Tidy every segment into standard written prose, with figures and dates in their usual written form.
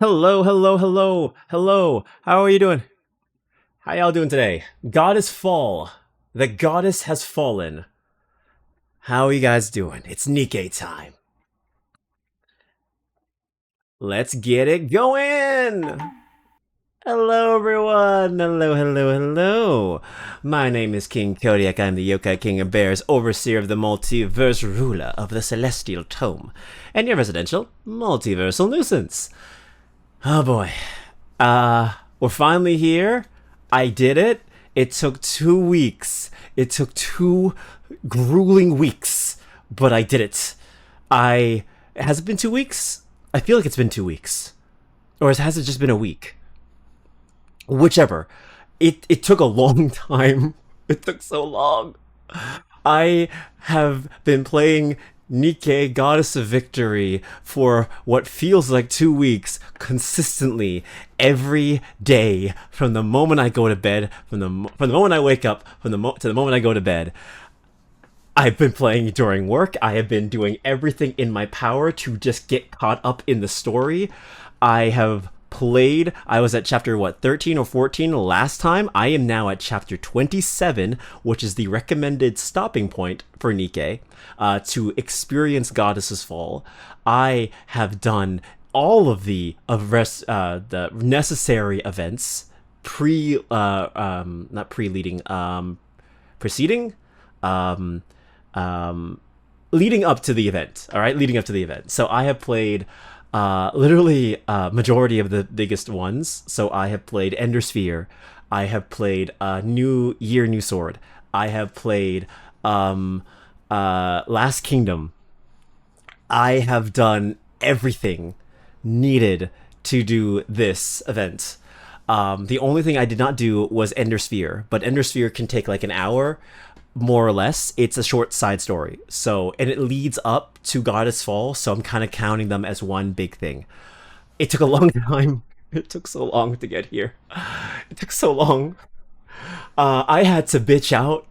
Hello, hello, hello, hello. How are you doing? How y'all doing today? Goddess fall. The goddess has fallen. How are you guys doing? It's Nikke time. Let's get it going. Hello, everyone. Hello, hello, hello. My name is King Kodiak. I'm the Yokai King of Bears, overseer of the multiverse, ruler of the celestial tome, and your residential multiversal nuisance. Oh boy. We're finally here. I did it. It took 2 weeks. It took 2 grueling weeks, but I did it. I Has it been 2 weeks? I feel like it's been 2 weeks, or has it just been a week? Whichever. It took a long time. It took so long. I have been playing Nikke, Goddess of Victory, for what feels like 2 weeks consistently every day from the moment I go to bed, from the moment I wake up, to the moment I go to bed. I've been playing during work. I have been doing everything in my power to just get caught up in the story. I have played. I was at chapter 13 or 14 last time. I am now at chapter 27, which is the recommended stopping point for Nikke to experience Goddess's Fall. I have done all of the necessary events not pre-leading, preceding, um leading up to the event. All right, leading up to the event. So I have played literally majority of the biggest ones. So I have played Ender Sphere. I have played New Year, New Sword. I have played Last Kingdom. I have done everything needed to do this event. The only thing I did not do was Ender Sphere, but Ender Sphere can take like an hour, more or less. It's a short side story, so, and it leads up to Goddess Fall, so I'm kind of counting them as one big thing. It took a long time. It took so long to get here. It took so long. I had to bitch out.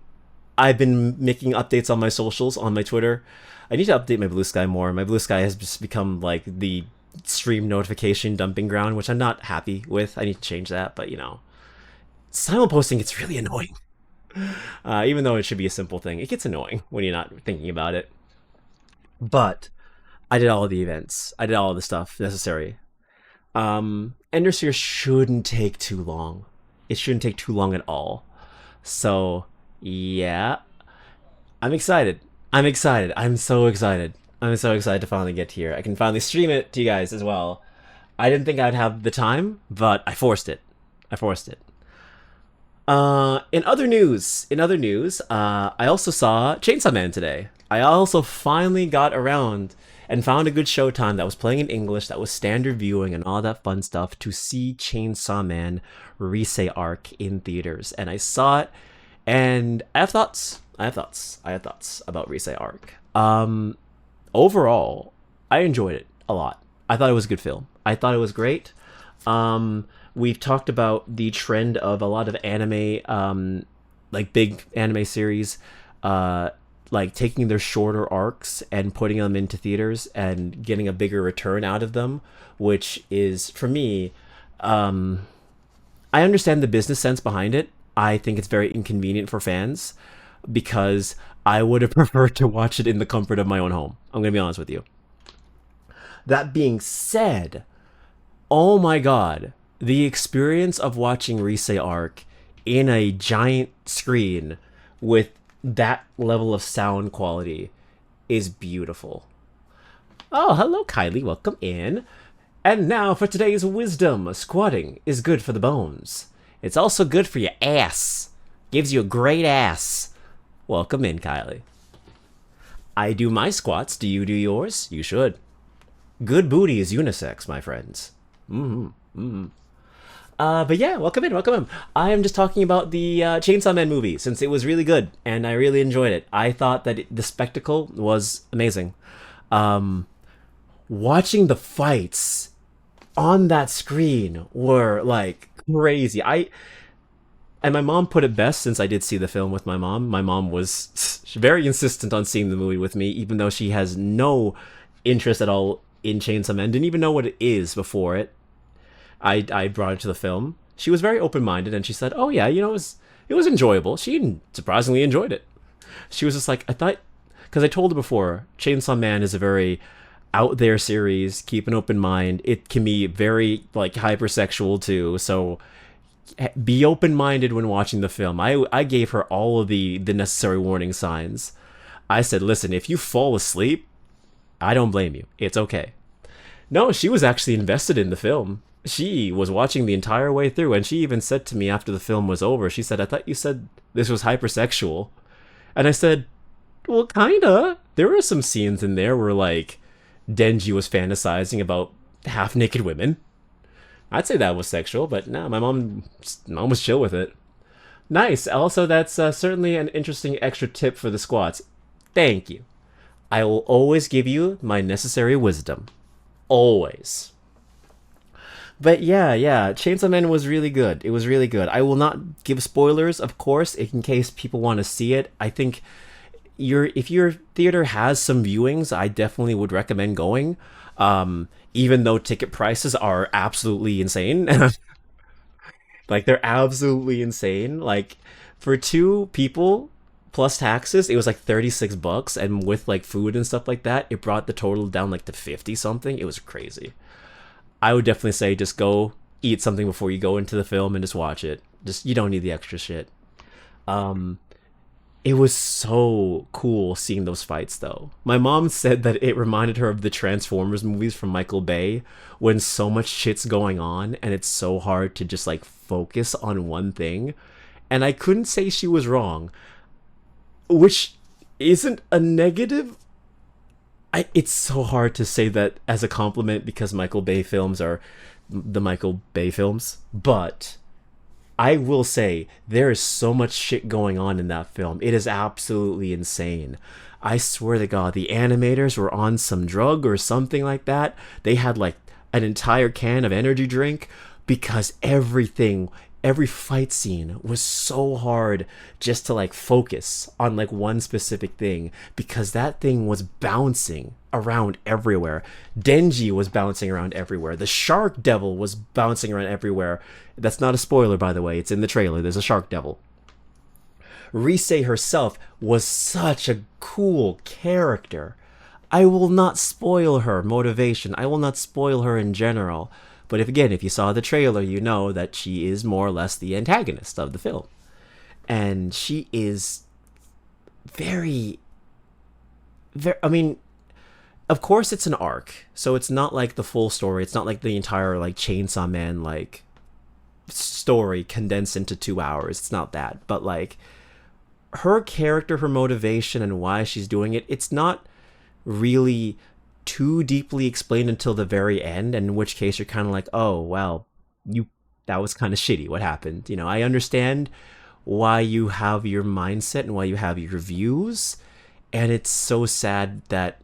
I've been making updates on my socials, on my Twitter. I need to update my Blue Sky more. My Blue Sky has just become like the stream notification dumping ground, which I'm not happy with. I need to change that, but simul posting, it's really annoying. Even though it should be a simple thing, it gets annoying when you're not thinking about it. But I did all of the events. I did all of the stuff necessary. Ender Sphere shouldn't take too long. It shouldn't take too long at all. So yeah, I'm excited. I'm excited. I'm so excited. I'm so excited to finally get here. I can finally stream it to you guys as well. I didn't think I'd have the time, but I forced it. I forced it. In other news, I also saw Chainsaw Man today. I also finally got around and found a good showtime that was playing in English, that was standard viewing and all that fun stuff, to see Chainsaw Man Rise Arc in theaters. And I saw it, and I have thoughts. I have thoughts about Rise Arc. Overall, I enjoyed it a lot. I thought it was a good film. I thought it was great. We've talked about the trend of a lot of anime, like big anime series, like taking their shorter arcs and putting them into theaters and getting a bigger return out of them, which is, for me, I understand the business sense behind it. I think it's very inconvenient for fans because I would have preferred to watch it in the comfort of my own home. I'm going to be honest with you. That being said, oh my god, the experience of watching Rise Arc in a giant screen with that level of sound quality is beautiful. Oh, hello, Kylie. Welcome in. And now for today's wisdom. Squatting is good for the bones. It's also good for your ass. Gives you a great ass. Welcome in, Kylie. I do my squats. Do you do yours? You should. Good booty is unisex, my friends. But yeah, welcome in, welcome in. I am just talking about the Chainsaw Man movie, since it was really good, and I really enjoyed it. I thought that the spectacle was amazing. Watching the fights on that screen were, like, crazy. And my mom put it best, since I did see the film with my mom. My mom was very insistent on seeing the movie with me, even though she has no interest at all in Chainsaw Man, didn't even know what it is before it. I brought her to the film. She was very open minded, and she said, "Oh yeah, it was enjoyable." She surprisingly enjoyed it. She was just like, "I thought," because I told her before, Chainsaw Man is a very out there series. Keep an open mind. It can be very like hypersexual too. So be open minded when watching the film. I gave her all of the necessary warning signs. I said, "Listen, if you fall asleep, I don't blame you. It's okay." No, she was actually invested in the film. She was watching the entire way through, and she even said to me after the film was over, she said, "I thought you said this was hypersexual." And I said, "Well, kinda. There were some scenes in there where, like, Denji was fantasizing about half naked women. I'd say that was sexual, but nah, mom was chill with it." Nice. Also, that's certainly an interesting extra tip for the squats. Thank you. I will always give you my necessary wisdom. Always. But yeah, Chainsaw Man was really good. It was really good. I will not give spoilers, of course, in case people want to see it. I think if your theater has some viewings, I definitely would recommend going. Even though ticket prices are absolutely insane. Like they're absolutely insane. Like for two people plus taxes, it was like 36 bucks, and with like food and stuff like that, it brought the total down like to 50 something. It was crazy. I would definitely say just go eat something before you go into the film and just watch it. Just you don't need the extra shit. Um it was so cool seeing those fights though. My mom said that it reminded her of the Transformers movies from Michael Bay when so much shit's going on and it's so hard to just like focus on one thing. And I couldn't say she was wrong, which isn't a negative. It's so hard to say that as a compliment because Michael Bay films are the Michael Bay films, but I will say there is so much shit going on in that film. It is absolutely insane. I swear to God, the animators were on some drug or something like that. They had like an entire can of energy drink because every fight scene was so hard just to like focus on like one specific thing because that thing was bouncing around everywhere. Denji was bouncing around everywhere. The shark devil was bouncing around everywhere. That's not a spoiler, by the way. It's in the trailer. There's a shark devil. Rise herself was such a cool character. I will not spoil her motivation. I will not spoil her in general. But if you saw the trailer, you know that she is more or less the antagonist of the film. And she is very, very, I mean, of course it's an arc. So it's not like the full story. It's not like the entire like Chainsaw Man like story condensed into 2 hours. It's not that. But like her character, her motivation and why she's doing it, it's not really too deeply explained until the very end, in which case you're kind of like, oh well, you that was kind of shitty what happened. I understand why you have your mindset and why you have your views, and it's so sad that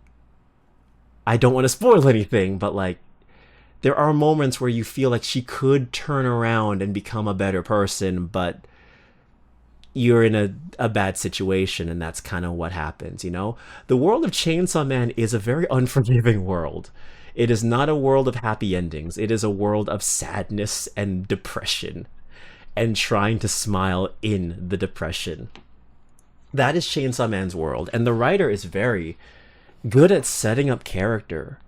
I don't want to spoil anything, but like there are moments where you feel like she could turn around and become a better person, but you're in a bad situation, and that's kind of what happens. The world of Chainsaw Man is a very unforgiving world. It is not a world of happy endings. It is a world of sadness and depression and trying to smile in the depression. That is Chainsaw Man's world, and the writer is very good at setting up character.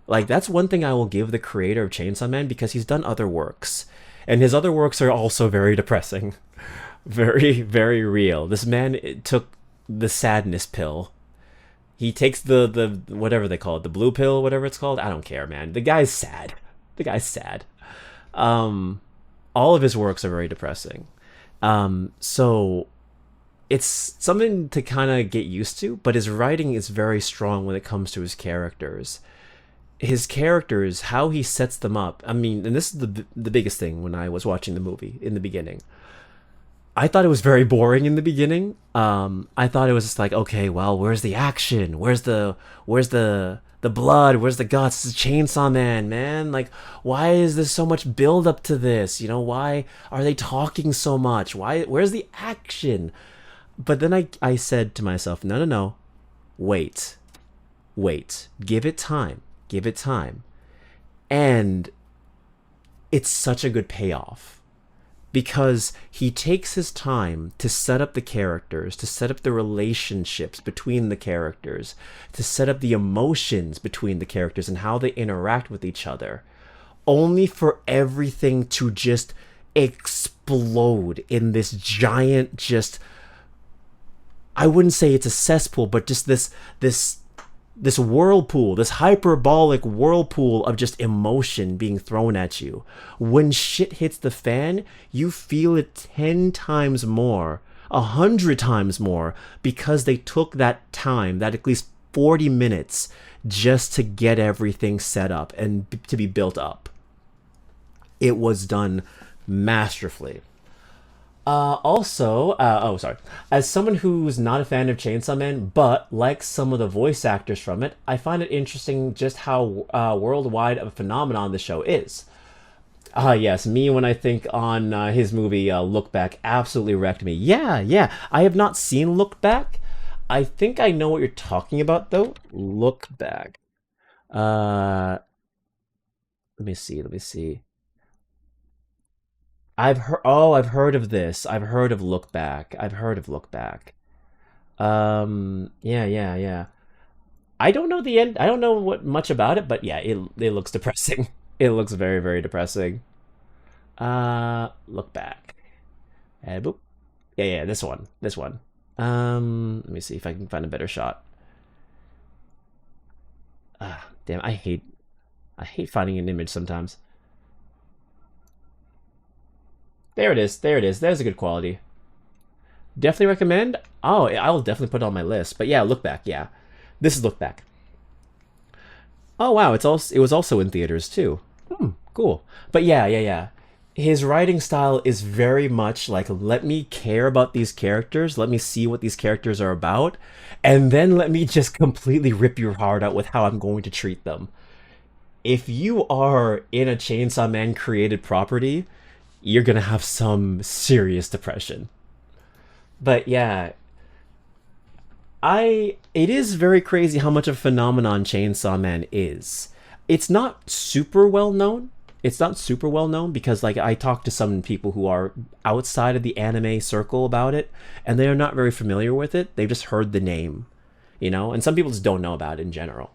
Like, that's one thing I will give the creator of Chainsaw Man, because he's done other works, and his other works are also very depressing. Very, very real. This man took the sadness pill. He takes the whatever they call it, the blue pill, whatever it's called. I don't care, man. The guy's sad. The guy's sad. All of his works are very depressing. So it's something to kind of get used to, but his writing is very strong when it comes to his characters. His characters, how he sets them up. I mean, and this is the biggest thing when I was watching the movie in the beginning. I thought it was very boring in the beginning. I thought it was just like, okay, well, where's the action? Where's the blood? Where's the guts? It's a Chainsaw Man, man. Like, why is there so much build up to this? Why are they talking so much? Where's the action? But then I said to myself, no. Wait. Give it time. Give it time. And it's such a good payoff because he takes his time to set up the characters, to set up the relationships between the characters, to set up the emotions between the characters and how they interact with each other, only for everything to just explode in this giant, just, I wouldn't say it's a cesspool, but just this whirlpool, this hyperbolic whirlpool of just emotion being thrown at you. When shit hits the fan, you feel it 10 times more, 100 times more, because they took that time, that at least 40 minutes, just to get everything set up and to be built up. It was done masterfully. Oh, sorry. As someone who's not a fan of Chainsaw Man, but likes some of the voice actors from it, I find it interesting just how worldwide of a phenomenon the show is. Yes, me when I think on his movie Look Back absolutely wrecked me. Yeah, yeah. I have not seen Look Back. I think I know what you're talking about, though. Look Back. Uh, let me see. Let me see. I've heard. Oh, I've heard of this. I've heard of Look Back. I've heard of Look Back. Yeah, yeah, yeah. I don't know the end. I don't know what much about it, but yeah, it looks depressing. It looks very, very depressing. Look Back. Boop. Yeah, yeah, this one. This one. Let me see if I can find a better shot. Damn, I hate finding an image sometimes. There it is. There it is. There's a good quality. Definitely recommend. Oh, I'll definitely put it on my list. But yeah, Look Back. Yeah, this is Look Back. Oh wow, it was also in theaters too. Cool. But yeah, yeah, yeah. His writing style is very much like let me care about these characters, let me see what these characters are about, and then let me just completely rip your heart out with how I'm going to treat them. If you are in a Chainsaw Man created property, you're gonna have some serious depression. But yeah, it is very crazy how much of a phenomenon Chainsaw Man is. It's not super well known. It's not super well known because like I talked to some people who are outside of the anime circle about it and they are not very familiar with it. They've just heard the name, you know, and some people just don't know about it in general.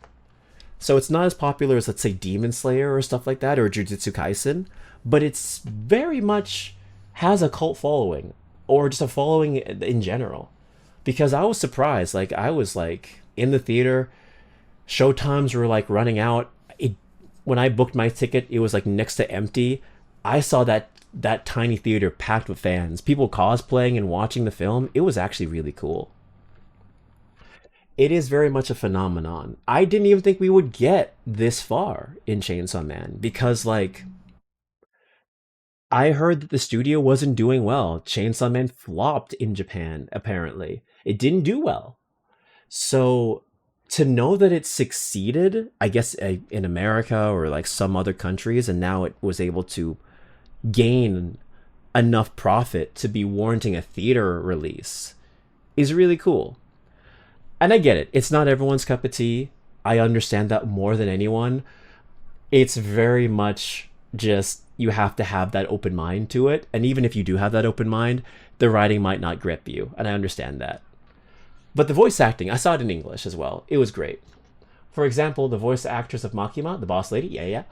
So it's not as popular as let's say Demon Slayer or stuff like that or Jujutsu Kaisen, but it's very much has a cult following or just a following in general. Because I was surprised. Like I was like in the theater, show times were like running out. When I booked my ticket, it was like next to empty. I saw that tiny theater packed with fans, people cosplaying and watching the film. It was actually really cool. It is very much a phenomenon. I didn't even think we would get this far in Chainsaw Man because like I heard that the studio wasn't doing well. Chainsaw Man flopped in Japan apparently. It didn't do well. So to know that it succeeded, I guess in America or like some other countries, and now it was able to gain enough profit to be warranting a theater release is really cool. And I get it. It's not everyone's cup of tea. I understand that more than anyone. It's very much just you have to have that open mind to it. And even if you do have that open mind, the writing might not grip you. And I understand that. But the voice acting, I saw it in English as well. It was great. For example, the voice actress of Makima, the boss lady, yeah,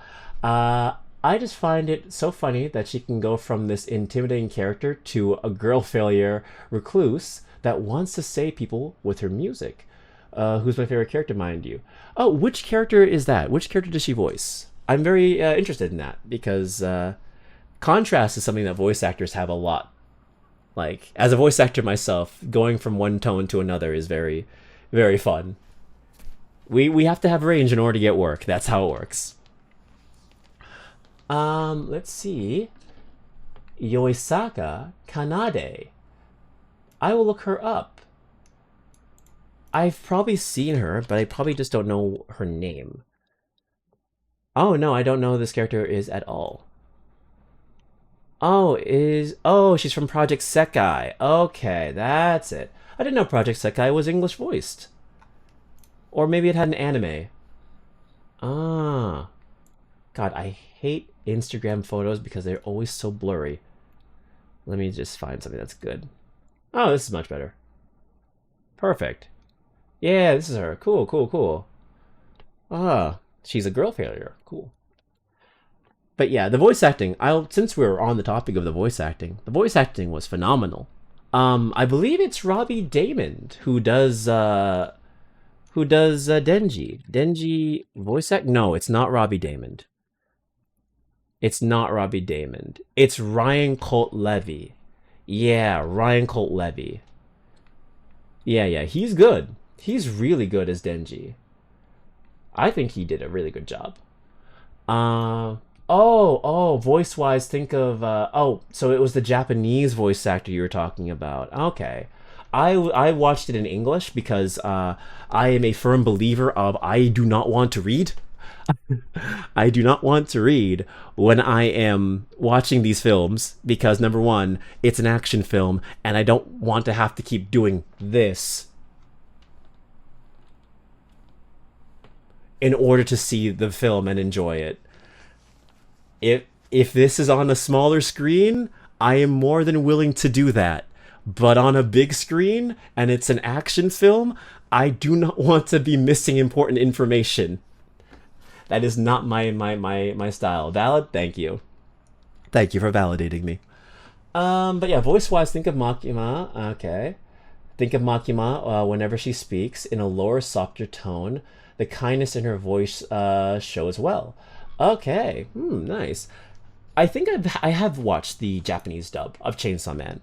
yeah. I just find it so funny that she can go from this intimidating character to a girl failure recluse that wants to save people with her music. Who's my favorite character, mind you? Oh, which character is that? Which character does she voice? I'm very interested in that because contrast is something that voice actors have a lot. Like, as a voice actor myself, going from one tone to another is very, very fun. We have to have range in order to get work. That's how it works. Let's see. Yoisaka Kanade. I will look her up. I've probably seen her, but I probably just don't know her name. Oh no, I don't know who this character is at all. Oh, she's from Project Sekai. Okay, that's it. I didn't know Project Sekai was English voiced. Or maybe it had an anime. Ah. God, I hate Instagram photos because they're always so blurry. Let me just find something that's good. Oh, this is much better. Perfect. Yeah, this is her. Cool, cool, cool. Ah, she's a girl failure. Cool. But yeah, the voice acting. I'll since we're on the topic of the voice acting was phenomenal. I believe it's Robbie Damon who does Denji. Denji voice act? No, it's not Robbie Damon. It's not Robbie Damon. It's Ryan Colt Levy. Yeah, Ryan Colt Levy. Yeah, yeah, he's good. He's really good as Denji. I think he did a really good job. Uh, Voice wise, think of so it was the Japanese voice actor you were talking about. Okay, I watched it in English because I am a firm believer of I do not want to read. I do not want to read when I am watching these films because number one, it's an action film, and I don't want to have to keep doing this in order to see the film and enjoy it. If this is on a smaller screen, I am more than willing to do that. But on a big screen and it's an action film, I do not want to be missing important information. That is not my style. Valid? Thank you. Thank you for validating me. But yeah, voice wise, think of Makima. Okay. Think of Makima whenever she speaks in a lower, softer tone. The kindness in her voice shows well. Okay, nice. I have watched the Japanese dub of Chainsaw Man,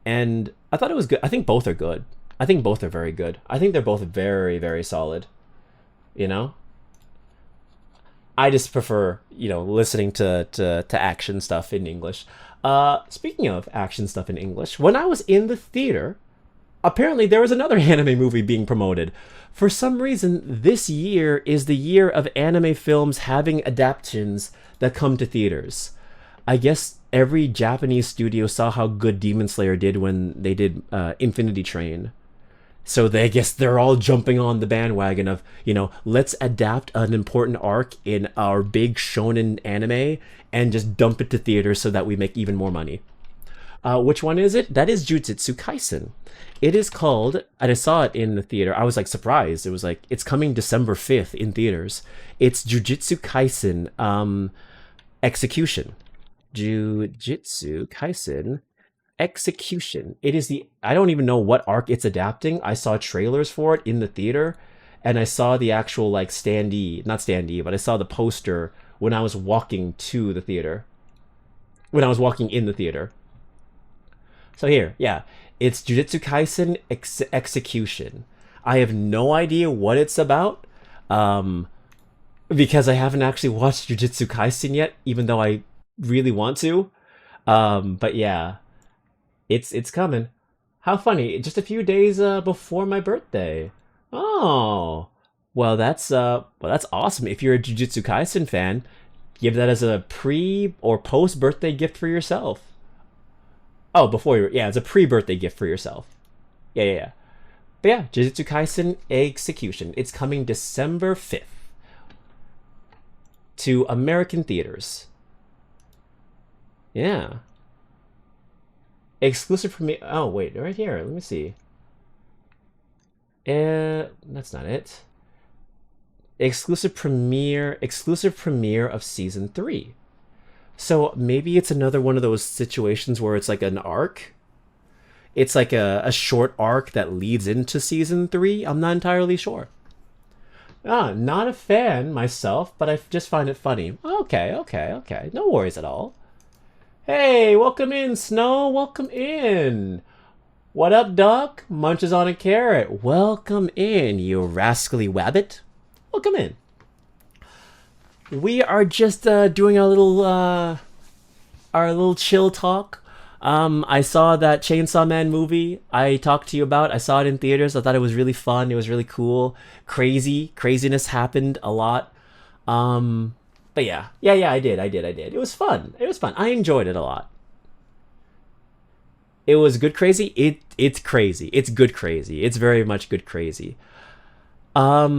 and I thought it was good. I think both are good. I think both are very good. I think they're both very, very solid. You know, I just prefer listening to action stuff in English. Speaking of action stuff in English, when I was in the theater, apparently there was another anime movie being promoted. For some reason, this year is the year of anime films having adaptations that come to theaters. I guess every Japanese studio saw how good Demon Slayer did when they did Infinity Train. So I guess they're all jumping on the bandwagon of, let's adapt an important arc in our big shonen anime and just dump it to theaters so that we make even more money. Which one is it? That is Jujutsu Kaisen. It is called, and I saw it in the theater. I was like surprised. It was like, it's coming December 5th in theaters. It's Jujutsu Kaisen Execution. Jujutsu Kaisen Execution. It is I don't even know what arc it's adapting. I saw trailers for it in the theater, and I saw the actual not standee, but I saw the poster when I was walking to the theater. When I was walking in the theater. So here, yeah, it's Jujutsu Kaisen Execution. I have no idea what it's about, because I haven't actually watched Jujutsu Kaisen yet, even though I really want to. But yeah, it's coming. How funny! Just a few days before my birthday. Oh, well that's awesome. If you're a Jujutsu Kaisen fan, give that as a pre or post birthday gift for yourself. Oh, yeah, it's a pre-birthday gift for yourself. Yeah, yeah, yeah. But yeah, Jujutsu Kaisen Execution. It's coming December 5th to American theaters. Yeah. Exclusive premiere. Oh, wait, right here. Let me see. That's not it. Exclusive premiere of season 3. So maybe it's another one of those situations where it's like an arc. It's like a short arc that leads into season 3. I'm not entirely sure. Not a fan myself, but I just find it funny. Okay, okay, okay. No worries at all. Hey, welcome in, Snow. Welcome in. What up, Duck? Munches on a carrot. Welcome in, you rascally wabbit. Welcome in. We are just doing our little chill talk. I saw that Chainsaw Man movie I talked to you about. I saw it in theaters. I thought it was really fun. It was really cool. Craziness happened a lot. But yeah, I did. It was fun. I enjoyed it a lot. It was good crazy. It's crazy. It's good crazy. It's very much good crazy. Yeah,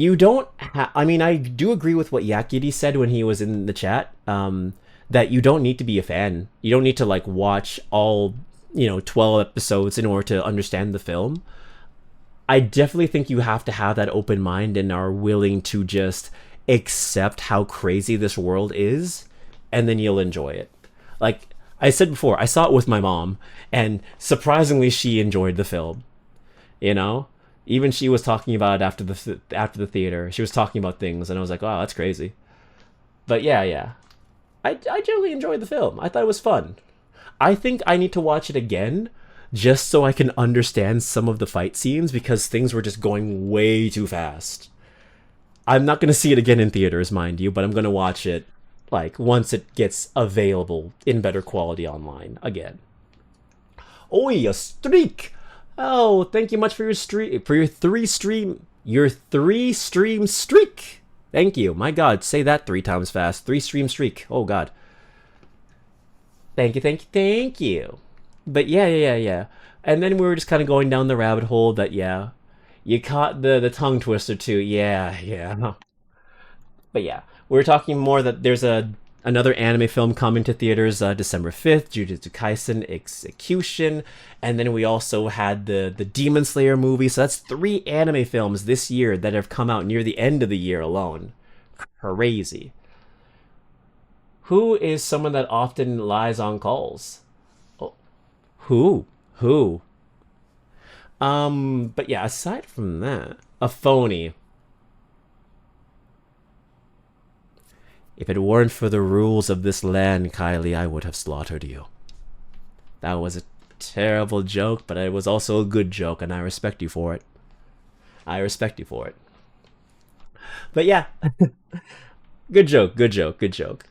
You don't I mean, I do agree with what Yakiri said when he was in the chat, that you don't need to be a fan. You don't need to like watch all, 12 episodes in order to understand the film. I definitely think you have to have that open mind and are willing to just accept how crazy this world is, and then you'll enjoy it. Like I said before, I saw it with my mom, and surprisingly, she enjoyed the film. You know, even she was talking about it after the theater. She was talking about things, and I was like, "Wow, that's crazy." But yeah, yeah, I generally enjoyed the film. I thought it was fun. I think I need to watch it again just so I can understand some of the fight scenes because things were just going way too fast. I'm not going to see it again in theaters, mind you, but I'm going to watch it like once it gets available in better quality online again. Oi, a streak! Oh, thank you much for your stream for your three stream streak. Thank you. My God, say that 3 times fast. 3 stream streak. Oh God. Thank you, thank you, thank you. But yeah, yeah, yeah, yeah. And then we were just kind of going down the rabbit hole that yeah, you caught the tongue twister too. Yeah, yeah. But yeah, we were talking more that there's another anime film coming to theaters December 5th, Jujutsu Kaisen Execution, and then we also had the Demon Slayer movie. So that's 3 anime films this year that have come out near the end of the year alone. Crazy. Who is someone that often lies on calls? Oh, who? Who? But yeah, aside from that, a phony. If it weren't for the rules of this land, Kylie, I would have slaughtered you. That was a terrible joke, but it was also a good joke, and I respect you for it. I respect you for it. But yeah, good joke, good joke, good joke.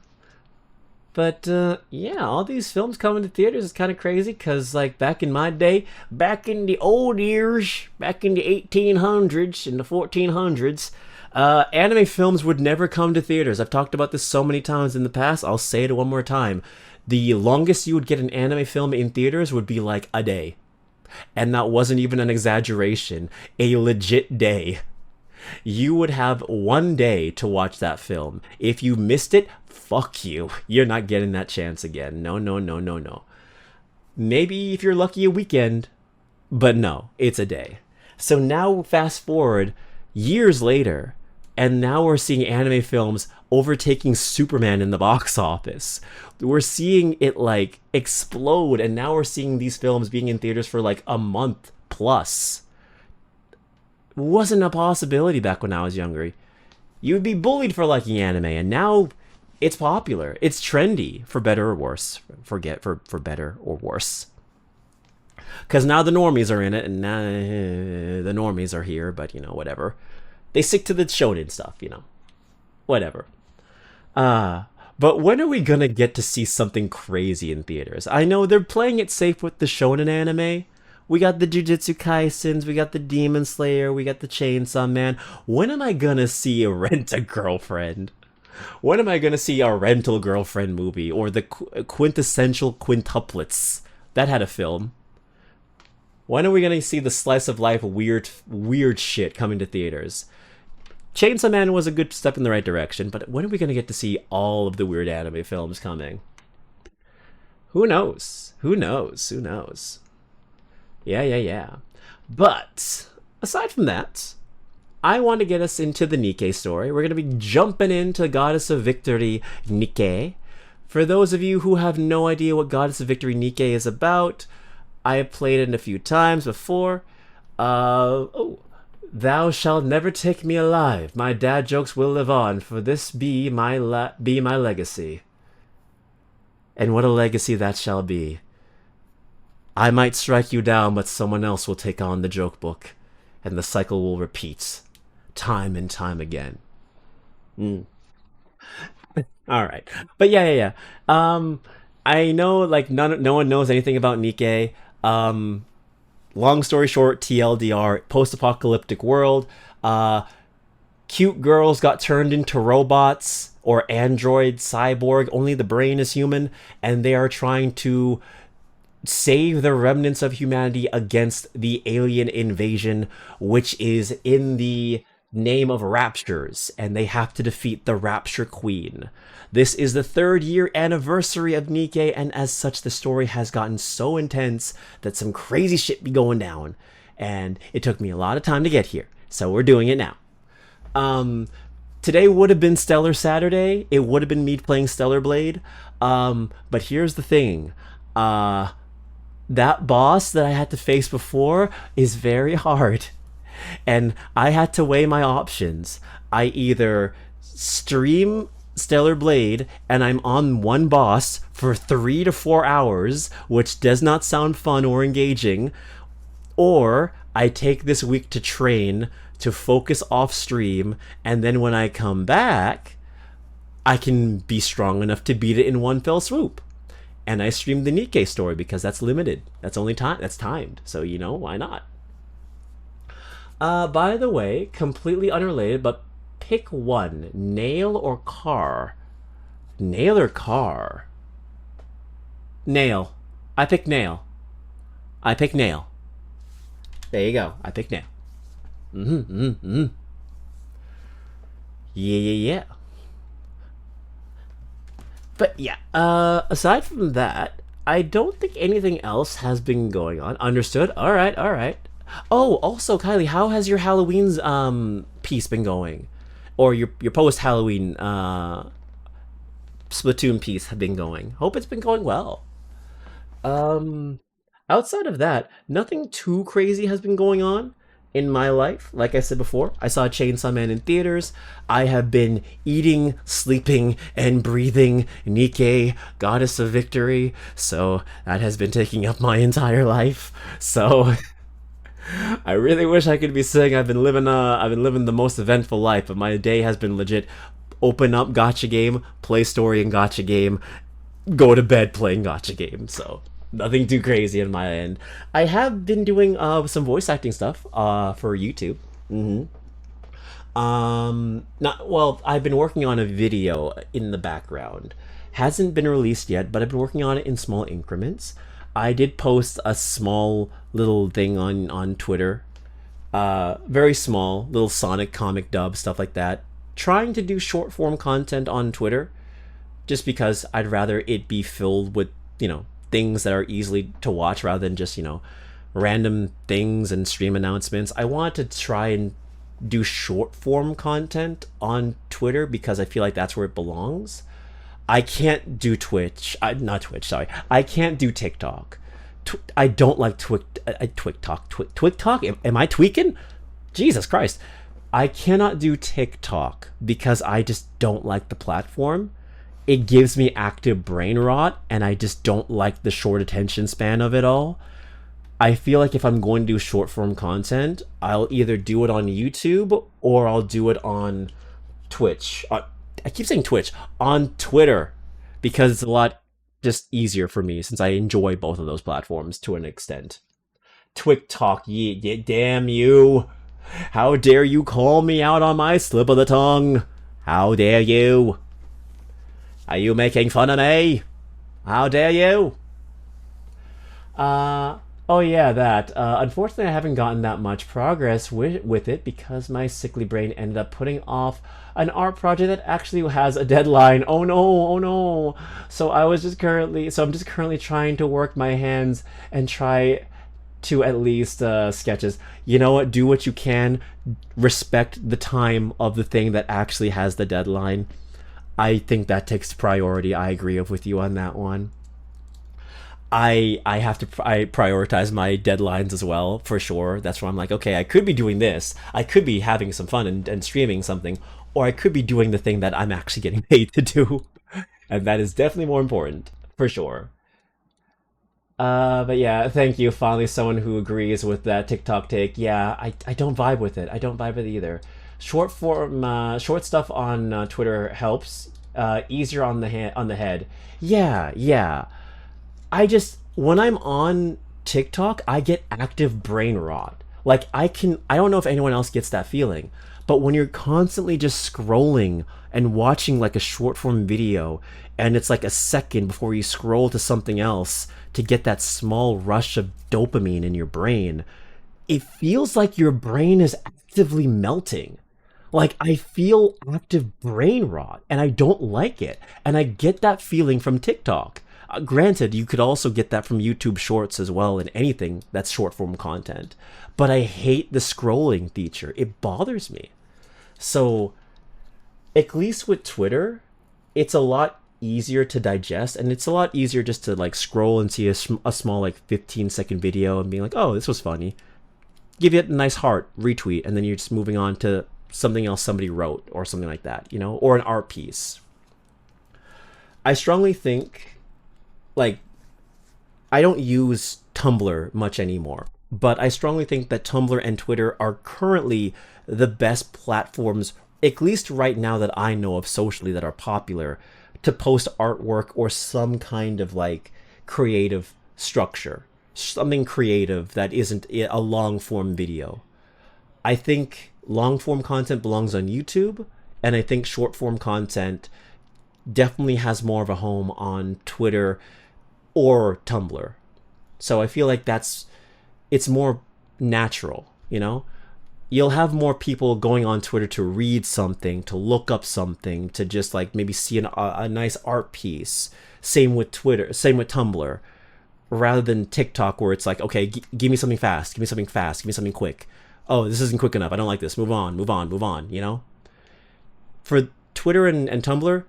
But yeah, all these films coming to theaters is kind of crazy because, like, back in my day, back in the old years, back in the 1800s and the 1400s, anime films would never come to theaters. I've talked about this so many times in the past. I'll say it one more time. The longest you would get an anime film in theaters would be like a day. And that wasn't even an exaggeration. A legit day. You would have one day to watch that film. If you missed it, fuck you. You're not getting that chance again. No, no, no, no, no. Maybe if you're lucky, a weekend. But no, it's a day. So now, fast forward years later, and now we're seeing anime films overtaking Superman in the box office. We're seeing it like explode, and now we're seeing these films being in theaters for like a month plus. Wasn't a possibility back when I was younger. You'd be bullied for liking anime, and now it's popular. It's trendy, for better or worse. For better or worse. Because now the normies are in it, and now the normies are here, but whatever. They stick to the shonen stuff, whatever. But when are we gonna get to see something crazy in theaters? I know they're playing it safe with the shonen anime. We got the Jujutsu Kaisens, we got the Demon Slayer, we got the Chainsaw Man. When am I gonna see a Rent-a-Girlfriend? When am I gonna see a Rental Girlfriend movie? Or the Quintessential Quintuplets? That had a film. When are we gonna see the slice of life weird shit coming to theaters? Chainsaw Man was a good step in the right direction, but when are we gonna get to see all of the weird anime films coming? Who knows? Who knows? Who knows? Yeah, yeah, yeah. But aside from that, I want to get us into the Nikke story. We're going to be jumping into Goddess of Victory Nikke. For those of you who have no idea what Goddess of Victory Nikke is about, I have played it a few times before. Thou shalt never take me alive. My dad jokes will live on, for this be my legacy. And what a legacy that shall be. I might strike you down, but someone else will take on the joke book, and the cycle will repeat, time and time again. All right, but yeah. I know like no one knows anything about Nikke. Long story short, TLDR, post-apocalyptic world. Cute girls got turned into robots or android cyborg. Only the brain is human, and they are trying to save the remnants of humanity against the alien invasion, which is in the name of Raptures, and they have to defeat the Rapture Queen. This is the 3rd-year anniversary of Nikke, and as such, the story has gotten so intense that some crazy shit be going down. And it took me a lot of time to get here, so we're doing it now. Today would have been Stellar Saturday. It would have been me playing Stellar Blade. But here's the thing. That boss that I had to face before is very hard. And I had to weigh my options. I either stream Stellar Blade and I'm on one boss for 3 to 4 hours, which does not sound fun or engaging, or I take this week to train to focus off stream, and then when I come back, I can be strong enough to beat it in one fell swoop. And I streamed the Nikke story because that's limited. That's only time. That's timed. So why not? By the way, completely unrelated, but pick one: nail or car. Nail or car? Nail. I pick nail. I pick nail. There you go. I pick nail. Yeah. But yeah, aside from that, I don't think anything else has been going on. Understood? Alright. Oh, also, Kylie, how has your Halloween's piece been going? Or your post-Halloween Splatoon piece have been going? Hope it's been going well. Um, Outside of that, nothing too crazy has been going on in my life. Like I said before, I saw Chainsaw Man in theaters. I have been eating, sleeping, and breathing Nikke, Goddess of Victory. So that has been taking up my entire life. So I really wish I could be saying I've been living the most eventful life, but my day has been legit open up Gatcha game, play story in Gatcha game, go to bed playing Gatcha game. So nothing too crazy on my end. I have been doing some voice acting stuff for YouTube. Not well. I've been working on a video in the background. Hasn't been released yet, but I've been working on it in small increments. I did post a small little thing on Twitter. Very small, little Sonic comic dub stuff like that. Trying to do short form content on Twitter, just because I'd rather it be filled with things that are easily to watch rather than just random things and stream announcements. I want to try and do short form content on Twitter because I feel like that's where it belongs. I can't do Twitch. Not Twitch, sorry. I can't do TikTok. I don't like TikTok. Am I tweaking? Jesus Christ. I cannot do TikTok because I just don't like the platform. It gives me active brain rot, and I just don't like the short attention span of it all. I feel like if I'm going to do short form content, I'll either do it on YouTube or I'll do it on Twitch. I keep saying Twitch, on Twitter, because it's a lot just easier for me since I enjoy both of those platforms to an extent. TikTok, yeah, damn you. How dare you call me out on my slip of the tongue? How dare you? Are you making fun of me? How dare you? Oh yeah, that. Unfortunately, I haven't gotten that much progress with it because my sickly brain ended up putting off an art project that actually has a deadline. Oh no, oh no. So I'm just currently trying to work my hands and try to at least sketches. You know what? Do what you can. Respect the time of the thing that actually has the deadline. I think that takes priority. I agree with you on that one. I prioritize my deadlines as well, for sure. That's where I'm like, okay, I could be doing this. I could be having some fun and streaming something, or I could be doing the thing that I'm actually getting paid to do. And that is definitely more important, for sure. But yeah, thank you. Finally, someone who agrees with that TikTok take. Yeah, I don't vibe with it. I don't vibe with it either. Short form, short stuff on Twitter helps. Easier on the head. Yeah. I just when I'm on TikTok, I get active brain rot. Like I don't know if anyone else gets that feeling, but when you're constantly just scrolling and watching like a short form video and it's like a second before you scroll to something else to get that small rush of dopamine in your brain, it feels like your brain is actively melting. Like, I feel active brain rot and I don't like it. And I get that feeling from TikTok. Granted, you could also get that from YouTube Shorts as well and anything that's short form content. But I hate the scrolling feature. It bothers me. So, at least with Twitter, it's a lot easier to digest and it's a lot easier just to like scroll and see a small like 15-second video and be like, oh, this was funny, give it a nice heart, retweet, and then you're just moving on to something else somebody wrote or something like that, you know, or an art piece. I strongly think, like, I don't use Tumblr much anymore, but I strongly think that Tumblr and Twitter are currently the best platforms, at least right now that I know of socially, that are popular to post artwork or some kind of like creative structure, something creative that isn't a long form video. I think long form content belongs on YouTube, and I think short form content definitely has more of a home on Twitter or Tumblr. So I feel like it's more natural, you know? You'll have more people going on Twitter to read something, to look up something, to just like maybe see a nice art piece. Same with Twitter, same with Tumblr, rather than TikTok where it's like, okay, give me something fast, give me something fast, give me something quick. Oh, this isn't quick enough. I don't like this. Move on, move on, move on, you know? For Twitter and Tumblr,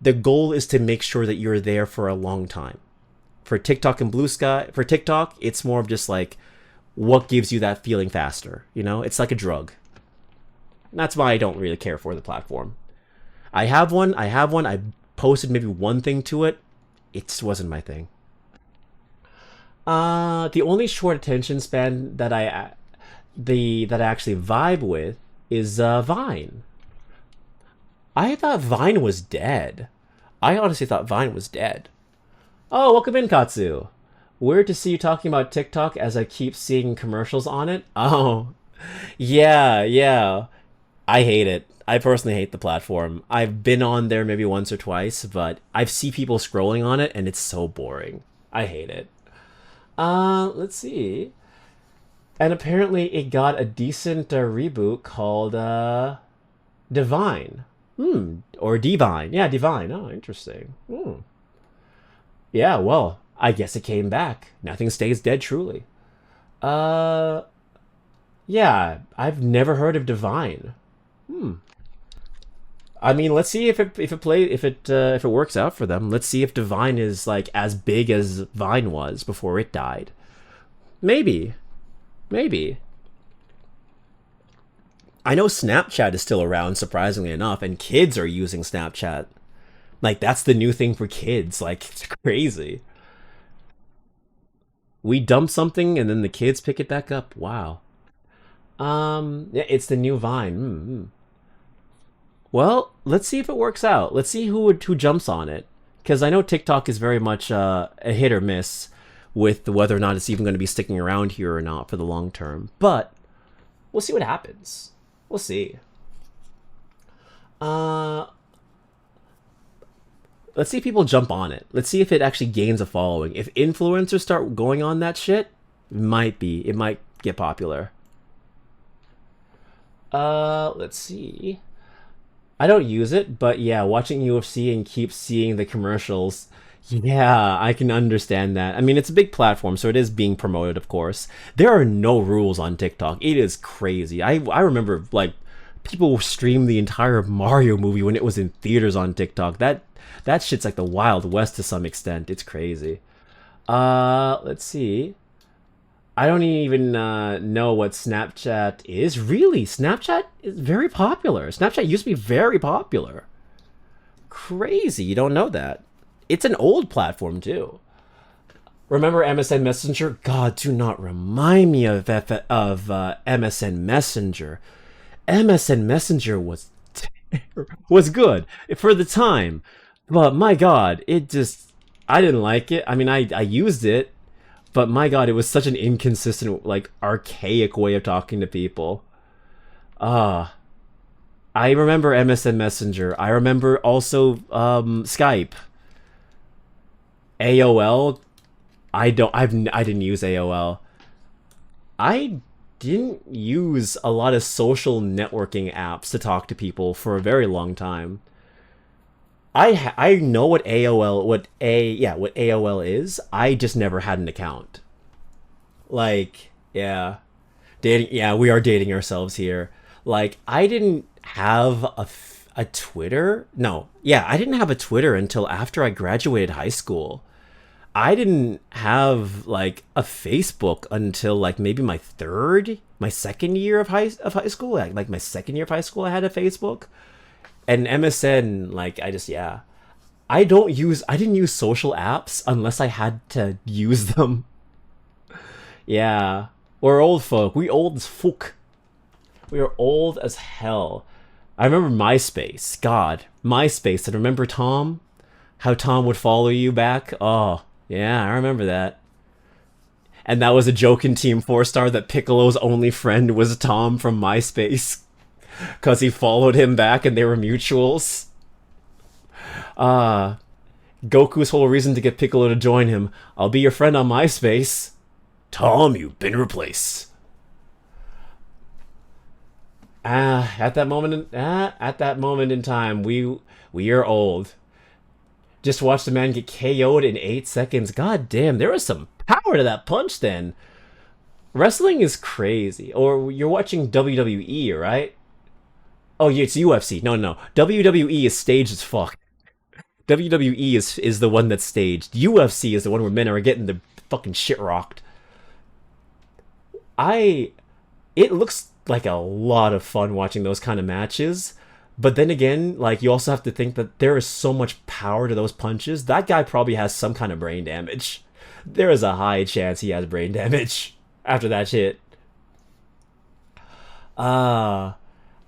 the goal is to make sure that you're there for a long time. For TikTok and Blue Sky, for TikTok, it's more of just like, what gives you that feeling faster, you know? It's like a drug. That's why I don't really care for the platform. I posted maybe one thing to it. It just wasn't my thing. The only short attention span that I actually vibe with is Vine. I thought Vine was dead. I honestly thought Vine was dead. Oh, welcome in, Katsu. Weird to see you talking about TikTok as I keep seeing commercials on it. Oh, yeah, yeah. I hate it. I personally hate the platform. I've been on there maybe once or twice, but I've seen people scrolling on it and it's so boring. I hate it. Let's see. And apparently it got a decent reboot called Divine. Or Divine. Yeah, Divine. Oh, interesting. Yeah, well, I guess it came back. Nothing stays dead, truly. Uh, yeah, I've never heard of Divine. I mean, let's see if it works out for them. Let's see if Divine is like as big as Vine was before it died. Maybe, maybe. I know Snapchat is still around, surprisingly enough, and kids are using Snapchat. Like that's the new thing for kids. Like it's crazy. We dump something and then the kids pick it back up. Wow. Yeah, it's the new Vine. Well, let's see if it works out. Let's see who jumps on it, because I know TikTok is very much a hit or miss with whether or not it's even going to be sticking around here or not for the long term. But we'll see what happens. We'll see. Uh, let's see if people jump on it. Let's see if it actually gains a following. If influencers start going on that shit, it might get popular. Let's see. I don't use it, but yeah, watching UFC and keep seeing the commercials. Yeah, I can understand that. I mean, it's a big platform, so it is being promoted, of course. There are no rules on TikTok. It is crazy. I remember like people streamed the entire Mario movie when it was in theaters on TikTok. That shit's like the Wild West to some extent. It's crazy. Let's see. I don't even know what Snapchat is. Really, Snapchat is very popular. Snapchat used to be very popular. Crazy, you don't know that. It's an old platform too. Remember MSN Messenger? God, do not remind me of MSN Messenger. MSN Messenger was good for the time, but my God, I didn't like it. I mean, I used it, but my God, it was such an inconsistent, like archaic way of talking to people. Ah, I remember MSN Messenger. I remember also Skype, AOL. I didn't use AOL. I didn't use a lot of social networking apps to talk to people for a very long time. I know what what AOL is. I just never had an account. Like, yeah, dating. Yeah, we are dating ourselves here. Like, I didn't have a Twitter. No, yeah, I didn't have a Twitter until after I graduated high school. I didn't have like a Facebook until like maybe my second year of high school. Like my second year of high school, I had a Facebook and MSN. Like yeah, I didn't use social apps unless I had to use them. Yeah, we're old folk. We old as fuck. We are old as hell. I remember MySpace. God, MySpace. And remember Tom? How Tom would follow you back? Oh, yeah, I remember that. And that was a joke in Team 4 Star that Piccolo's only friend was Tom from MySpace. Because he followed him back and they were mutuals. Uh, Goku's whole reason to get Piccolo to join him. I'll be your friend on MySpace. Tom, you've been replaced. At that moment in time, we are old. Just watch the man get KO'd in 8 seconds. God damn, there was some power to that punch then. Wrestling is crazy. Or you're watching WWE, right? Oh, yeah, it's UFC. No. WWE is staged as fuck. WWE is the one that's staged. UFC is the one where men are getting the fucking shit rocked. It looks like a lot of fun watching those kind of matches. But then again, like, you also have to think that there is so much power to those punches. That guy probably has some kind of brain damage. There is a high chance he has brain damage after that shit. I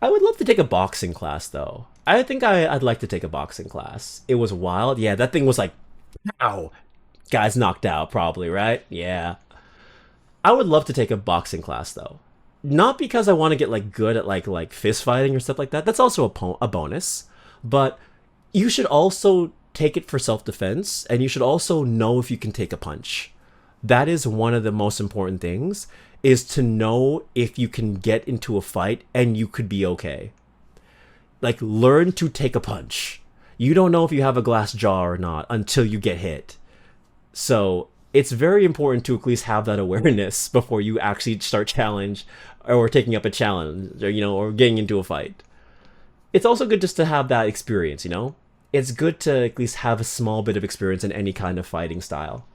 would love to take a boxing class, though. I think I'd like to take a boxing class. It was wild. Yeah, that thing was like, ow. Guy's knocked out, probably, right? Yeah. I would love to take a boxing class, though. Not because I want to get like good at like fist fighting or stuff like that. That's also a bonus. But you should also take it for self-defense, and you should also know if you can take a punch. That is one of the most important things, is to know if you can get into a fight and you could be okay. Like, learn to take a punch. You don't know if you have a glass jaw or not until you get hit. So it's very important to at least have that awareness before you actually start challenge or taking up a challenge, or, or getting into a fight. It's also good just to have that experience, It's good to at least have a small bit of experience in any kind of fighting style.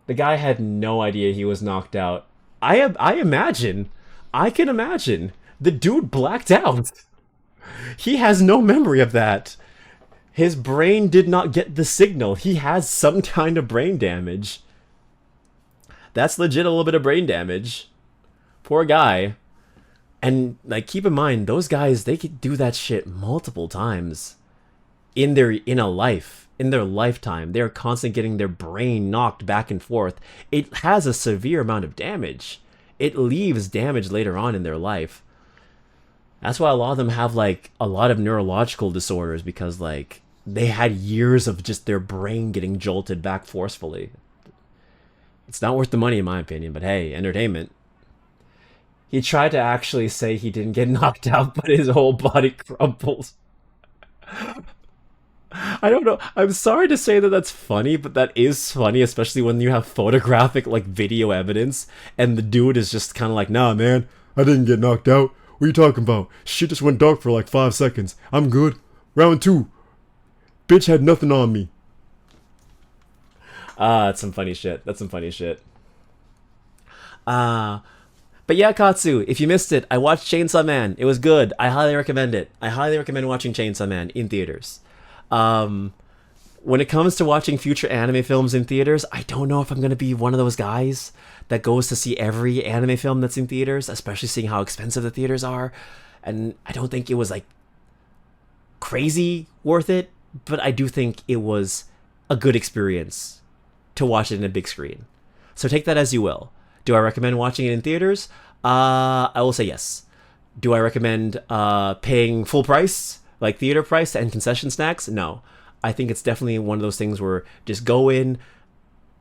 The guy had no idea he was knocked out. I can imagine. The dude blacked out. He has no memory of that. His brain did not get the signal. He has some kind of brain damage. That's legit a little bit of brain damage. Poor guy. And, like, keep in mind, those guys, they could do that shit multiple times in their lifetime. They're constantly getting their brain knocked back and forth. It has a severe amount of damage. It leaves damage later on in their life. That's why a lot of them have, like, a lot of neurological disorders, because, like, they had years of just their brain getting jolted back forcefully. It's not worth the money, in my opinion, but hey, entertainment. He tried to actually say he didn't get knocked out, but his whole body crumpled. I don't know. I'm sorry to say that that's funny, but that is funny, especially when you have photographic, like, video evidence, and the dude is just kind of like, nah, man, I didn't get knocked out. What are you talking about? Shit just went dark for like 5 seconds. I'm good. Round 2. Bitch had nothing on me. That's some funny shit. But yeah, Katsu, if you missed it, I watched Chainsaw Man. It was good. I highly recommend it. I highly recommend watching Chainsaw Man in theaters. When it comes to watching future anime films in theaters, I don't know if I'm going to be one of those guys that goes to see every anime film that's in theaters, especially seeing how expensive the theaters are. And I don't think it was, like, crazy worth it, but I do think it was a good experience to watch it in a big screen. So take that as you will. Do I recommend watching it in theaters? I will say yes. Do I recommend paying full price, like theater price and concession snacks? No. I think it's definitely one of those things where just go in,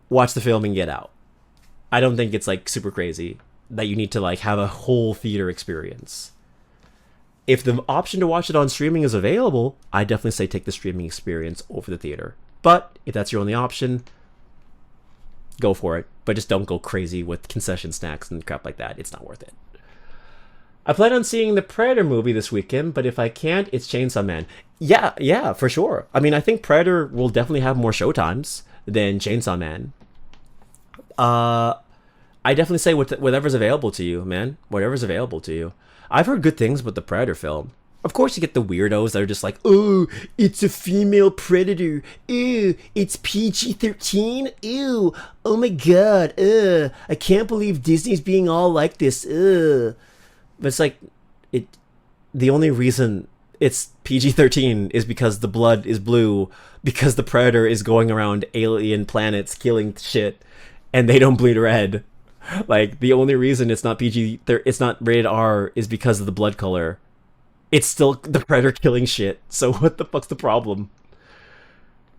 watch the film, and get out. I don't think it's, like, super crazy. that you need to like have a whole theater experience. If the option to watch it on streaming is available, I definitely say take the streaming experience over the theater. But if that's your only option, go for it. But just don't go crazy with concession snacks and crap like that. It's not worth it. I plan on seeing the Predator movie this weekend, but if I can't, it's Chainsaw Man. Yeah, for sure. I mean, I think Predator will definitely have more showtimes than Chainsaw Man. I definitely say whatever's available to you, man. Whatever's available to you. I've heard good things about the Predator film. Of course, you get the weirdos that are just like, oh, it's a female predator. Ew, it's PG-13. Ew, oh my god. I can't believe Disney's being all like this. But it's like, the only reason it's PG-13 is because the blood is blue, because the predator is going around alien planets killing shit, and they don't bleed red. Like, the only reason it's not it's not rated R is because of the blood color. It's still the predator killing shit. So what the fuck's the problem?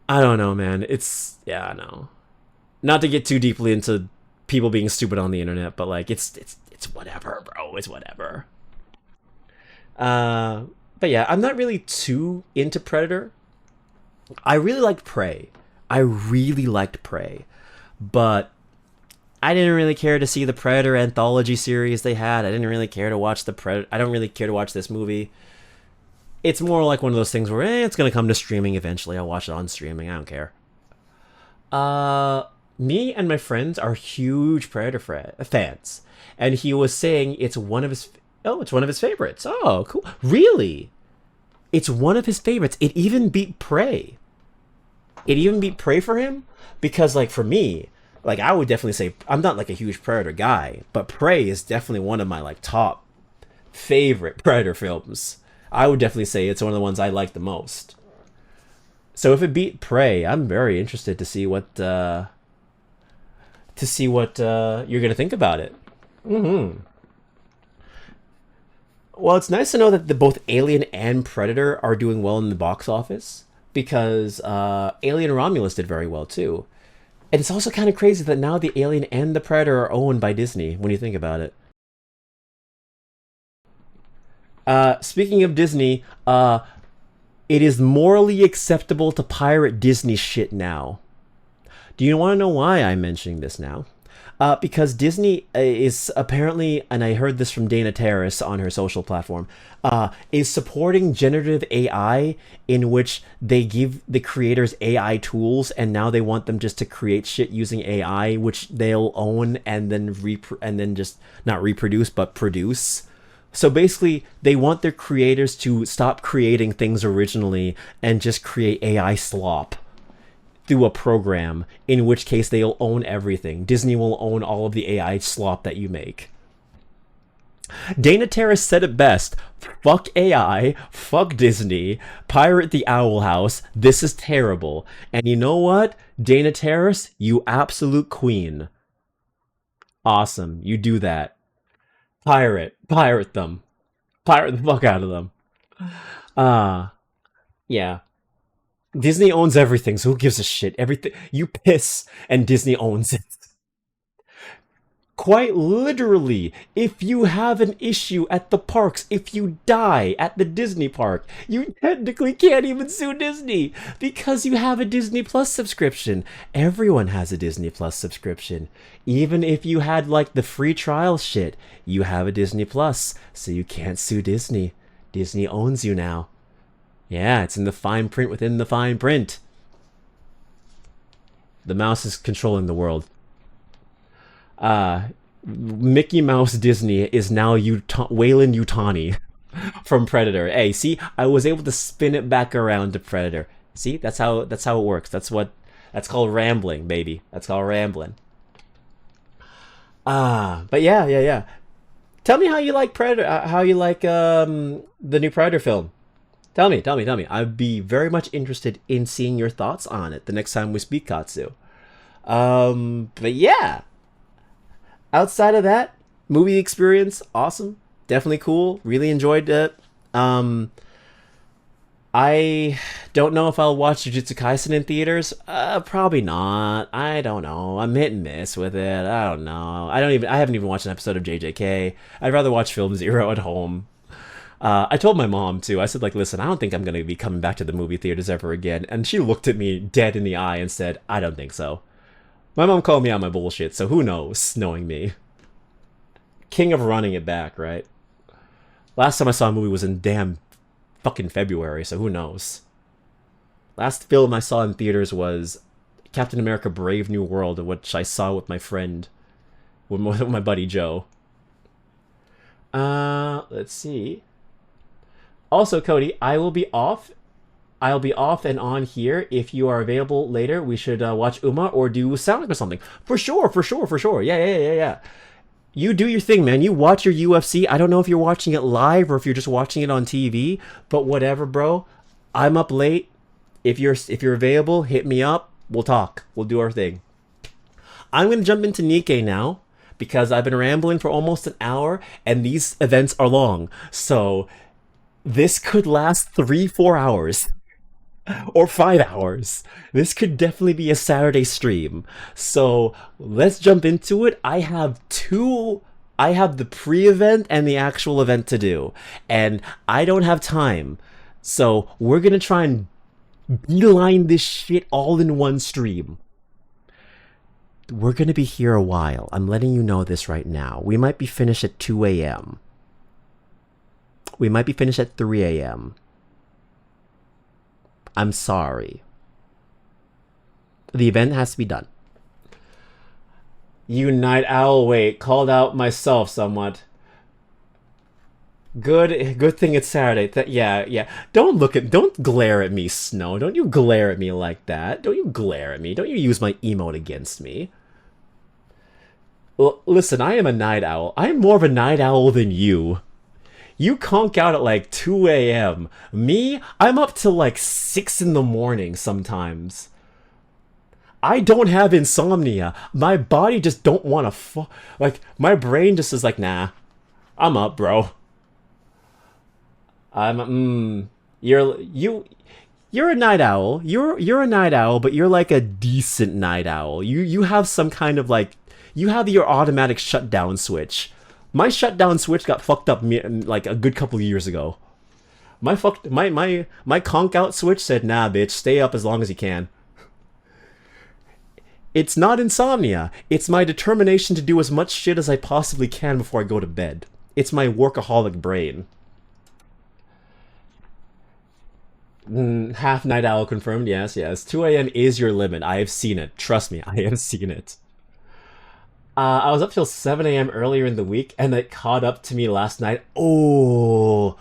I don't know, man. Yeah, I know. Not to get too deeply into people being stupid on the internet, but like it's whatever, bro. It's whatever. But yeah, I'm not really too into Predator. I really liked Prey. But I didn't really care to see the Predator anthology series they had. I didn't really care to watch the Predator. I don't really care to watch this movie. It's more like one of those things where it's gonna come to streaming eventually. I'll watch it on streaming. I don't care. Me and my friends are huge Predator fans, and he was saying it's one of his favorites. Oh, cool! Really? It's one of his favorites. It even beat Prey. For him, because like for me, like I would definitely say I'm not like a huge Predator guy, but Prey is definitely one of my like top favorite Predator films. I would definitely say it's one of the ones I like the most. So if it beat Prey, I'm very interested to see what you're gonna think about it. Well, it's nice to know that both Alien and Predator are doing well in the box office, because Alien Romulus did very well too. And it's also kind of crazy that now the Alien and the Predator are owned by Disney, when you think about it. Speaking of Disney, it is morally acceptable to pirate Disney shit now. Do you want to know why I'm mentioning this now? Because Disney is apparently, and I heard this from Dana Terrace on her social platform, is supporting generative AI, in which they give the creators AI tools, and now they want them just to create shit using AI, which they'll own and then just not reproduce but produce. So basically, they want their creators to stop creating things originally and just create AI slop through a program, in which case they'll own everything. Disney will own all of the AI slop that you make. Dana Terrace said it best. Fuck AI, fuck Disney, pirate the Owl House, this is terrible. And you know what? Dana Terrace, you absolute queen. Awesome, you do that. Pirate them. Pirate the fuck out of them. Yeah. Disney owns everything, so who gives a shit? Everything you piss and Disney owns it. Quite literally, if you have an issue at the parks, if you die at the Disney park, you technically can't even sue Disney because you have a Disney Plus subscription. Everyone has a Disney Plus subscription. Even if you had like the free trial shit, you have a Disney Plus, so you can't sue Disney. Disney owns you now. Yeah, it's in the fine print within the fine print. The mouse is controlling the world. Mickey Mouse Disney is now Wayland Yutani from Predator. Hey, see, I was able to spin it back around to Predator. See, that's how it works. That's called rambling, baby. That's called rambling. But yeah. Tell me how you like Predator. How you like the new Predator film. Tell me. I'd be very much interested in seeing your thoughts on it the next time we speak Katsu. But yeah. Outside of that, movie experience, awesome. Definitely cool. Really enjoyed it. I don't know if I'll watch Jujutsu Kaisen in theaters. Probably not. I don't know. I'm hit and miss with it. I don't know. I haven't even watched an episode of JJK. I'd rather watch Film Zero at home. I told my mom too. I said, like, listen, I don't think I'm gonna be coming back to the movie theaters ever again. And she looked at me dead in the eye and said, I don't think so. My mom called me on my bullshit, so who knows, knowing me. King of running it back, right? Last time I saw a movie was in damn fucking February, so who knows? Last film I saw in theaters was Captain America Brave New World, which I saw with my friend, with my buddy Joe. Let's see. Also, Cody, I'll be off and on here. If you are available later, we should watch Uma or do Sound or something. For sure, for sure, for sure. Yeah. You do your thing, man. You watch your UFC. I don't know if you're watching it live or if you're just watching it on TV, but whatever, bro. I'm up late. If you're available, hit me up. We'll talk. We'll do our thing. I'm gonna jump into Nikke now because I've been rambling for almost an hour, and these events are long. So this could last 3-4 hours or 5 hours. This could definitely be a Saturday stream. So let's jump into it. I have the pre-event and the actual event to do, and I don't have time. So we're gonna try and beeline this shit all in one stream. We're gonna be here a while. I'm letting you know this right now. We might be finished at 2 a.m. We might be finished at 3 a.m. I'm sorry. The event has to be done. You night owl, wait, called out myself somewhat. Good thing it's Saturday. Yeah. Don't glare at me, Snow. Don't you glare at me like that. Don't you glare at me. Don't you use my emote against me. Well, listen, I am a night owl. I'm more of a night owl than you. You conk out at like 2 a.m. Me, I'm up till like 6 in the morning sometimes. I don't have insomnia. My body just don't want to like, my brain just is like, nah, I'm up, bro. You're a night owl. You're a night owl, but you're like a decent night owl. You have some kind of like, you have your automatic shutdown switch. My shutdown switch got fucked up like a good couple of years ago. My conk out switch said, nah, bitch, stay up as long as you can. It's not insomnia. It's my determination to do as much shit as I possibly can before I go to bed. It's my workaholic brain. Half night owl confirmed. Yes. 2 a.m. is your limit. I have seen it. Trust me, I have seen it. I was up till 7 a.m. earlier in the week, and it caught up to me last night. Oh,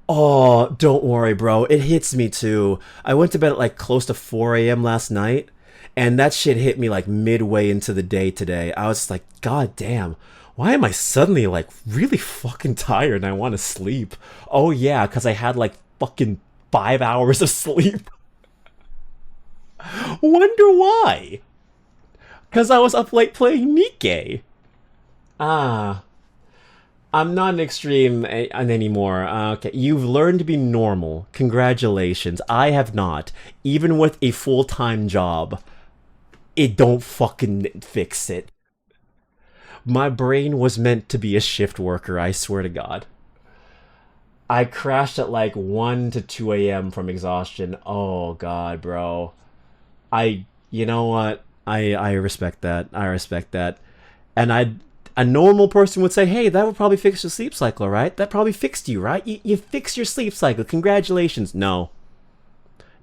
don't worry, bro. It hits me too. I went to bed at like close to 4 a.m. last night, and that shit hit me like midway into the day today. I was just like, God damn, why am I suddenly like really fucking tired and I want to sleep? Oh yeah, because I had like fucking 5 hours of sleep. Wonder why? Because I was up late playing Nikke. Ah. I'm not an extreme anymore. Okay, you've learned to be normal. Congratulations. I have not. Even with a full-time job, it don't fucking fix it. My brain was meant to be a shift worker, I swear to God. I crashed at like 1 to 2 a.m. from exhaustion. Oh God, bro. You know what? I respect that. I respect that. And a normal person would say, hey, that would probably fix your sleep cycle, right? That probably fixed you, right? You fixed your sleep cycle. Congratulations. No.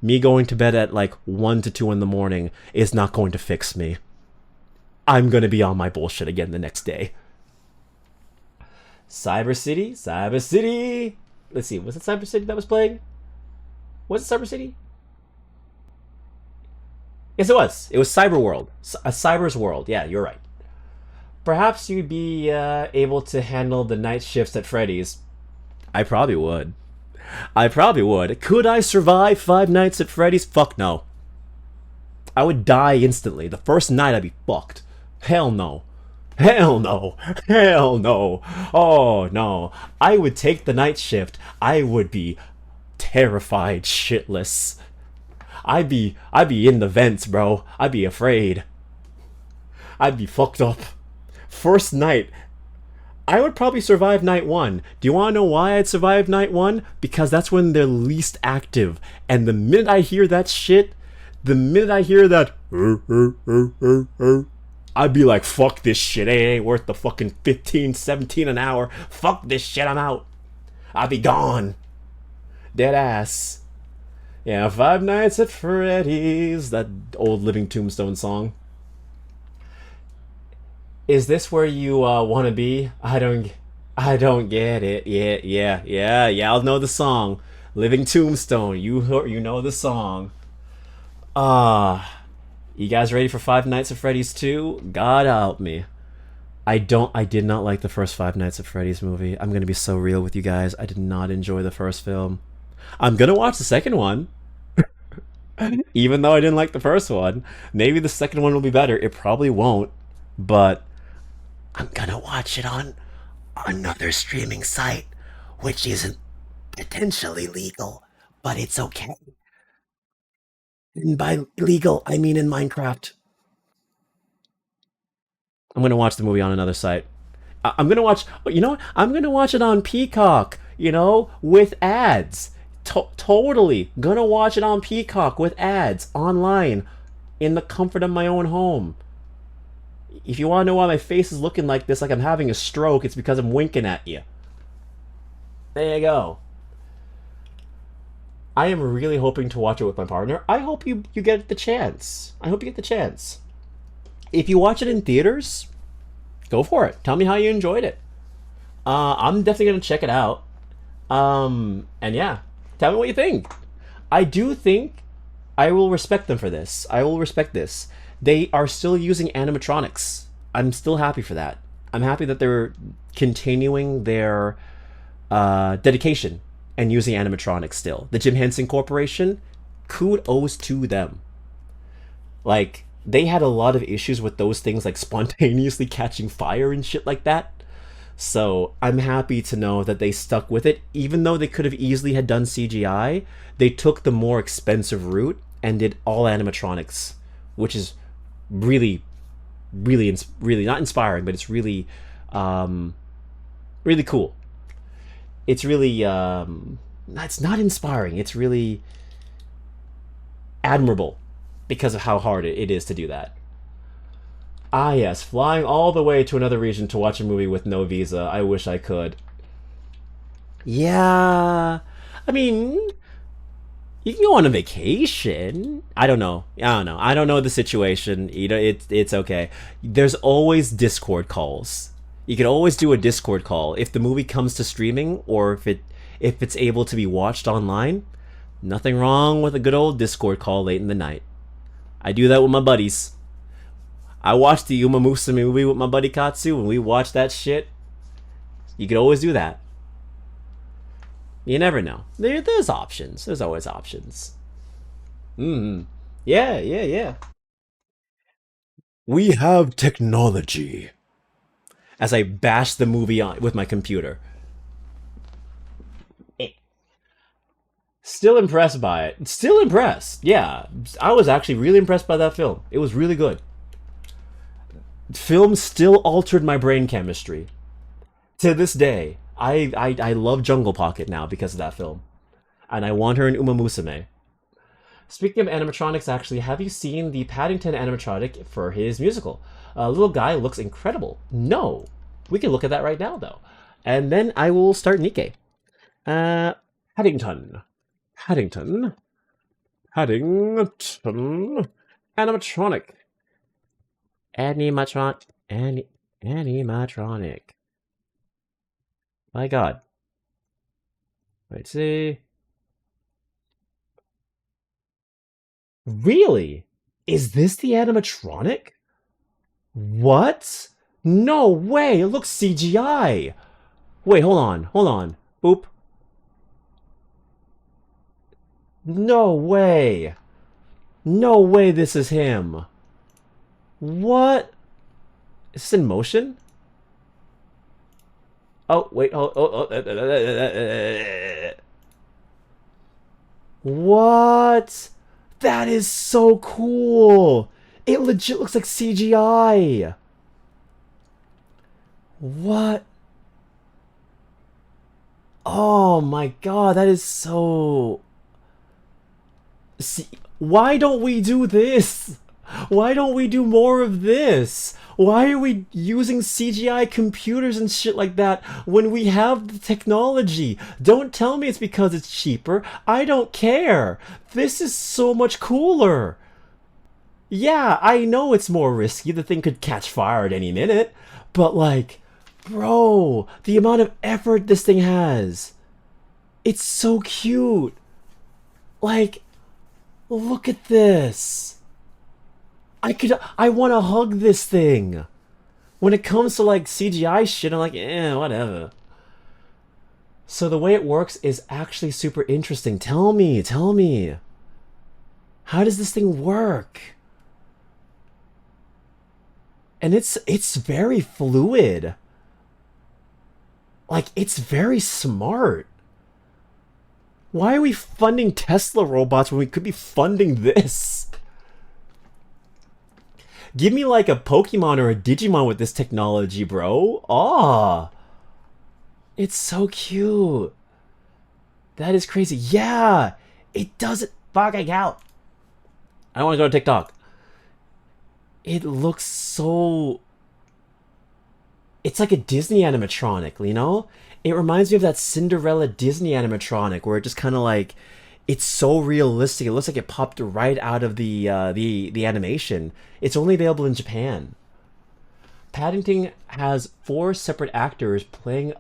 Me going to bed at like 1 to 2 in the morning is not going to fix me. I'm going to be on my bullshit again the next day. Cyber City? Cyber City! Let's see, was it Cyber City that was playing? Was it Cyber City? Yes, it was. It was Cyber World. A Cyber's World. Yeah, you're right. Perhaps you'd be able to handle the night shifts at Freddy's. I probably would. I probably would. Could I survive 5 nights at Freddy's? Fuck no. I would die instantly. The first night I'd be fucked. Hell no. Hell no. Hell no. Oh no. I would take the night shift. I would be terrified shitless. I'd be in the vents, bro. I'd be afraid. I'd be fucked up. First night, I would probably survive night one. Do you want to know why I'd survive night one? Because that's when they're least active. And the minute I hear that shit, the minute I hear that, I'd be like, fuck this shit. It ain't worth the fucking 15, 17 an hour. Fuck this shit. I'm out. I'll be gone. Dead ass. Yeah, Five Nights at Freddy's. That old Living Tombstone song. Is this where you want to be? I don't get it. Yeah. I'll know the song. Living Tombstone. You know the song. Ah, you guys ready for Five Nights at Freddy's 2? God help me. I did not like the first Five Nights at Freddy's movie. I'm gonna be so real with you guys. I did not enjoy the first film. I'm gonna watch the second one, even though I didn't like the first one. Maybe the second one will be better. It probably won't, but I'm gonna watch it on another streaming site, which isn't potentially legal, but it's okay. And by legal, I mean in Minecraft. I'm gonna watch the movie on another site. I'm gonna watch. You know what? I'm gonna watch it on Peacock. With ads. Totally gonna watch it on Peacock with ads online, in the comfort of my own home. If you want to know why my face is looking like this, like I'm having a stroke, it's because I'm winking at you. There you go. I am really hoping to watch it with my partner. I hope you get the chance. I hope you get the chance. If you watch it in theaters, go for it. Tell me how you enjoyed it. I'm definitely gonna check it out. And yeah, tell me what you think. I do think I will respect them for this. I will respect this. They are still using animatronics. I'm still happy for that. I'm happy that they're continuing their dedication and using animatronics still. The Jim Henson Corporation, kudos to them. Like, they had a lot of issues with those things, like spontaneously catching fire and shit like that. So I'm happy to know that they stuck with it, even though they could have easily had done CGI. They took the more expensive route and did all animatronics, which is really, really not inspiring, but it's really, really cool. It's really, it's not inspiring. It's really admirable because of how hard it is to do that. Ah, yes, flying all the way to another region to watch a movie with no visa. I wish I could. Yeah. I mean, you can go on a vacation. I don't know. I don't know the situation. It's okay. There's always Discord calls. You can always do a Discord call if the movie comes to streaming, or if it's able to be watched online. Nothing wrong with a good old Discord call late in the night. I do that with my buddies. I watched the Uma Musume movie with my buddy Katsu, and we watched that shit. You could always do that. You never know. There's options. There's always options. Yeah. We have technology. As I bash the movie on with my computer. Still impressed by it. Still impressed. Yeah. I was actually really impressed by that film. It was really good. Film still altered my brain chemistry. To this day. I love Jungle Pocket now because of that film. And I want her in Uma Musume. Speaking of animatronics, actually, have you seen the Paddington animatronic for his musical? Little guy looks incredible. No. We can look at that right now, though. And then I will start Nikke. Paddington. Paddington. Paddington. Animatronic. Animatronic. My god. Let's see. Really? Is this the animatronic? What? No way! It looks CGI! Wait, hold on. Oop. No way! No way this is him! What? Is this in motion? Oh, wait, What? That is so cool. It legit looks like CGI. What? Oh my god, that is so... See, why don't we do this? Why don't we do more of this? Why are we using CGI computers and shit like that when we have the technology? Don't tell me it's because it's cheaper. I don't care. This is so much cooler. Yeah, I know it's more risky. The thing could catch fire at any minute. But like, bro, the amount of effort this thing has. It's so cute. Like, look at this. I want to hug this thing. When it comes to like CGI shit, I'm like, whatever. So the way it works is actually super interesting. Tell me. How does this thing work? And it's very fluid. Like, it's very smart. Why are we funding Tesla robots when we could be funding this? Give me like a Pokemon or a Digimon with this technology, bro. Ah, it's so cute. That is crazy. Yeah, it does it. Fucking out. I don't want to go to TikTok. It looks so... It's like a Disney animatronic, you know? It reminds me of that Cinderella Disney animatronic where it just kind of like... It's so realistic. It looks like it popped right out of the animation. It's only available in Japan. Paddington has 4 separate actors playing,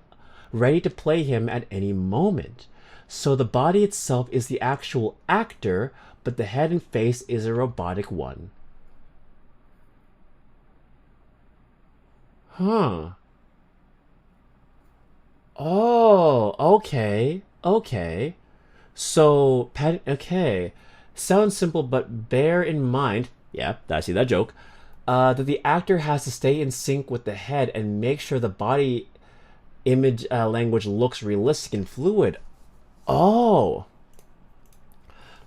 ready to play him at any moment. So the body itself is the actual actor, but the head and face is a robotic one. Huh. Oh, okay. So, okay. Sounds simple, but bear in mind, yeah, I see that joke, that the actor has to stay in sync with the head and make sure the body image language looks realistic and fluid. Oh.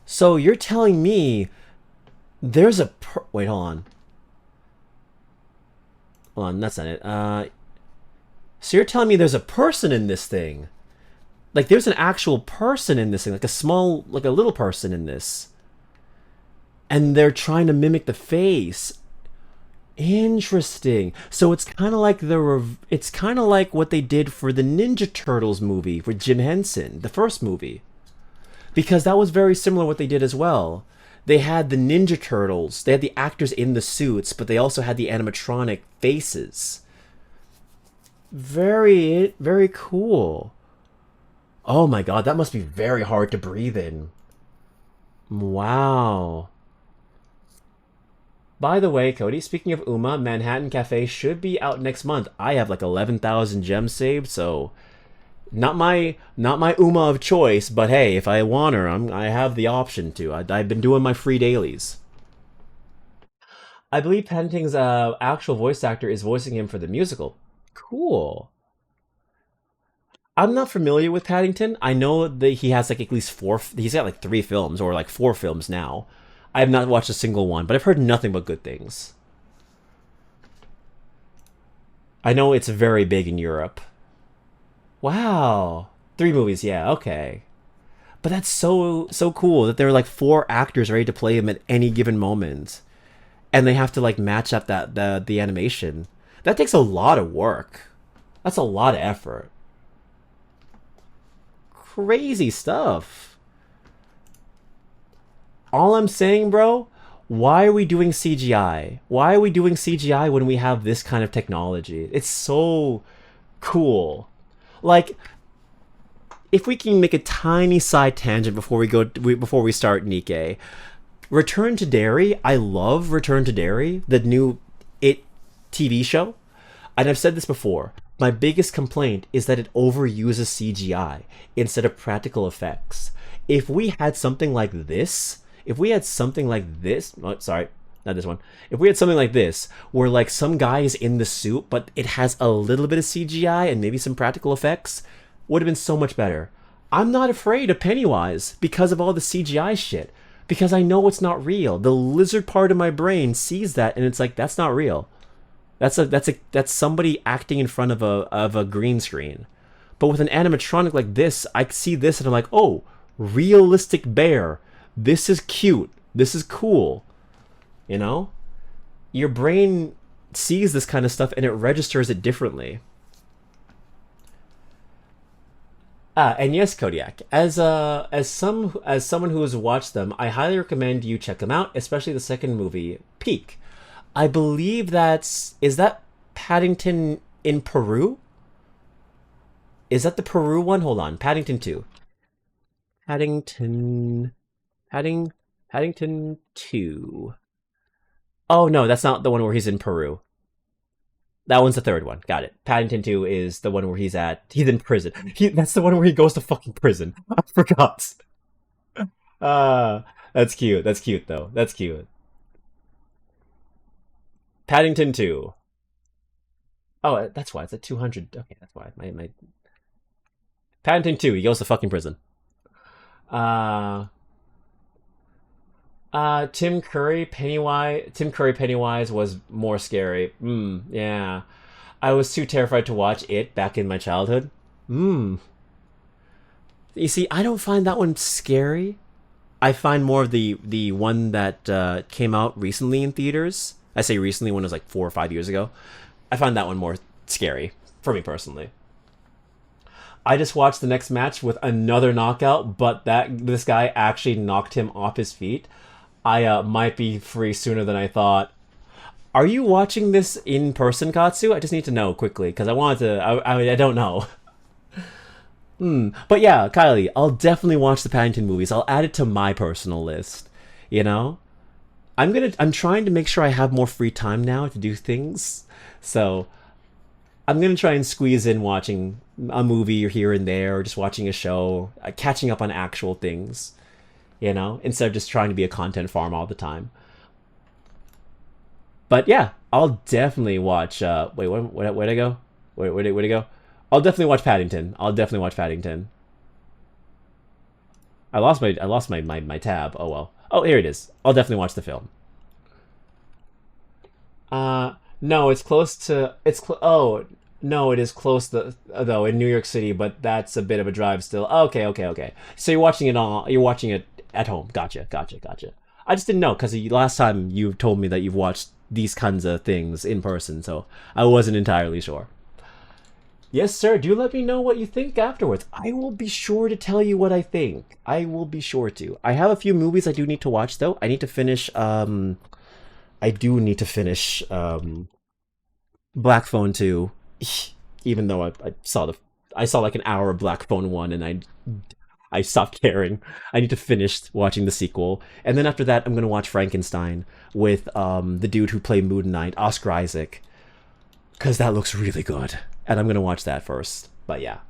So you're telling me there's a wait, hold on. Hold on, that's not it. So you're telling me there's a person in this thing? Like, there's an actual person in this thing, like a little person in this. And they're trying to mimic the face. Interesting. So it's kind of like it's kind of like what they did for the Ninja Turtles movie with Jim Henson, the first movie. Because that was very similar what they did as well. They had the Ninja Turtles, they had the actors in the suits, but they also had the animatronic faces. Very, very cool. Oh my god, that must be very hard to breathe in. Wow. By the way, Cody, speaking of Uma, Manhattan Cafe should be out next month. I have like 11,000 gems saved, so not my Uma of choice, but hey, if I want her, I have the option to. I've been doing my free dailies. I believe Paddington's actual voice actor is voicing him for the musical. Cool. I'm not familiar with Paddington. I know that he has like at least 4. He's got like 3 films or like 4 films now. I have not watched a single one, but I've heard nothing but good things. I know it's very big in Europe. Wow. 3 movies, yeah, okay. But that's so cool that there are like 4 actors ready to play him at any given moment. And they have to like match up the animation. That takes a lot of work. That's a lot of effort. Crazy stuff. All I'm saying, bro, why are we doing CGI? Why are we doing CGI when we have this kind of technology? It's so cool. Like, if we can make a tiny side tangent before we start Nikke. Return to Derry. I love Return to Derry, the new It TV show. And I've said this before. My biggest complaint is that it overuses CGI instead of practical effects. If we had something like this, oh, sorry, not this one. If we had something like this, where like some guy is in the suit, but it has a little bit of CGI and maybe some practical effects, would have been so much better. I'm not afraid of Pennywise because of all the CGI shit. Because I know it's not real. The lizard part of my brain sees that and it's like, that's not real. That's somebody acting in front of a green screen. But with an animatronic like this, I see this and I'm like, oh, realistic bear. This is cute. This is cool. You know? Your brain sees this kind of stuff and it registers it differently. And yes, Kodiak. As someone who has watched them, I highly recommend you check them out, especially the second movie, Peak. I believe is that Paddington in Peru? Is that the Peru one? Hold on, Paddington 2. Paddington Paddington 2. Oh no, that's not the one where he's in Peru. That one's the third one. Got it. Paddington 2 is the one where he's in prison. That's the one where he goes to fucking prison. I forgot. That's cute. That's cute though. That's cute. Paddington 2. Oh, that's why it's at 200. Okay, that's why. My Paddington 2, he goes to fucking prison. Uh Tim Curry Pennywise was more scary. Yeah. I was too terrified to watch it back in my childhood. You see, I don't find that one scary. I find more of the one that came out recently in theaters. I say recently when it was like 4 or 5 years ago. I find that one more scary for me personally. I just watched the next match with another knockout, but this guy actually knocked him off his feet. I might be free sooner than I thought. Are you watching this in person, Katsu? I just need to know quickly because I wanted to. I don't know. But yeah, Kylie, I'll definitely watch the Paddington movies. I'll add it to my personal list. You know, I'm trying to make sure I have more free time now to do things. So I'm gonna try and squeeze in watching a movie or here and there, or just watching a show, catching up on actual things. You know, instead of just trying to be a content farm all the time. But yeah, I'll definitely watch. Wait, where'd I go? Where'd it go? I'll definitely watch Paddington. I'll definitely watch Paddington. I lost my tab. Oh well. Oh, here it is. I'll definitely watch the film. No, it's close to. Oh no, it is close though in New York City, but that's a bit of a drive still. Okay, okay, okay. So You're watching it at home. Gotcha. I just didn't know because last time you told me that you've watched these kinds of things in person, so I wasn't entirely sure. Yes, sir. Do let me know what you think afterwards. I will be sure to tell you what I think. I will be sure to. I have a few movies I do need to watch though. I need to finish. I do need to finish. Black Phone 2. Even though I saw like an hour of Black Phone 1 and I stopped caring. I need to finish watching the sequel, and then after that, I'm gonna watch Frankenstein with the dude who played Moon Knight, Oscar Isaac, because that looks really good, and I'm gonna watch that first. But yeah,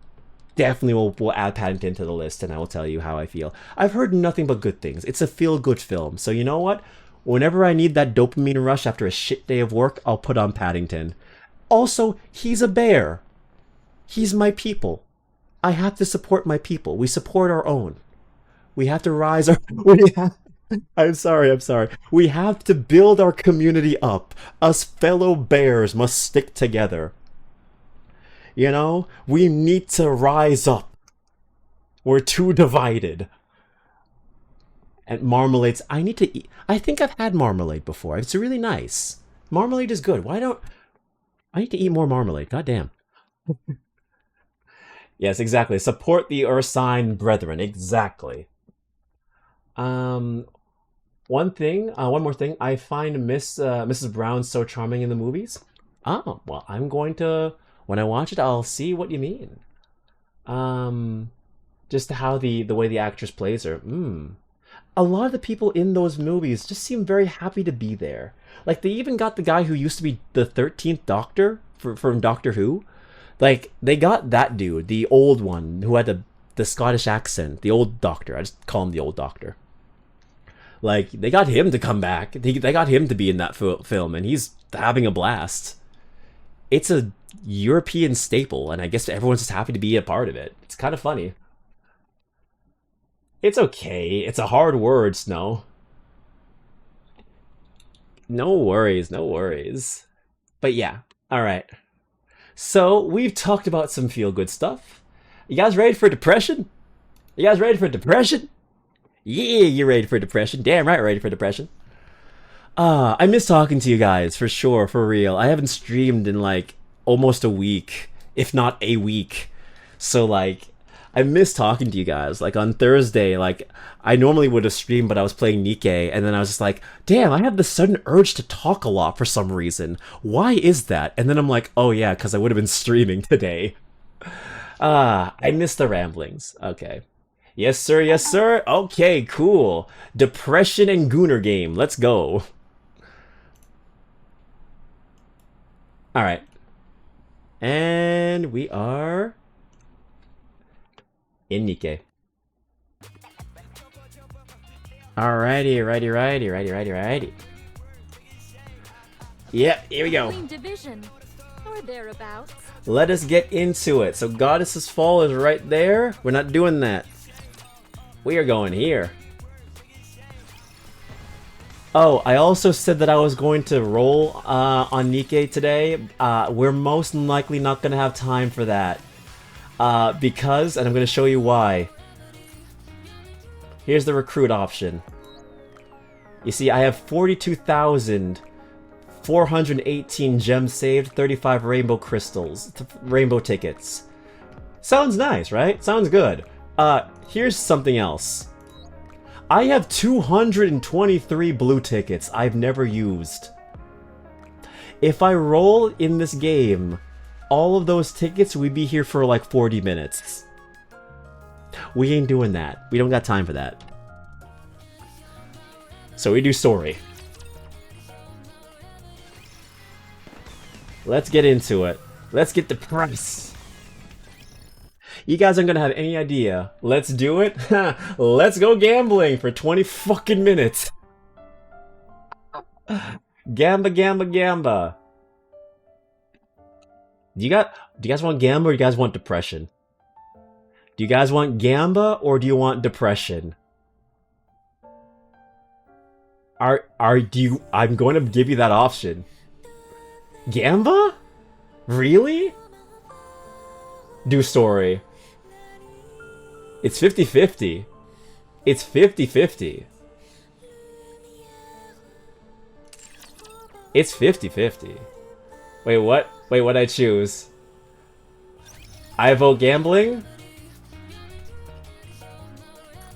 definitely we'll add Paddington to the list, and I will tell you how I feel. I've heard nothing but good things. It's a feel good film, so you know what? Whenever I need that dopamine rush after a shit day of work, I'll put on Paddington. Also, he's a bear. He's my people. I have to support my people. We support our own. We have to rise our. I'm sorry. We have to build our community up. Us fellow bears must stick together. You know? We need to rise up. We're too divided. And marmalades. I need to eat. I think I've had marmalade before. It's really nice. Marmalade is good. Why don't. I need to eat more marmalade. God damn. Yes, exactly. Support the Ursine brethren. Exactly. Um, one more thing. I find Mrs. Brown so charming in the movies. Oh, well, I'm going to when I watch it, I'll see what you mean. Um, just how the way the actress plays her. A lot of the people in those movies just seem very happy to be there. Like they even got the guy who used to be the 13th Doctor from Doctor Who. Like they got that dude, the old one who had the Scottish accent, the old Doctor. I just call him the old Doctor. Like they got him to come back. They got him to be in that film, and he's having a blast. It's a European staple, and I guess everyone's just happy to be a part of it. It's kind of funny. It's okay. It's a hard word, Snow. No worries, no worries. But yeah, alright. So, we've talked about some feel-good stuff. You guys ready for depression? You guys ready for depression? Yeah, you ready for depression. Damn right ready for depression. I miss talking to you guys, for sure, for real. I haven't streamed in like almost a week, if not a week. So like, I miss talking to you guys. Like on Thursday, like I normally would have streamed, but I was playing Nikke, and then I was just like, damn, I have this sudden urge to talk a lot for some reason. Why is that? And then I'm like, oh yeah, because I would have been streaming today. I miss the ramblings. Okay. Yes, sir. Yes, sir. Okay, cool. Depression and Gooner game. Let's go. All right. And we are in Nikke. Alrighty, righty. Yep, here we go. Division, or thereabouts. Let us get into it. So Goddess's Fall is right there. We're not doing that. We are going here. Oh, I also said that I was going to roll on Nikke today. We're most likely not going to have time for that. Because, and I'm going to show you why. Here's the recruit option. You see, I have 42,418 gems saved, 35 rainbow crystals, rainbow tickets. Sounds nice, right? Sounds good. Here's something else. I have 223 blue tickets I've never used. If I roll in this game, all of those tickets, we'd be here for like 40 minutes. We ain't doing that. We don't got time for that. So we do story. Let's get into it. Let's get the price. You guys aren't gonna have any idea. Let's do it. Let's go gambling for 20 fucking minutes. Gamba. Do you guys want gamba or do you guys want depression? Do you guys want gamba or do you want depression? I'm going to give you that option. Gamba? Really? Do story. It's 50-50. It's 50-50. It's 50-50. Wait, what? Wait, what'd I choose? I vote gambling?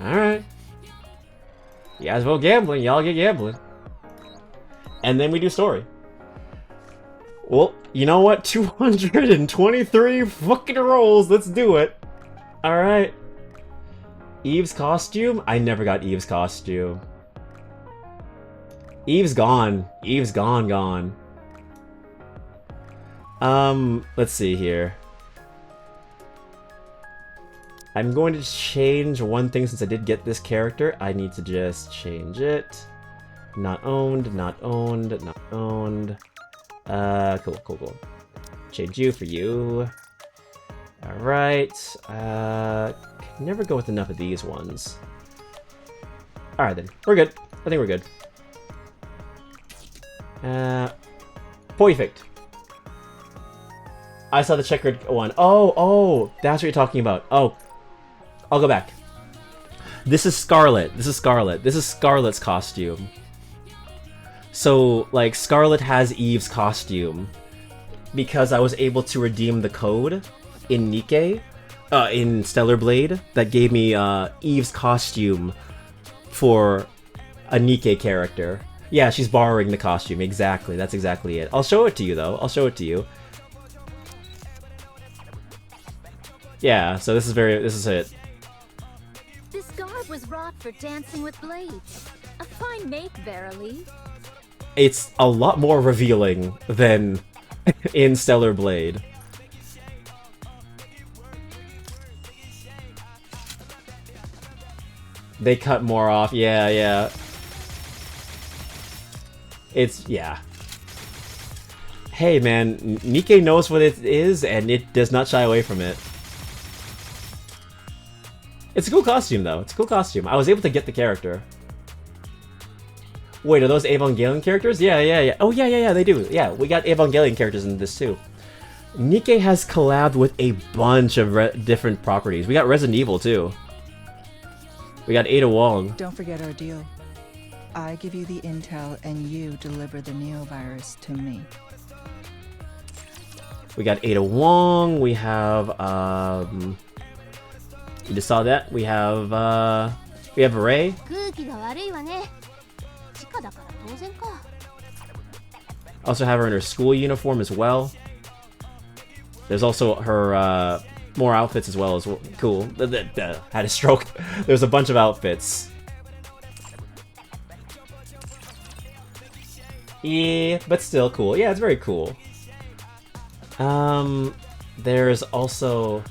Alright. You guys vote gambling, y'all get gambling. And then we do story. Well, you know what? 223 fucking rolls. Let's do it. Alright. Eve's costume? I never got Eve's costume. Eve's gone. Eve's gone. Let's see here. I'm going to change one thing since I did get this character. I need to just change it. Not owned. Cool. Change you for you. Alright. Can never go with enough of these ones. Alright then. We're good. I think we're good. Perfect. I saw the checkered one. Oh, that's what you're talking about. Oh, I'll go back. This is Scarlet. This is Scarlet's costume. So, like, Scarlet has Eve's costume because I was able to redeem the code in Nikke, in Stellar Blade, that gave me Eve's costume for a Nikke character. Yeah, she's borrowing the costume. Exactly. That's exactly it. I'll show it to you, though. I'll show it to you. Yeah, so this is it. This garb was wrought for dancing with blades. A fine make, verily. It's a lot more revealing than in Stellar Blade. They cut more off. Yeah. Yeah. Hey man, Nikke knows what it is and it does not shy away from it. It's a cool costume, though. It's a cool costume. I was able to get the character. Wait, are those Evangelion characters? Yeah. Oh, yeah, they do. Yeah, we got Evangelion characters in this, too. Nikke has collabed with a bunch of different properties. We got Resident Evil, too. We got Ada Wong. Don't forget our deal. I give you the intel, and you deliver the Neovirus to me. We got Ada Wong. We have, you just saw that. We have Ray. Also have her in her school uniform as well. There's also her, more outfits as well. Cool. Had a stroke. There's a bunch of outfits. Yeah, but still cool. Yeah, it's very cool. There's also...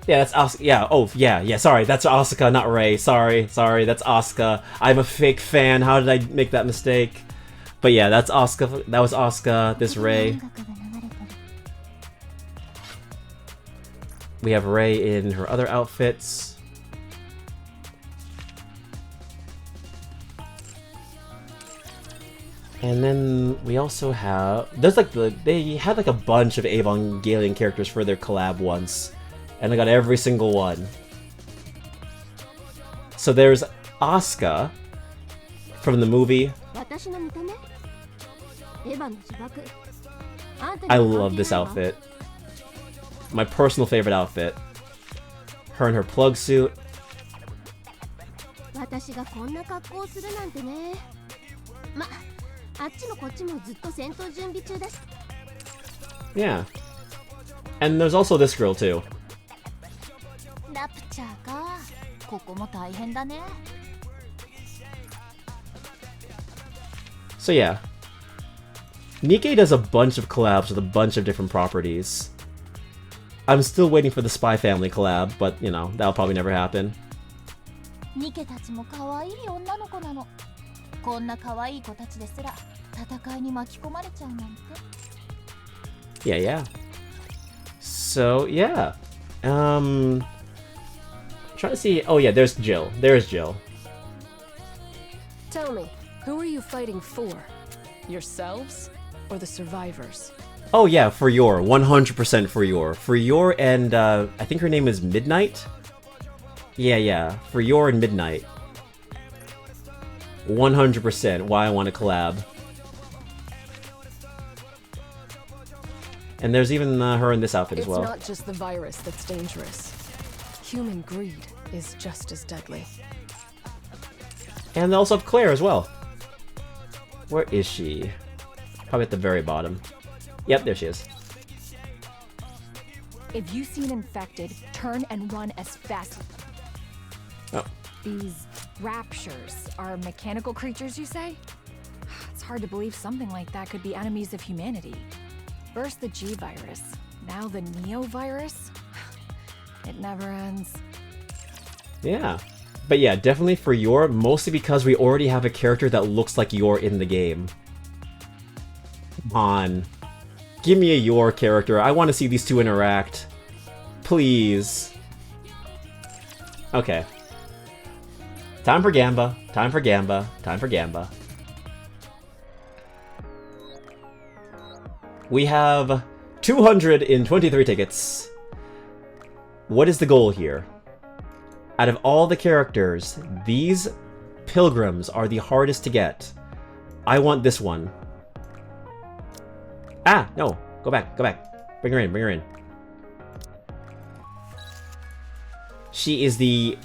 Yeah, that's Asuka. Yeah, oh, yeah, sorry. That's Asuka, not Rei. Sorry, that's Asuka. I'm a fake fan. How did I make that mistake? But yeah, that's Asuka. That was Asuka. This Rei. We have Rei in her other outfits. And then we also have... There's like they had like a bunch of Evangelion characters for their collab once. And I got every single one. So there's Asuka from the movie. I love this outfit. My personal favorite outfit. Her in her plug suit. Yeah. And there's also this girl too. So yeah. Nikke does a bunch of collabs with a bunch of different properties. I'm still waiting for the Spy Family collab, but you know, that'll probably never happen. Yeah. So yeah. Trying to see. Oh yeah, there's Jill. There's Jill. Tell me, who are you fighting for? Yourselves or the survivors? Oh yeah, for your 100% for your. For your and I think her name is Midnight. Yeah. For your and Midnight. 100% why I want to collab. And there's even her in this outfit as well. It's not just the virus that's dangerous. Human greed is just as deadly. And they also have Claire as well. Where is she? Probably at the very bottom. Yep, there she is. If you see an infected, turn and run as fast. Oh. These raptures are mechanical creatures, you say? It's hard to believe something like that could be enemies of humanity. First the G-virus, now the Neo-virus? It never ends. Yeah. But yeah, definitely for Yor, mostly because we already have a character that looks like Yor in the game. Come on. Give me a Yor character. I want to see these two interact. Please. Okay. Time for Gamba. Time for Gamba. Time for Gamba. We have 223 tickets. What is the goal here? Out of all the characters, these pilgrims are the hardest to get. I want this one. Ah, no. Go back. Bring her in. She's the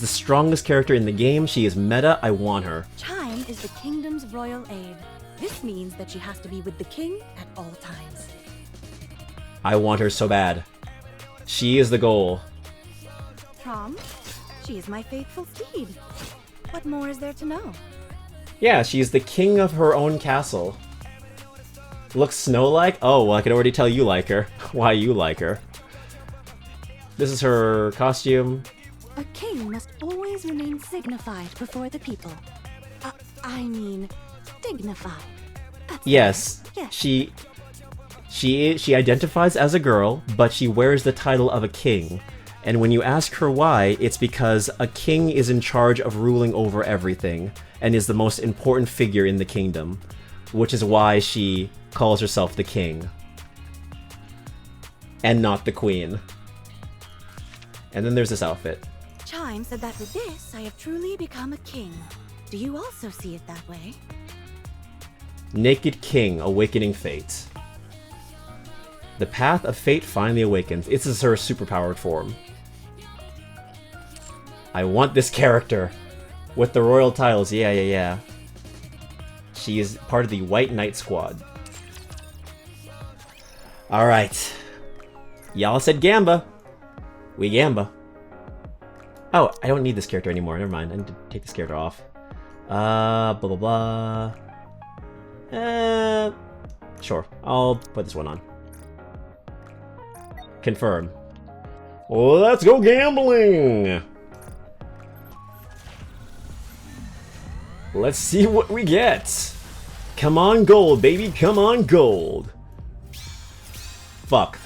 strongest character in the game. She is meta. I want her. Chime is the kingdom's royal aide. This means that she has to be with the king at all times. I want her so bad. She is the goal. Tom, she is my faithful steed. What more is there to know? Yeah, she's the king of her own castle. Looks snow-like? Oh, well, I can already tell you like her. Why you like her. This is her costume. A king must always remain signified before the people. I mean, dignified. That's Yes, yes. She identifies as a girl, but she wears the title of a king. And when you ask her why, it's because a king is in charge of ruling over everything and is the most important figure in the kingdom, which is why she calls herself the king and not the queen. And then there's this outfit. Chime said that with this, I have truly become a king. Do you also see it that way? Naked King, Awakening Fate. The path of fate finally awakens. This is her superpowered form. I want this character. With the royal titles, yeah. She is part of the White Knight Squad. Alright. Y'all said Gamba. We Gamba. Oh, I don't need this character anymore. Never mind. I need to take this character off. Blah blah blah. Sure. I'll put this one on. Confirm. Let's go gambling! Let's see what we get. Come on gold, baby. Come on gold. Fuck.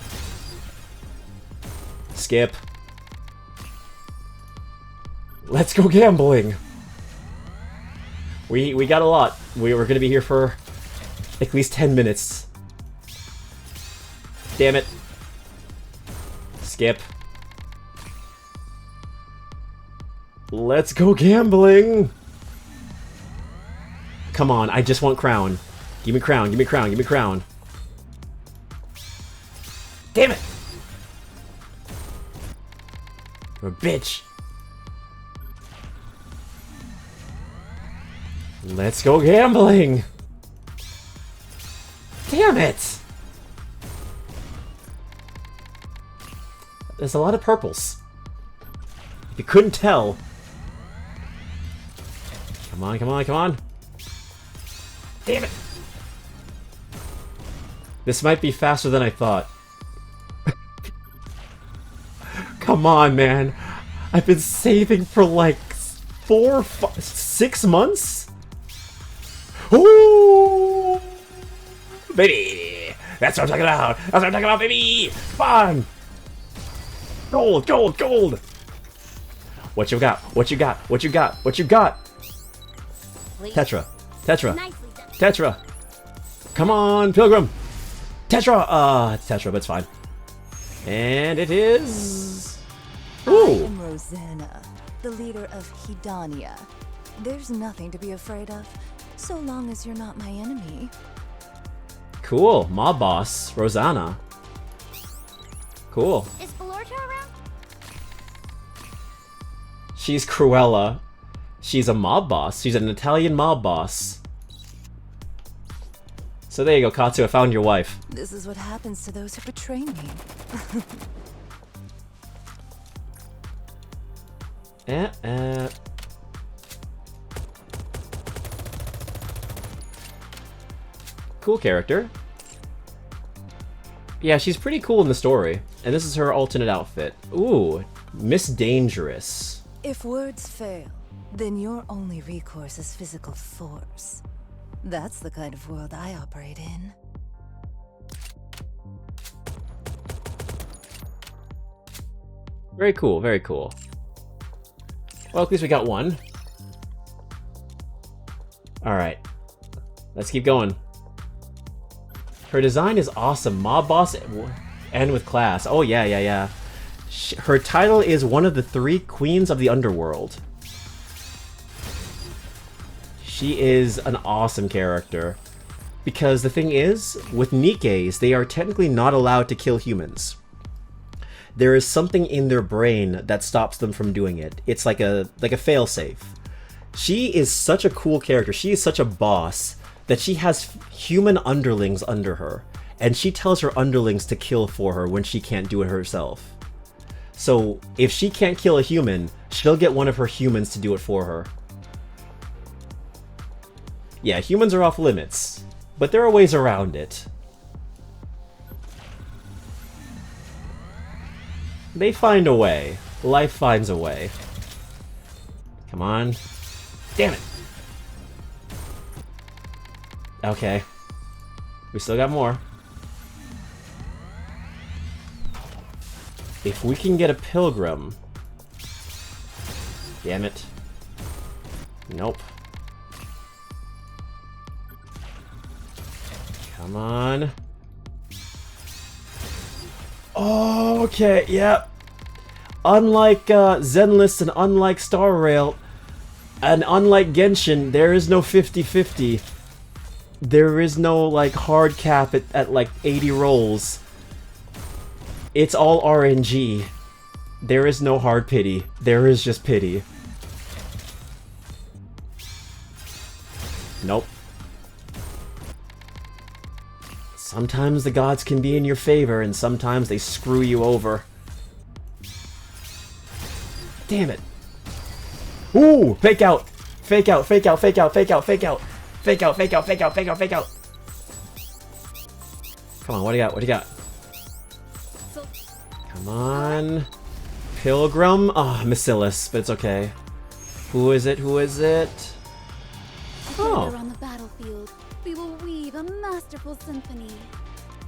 Skip. Let's go gambling. We got a lot. We were gonna be here for at least 10 minutes. Damn it. Skip. Let's go gambling. Come on, I just want crown. Give me crown, give me crown, give me crown. Damn it! You're a bitch. Let's go gambling! Damn it! There's a lot of purples. If you couldn't tell. Come on, come on, come on. Damn it! This might be faster than I thought. Come on, man. I've been saving for like 6 months? Ooh! Baby! That's what I'm talking about! That's what I'm talking about, baby! Fun! Gold, gold, gold! What you got? What you got? What you got? What you got? Tetra. Tetra. Nicely done. Tetra! Come on, Pilgrim! Tetra! It's Tetra, but it's fine. And it is... I Ooh! am Rosanna, the leader of Hedania. There's nothing to be afraid of, so long as you're not my enemy. Cool. Mob boss, Rosanna. Cool. Is Valorta around? She's Cruella. She's a mob boss. She's an Italian mob boss. So there you go, Katsu. I found your wife. This is what happens to those who betray me. Cool character. Yeah, she's pretty cool in the story. And this is her alternate outfit. Ooh, Miss Dangerous. If words fail, then your only recourse is physical force. That's the kind of world I operate in. Very cool, very cool. Well, at least we got one. Alright. Let's keep going. Her design is awesome. Mob boss and with class. Oh, yeah. Her title is one of the 3 queens of the underworld. She is an awesome character. Because the thing is, with Nikkes, they are technically not allowed to kill humans. There is something in their brain that stops them from doing it. It's like a failsafe. She is such a cool character. She is such a boss that she has human underlings under her. And she tells her underlings to kill for her when she can't do it herself. So if she can't kill a human, she'll get one of her humans to do it for her. Yeah, humans are off limits, but there are ways around it. They find a way. Life finds a way. Come on. Damn it! Okay. We still got more. If we can get a pilgrim... Damn it. Nope. Come on. Oh, okay, yep. Unlike Zenlist and unlike Star Rail, and unlike Genshin, there is no 50-50. There is no, like, hard cap at like, 80 rolls. It's all RNG. There is no hard pity. There is just pity. Nope. Sometimes the gods can be in your favor, and sometimes they screw you over. Damn it. Ooh! Fake out! Fake out, fake out, fake out, fake out, fake out! Fake out, fake out, fake out, fake out, fake out! Come on, what do you got? What do you got? Come on. Pilgrim? Ah, oh, Missilus, but it's okay. Who is it? Who is it? Together on the battlefield, we will weave a masterful symphony.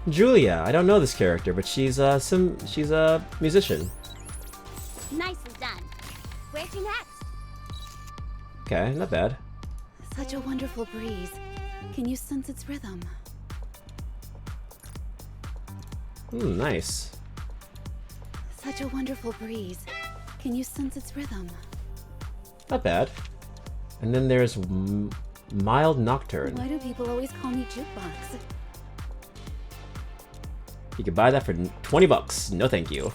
Julia. I don't know this character, but she's a musician. Nicely done. Where to next? Okay, not bad. Such a wonderful breeze. Can you sense its rhythm? Nice. Such a wonderful breeze. Can you sense its rhythm? Not bad. And then there's Mild Nocturne. Why do people always call me Jukebox? You could buy that for 20 bucks. No thank you.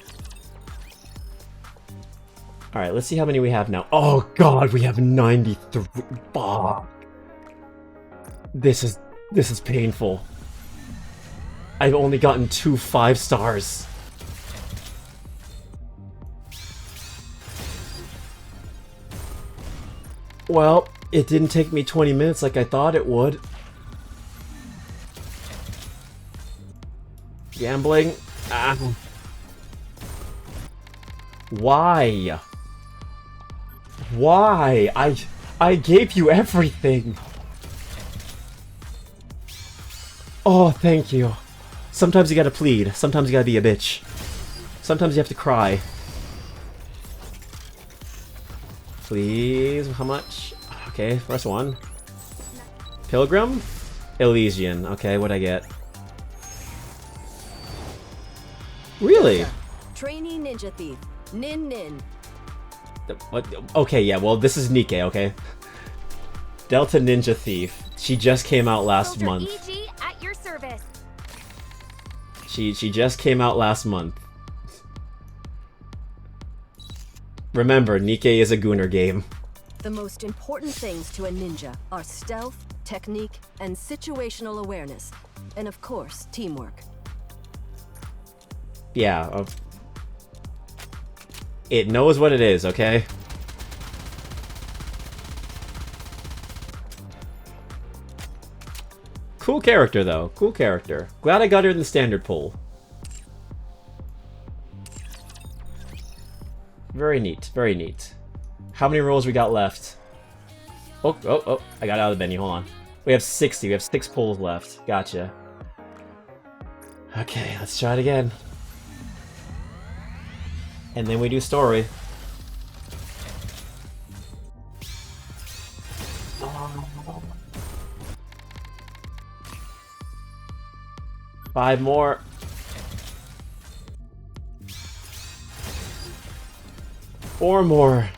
Alright, let's see how many we have now. Oh god, we have 93. Bah. This is painful. I've only gotten 2 5 stars. Well, it didn't take me 20 minutes like I thought it would. Gambling. Ah. Why? Why? I gave you everything. Oh, thank you. Sometimes you gotta plead. Sometimes you gotta be a bitch. Sometimes you have to cry. Please, how much? Okay, first one. Pilgrim? Elysian. Okay, what'd I get? Really? Trainee ninja thief. Nin nin. What? Okay, yeah, well, this is Nikke, okay? Delta Ninja Thief. She just came out last month. EG at your service. She just came out last month. Remember, Nikke is a Gooner game. The most important things to a ninja are stealth, technique, and situational awareness. And of course, teamwork. Yeah. It knows what it is, okay? Cool character, though. Cool character. Glad I got her in the standard pool. Very neat. Very neat. How many rolls we got left? Oh. I got out of the menu. Hold on. We have 60. We have 6 pulls left. Gotcha. Okay, let's try it again. And then we do story. Five more. Four more.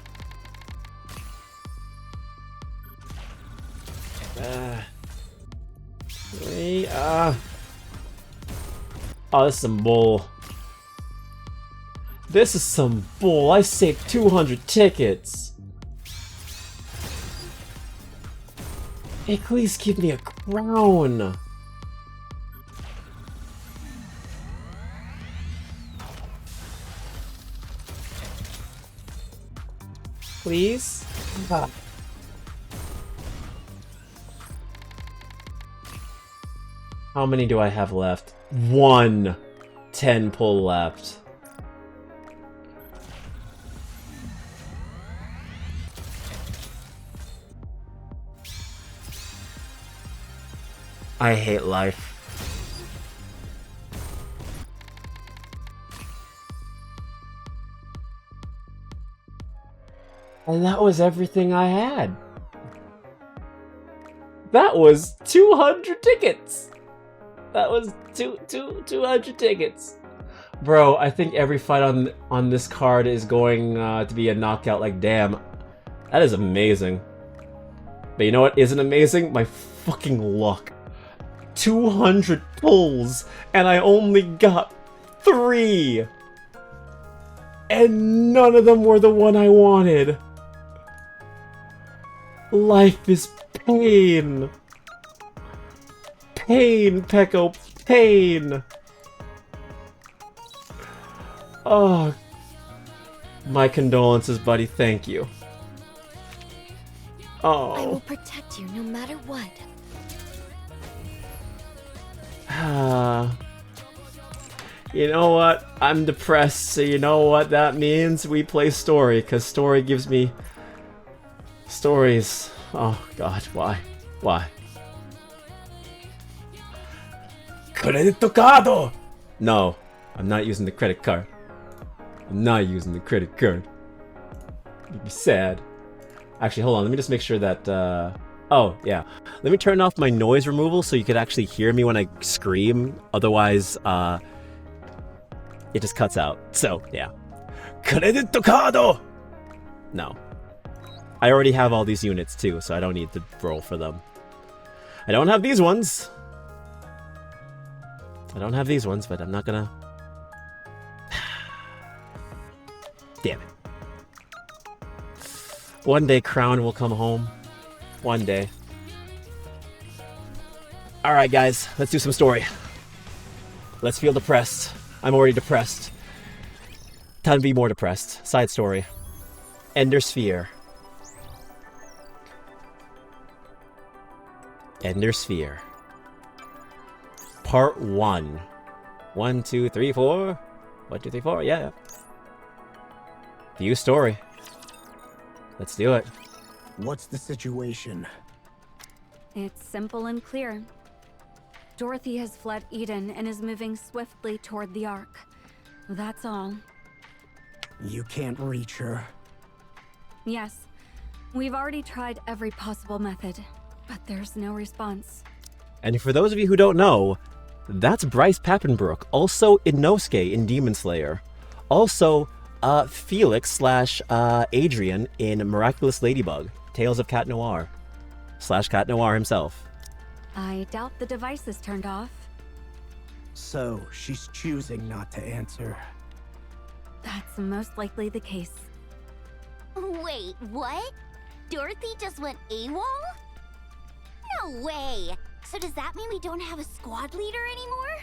Three. Oh, this is some bull. This is some bull. I saved 200 tickets. At least give me a crown. Please? How many do I have left? 1. 10 pull left. I hate life. And that was everything I had. That was 200 tickets. That was 200 tickets. Bro, I think every fight on this card is going to be a knockout. Like, damn. That is amazing. But you know what isn't amazing? My fucking luck. 200 pulls, and I only got 3. And none of them were the one I wanted. Life is pain. Pain, Pecco, pain. Oh, my condolences, buddy. Thank you. Oh. I will protect you no matter what. You know what? I'm depressed, so you know what that means? We play story, because story gives me stories. Oh god, why? Why? Credit card! No, I'm not using the credit card. I'm not using the credit card. You'd be sad. Actually, hold on, let me just make sure that, oh, yeah. Let me turn off my noise removal so you could actually hear me when I scream. Otherwise, it just cuts out. So, yeah. Credit card! No. I already have all these units, too, so I don't need to roll for them. I don't have these ones. I don't have these ones, but I'm not gonna... Damn it. One day Crown will come home. One day. Alright guys, let's do some story. Let's feel depressed. I'm already depressed. Time to be more depressed. Side story. Ender Sphere. Ender Sphere. Part 1. 1, 2, 3, 4. 1, 2, 3, 4. Yeah. View story. Let's do it. What's the situation? It's simple and clear. Dorothy has fled Eden and is moving swiftly toward the Ark. That's all. You can't reach her. Yes, we've already tried every possible method, but there's no response. And for those of you who don't know, that's Bryce Papenbrook, also Inosuke in Demon Slayer. Also, Felix slash Adrian in Miraculous Ladybug, Tales of Cat Noir, slash Cat Noir himself. I doubt the device is turned off. So, she's choosing not to answer. That's most likely the case. Wait, what? Dorothy just went AWOL? No way! So does that mean we don't have a squad leader anymore?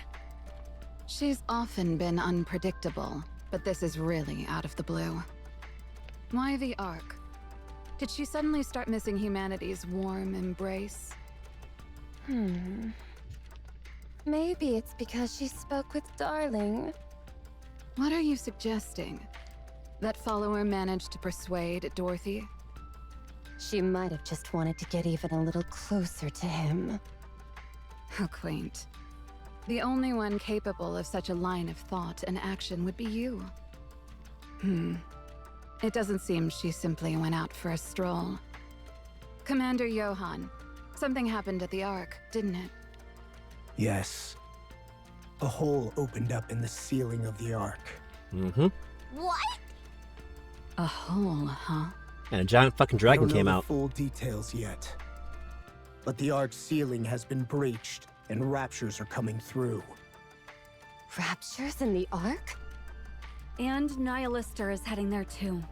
She's often been unpredictable, but this is really out of the blue. Why the Ark? Did she suddenly start missing humanity's warm embrace? Maybe it's because she spoke with Darling. What are you suggesting? That follower managed to persuade Dorothy? She might have just wanted to get even a little closer to him. How quaint. The only one capable of such a line of thought and action would be you. It doesn't seem she simply went out for a stroll. Commander Johann, something happened at the Ark, didn't it? Yes. A hole opened up in the ceiling of the Ark. What? A hole, huh? And a giant fucking dragon came out. I don't know the full details yet. But the Ark's ceiling has been breached, and raptures are coming through. Raptures in the Ark? And Nihilister is heading there too.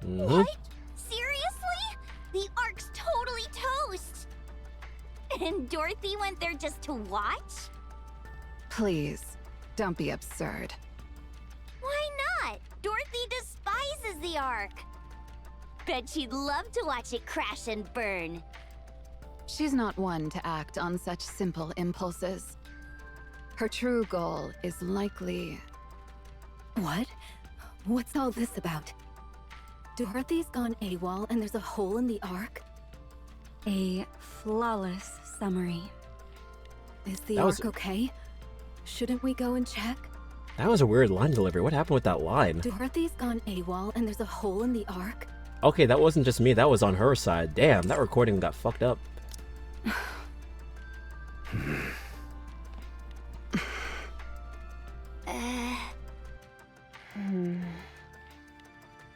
What? Seriously? The Ark's totally toast! And Dorothy went there just to watch? Please, don't be absurd. Why not? Dorothy despises the Ark. Bet she'd love to watch it crash and burn. She's not one to act on such simple impulses. Her true goal is likely... What? What's all this about? Dorothy's gone AWOL and there's a hole in the Ark? A flawless summary. Is the Ark okay? Shouldn't we go and check? That was a weird line delivery. What happened with that line? Dorothy's gone AWOL and there's a hole in the Ark? Okay, that wasn't just me, that was on her side. Damn, that recording got fucked up.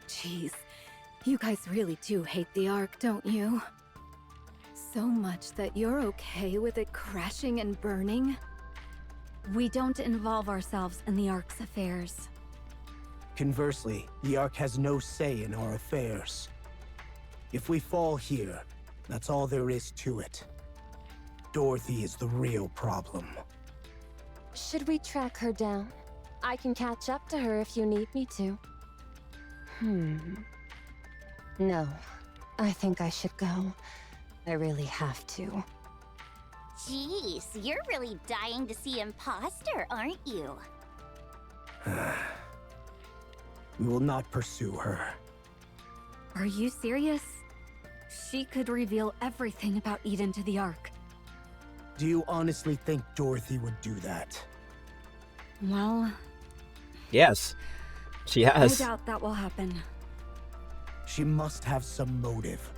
Jeez, you guys really do hate the Ark, don't you? So much that you're okay with it crashing and burning? We don't involve ourselves in the Ark's affairs. Conversely, the Ark has no say in our affairs. If we fall here, that's all there is to it. Dorothy is the real problem. Should we track her down? I can catch up to her if you need me to. No, I think I should go. I really have to. Jeez, you're really dying to see Imposter, aren't you? We will not pursue her. Are you serious? She could reveal everything about Eden to the Ark. Do you honestly think Dorothy would do that? Well, Yes, she I has. doubt that will happen. She must have some motive.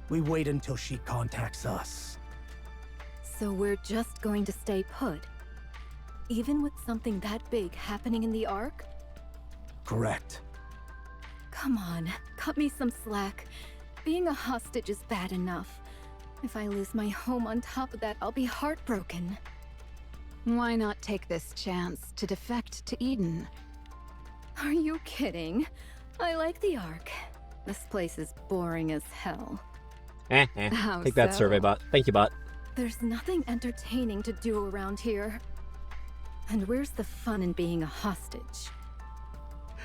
We wait until she contacts us. So we're just going to stay put? Even with something that big happening in the Ark? Correct. Come on, cut me some slack. Being a hostage is bad enough. If I lose my home on top of that, I'll be heartbroken. Why not take this chance to defect to Eden? Are you kidding? I like the Ark. This place is boring as hell. How Take that so? survey bot. Thank you, bot. There's nothing entertaining to do around here. And where's the fun in being a hostage?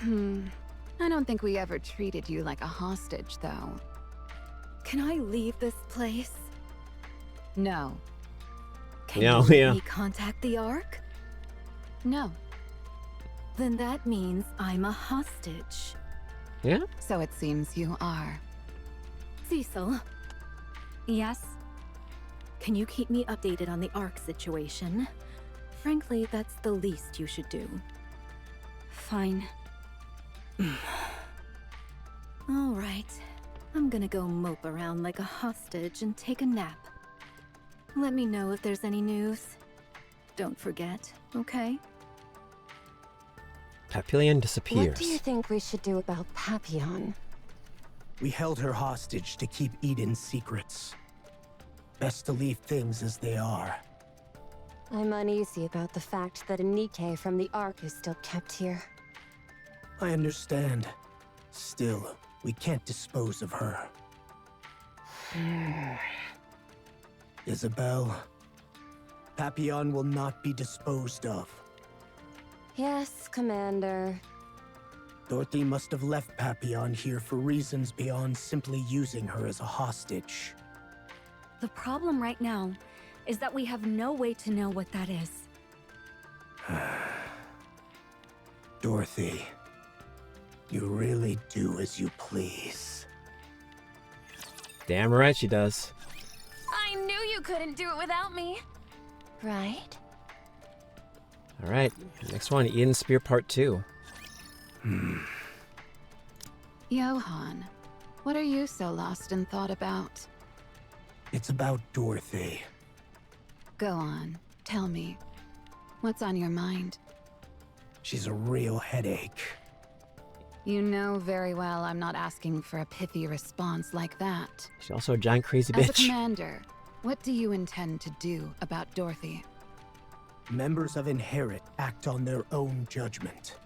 I don't think we ever treated you like a hostage, though. Can I leave this place? No. Can Yeah, you let yeah. me contact the Ark? No. Then that means I'm a hostage. Yeah? So it seems you are. Cecil, Yes? can you keep me updated on the Ark situation? Frankly, that's the least you should do. Fine. All right. I'm gonna go mope around like a hostage and take a nap. Let me know if there's any news. Don't forget, okay? Papillion disappears. What do you think we should do about Papillon? We held her hostage to keep Eden's secrets. Best to leave things as they are. I'm uneasy about the fact that a Nikke from the Ark is still kept here. I understand. Still, we can't dispose of her. Isabel, Papillon will not be disposed of. Yes, Commander. Dorothy must have left Papillon here for reasons beyond simply using her as a hostage. The problem right now is that we have no way to know what that is. Dorothy, you really do as you please. Damn right she does. I knew you couldn't do it without me. Right? Alright, next one, Eden Spear Part 2. Johan, what are you so lost in thought about? It's about Dorothy. Go on, tell me. What's on your mind? She's a real headache. You know very well I'm not asking for a pithy response like that. She's also a giant crazy As a bitch. commander, what do you intend to do about Dorothy? Members of Inherit act on their own judgment.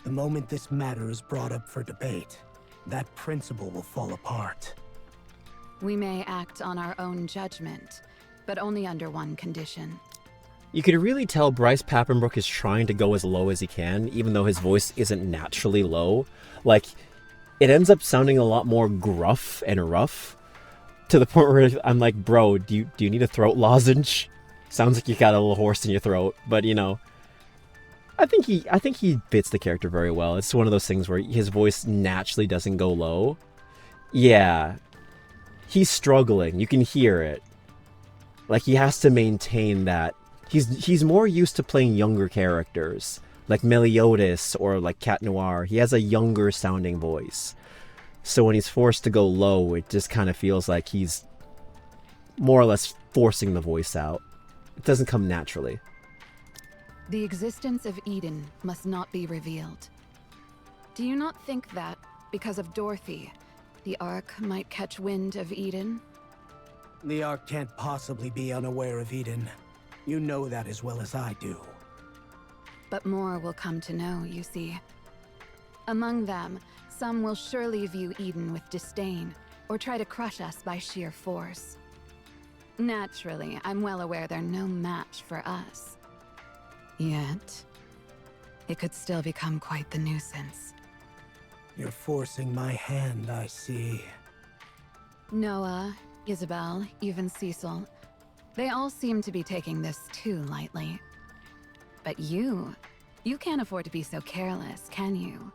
The moment this matter is brought up for debate, that principle will fall apart. We may act on our own judgment, but only under one condition. You could really tell Bryce Papenbrook is trying to go as low as he can, even though his voice isn't naturally low. Like, it ends up sounding a lot more gruff and rough, to the point where I'm like, bro, do you need a throat lozenge? Sounds like you got a little horse in your throat, but you know, I think he fits the character very well. It's one of those things where his voice naturally doesn't go low. Yeah, he's struggling. You can hear it. Like, he has to maintain that. He's more used to playing younger characters, like Meliodas or like Cat Noir. He has a younger sounding voice. So when he's forced to go low, it just kind of feels like he's more or less forcing the voice out. It doesn't come naturally. The existence of Eden must not be revealed. Do you not think that, because of Dorothy, the Ark might catch wind of Eden? The Ark can't possibly be unaware of Eden. You know that as well as I do. But more will come to know, you see. Among them, some will surely view Eden with disdain, or try to crush us by sheer force. Naturally, I'm well aware they're no match for us. Yet, it could still become quite the nuisance. You're forcing my hand, I see. Noah, Isabel, even Cecil, they all seem to be taking this too lightly. But you can't afford to be so careless, can you?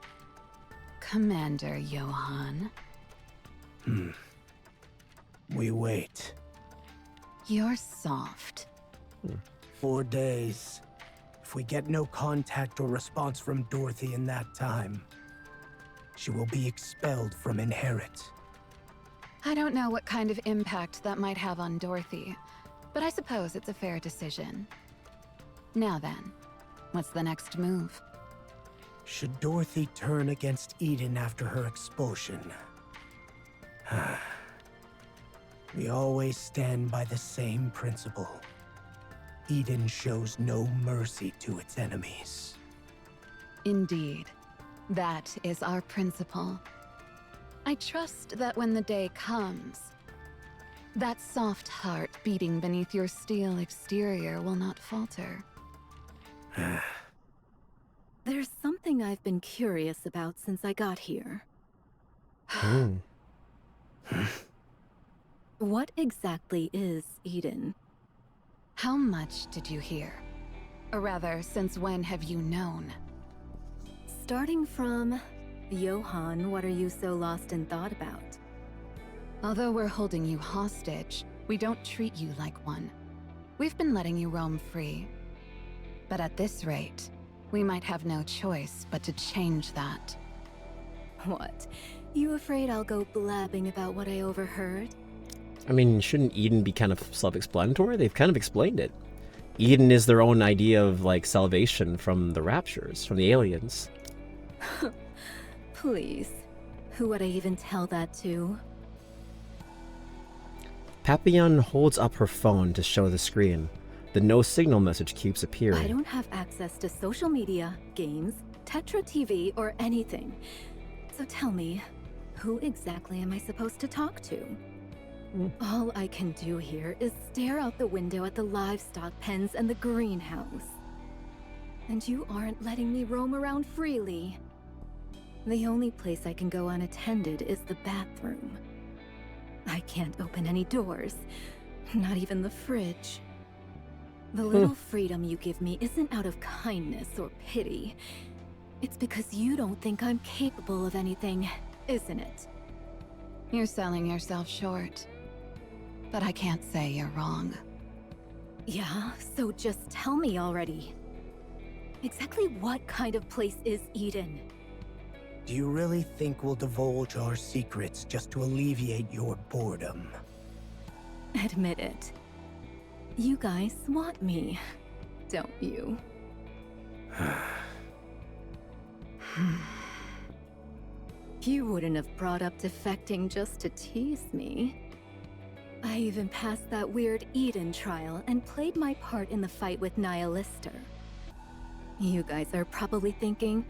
Commander Johann. We wait. You're soft. 4 days. If we get no contact or response from Dorothy in that time, she will be expelled from Inherit. I don't know what kind of impact that might have on Dorothy, but I suppose it's a fair decision. Now then, what's the next move? Should Dorothy turn against Eden after her expulsion? We always stand by the same principle. Eden shows no mercy to its enemies. Indeed. That is our principle. I trust that when the day comes, that soft heart beating beneath your steel exterior will not falter. There's something I've been curious about since I got here. What exactly is Eden? How much did you hear? Or rather, since when have you known? Starting from... Johann, what are you so lost in thought about? Although we're holding you hostage, we don't treat you like one. We've been letting you roam free. But at this rate, we might have no choice but to change that. What? You afraid I'll go blabbing about what I overheard? I mean, shouldn't Eden be kind of self-explanatory? They've kind of explained it. Eden is their own idea of, like, salvation from the Raptures, from the aliens. Please. Who would I even tell that to? Papillon holds up her phone to show the screen. The no signal message keeps appearing. I don't have access to social media, games, Tetra TV, or anything. So tell me, who exactly am I supposed to talk to? All I can do here is stare out the window at the livestock pens and the greenhouse. And you aren't letting me roam around freely. The only place I can go unattended is the bathroom. I can't open any doors, not even the fridge. The little freedom you give me isn't out of kindness or pity. It's because you don't think I'm capable of anything, isn't it? You're selling yourself short. But I can't say you're wrong. Yeah, so just tell me already. Exactly what kind of place is Eden? Do you really think we'll divulge our secrets just to alleviate your boredom? Admit it. You guys want me, don't you? You wouldn't have brought up defecting just to tease me. I even passed that weird Eden trial and played my part in the fight with Nihilister. You guys are probably thinking,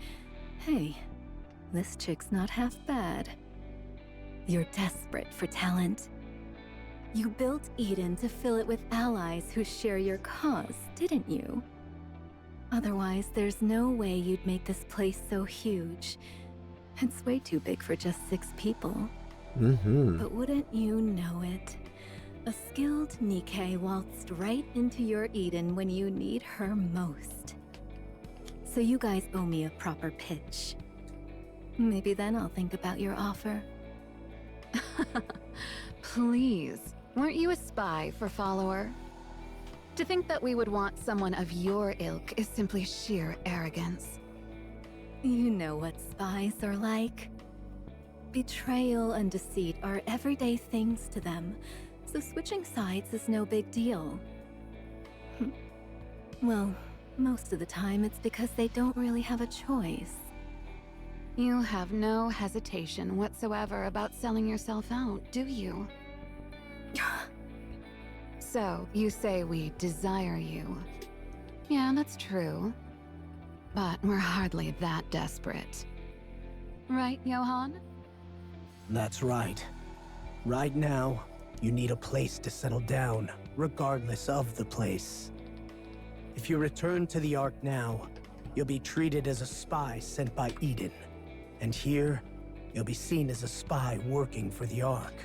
hey, this chick's not half bad. You're desperate for talent. You built Eden to fill it with allies who share your cause, didn't you? Otherwise, there's no way you'd make this place so huge. It's way too big for just 6 people. But wouldn't you know it? A skilled Nikke waltzed right into your Eden when you need her most. So you guys owe me a proper pitch. Maybe then I'll think about your offer. Please, weren't you a spy for Follower? To think that we would want someone of your ilk is simply sheer arrogance. You know what spies are like. betrayal and deceit are everyday things to them, so switching sides is no big deal. Well, most of the time it's because they don't really have a choice. You have no hesitation whatsoever about selling yourself out, do you? So, you say we desire you. Yeah, that's true. But we're hardly that desperate. Right, Johan? That's right. Right now, you need a place to settle down, regardless of the place. If you return to the Ark now, you'll be treated as a spy sent by Eden. And here, you'll be seen as a spy working for the Ark.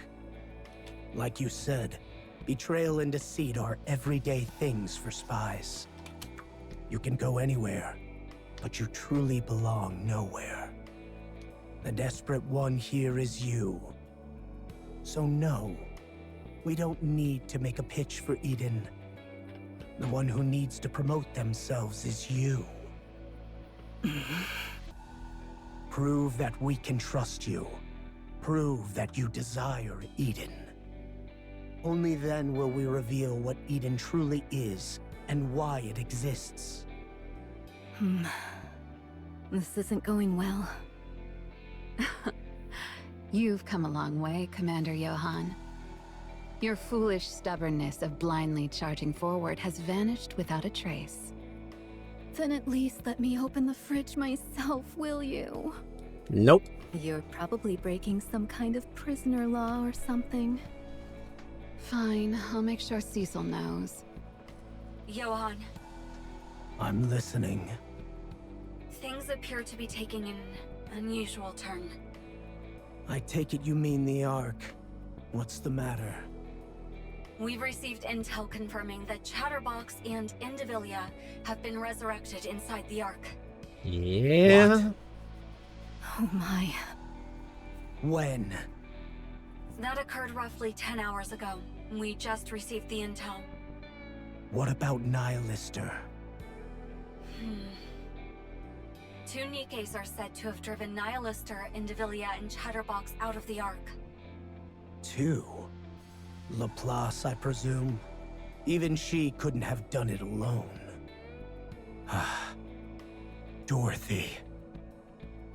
Like you said, betrayal and deceit are everyday things for spies. You can go anywhere, but you truly belong nowhere. The desperate one here is you. So no, we don't need to make a pitch for Eden. The one who needs to promote themselves is you. Prove that we can trust you. Prove that you desire Eden. Only then will we reveal what Eden truly is and why it exists. This isn't going well. You've come a long way, Commander Johan. Your foolish stubbornness of blindly charging forward has vanished without a trace. Then at least let me open the fridge myself, will you? Nope. You're probably breaking some kind of prisoner law or something. Fine, I'll make sure Cecil knows. Johan, I'm listening. things appear to be taking an unusual turn. I take it you mean the Ark. What's the matter? We've received intel confirming that Chatterbox and Indivilia have been resurrected inside the Ark. Yeah. What? Oh my. When? That occurred roughly 10 hours ago. We just received the intel. What about Nihilister? Two Nikkes are said to have driven Nihilister, Indivilia, and Chatterbox out of the Ark. Two? Laplace, I presume? Even she couldn't have done it alone. Dorothy.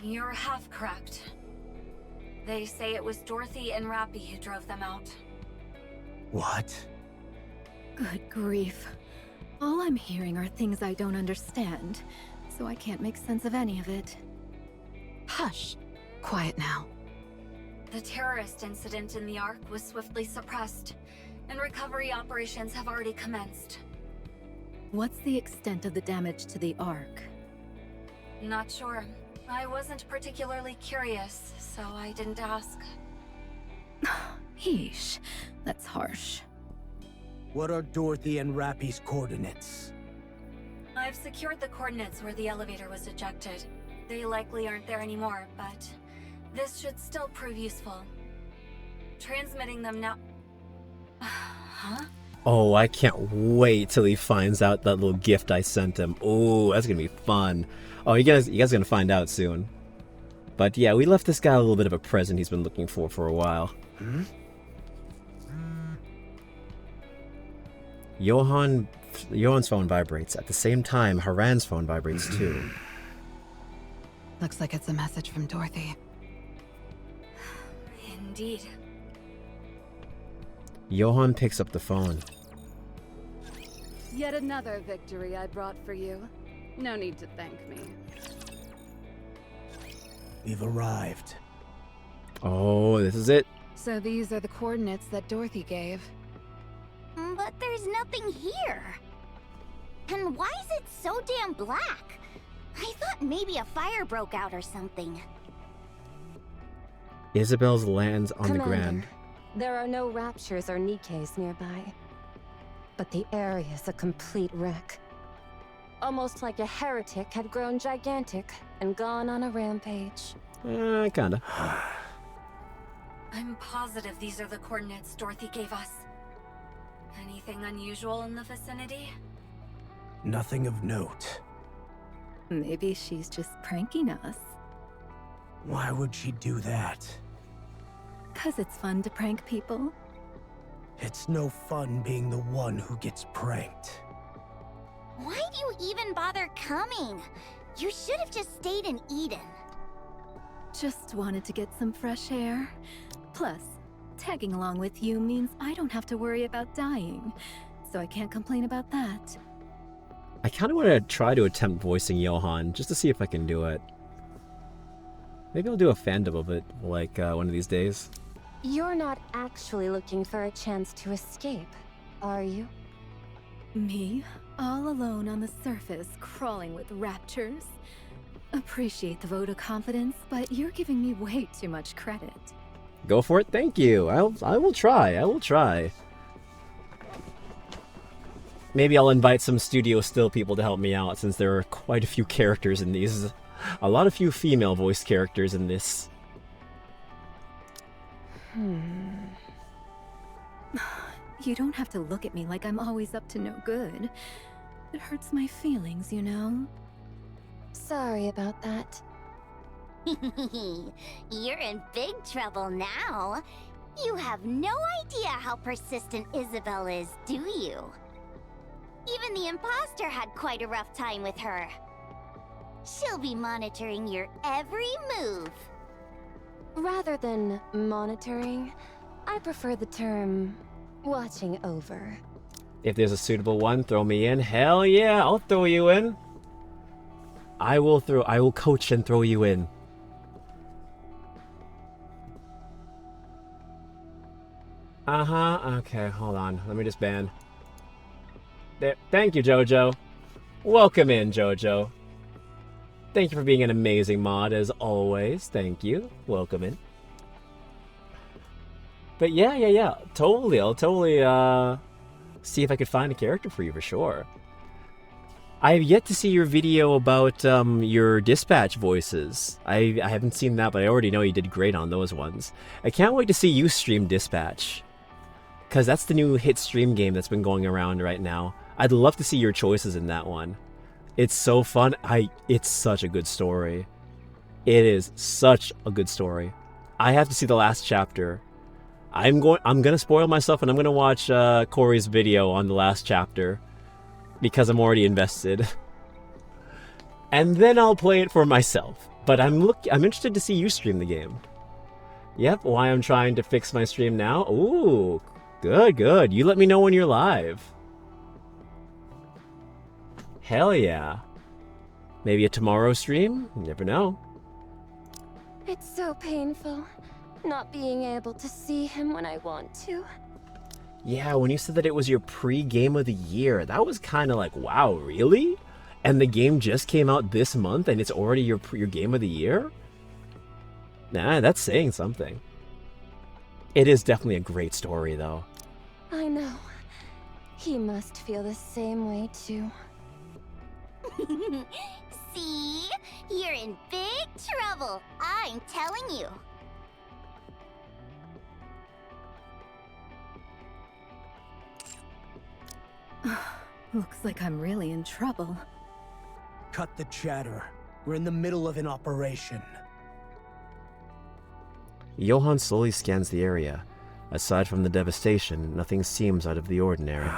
You're half correct. They say it was Dorothy and Rappy who drove them out. What? Good grief. All I'm hearing are things I don't understand, so I can't make sense of any of it. Hush! Quiet now. The terrorist incident in the Ark was swiftly suppressed, and recovery operations have already commenced. What's the extent of the damage to the Ark? Not sure. I wasn't particularly curious, so I didn't ask. Yeesh, that's harsh. What are Dorothy and Rappy's coordinates? I've secured the coordinates where the elevator was ejected. They likely aren't there anymore, but this should still prove useful. Transmitting them now... Huh? Oh, I can't wait till he finds out that little gift I sent him. Oh, that's gonna be fun. Oh, you guys are gonna find out soon. But yeah, we left this guy a little bit of a present he's been looking for a while. Johan's phone vibrates. At the same time, Haran's phone vibrates too. Looks like it's a message from Dorothy. Indeed. Johan picks up the phone. Yet another victory I brought for you. No need to thank me. We've arrived. Oh, this is it. So these are the coordinates that Dorothy gave. But there's nothing here. And why is it so damn black? I thought maybe a fire broke out or something. Isabel's lands on the ground. There are no raptures or Nikkes nearby. But the area's a complete wreck. Almost like a heretic had grown gigantic and gone on a rampage. Kinda. I'm positive these are the coordinates Dorothy gave us. Anything unusual in the vicinity? Nothing of note. Maybe she's just pranking us. Why would she do that? 'Cause it's fun to prank people. It's no fun being the one who gets pranked. Why do you even bother coming? You should have just stayed in Eden. Just wanted to get some fresh air. Plus, tagging along with you means I don't have to worry about dying, so I can't complain about that. I kind of want to try to attempt voicing Johan, just to see if I can do it. Maybe I'll do a fandom of it, like, one of these days. You're not actually looking for a chance to escape, are you? Me? All alone on the surface, crawling with raptures? Appreciate the vote of confidence, but you're giving me way too much credit. Go for it, thank you. I will try, I will try. Maybe I'll invite some studio still people to help me out, since there are quite a few characters in these. A lot of few female voice characters in this. You don't have to look at me like I'm always up to no good. It hurts my feelings, you know? Sorry about that. You're in big trouble now. You have no idea how persistent Isabel is, do you? Even the imposter had quite a rough time with her. She'll be monitoring your every move. Rather than monitoring, I prefer the term watching over. If there's a suitable one, throw me in. Hell yeah, I'll throw you in. I will coach and throw you in. Okay, hold on. Let me just ban. There. Thank you, Jojo. Welcome in, Jojo. Thank you for being an amazing mod, as always. Thank you. Welcome in. But yeah. Totally. I'll totally, see if I could find a character for you for sure. I have yet to see your video about, your dispatch voices. I haven't seen that, but I already know you did great on those ones. I can't wait to see you stream dispatch. Because that's the new hit stream game that's been going around right now. I'd love to see your choices in that one. It's so fun. It's such a good story. It is such a good story. I have to see the last chapter. I'm gonna spoil myself and I'm gonna watch Corey's video on the last chapter because I'm already invested. And then I'll play it for myself. But I'm interested to see you stream the game. Yep, why I'm trying to fix my stream now. Ooh, good. You let me know when you're live. Hell yeah. Maybe a tomorrow stream? You never know. It's so painful, not being able to see him when I want to. Yeah, when you said that it was your pre-game of the year, that was kind of like, wow, really? And the game just came out this month and it's already your game of the year? Nah, that's saying something. It is definitely a great story, though. I know. He must feel the same way, too. See? You're in big trouble. I'm telling you. Looks like I'm really in trouble. Cut the chatter. We're in the middle of an operation. Johan slowly scans the area. Aside from the devastation, nothing seems out of the ordinary.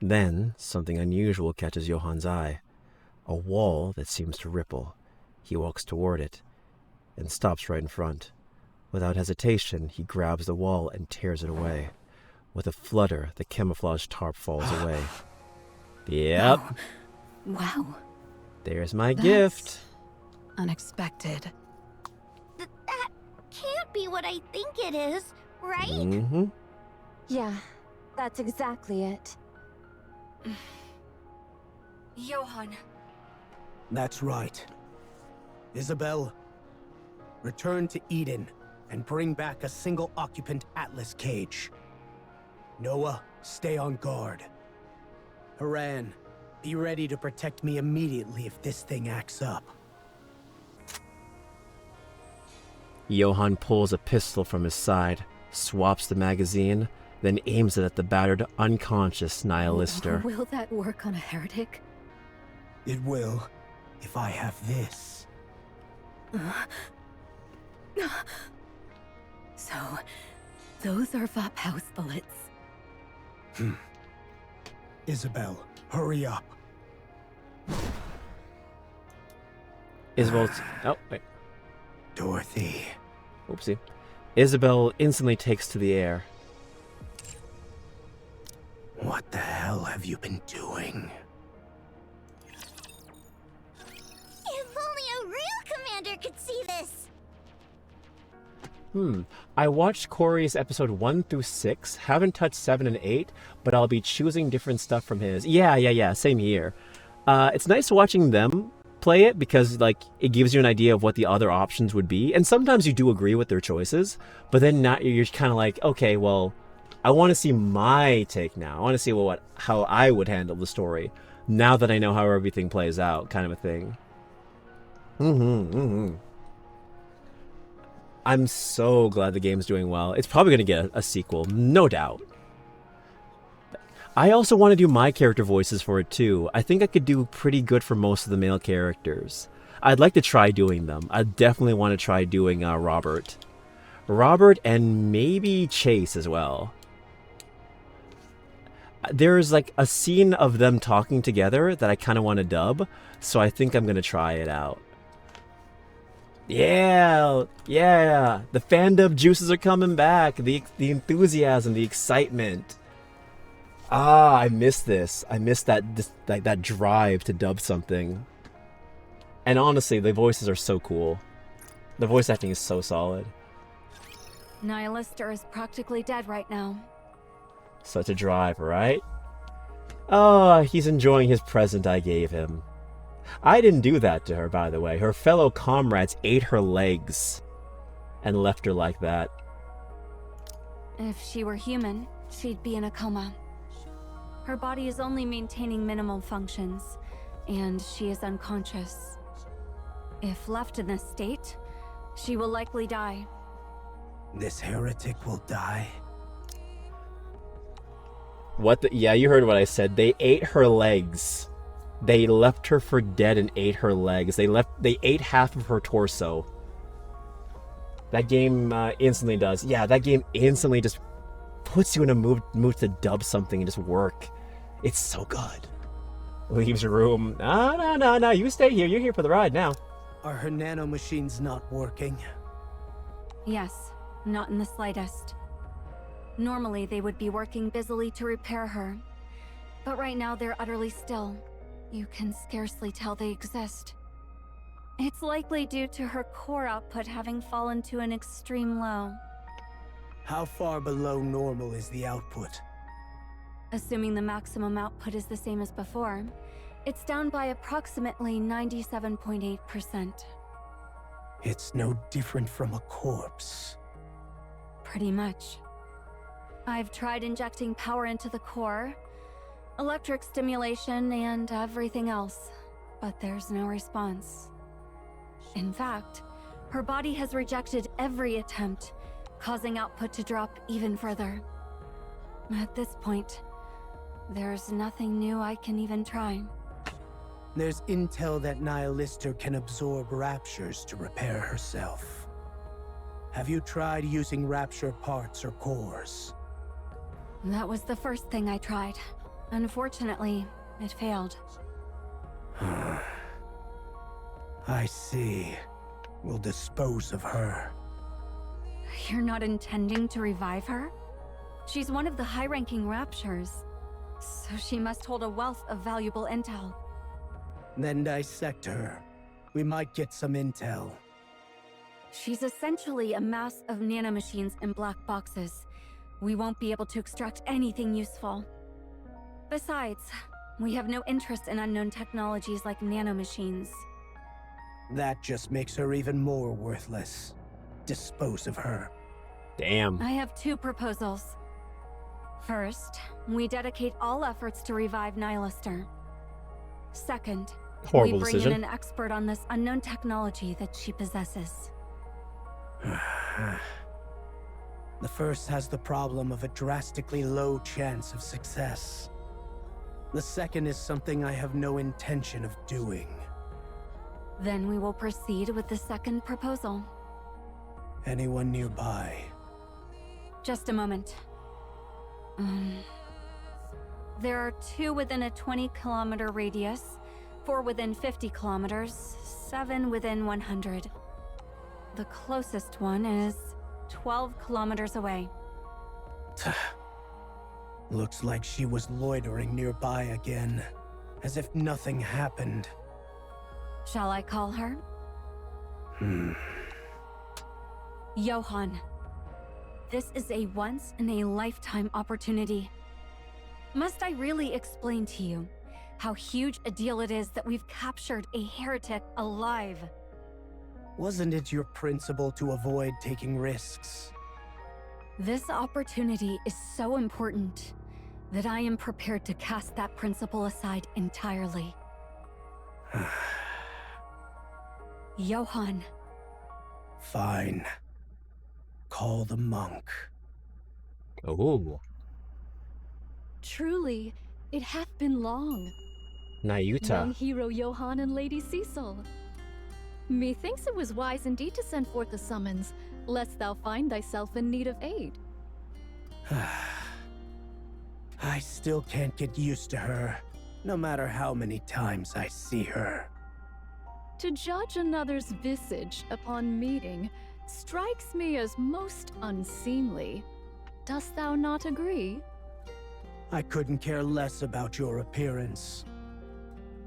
Then, something unusual catches Johan's eye. A wall that seems to ripple. He walks toward it, and stops right in front. Without hesitation, he grabs the wall and tears it away. With a flutter, the camouflage tarp falls away. Yep. Oh. Wow. There's my That's gift. Unexpected. That can't be what I think it is, right? Mm-hmm. Yeah, that's exactly it. Johan. That's right. Isabel, return to Eden and bring back a single occupant Atlas cage. Noah, stay on guard. Haran, be ready to protect me immediately if this thing acts up. Johan pulls a pistol from his side, swaps the magazine, then aims it at the battered, unconscious Nihilister. Will that work on a heretic? It will, if I have this. So, those are Vop house bullets. Isabel, hurry up. Isabel. Oh, wait. Dorothy. Oopsie. Isabel instantly takes to the air. What the hell have you been doing? If only a real commander could see this! I watched Corey's episode 1 through 6. Haven't touched 7 and 8, but I'll be choosing different stuff from his. Yeah. Same here. It's nice watching them play it because, like, it gives you an idea of what the other options would be. And sometimes you do agree with their choices, but then not, you're kind of like, okay, well, I want to see my take now. I want to see how I would handle the story now that I know how everything plays out, kind of a thing. I'm so glad the game's doing well. It's probably going to get a sequel, no doubt. I also want to do my character voices for it too. I think I could do pretty good for most of the male characters. I'd like to try doing them. I definitely want to try doing Robert. Robert and maybe Chase as well. There's like a scene of them talking together that I kind of want to dub, so I think I'm going to try it out. Yeah, the fandom juices are coming back. The enthusiasm, the excitement. I miss this. I miss that drive to dub something. And honestly, the voices are so cool. The voice acting is so solid. Nihilister is practically dead right now. Such a drive, right? Oh, he's enjoying his present I gave him. I didn't do that to her, by the way. Her fellow comrades ate her legs and left her like that. If she were human, she'd be in a coma. Her body is only maintaining minimal functions, and she is unconscious. If left in this state, she will likely die. This heretic will die? What the? Yeah, you heard what I said. They ate her legs. They left her for dead and ate her legs. They ate half of her torso. That game instantly does. Yeah, that game instantly just puts you in a mood to dub something and just work. It's so good. Leaves room. No. You stay here. You're here for the ride now. Are her nanomachines not working? Yes, not in the slightest. Normally, they would be working busily to repair her. But right now, they're utterly still. You can scarcely tell they exist. It's likely due to her core output having fallen to an extreme low. How far below normal is the output? Assuming the maximum output is the same as before, it's down by approximately 97.8%. It's no different from a corpse. Pretty much. I've tried injecting power into the core, electric stimulation, and everything else, but there's no response. In fact, her body has rejected every attempt, causing output to drop even further. At this point, there's nothing new I can even try. There's intel that Nihilister can absorb raptures to repair herself. Have you tried using rapture parts or cores? That was the first thing I tried. Unfortunately, it failed. I see. We'll dispose of her. You're not intending to revive her? She's one of the high-ranking raptures, so she must hold a wealth of valuable intel. Then dissect her. We might get some intel. She's essentially a mass of nanomachines in black boxes. We won't be able to extract anything useful. Besides, we have no interest in unknown technologies like nanomachines. That just makes her even more worthless. Dispose of her. Damn. I have two proposals. First, we dedicate all efforts to revive Nihilister. Second, Horrible we bring decision. in an expert on this unknown technology that she possesses. The first has the problem of a drastically low chance of success. The second is something I have no intention of doing. Then we will proceed with the second proposal. Anyone nearby? Just a moment. There are 2 within a 20-kilometer radius, 4 within 50 kilometers, 7 within 100. The closest one is 12 kilometers away. Looks like she was loitering nearby again, as if nothing happened. Shall I call her? Johan. This is a once-in-a-lifetime opportunity. Must I really explain to you how huge a deal it is that we've captured a heretic alive? Wasn't it your principle to avoid taking risks? This opportunity is so important that I am prepared to cast that principle aside entirely. Johan. Fine. Call the monk. Oh. Truly, it hath been long. Nayuta. Young hero Johan and Lady Cecil. Methinks it was wise indeed to send forth a summons, lest thou find thyself in need of aid. I still can't get used to her, no matter how many times I see her. To judge another's visage upon meeting strikes me as most unseemly. Dost thou not agree? I couldn't care less about your appearance.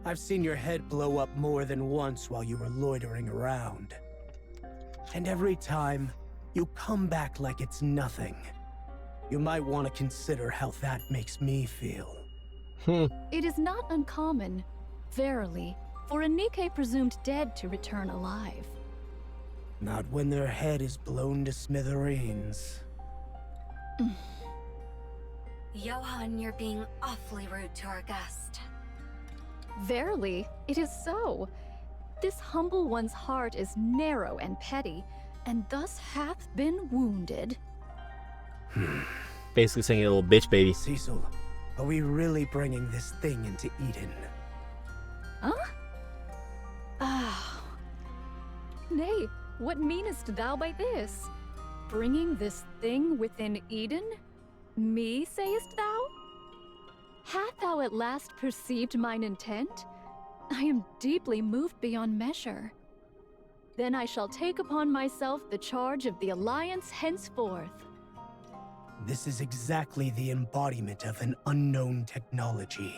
I've seen your head blow up more than once while you were loitering around. And every time, you come back like it's nothing. You might want to consider how that makes me feel. It is not uncommon, verily, for a Nikke presumed dead to return alive. Not when their head is blown to smithereens. Johan, you're being awfully rude to our guest. Verily, it is so. This humble one's heart is narrow and petty, and thus hath been wounded. Basically saying a little bitch baby. Cecil, are we really bringing this thing into Eden? Huh? Ah. Nay, what meanest thou by this? Bringing this thing within Eden? Me, sayest thou? Hath thou at last perceived mine intent? I am deeply moved beyond measure. Then I shall take upon myself the charge of the Alliance henceforth. This is exactly the embodiment of an unknown technology.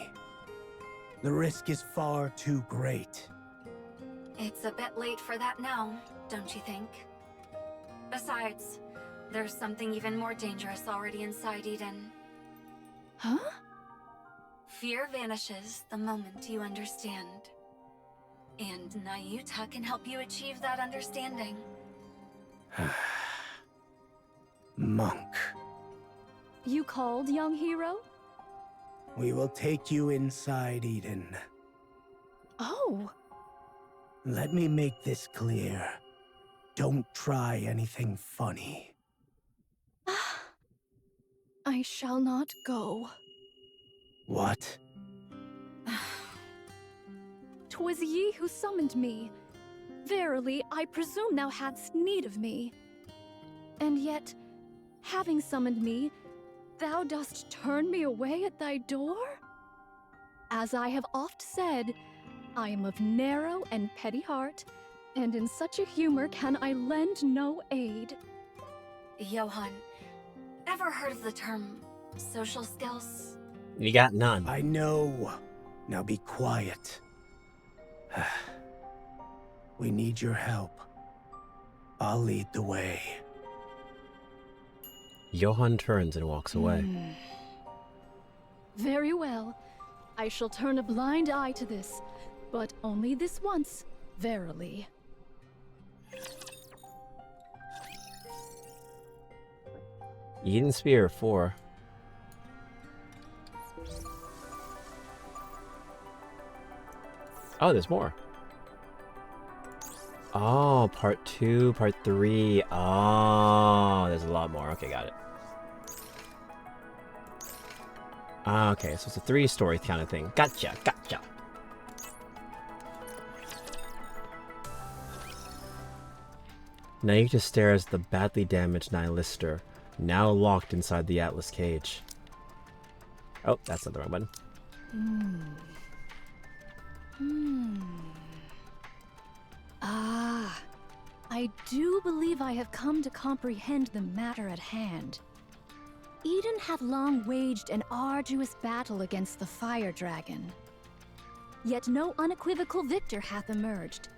The risk is far too great. It's a bit late for that now, don't you think? Besides, there's something even more dangerous already inside Eden. Huh? Fear vanishes the moment you understand. And Nayuta can help you achieve that understanding. Monk. You called, young hero? We will take you inside Eden. Oh. Let me make this clear. Don't try anything funny. I shall not go. What? 'Twas ye who summoned me. Verily, I presume thou hadst need of me. And yet, having summoned me, thou dost turn me away at thy door? As I have oft said, I am of narrow and petty heart, and in such a humor can I lend no aid. Johan, ever heard of the term social skills? You got none. I know. Now be quiet. We need your help. I'll lead the way. Johan turns and walks away. Very well. I shall turn a blind eye to this, but only this once, verily. Eden Spear 4. Oh, there's more. Oh, part 2, part 3. Oh, there's a lot more. Okay, got it. Okay, so it's a 3-story kind of thing. Gotcha, gotcha. Now you just stare as the badly damaged Nihilister, now locked inside the Atlas cage. Oh, that's not the wrong button. Ah, I do believe I have come to comprehend the matter at hand. Eden hath long waged an arduous battle against the fire dragon. Yet no unequivocal victor hath emerged,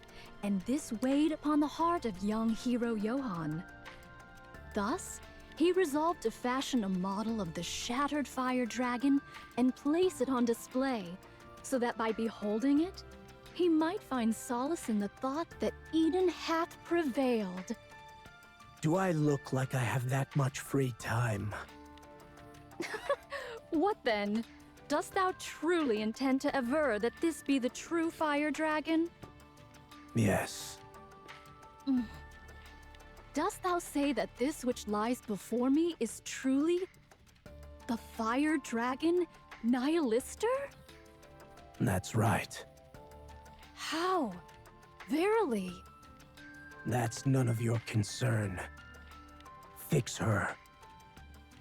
and this weighed upon the heart of young hero Johann. Thus, he resolved to fashion a model of the shattered fire dragon and place it on display, so that by beholding it, he might find solace in the thought that Eden hath prevailed. Do I look like I have that much free time? What then? Dost thou truly intend to aver that this be the true fire dragon? Yes. Dost thou say that this which lies before me is truly the fire dragon Nihilister? That's right. How? Verily? That's none of your concern. Fix her.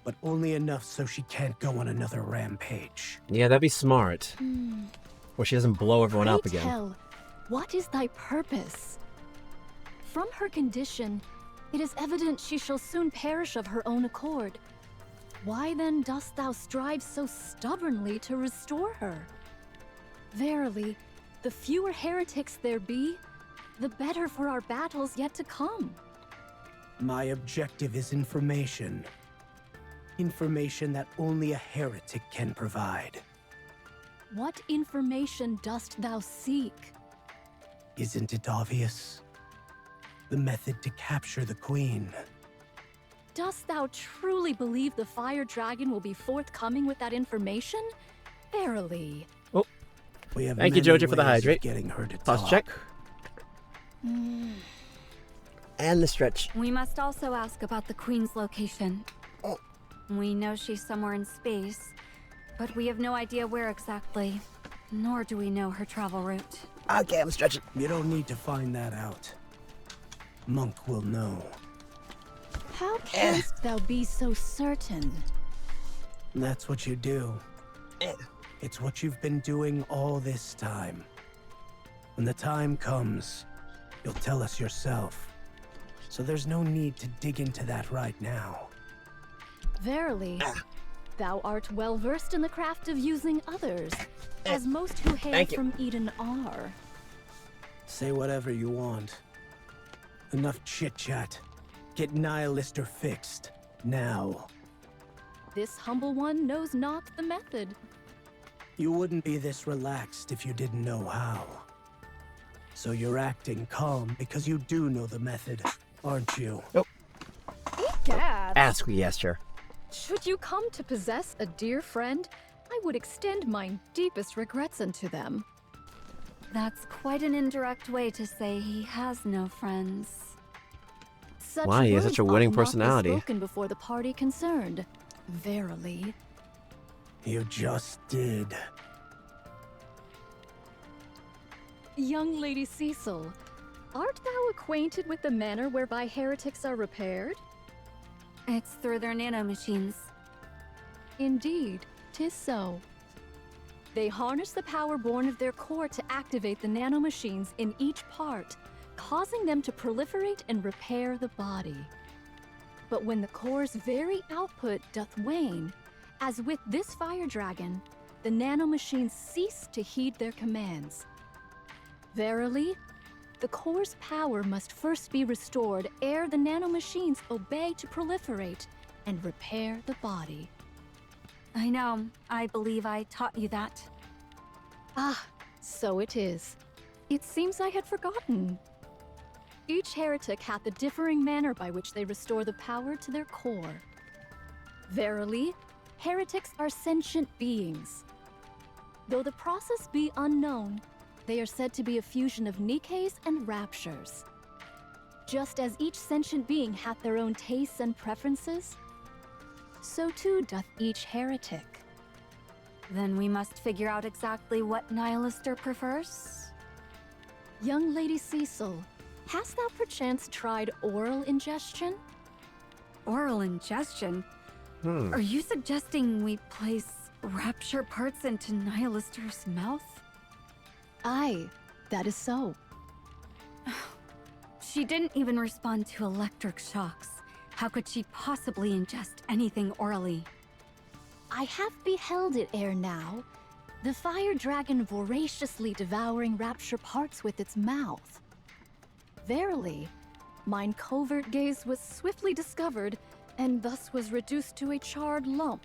But only enough so she can't go on another rampage. Yeah, that'd be smart. Or she doesn't blow everyone up Pray again. tell, what is thy purpose? From her condition, it is evident she shall soon perish of her own accord. Why then dost thou strive so stubbornly to restore her? Verily, the fewer heretics there be, the better for our battles yet to come. My objective is information. Information that only a heretic can provide. What information dost thou seek? Isn't it obvious? The method to capture the queen. Dost thou truly believe the fire dragon will be forthcoming with that information? Verily. Oh, we have thank you, many Jojo, for the ways of hydrate. getting her to Pause talk. check. And the stretch. We must also ask about the Queen's location. We know she's somewhere in space, but we have no idea where exactly, nor do we know her travel route. Okay, I'm stretching. You don't need to find that out. Monk will know. How canst thou be so certain? That's what you do. It's what you've been doing all this time. When the time comes, you'll tell us yourself. So there's no need to dig into that right now. Verily, thou art well versed in the craft of using others, as most who hail from Eden are. Say whatever you want. Enough chit-chat. Get Nihilister fixed. Now. This humble one knows not the method. You wouldn't be this relaxed if you didn't know how. So you're acting calm because you do know the method, aren't you? Nope. Egad! Ask we asked her. Should you come to possess a dear friend, I would extend my deepest regrets unto them. That's quite an indirect way to say he has no friends. Such Why? He has words such a winning ought not be personality. spoken before the party concerned. Verily. You just did. Young Lady Cecil, art thou acquainted with the manner whereby heretics are repaired? It's through their nanomachines. Indeed, 'tis so. They harness the power born of their core to activate the nanomachines in each part, causing them to proliferate and repair the body. But when the core's very output doth wane, as with this fire dragon, the nanomachines cease to heed their commands. Verily, the core's power must first be restored ere the nanomachines obey to proliferate and repair the body. I know. I believe I taught you that. Ah, so it is. It seems I had forgotten. Each heretic hath a differing manner by which they restore the power to their core. Verily, heretics are sentient beings. Though the process be unknown, they are said to be a fusion of Nikkes and raptures. Just as each sentient being hath their own tastes and preferences, so too doth each heretic. Then we must figure out exactly what Nihilister prefers? Young Lady Cecil, Hast thou perchance tried oral ingestion? Oral ingestion? Are you suggesting we place rapture parts into Nihilister's mouth? Aye, that is so. She didn't even respond to electric shocks. How could she possibly ingest anything orally? I have beheld it ere now. The fire dragon voraciously devouring rapture parts with its mouth. Verily, mine covert gaze was swiftly discovered, and thus was reduced to a charred lump.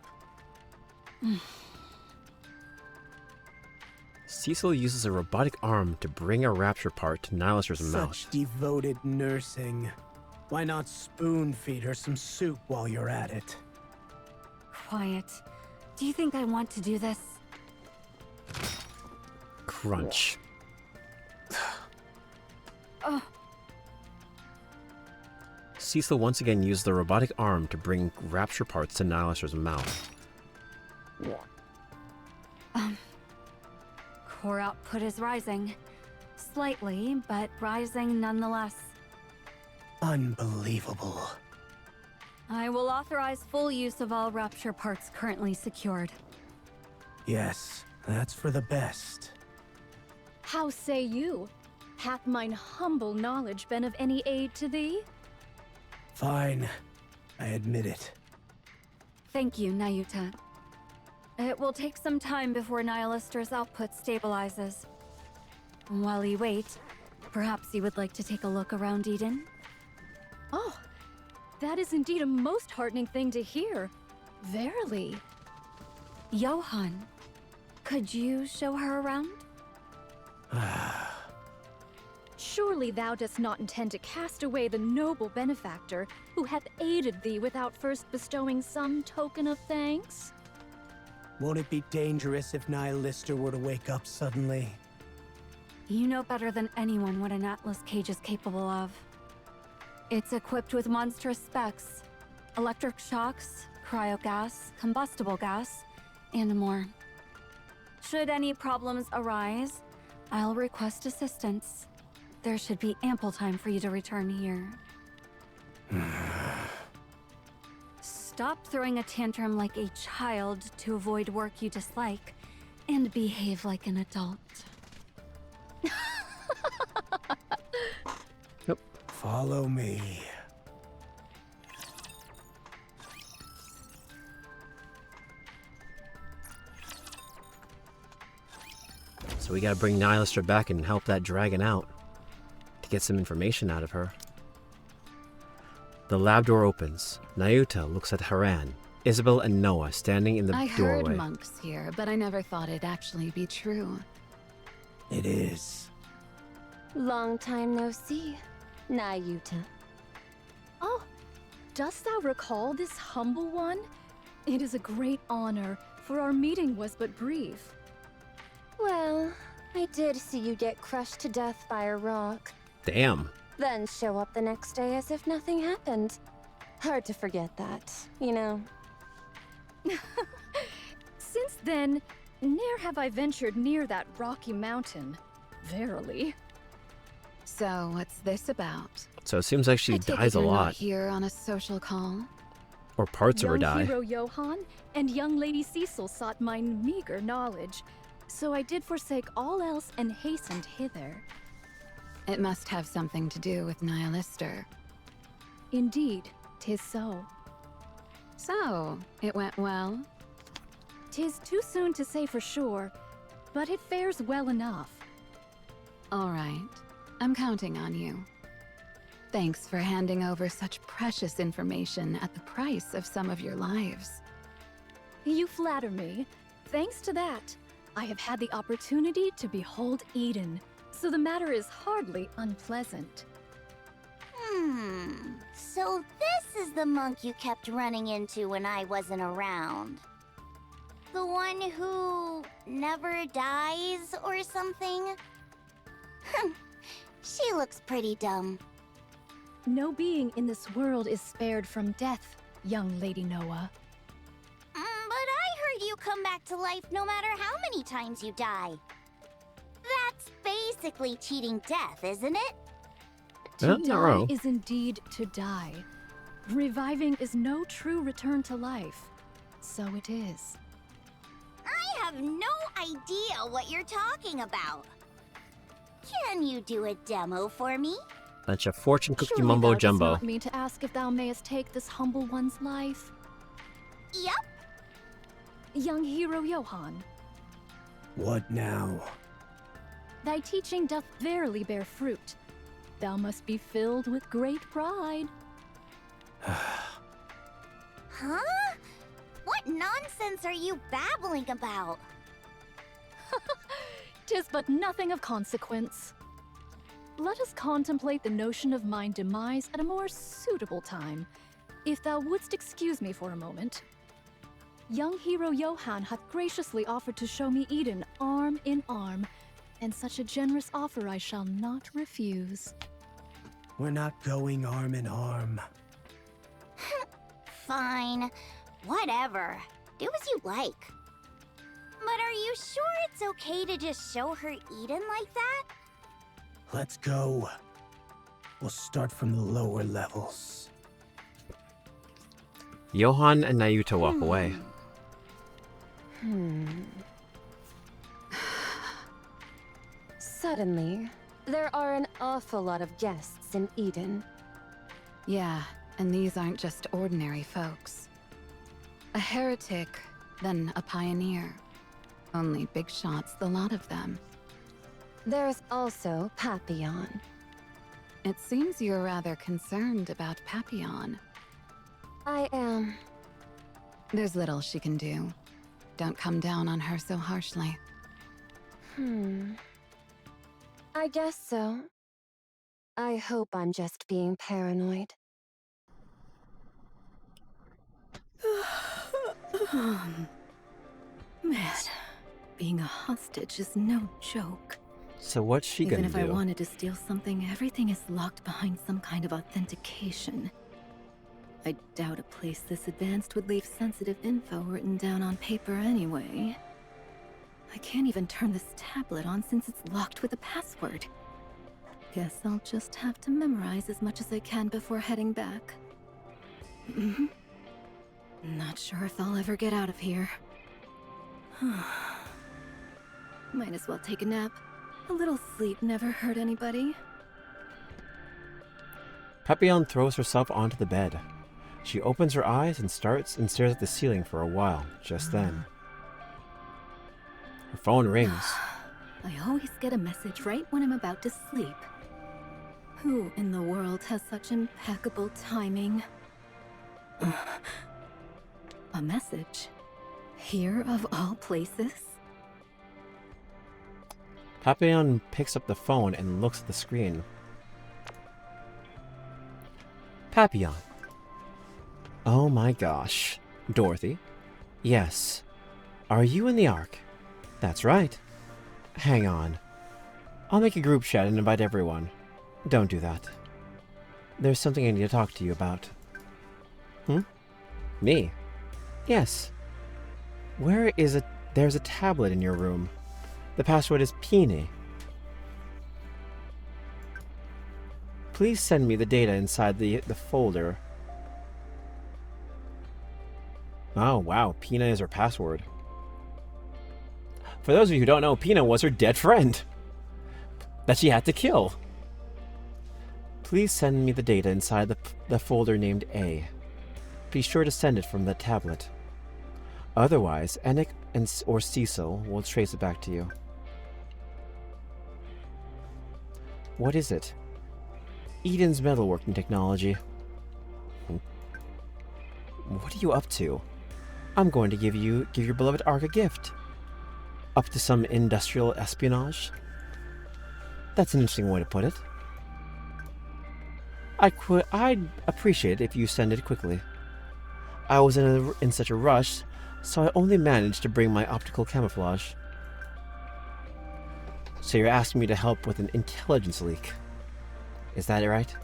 Cecil uses a robotic arm to bring a rapture part to Nihilister's mouth. Such devoted nursing. Why not spoon feed her some soup while you're at it? Quiet. Do you think I want to do this? Crunch. Oh. Cecil once again used the robotic arm to bring rapture parts to Nihilister's mouth. Core output is rising. Slightly, but rising nonetheless. Unbelievable. I will authorize full use of all rapture parts currently secured. Yes, that's for the best. How say you? Hath mine humble knowledge been of any aid to thee? Fine. I admit it. Thank you, Nayuta. It will take some time before Nihilister's output stabilizes. While you wait, perhaps you would like to take a look around Eden? Oh, that is indeed a most heartening thing to hear. Verily. Johann, could you show her around? Surely thou dost not intend to cast away the noble benefactor who hath aided thee without first bestowing some token of thanks? Won't it be dangerous if Nihilister were to wake up suddenly? You know better than anyone what an Atlas cage is capable of. It's equipped with monstrous specs, electric shocks, cryogas, combustible gas, and more. Should any problems arise, I'll request assistance. There should be ample time for you to return here. Stop throwing a tantrum like a child to avoid work you dislike, and behave like an adult. Yep. Follow me. So we gotta bring Nihilister back and help that dragon out to get some information out of her. The lab door opens. Nayuta looks at Haran, Isabel, and Noah standing in the I doorway. heard monks here, but I never thought it'd actually be true. It is. Long time no see, Nayuta. Oh, dost thou recall this humble one? It is a great honor, for our meeting was but brief. Well, I did see you get crushed to death by a rock. Damn. Then show up the next day as if nothing happened. Hard to forget that, you know. Since then, ne'er have I ventured near that rocky mountain. Verily. So, what's this about? So it seems like she I take dies it a you're lot. Not here on a social call. Or parts of her die. Young hero Johann and young Lady Cecil sought mine meager knowledge, so I did forsake all else and hastened hither. It must have something to do with Nihilister. Indeed, 'tis so. So, it went well? 'Tis too soon to say for sure, but it fares well enough. All right. I'm counting on you. Thanks for handing over such precious information at the price of some of your lives. You flatter me. Thanks to that, I have had the opportunity to behold Eden, so the matter is hardly unpleasant. So this is the monk you kept running into when I wasn't around. The one who never dies or something? She looks pretty dumb. No being in this world is spared from death, young Lady Noah. But I heard you come back to life no matter how many times you die. That's basically cheating death, isn't it? To Not die wrong. is indeed to die. Reviving is no true return to life. So it is. I have no idea what you're talking about. Can you do a demo for me? Bunch of fortune cookie Surely mumbo thou dost jumbo. not mean to ask if thou mayest take this humble one's life? Yep. Young hero Johann, What now? thy teaching doth verily bear fruit. Thou must be filled with great pride. Huh? What nonsense are you babbling about? 'Tis but nothing of consequence. Let us contemplate the notion of mine demise at a more suitable time. If thou wouldst excuse me for a moment. Young hero Johann hath graciously offered to show me Eden arm in arm, and such a generous offer I shall not refuse. We're not going arm in arm. Fine. Whatever. Do as you like. But are you sure it's okay to just show her Eden like that? Let's go. We'll start from the lower levels. Johann and Nayuta walk away. Suddenly, there are an awful lot of guests in Eden. Yeah, and these aren't just ordinary folks. A heretic, then a pioneer. Only big shots, the lot of them. There's also Papillon. It seems you're rather concerned about Papillon. I am. There's little she can do. Don't come down on her so harshly. I guess so. I hope I'm just being paranoid. Man, being a hostage is no joke. So what's she Even gonna if do? I wanted to steal something, everything is locked behind some kind of authentication. I doubt a place this advanced would leave sensitive info written down on paper anyway. I can't even turn this tablet on since it's locked with a password. Guess I'll just have to memorize as much as I can before heading back. Not sure if I'll ever get out of here. Might as well take a nap. A little sleep never hurt anybody. Papillon throws herself onto the bed. She opens her eyes and stares at the ceiling for a while. Just then, her phone rings. I always get a message right when I'm about to sleep. Who in the world has such impeccable timing? A message? Here of all places? Papillon picks up the phone and looks at the screen. Papillon. Oh my gosh. Dorothy? Yes. Are you in the Ark? That's right. Hang on. I'll make a group chat and invite everyone. Don't do that. There's something I need to talk to you about. Me? Yes. There's a tablet in your room. The password is Peony. Please send me the data inside the folder. Oh, wow. Pina is her password. For those of you who don't know, Pina was her dead friend that she had to kill. Please send me the data inside the folder named A. Be sure to send it from the tablet. Otherwise, Enoch or Cecil will trace it back to you. What is it? Eden's metalworking technology. What are you up to? I'm going to give your beloved Ark a gift. Up to some industrial espionage? That's an interesting way to put it. I'd appreciate it if you send it quickly. I was in such a rush, so I only managed to bring my optical camouflage. So you're asking me to help with an intelligence leak. Is that right?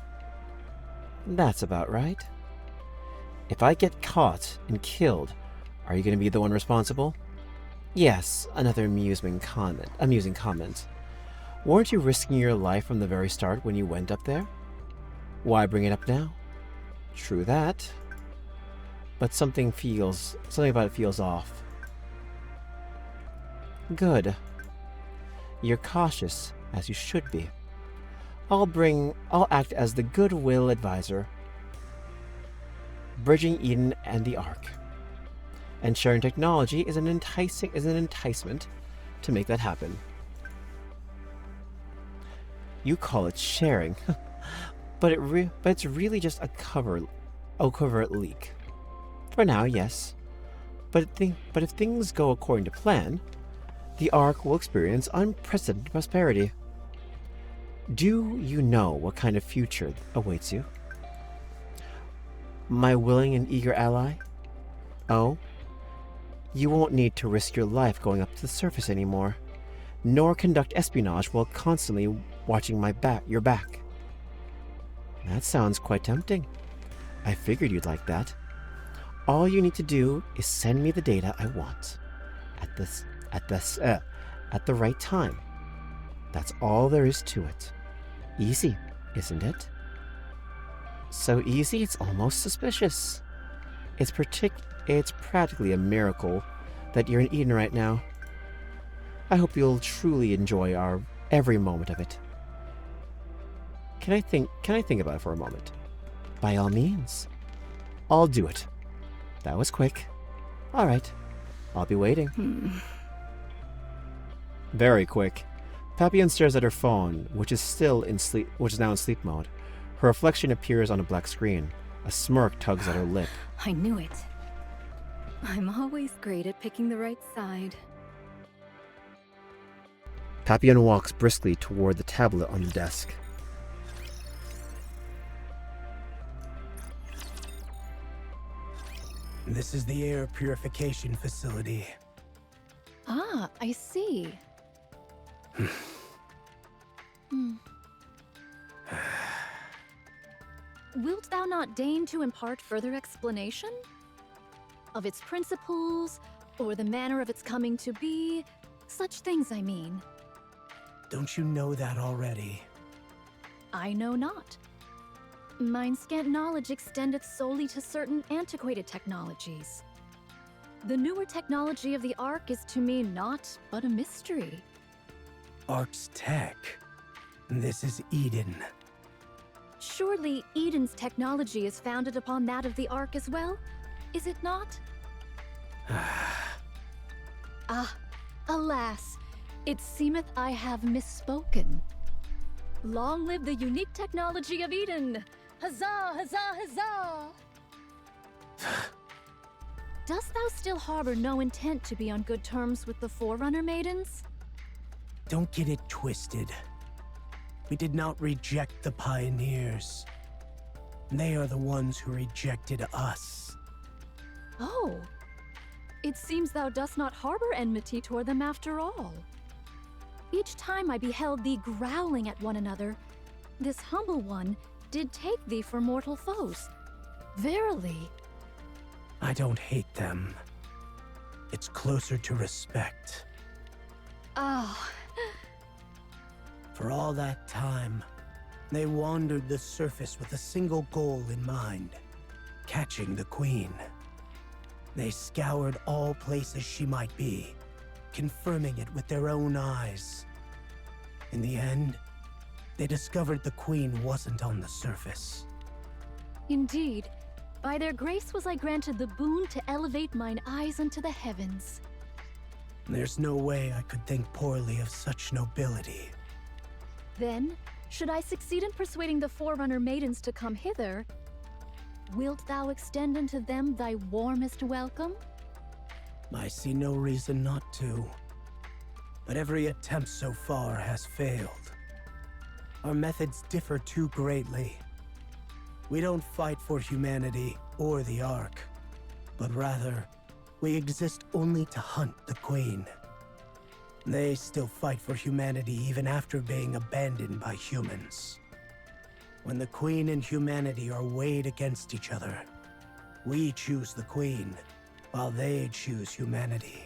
That's about right. If I get caught and killed, are you going to be the one responsible? Yes, another amusing comment. Weren't you risking your life from the very start when you went up there? Why bring it up now? True that. But something about it feels off. Good. You're cautious, as you should be. I'll act as the goodwill advisor, bridging Eden and the Ark. And sharing technology is an enticement to make that happen. You call it sharing, but it's really just a covert leak. For now, yes. But if things go according to plan, the Ark will experience unprecedented prosperity. Do you know what kind of future awaits you? My willing and eager ally? Oh? You won't need to risk your life going up to the surface anymore, nor conduct espionage while constantly watching your back. That sounds quite tempting. I figured you'd like that. All you need to do is send me the data I want at the right time. That's all there is to it. Easy, isn't it? So easy, it's almost suspicious. It's practically a miracle that you're in Eden right now. I hope you'll truly enjoy every moment of it. Can I think about it for a moment? By all means. I'll do it. That was quick. All right. I'll be waiting. Very quick. Papillon stares at her phone, which is now in sleep mode. Her reflection appears on a black screen. A smirk tugs at her lip. I knew it. I'm always great at picking the right side. Papillon walks briskly toward the tablet on the desk. This is the air purification facility. Ah, I see. Wilt thou not deign to impart further explanation? Of its principles, or the manner of its coming to be? Such things, I mean. Don't you know that already? I know not. Mine scant knowledge extendeth solely to certain antiquated technologies. The newer technology of the Ark is to me naught but a mystery. Ark's tech. This is Eden. Surely Eden's technology is founded upon that of the Ark as well, is it not? Ah, alas, it seemeth I have misspoken. Long live the unique technology of Eden! Huzzah, huzzah, huzzah! Dost thou still harbor no intent to be on good terms with the Forerunner maidens? Don't get it twisted. We did not reject the pioneers. They are the ones who rejected us. Oh, it seems thou dost not harbor enmity toward them after all. Each time I beheld thee growling at one another, this humble one did take thee for mortal foes. Verily. I don't hate them. It's closer to respect. Ah. For all that time, they wandered the surface with a single goal in mind: catching the Queen. They scoured all places she might be, confirming it with their own eyes. In the end, they discovered the Queen wasn't on the surface. Indeed, by their grace was I granted the boon to elevate mine eyes unto the heavens. There's no way I could think poorly of such nobility. Then, should I succeed in persuading the Forerunner maidens to come hither, wilt thou extend unto them thy warmest welcome? I see no reason not to. But every attempt so far has failed. Our methods differ too greatly. We don't fight for humanity or the Ark, but rather, we exist only to hunt the Queen. They still fight for humanity even after being abandoned by humans. When the Queen and humanity are weighed against each other, we choose the Queen, while they choose humanity.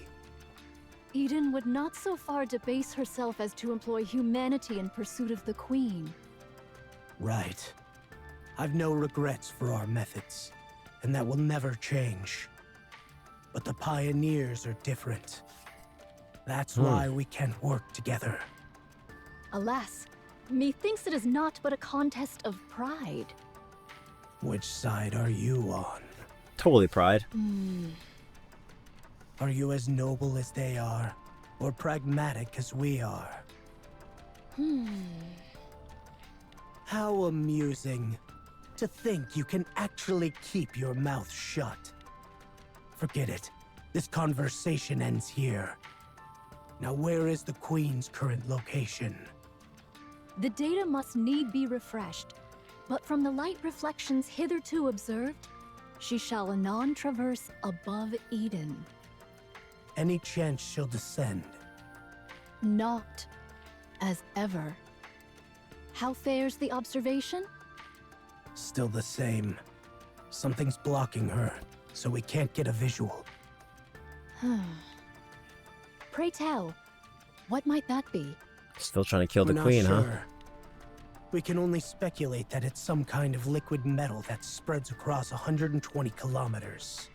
Eden would not so far debase herself as to employ humanity in pursuit of the Queen. Right. I've no regrets for our methods, and that will never change. But the pioneers are different. That's why we can't work together. Alas, methinks it is not but a contest of pride. Which side are you on? Totally pride. Are you as noble as they are, or pragmatic as we are? How amusing. To think you can actually keep your mouth shut. Forget it. This conversation ends here. Now where is the Queen's current location? The data must need be refreshed, but from the light reflections hitherto observed, she shall anon traverse above Eden. Any chance she'll descend? Not as ever. How fares the observation? Still the same. Something's blocking her, so we can't get a visual. Pray tell, what might that be? Still trying to kill the We're not queen, huh? sure. We can only speculate that it's some kind of liquid metal that spreads across 120 kilometers.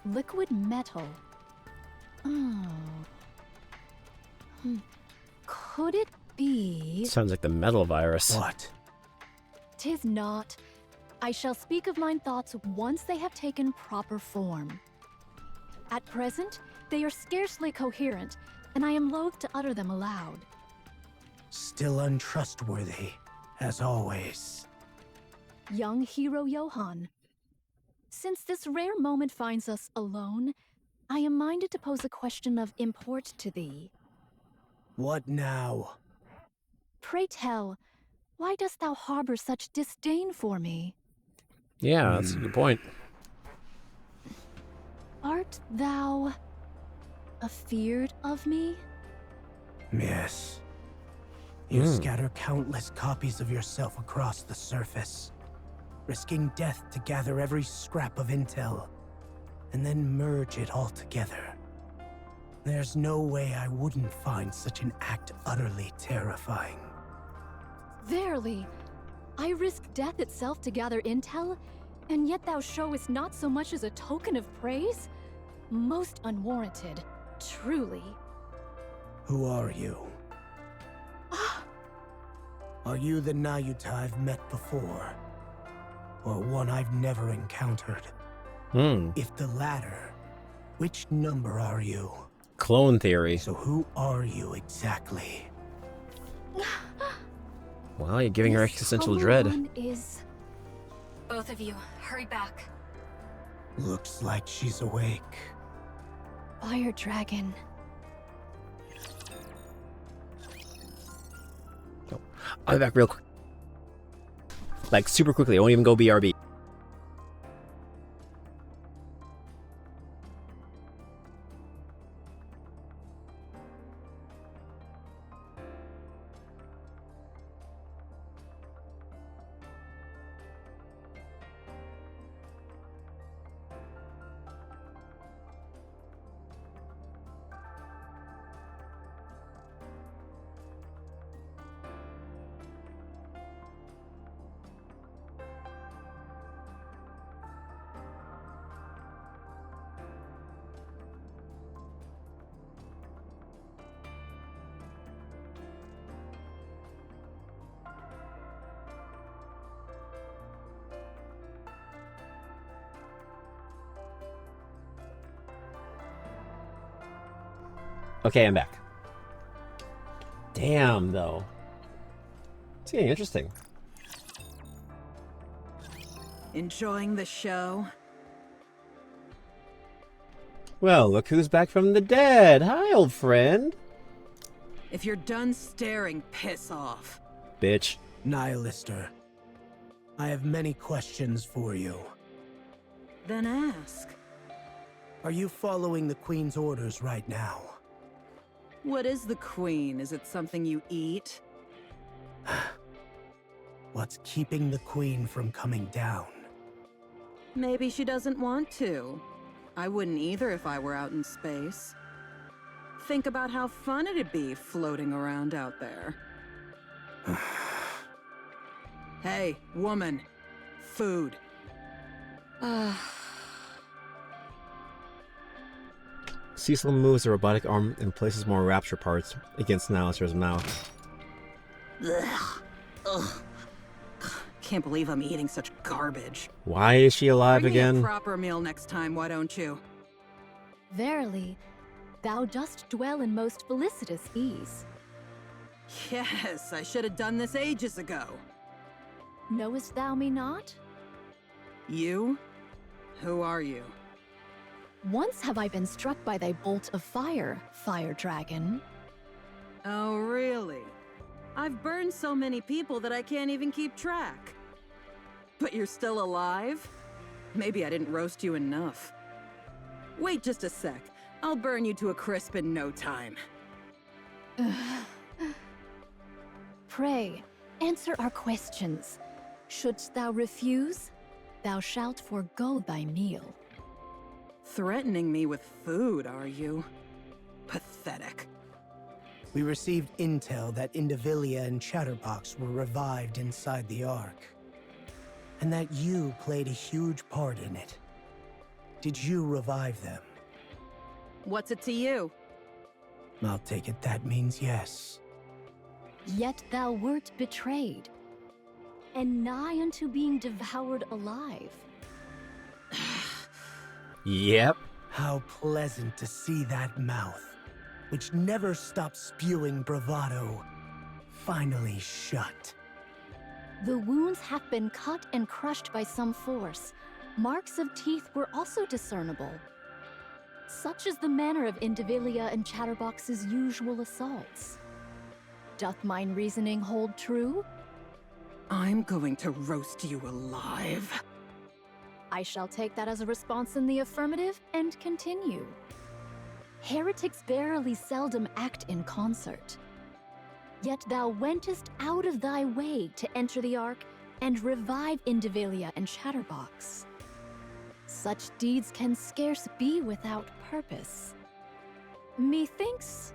Liquid metal. Could it be? Sounds like the metal virus. What? 'Tis not. I shall speak of mine thoughts once they have taken proper form. At present, they are scarcely coherent, and I am loath to utter them aloud. Still untrustworthy, as always. Young hero Johann. Since this rare moment finds us alone, I am minded to pose a question of import to thee. What now? Pray tell, why dost thou harbor such disdain for me? Yeah, that's a good point. Art thou afeard of me? Yes. You scatter countless copies of yourself across the surface, risking death to gather every scrap of intel, and then merge it all together. There's no way I wouldn't find such an act utterly terrifying. Verily, I risk death itself to gather intel, and yet thou showest not so much as a token of praise? Most unwarranted, truly. Who are you? Are you the Nayuta I've met before? Or one I've never encountered? If the latter, which number are you? Clone theory. So who are you exactly? Well, you're giving her existential Humble dread. one is... Both of you, hurry back. Looks like she's awake. Fire Dragon. I'll be back real quick. Like, super quickly. I won't even go BRB. Okay, I'm back. Damn, though. It's getting interesting. Enjoying the show? Well, look who's back from the dead. Hi, old friend. If you're done staring, piss off. Bitch. Nihilister, I have many questions for you. Then ask. Are you following the Queen's orders right now? What is the Queen? Is it something you eat? What's keeping the Queen from coming down? Maybe she doesn't want to. I wouldn't either if I were out in space. Think about how fun it'd be floating around out there. Hey, woman. Food. Cecil moves the robotic arm and places more rapture parts against Alistair's mouth. Ugh. Ugh. Can't believe I'm eating such garbage. Why is she alive Bring me again? a proper meal next time, why don't you? Verily, thou dost dwell in most felicitous ease. Yes, I should have done this ages ago. Knowest thou me not? You? Who are you? Once have I been struck by thy bolt of fire, fire dragon. Oh, really? I've burned so many people that I can't even keep track. But you're still alive? Maybe I didn't roast you enough. Wait just a sec. I'll burn you to a crisp in no time. Pray, answer our questions. Shouldst thou refuse, thou shalt forego thy meal. Threatening me with food, are you? Pathetic. We received intel that Indivilia and Chatterbox were revived inside the Ark. And that you played a huge part in it. Did you revive them? What's it to you? I'll take it that means yes. Yet thou wert betrayed, and nigh unto being devoured alive. Yep. How pleasant to see that mouth, which never stops spewing bravado, finally shut. The wounds have been cut and crushed by some force. Marks of teeth were also discernible. Such is the manner of Indivilia and Chatterbox's usual assaults. Doth mine reasoning hold true? I'm going to roast you alive. I shall take that as a response in the affirmative and continue. Heretics verily seldom act in concert. Yet thou wentest out of thy way to enter the Ark and revive Indivilia and Chatterbox. Such deeds can scarce be without purpose. Methinks,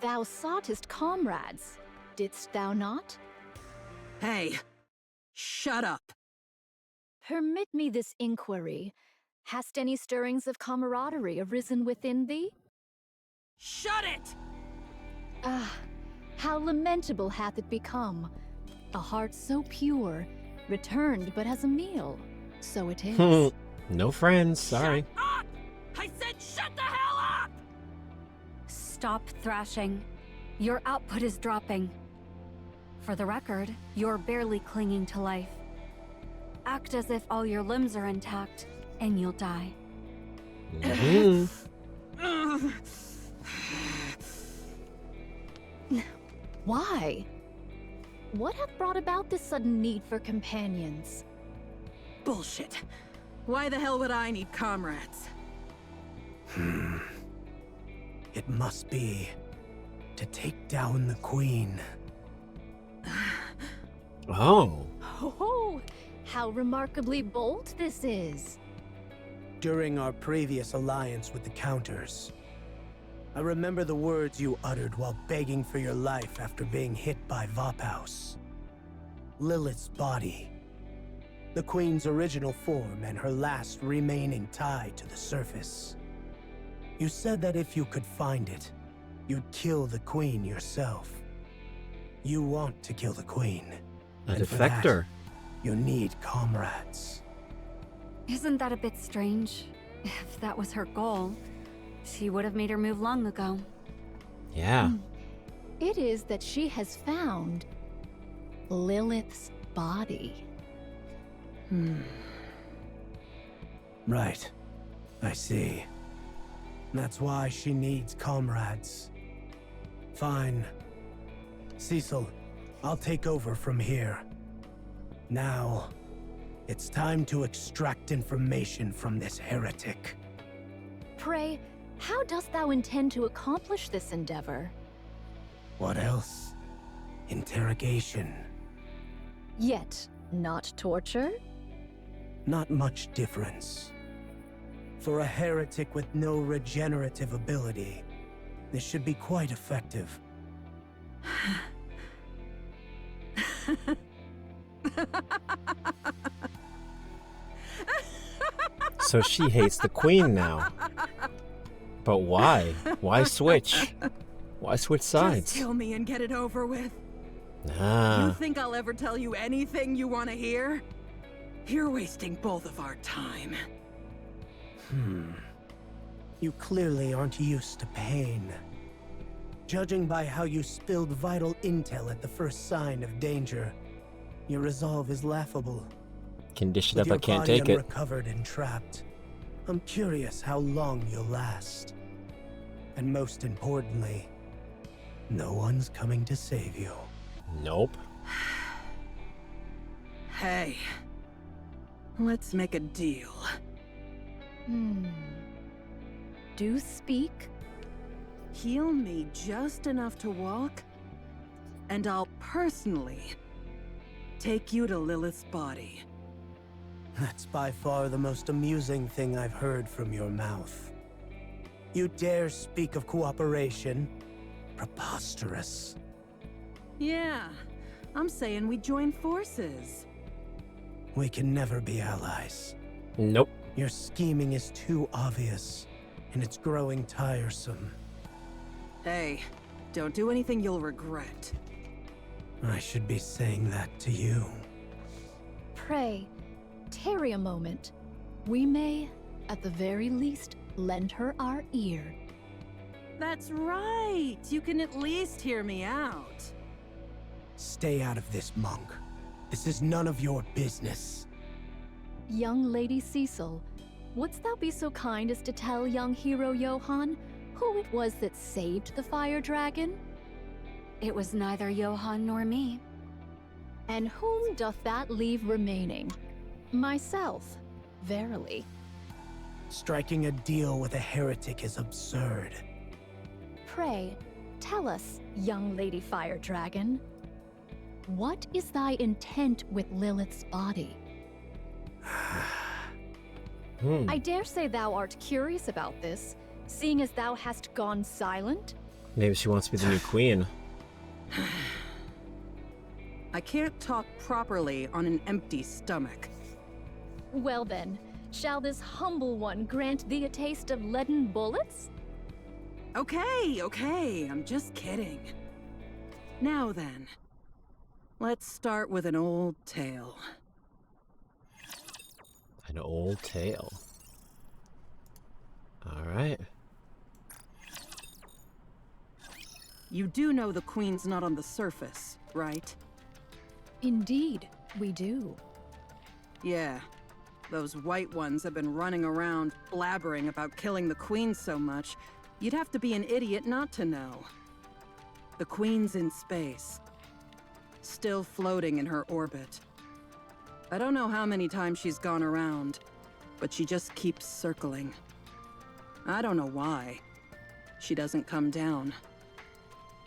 thou soughtest comrades, didst thou not? Hey, shut up. Permit me this inquiry. Hast any stirrings of camaraderie arisen within thee? Shut it! Ah, how lamentable hath it become. A heart so pure, returned but as a meal. So it is. No friends, sorry. Shut up! I said shut the hell up! Stop thrashing. Your output is dropping. For the record, you're barely clinging to life. Act as if all your limbs are intact, and you'll die. Why? What hath brought about this sudden need for companions? Bullshit. Why the hell would I need comrades? It must be to take down the Queen. Oh. Oh, how remarkably bold this is. During our previous alliance with the Counters, I remember the words you uttered while begging for your life after being hit by Vophouse. Lilith's body. The Queen's original form and her last remaining tie to the surface. You said that if you could find it, you'd kill the Queen yourself. You want to kill the Queen. A and for defector. that, you need comrades. Isn't that a bit strange? If that was her goal, she would have made her move long ago. Yeah. It is that she has found Lilith's body. Right. I see. That's why she needs comrades. Fine. Cecil, I'll take over from here. Now, it's time to extract information from this heretic. Pray, how dost thou intend to accomplish this endeavor? What else? Interrogation. Yet, not torture? Not much difference. For a heretic with no regenerative ability, this should be quite effective. So she hates the queen now. But why? Why switch? Why switch sides? Just kill me and get it over with. Nah. You think I'll ever tell you anything you want to hear? You're wasting both of our time. You clearly aren't used to pain. Judging by how you spilled vital intel at the first sign of danger, your resolve is laughable. Conditioned With up, I your can't body take it. unrecovered and trapped, I'm curious how long you'll last. And most importantly, no one's coming to save you. Nope. Hey, let's make a deal. Do speak. Heal me just enough to walk, and I'll personally take you to Lilith's body. That's by far the most amusing thing I've heard from your mouth. You dare speak of cooperation? Preposterous. Yeah, I'm saying we join forces. We can never be allies. Nope. Your scheming is too obvious, and it's growing tiresome. Hey, don't do anything you'll regret. I should be saying that to you. Pray, tarry a moment. We may, at the very least, lend her our ear. That's right. You can at least hear me out. Stay out of this, monk. This is none of your business. Young Lady Cecil, wouldst thou be so kind as to tell young hero Johann who it was that saved the fire dragon? It was neither Johann nor me. And whom doth that leave remaining? Myself, verily. Striking a deal with a heretic is absurd. Pray, tell us, young Lady Fire Dragon, what is thy intent with Lilith's body? I dare say thou art curious about this, seeing as thou hast gone silent. Maybe she wants to be the new queen. I can't talk properly on an empty stomach. Well then, shall this humble one grant thee a taste of leaden bullets? Okay, I'm just kidding. Now then, let's start with an old tale. An old tale. Alright. You do know the Queen's not on the surface, right? Indeed, we do. Yeah. Those white ones have been running around blabbering about killing the Queen so much, you'd have to be an idiot not to know. The Queen's in space. Still floating in her orbit. I don't know how many times she's gone around, but she just keeps circling. I don't know why. She doesn't come down.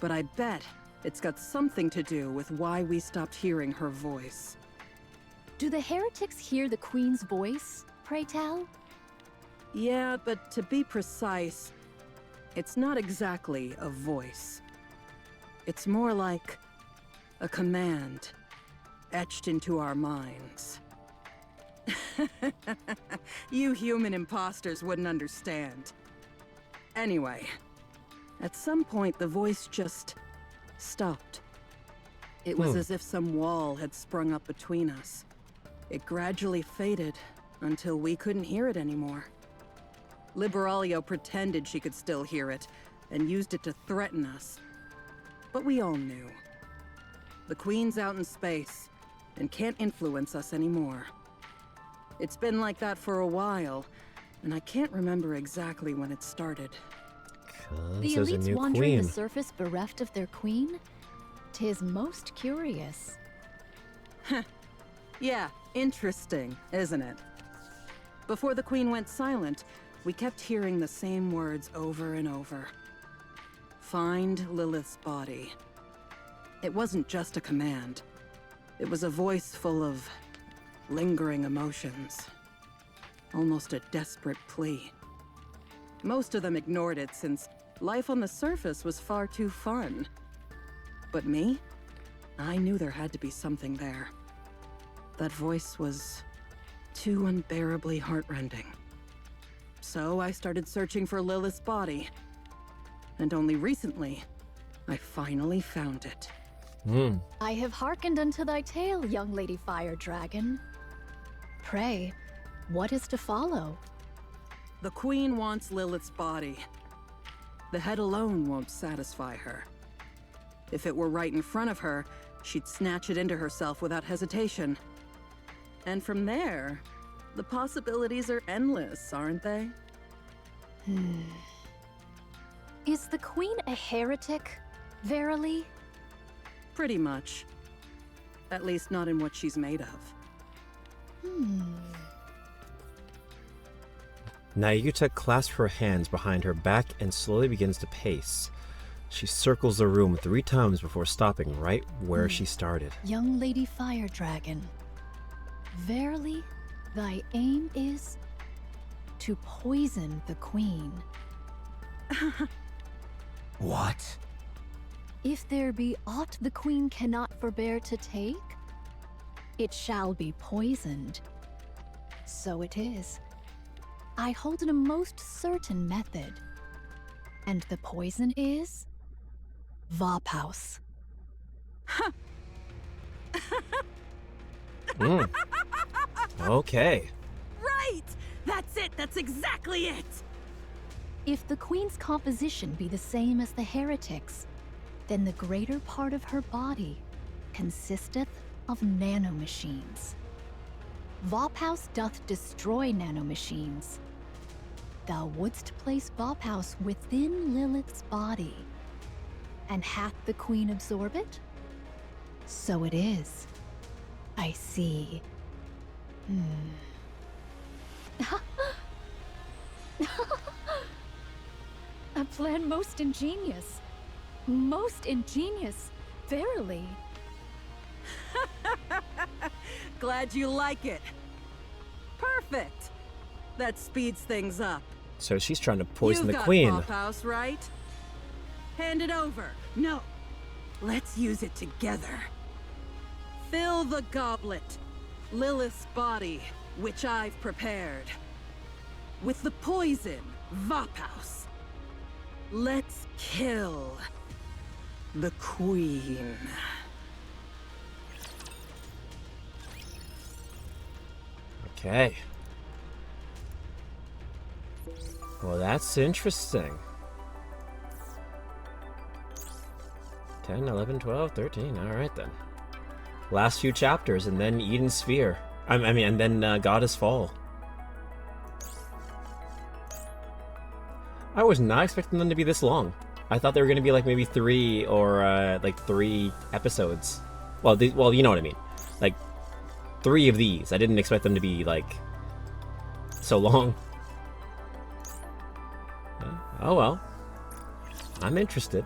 But I bet it's got something to do with why we stopped hearing her voice. Do the heretics hear the Queen's voice, pray tell? Yeah, but to be precise, it's not exactly a voice. It's more like a command etched into our minds. You human imposters wouldn't understand. Anyway, at some point the voice just stopped. It was as if some wall had sprung up between us. It gradually faded until we couldn't hear it anymore. Liberalia pretended she could still hear it and used it to threaten us. But we all knew. The Queen's out in space and can't influence us anymore. It's been like that for a while, and I can't remember exactly when it started. The elites wandering the surface bereft of their queen? 'Tis most curious. Yeah, interesting, isn't it? Before the Queen went silent, we kept hearing the same words over and over. Find Lilith's body. It wasn't just a command. It was a voice full of lingering emotions. Almost a desperate plea. Most of them ignored it since life on the surface was far too fun. But me? I knew there had to be something there. That voice was too unbearably heartrending. So I started searching for Lilith's body. And only recently, I finally found it. I have hearkened unto thy tale, young Lady Fire Dragon. Pray, what is to follow? The Queen wants Lilith's body. The head alone won't satisfy her. If it were right in front of her, she'd snatch it into herself without hesitation. And from there, the possibilities are endless, aren't they? Is the Queen a heretic? Verily? Pretty much. At least not in what she's made of. Nayuta clasps her hands behind her back and slowly begins to pace. She circles the room 3 times before stopping right where she started. Young Lady Fire Dragon, verily, thy aim is to poison the Queen. What? If there be aught the Queen cannot forbear to take, it shall be poisoned. So it is. I hold it a most certain method. And the poison is Vaupaus. Okay. Right! That's it! That's exactly it! If the Queen's composition be the same as the heretic's, then the greater part of her body consisteth of nanomachines. Vaupaus doth destroy nanomachines. Thou wouldst place Vaupaus within Lilith's body, and hath the Queen absorb it? So it is. I see. A plan most ingenious. Most ingenious, verily. Glad you like it. Perfect. That speeds things up. So she's trying to poison the You Queen. got Vaupaus, right? Hand it over. No. Let's use it together. Fill the goblet, Lilith's body, which I've prepared, with the poison, Vaupaus. Let's kill the Queen. Okay. Well, that's interesting. 10, 11, 12, 13. All right, then. Last few chapters, and then Eden's Sphere. And then Goddess Fall. I was not expecting them to be this long. I thought they were going to be like maybe 3 or like 3 episodes. Well, you know what I mean. Like 3 of these. I didn't expect them to be like so long. Oh well. I'm interested.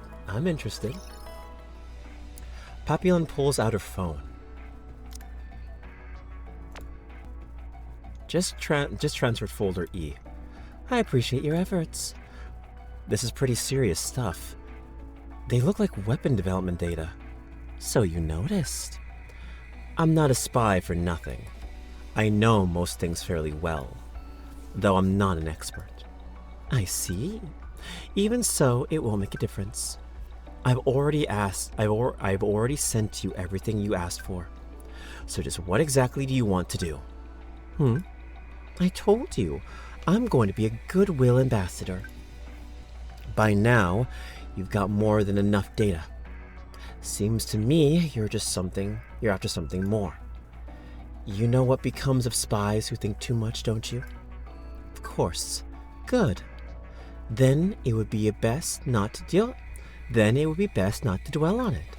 Papillon pulls out her phone. Just transferred folder E. I appreciate your efforts. This is pretty serious stuff. They look like weapon development data. So you noticed. I'm not a spy for nothing. I know most things fairly well, though I'm not an expert. I see. Even so, it won't make a difference. I've already sent you everything you asked for. So just what exactly do you want to do? I told you, I'm going to be a goodwill ambassador. By now, you've got more than enough data. Seems to me you're after something more. You know what becomes of spies who think too much, don't you? Of course. Good. Then it would be best not to dwell on it.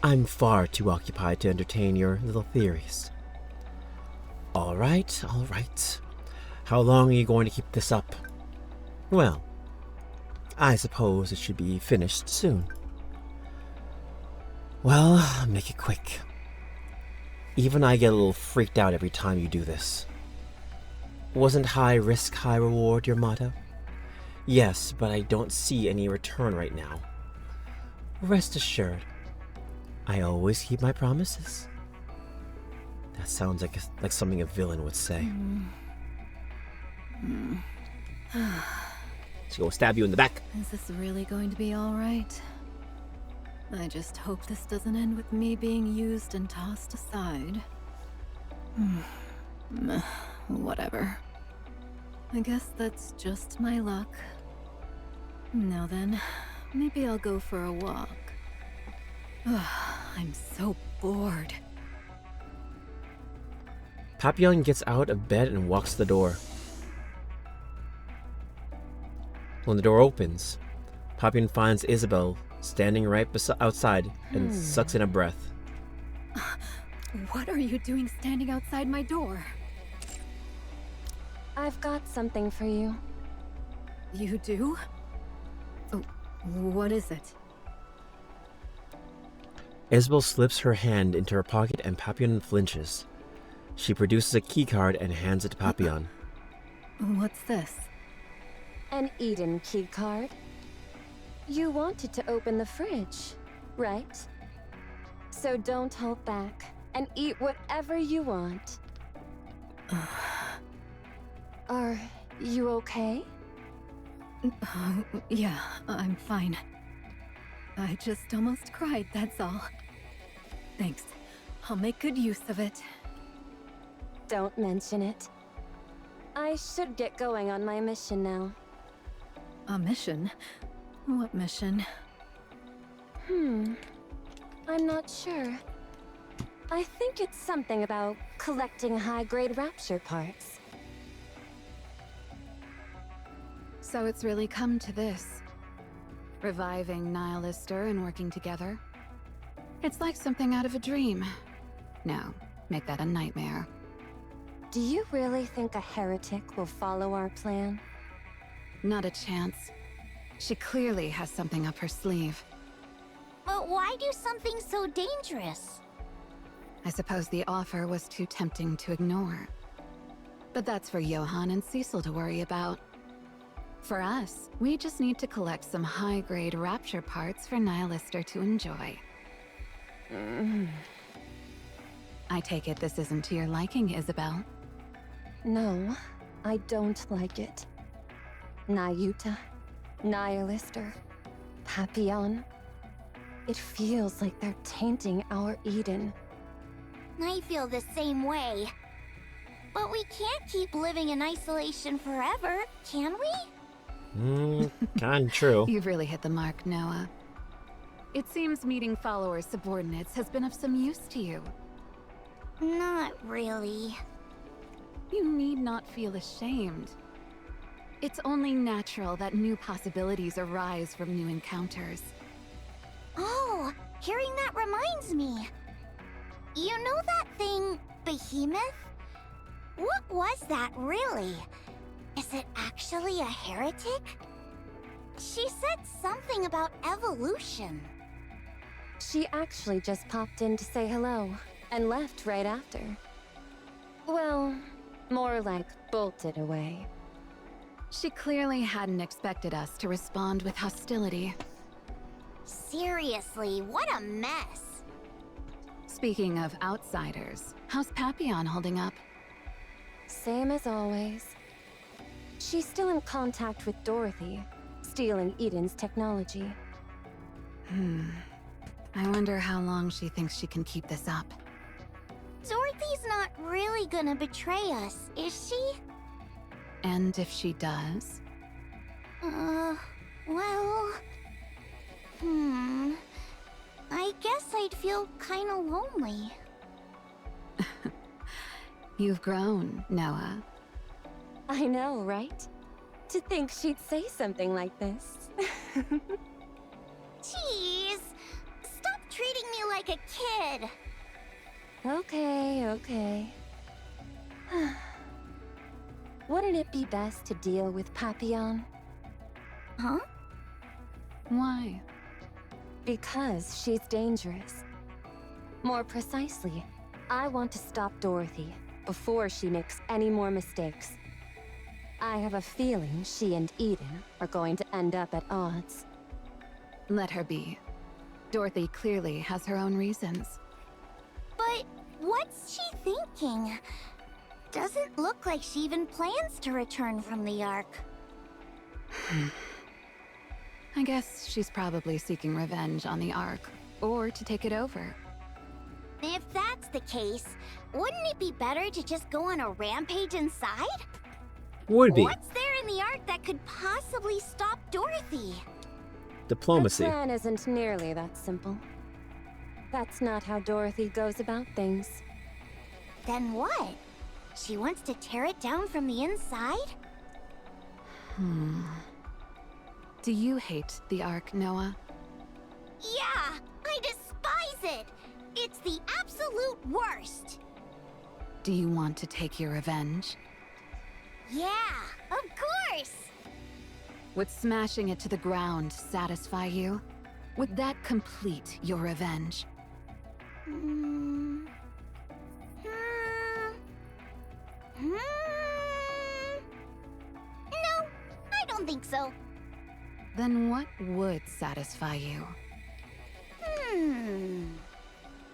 I'm far too occupied to entertain your little theories. All right. How long are you going to keep this up? Well, I suppose it should be finished soon. Well, make it quick. Even I get a little freaked out every time you do this. Wasn't high risk, high reward your motto? Yes, but I don't see any return right now. Rest assured, I always keep my promises. That sounds like something a villain would say. She's gonna stab you in the back. Is this really going to be all right? I just hope this doesn't end with me being used and tossed aside. Whatever. I guess that's just my luck. Now then, maybe I'll go for a walk. I'm so bored. Papillon gets out of bed and walks to the door. When the door opens, Papillon finds Isabelle standing right outside and sucks in a breath. What are you doing standing outside my door? I've got something for you. You do? Oh, what is it? Isabelle slips her hand into her pocket and Papillon flinches. She produces a keycard and hands it to Papillon. What's this? An Eden key card. You wanted to open the fridge, right? So don't hold back and eat whatever you want. Are you okay? Yeah, I'm fine. I just almost cried, that's all. Thanks. I'll make good use of it. Don't mention it. I should get going on my mission now. A mission? What mission? I'm not sure. I think it's something about collecting high-grade rapture parts. So it's really come to this. Reviving Nihilister and working together. It's like something out of a dream. No, make that a nightmare. Do you really think a heretic will follow our plan? Not a chance. She clearly has something up her sleeve. But why do something so dangerous? I suppose the offer was too tempting to ignore. But that's for Johann and Cecil to worry about. For us, we just need to collect some high-grade rapture parts for Nihilister to enjoy. I take it this isn't to your liking, Isabelle? No, I don't like it. Nayuta, Nihilister, Papillon. It feels like they're tainting our Eden. I feel the same way. But we can't keep living in isolation forever, can we? Kinda true. You've really hit the mark, Noah. It seems meeting followers' subordinates has been of some use to you. Not really. You need not feel ashamed. It's only natural that new possibilities arise from new encounters. Oh, hearing that reminds me. You know that thing, Behemoth? What was that really? Is it actually a heretic? She said something about evolution. She actually just popped in to say hello, and left right after. Well, more like bolted away. She clearly hadn't expected us to respond with hostility. Seriously, what a mess. Speaking of outsiders, how's Papillon holding up? Same as always. She's still in contact with Dorothy, stealing Eden's technology. I wonder how long she thinks she can keep this up. Dorothy's not really gonna betray us, is she? And if she does? Well... I guess I'd feel kinda lonely. You've grown, Noah. I know, right? To think she'd say something like this. Jeez! Stop treating me like a kid! Okay. Wouldn't it be best to deal with Papillon? Huh? Why? Because she's dangerous. More precisely, I want to stop Dorothy before she makes any more mistakes. I have a feeling she and Eden are going to end up at odds. Let her be. Dorothy clearly has her own reasons. But What's she thinking? Doesn't look like she even plans to return from the Ark. I guess she's probably seeking revenge on the Ark, or to take it over. If that's the case, wouldn't it be better to just go on a rampage inside? Would be. What's there in the Ark that could possibly stop Dorothy? Diplomacy. The plan isn't nearly that simple. That's not how Dorothy goes about things. Then what? She wants to tear it down from the inside? Do you hate the Ark, Noah? Yeah, I despise it! It's the absolute worst! Do you want to take your revenge? Yeah, of course! Would smashing it to the ground satisfy you? Would that complete your revenge? No, I don't think so. Then what would satisfy you?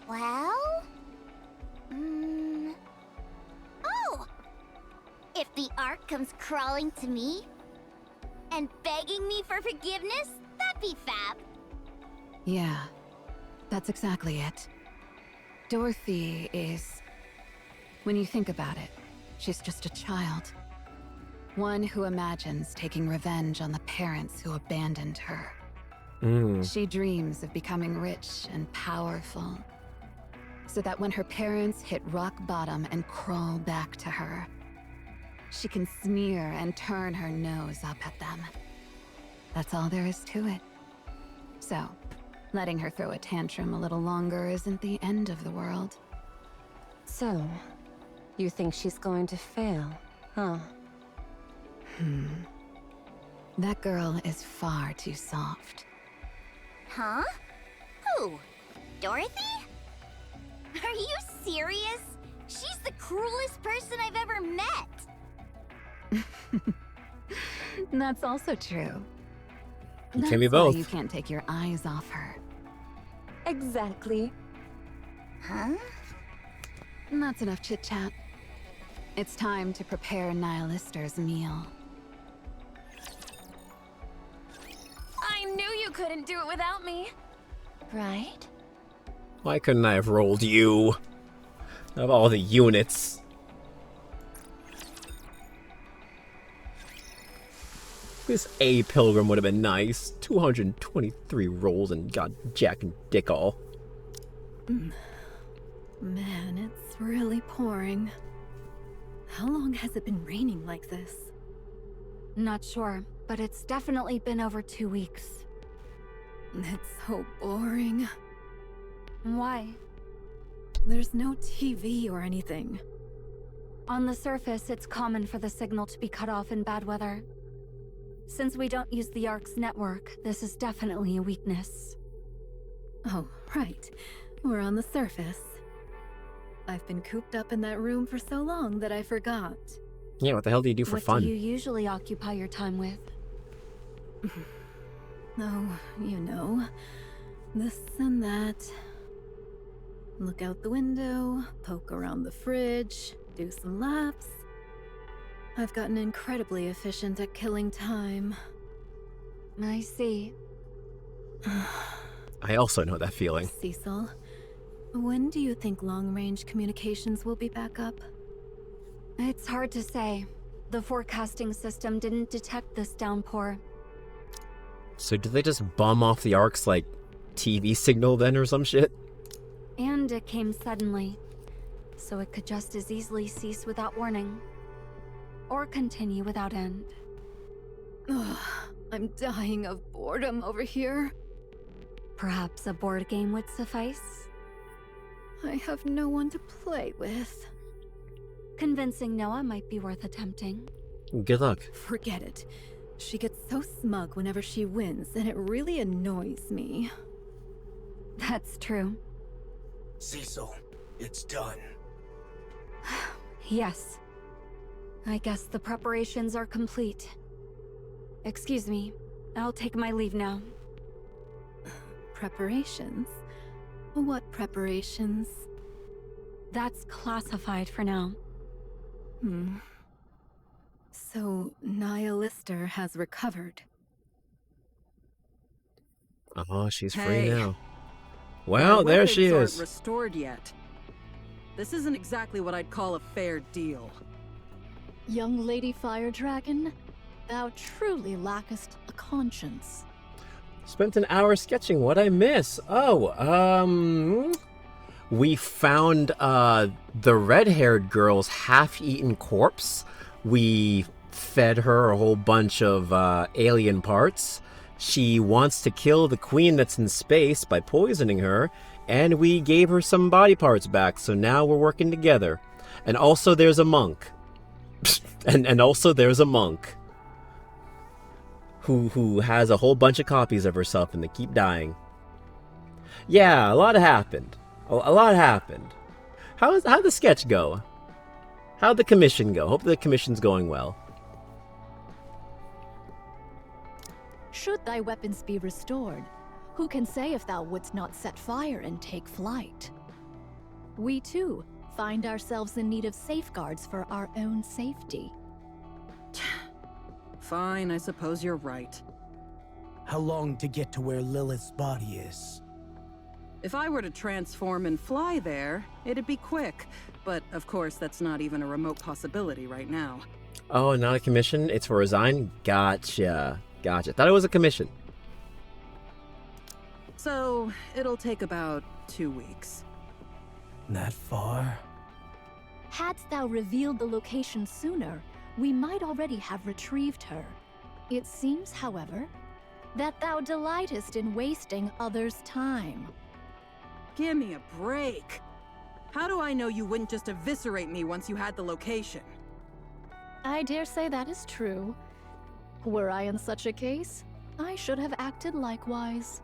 Well... Oh! If the Ark comes crawling to me and begging me for forgiveness, that'd be fab. Yeah, that's exactly it. Dorothy is... When you think about it, she's just a child. One who imagines taking revenge on the parents who abandoned her. She dreams of becoming rich and powerful, so that when her parents hit rock bottom and crawl back to her, she can sneer and turn her nose up at them. That's all there is to it. So, letting her throw a tantrum a little longer isn't the end of the world. So, you think she's going to fail, huh? That girl is far too soft. Huh? Who? Dorothy? Are you serious? She's the cruelest person I've ever met. That's also true. It can be That's why both. you can't take your eyes off her. Exactly. Huh? And that's enough chit-chat. It's time to prepare Nihilister's meal. I knew you couldn't do it without me. Right? Why couldn't I have rolled you? Of all the units. This A Pilgrim would have been nice. 223 rolls and got Jack and Dick all. Man, it's really pouring. How long has it been raining like this? Not sure, but it's definitely been over 2 weeks. It's so boring. Why? There's no TV or anything. On the surface, it's common for the signal to be cut off in bad weather. Since we don't use the Ark's network, this is definitely a weakness. Oh, right. We're on the surface. I've been cooped up in that room for so long that I forgot. Yeah, what the hell do you do for What fun? do you usually occupy your time with? Oh, you know, this and that. Look out the window, poke around the fridge, do some laps. I've gotten incredibly efficient at killing time. I see. I also know that feeling. Cecil, when do you think long-range communications will be back up? It's hard to say. The forecasting system didn't detect this downpour. So did they just bum off the Ark's, like, TV signal then or some shit? And it came suddenly, so it could just as easily cease without warning. Or continue without end. Ugh, I'm dying of boredom over here. Perhaps a board game would suffice? I have no one to play with. Convincing Noah might be worth attempting. Good luck. Forget it. She gets so smug whenever she wins, and it really annoys me. That's true. Cecil, it's done. Yes. I guess the preparations are complete. Excuse me. I'll take my leave now. Preparations? What preparations? That's classified for now. So, Nihilister has recovered. Oh, she's free Hey. now. Well, there she Weapons is. aren't restored yet. This isn't exactly what I'd call a fair deal. Young Lady Fire Dragon, thou truly lackest a conscience. Spent an hour sketching. What I miss? We found the red-haired girl's half-eaten corpse. We fed her a whole bunch of alien parts. She wants to kill the queen that's in space by poisoning her, and we gave her some body parts back, so now we're working together. And also there's a monk. and also there's a monk who has a whole bunch of copies of herself, and they keep dying. Yeah, a lot happened. A lot how'd the sketch go? How'd the commission go? Hope the commission's going well. Should thy weapons be restored, who can say if thou wouldst not set fire and take flight? We too find ourselves in need of safeguards for our own safety. Fine, I suppose you're right. How long to get to where Lilith's body is? If I were to transform and fly there, it'd be quick. But of course, that's not even a remote possibility right now. Oh, not a commission? It's for resign? Gotcha. Thought it was a commission. So, it'll take about 2 weeks. That far? Hadst thou revealed the location sooner, we might already have retrieved her. It seems, however, that thou delightest in wasting others' time. Give me a break. How do I know you wouldn't just eviscerate me once you had the location? I dare say that is true. Were I in such a case, I should have acted likewise.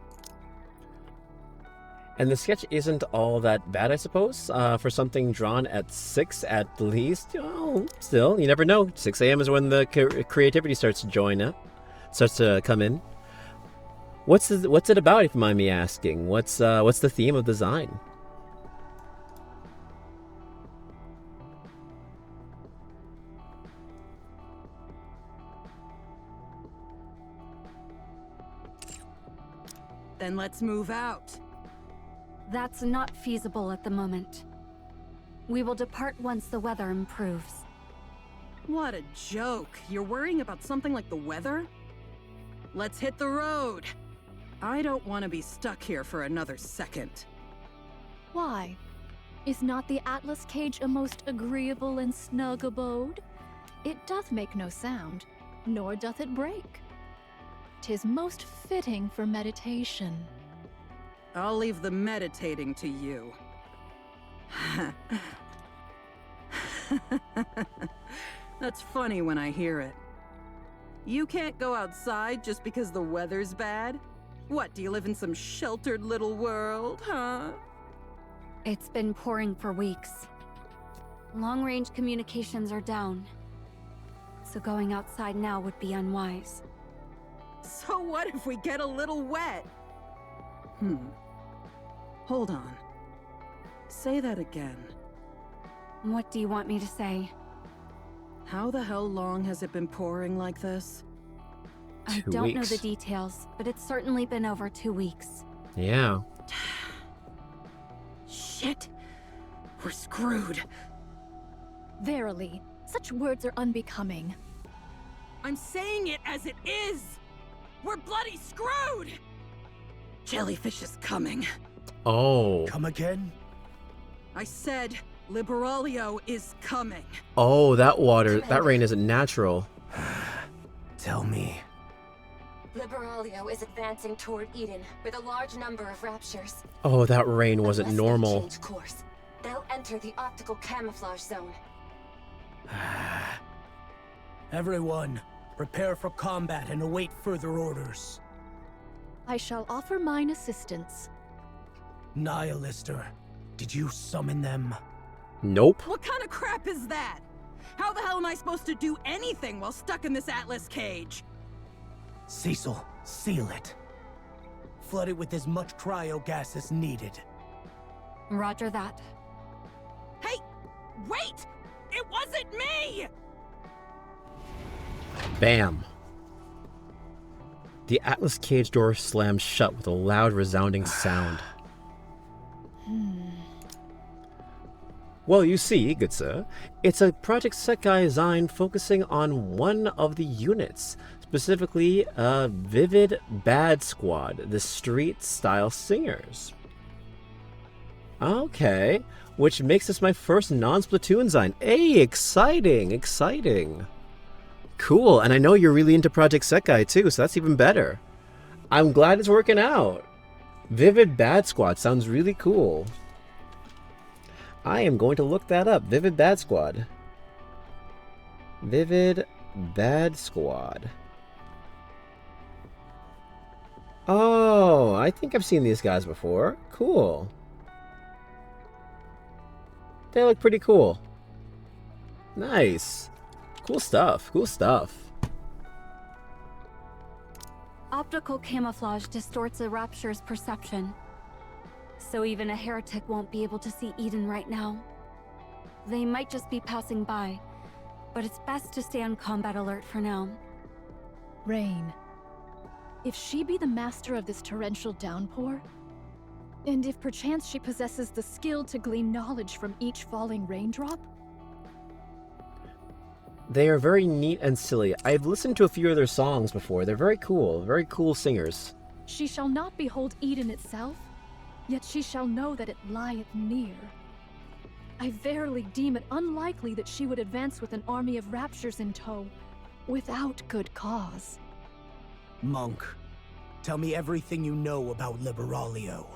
And the sketch isn't all that bad, I suppose, for something drawn at 6 at least. Oh, still, you never know. 6 a.m. is when the creativity starts to come in. What's it about, if you mind me asking? What's the theme of the design? Then let's move out. That's not feasible at the moment. We will depart once the weather improves. What a joke. You're worrying about something like the weather? Let's hit the road. I don't want to be stuck here for another second. Why? Is not the Atlas cage a most agreeable and snug abode? It doth make no sound, nor doth it break. 'Tis most fitting for meditation. I'll leave the meditating to you. That's funny when I hear it. You can't go outside just because the weather's bad? What, do you live in some sheltered little world, huh? It's been pouring for weeks. Long-range communications are down. So going outside now would be unwise. So what if we get a little wet? Hold on. Say that again. What do you want me to say? How the hell long has it been pouring like this? I don't know the details, but it's certainly been over 2 weeks. Yeah. Shit! We're screwed. Verily, such words are unbecoming. I'm saying it as it is! We're bloody screwed! Jellyfish is coming. Oh. Come again? I said Liberalio is coming. Oh, that rain isn't natural. Tell me. Liberalio is advancing toward Eden with a large number of raptures. Oh, that rain wasn't Unless they normal. change course, they'll enter the optical camouflage zone. Everyone, prepare for combat and await further orders. I shall offer mine assistance. Nihilister, did you summon them? Nope. What kind of crap is that? How the hell am I supposed to do anything while stuck in this Atlas cage? Cecil, seal it. Flood it with as much cryo gas as needed. Roger that. Wait! It wasn't me! Bam! The Atlas cage door slams shut with a loud, resounding sound. Well, you see, good sir, it's a Project Sekai design focusing on one of the units, specifically Vivid Bad Squad, the street-style singers. Okay, which makes this my first non-Splatoon design. Hey, exciting, exciting. Cool, and I know you're really into Project Sekai too, so that's even better. I'm glad it's working out. Vivid Bad Squad sounds really cool. I am going to look that up. Vivid Bad Squad. Vivid Bad Squad. Oh, I think I've seen these guys before. Cool. They look pretty cool. Nice. Cool stuff. Cool stuff. Optical camouflage distorts a Rapture's perception. So even a heretic won't be able to see Eden right now. They might just be passing by, but it's best to stay on combat alert for now. Rain. If she be the master of this torrential downpour, and if perchance she possesses the skill to glean knowledge from each falling raindrop? They are very neat and silly. I've listened to a few of their songs before. They're very cool singers. She shall not behold Eden itself, yet she shall know that it lieth near. I verily deem it unlikely that she would advance with an army of raptures in tow, without good cause. Monk, tell me everything you know about Liberaglio.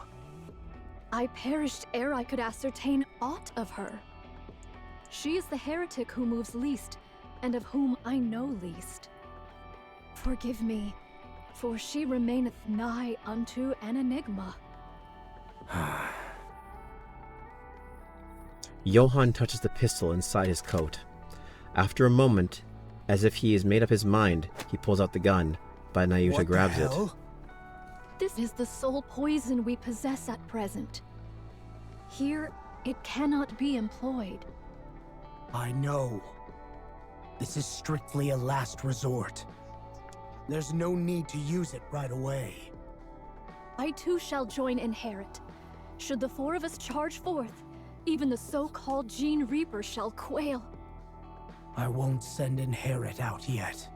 I perished ere I could ascertain aught of her. She is the heretic who moves least, and of whom I know least. Forgive me, for she remaineth nigh unto an enigma. Johann touches the pistol inside his coat. After a moment, as if he has made up his mind, he pulls out the gun, but Nayuta grabs it. This is the sole poison we possess at present. Here, it cannot be employed. I know. This is strictly a last resort. There's no need to use it right away. I too shall join Inherit. Should the four of us charge forth, even the so-called Gene Reaper shall quail. I won't send Inherit out yet.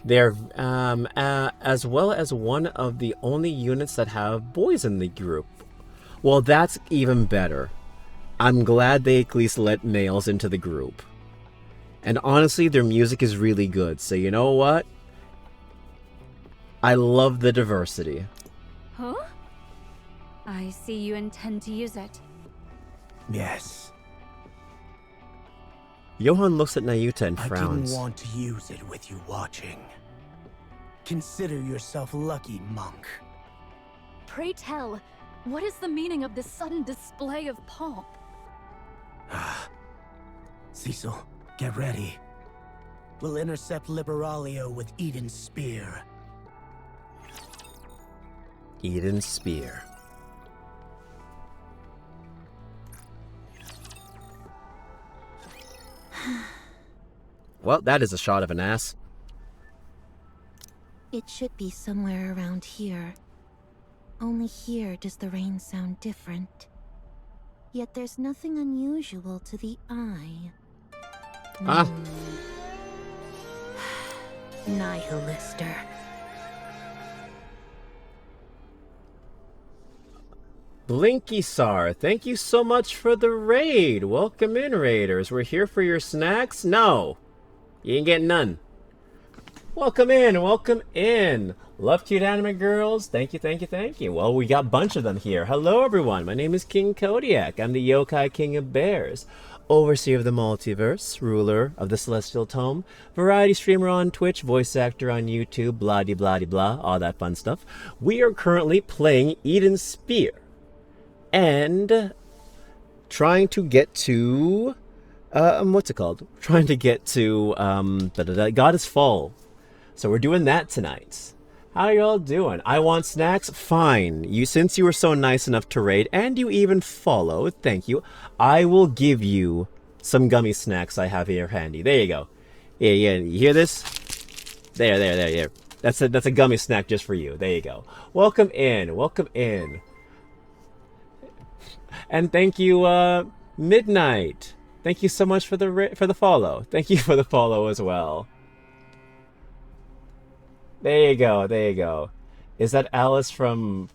They're, as well as one of the only units that have boys in the group. Well, that's even better. I'm glad they at least let males into the group. And honestly, their music is really good, so you know what? I love the diversity. Huh? I see you intend to use it. Yes. Johann looks at Nayuta and I frowns. didn't want to use it with you watching. Consider yourself lucky, Monk. Pray tell, what is the meaning of this sudden display of pomp? Cecil, get ready. We'll intercept Liberaglio with Eden's spear. Eden's spear. Well, that is a shot of an ass. It should be somewhere around here. Only here does the rain sound different. Yet there's nothing unusual to the eye. Nihilister. Blinky Sar, thank you so much for the raid. Welcome in, raiders. We're here for your snacks? No. You ain't getting none. Welcome in, welcome in. Love cute anime girls. Thank you, thank you, thank you. Well, we got a bunch of them here. Hello, everyone. My name is King Kodiak. I'm the Yokai King of Bears, overseer of the multiverse, ruler of the Celestial Tome, variety streamer on Twitch, voice actor on YouTube, blah-de-blah-de-blah, all that fun stuff. We are currently playing Eden's Spear and trying to get to, what's it called? Trying to get to, God is Fall. So we're doing that tonight. How y'all doing? I want snacks? Fine. Since you were so nice enough to raid, and you even followed, thank you, I will give you some gummy snacks I have here handy. There you go. Yeah, you hear this? There. That's a gummy snack just for you. There you go. Welcome in. And thank you, Midnight. Thank you so much for the follow. Thank you for the follow as well. There you go. Is that Alice from...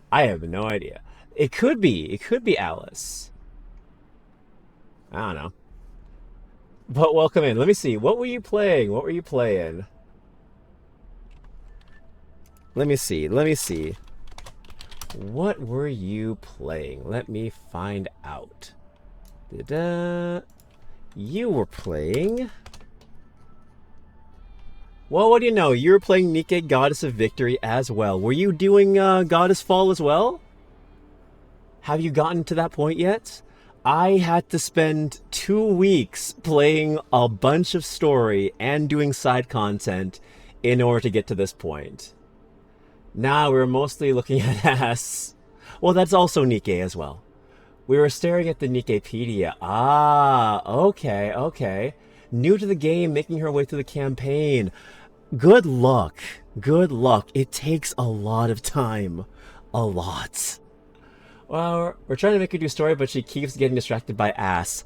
I have no idea. It could be Alice. I don't know. But welcome in. Let me see. What were you playing? Let me see. What were you playing? Let me find out. You were playing... Well, what do you know? You were playing Nikke, Goddess of Victory as well. Were you doing Goddess Fall as well? Have you gotten to that point yet? I had to spend 2 weeks playing a bunch of story and doing side content in order to get to this point. Now we're mostly looking at ass. Well, that's also Nikke as well. We were staring at the Nikkepedia. Ah, okay. New to the game, making her way through the campaign. Good luck. It takes a lot of time. A lot. Well, we're trying to make her do story, but she keeps getting distracted by ass.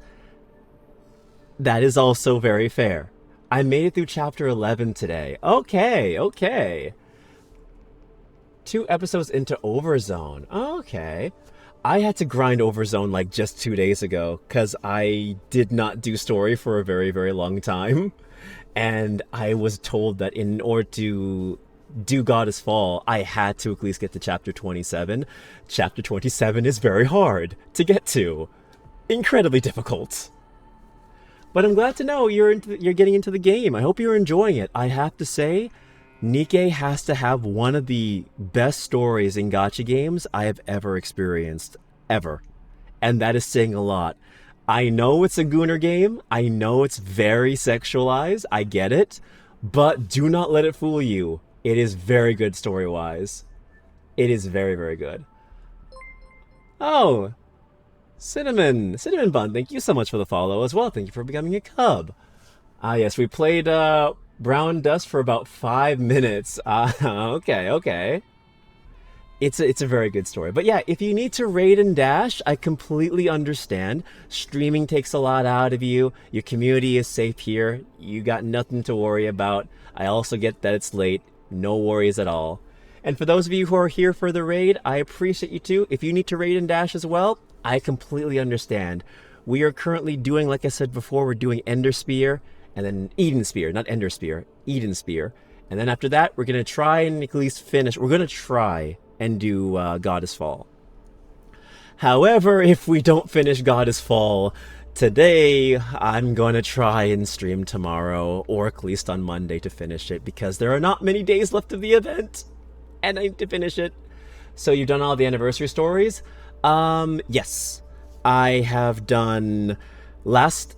That is also very fair. I made it through chapter 11 today. Okay. 2 episodes into Overzone. Okay. I had to grind Overzone like just 2 days ago because I did not do story for a very, very long time. And I was told that in order to do Goddess Fall, I had to at least get to chapter 27. Chapter 27 is very hard to get to. Incredibly difficult. But I'm glad to know you're getting into the game. I hope you're enjoying it. I have to say, Nikke has to have one of the best stories in gacha games I have ever experienced. Ever. And that is saying a lot. I know it's a Gunner game. I know it's very sexualized. I get it. But do not let it fool you. It is very good story-wise. It is very, very good. Oh! Cinnamon Bun, thank you so much for the follow as well. Thank you for becoming a cub. Ah, yes, we played Brown Dust for about 5 minutes. Okay. It's a very good story. But yeah, if you need to raid and dash, I completely understand. Streaming takes a lot out of you. Your community is safe here. You got nothing to worry about. I also get that it's late. No worries at all. And for those of you who are here for the raid, I appreciate you too. If you need to raid and dash as well, I completely understand. We are currently doing, like I said before, we're doing Ender Spear, and then Eden Spear, not Ender Spear, Eden Spear. And then after that, we're going to try and at least finish. We're going to try and do Goddess Fall. However, if we don't finish Goddess Fall today, I'm going to try and stream tomorrow, or at least on Monday to finish it, because there are not many days left of the event, and I need to finish it. So you've done all the anniversary stories? Yes. I have done Last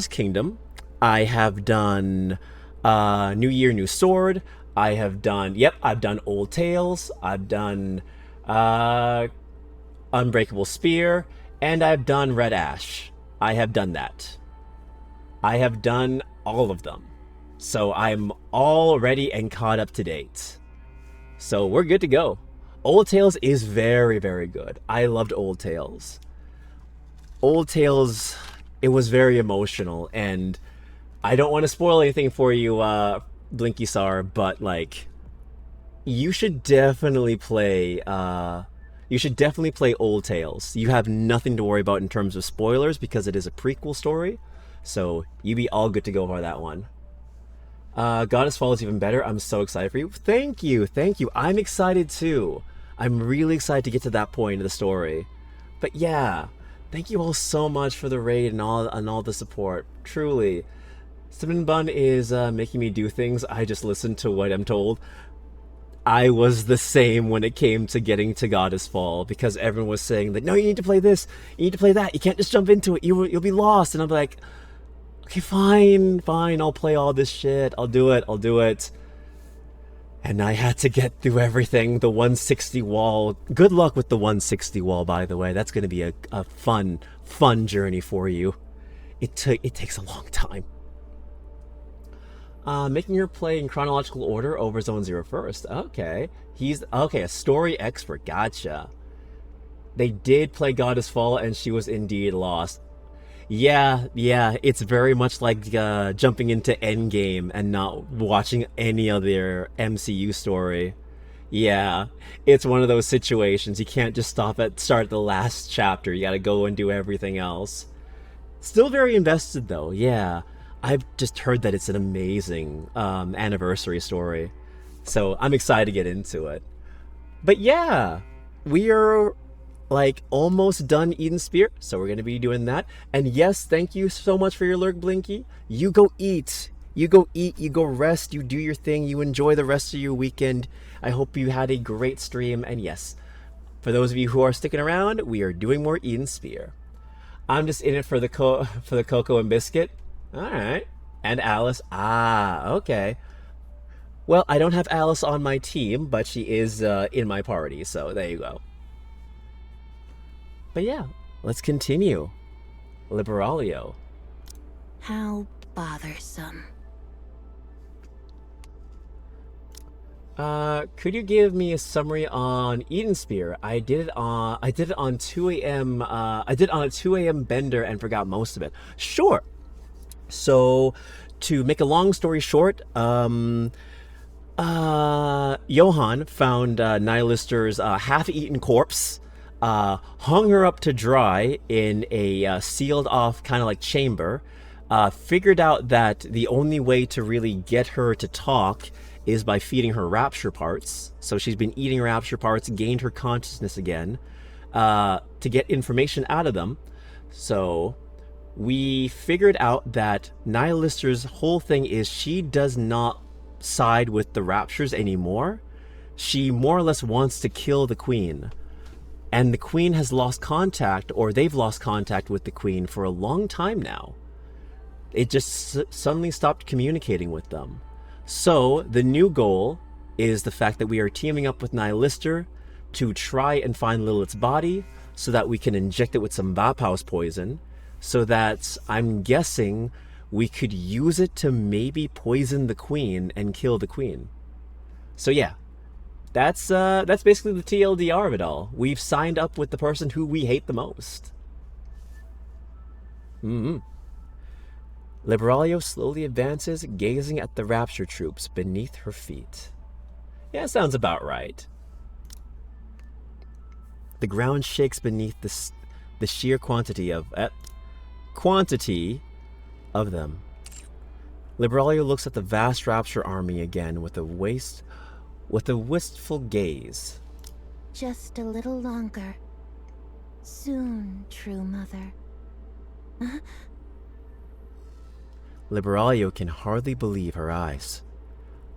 Kingdom. I have done New Year, New Sword. I've done Old Tales. I've done Unbreakable Spear. And I've done Red Ash. I have done that. I have done all of them. So I'm all ready and caught up to date. So we're good to go. Old Tales is very, very good. I loved Old Tales. Old Tales, it was very emotional, and I don't want to spoil anything for you, Blinky Sar, but like, you should definitely play Old Tales. You have nothing to worry about in terms of spoilers because it is a prequel story, so you be all good to go for that one. Goddess Fall is even better. I'm so excited for you. Thank you. I'm excited too. I'm really excited to get to that point of the story. But yeah, thank you all so much for the raid and all the support. Truly. Cinnamon Bun is making me do things. I just listen to what I'm told. I was the same when it came to getting to Goddess Fall, because everyone was saying that, no, you need to play this, you need to play that, you can't just jump into it, you'll be lost. And I'm like, okay, fine, I'll play all this shit, I'll do it. And I had to get through everything. The 160 wall. Good luck with the 160 wall, by the way. That's going to be a fun journey for you. It takes a long time. Making her play in chronological order over Zone 0 first. Okay. Okay, a story expert. Gotcha. They did play Goddess Fall, and she was indeed lost. Yeah, it's very much like jumping into Endgame and not watching any other MCU story. Yeah, it's one of those situations. You can't just start at the last chapter. You gotta go and do everything else. Still very invested, though. Yeah, I've just heard that it's an amazing anniversary story. So I'm excited to get into it. But yeah, we are like almost done Eden Spear, so we're gonna be doing that. And yes, thank you so much for your lurk, Blinky. You go eat, you go rest, you do your thing, you enjoy the rest of your weekend. I hope you had a great stream. And yes, for those of you who are sticking around, we are doing more Eden Spear. I'm just in it for the cocoa and biscuit. All right. And Alice. Okay. Well, I don't have Alice on my team, but she is in my party, so there you go. But yeah, let's continue. Liberalio. How bothersome. Could you give me a summary on Eden Spear? I did it on 2 a.m. I did it on a 2 a.m. bender and forgot most of it. Sure. So, to make a long story short, Johan found Nihilister's half-eaten corpse, hung her up to dry in a sealed off kind of like chamber, figured out that the only way to really get her to talk is by feeding her rapture parts. So she's been eating rapture parts, gained her consciousness again, to get information out of them. So we figured out that Nihilister's whole thing is she does not side with the raptures anymore. She more or less wants to kill the queen. And the queen has lost contact, or they've lost contact with the queen for a long time now. It just suddenly stopped communicating with them. So the new goal is the fact that we are teaming up with Nihilister to try and find Lilith's body so that we can inject it with some Vaphaus poison, so that I'm guessing we could use it to maybe poison the queen and kill the queen. So yeah, that's basically the TLDR of it all. We've signed up with the person who we hate the most. Liberalio slowly advances, gazing at the rapture troops beneath her feet. Yeah, sounds about right. The ground shakes beneath the sheer quantity of them. Liberalio looks at the vast rapture army again with a wistful gaze. Just a little longer. Soon, true mother. Liberalio can hardly believe her eyes.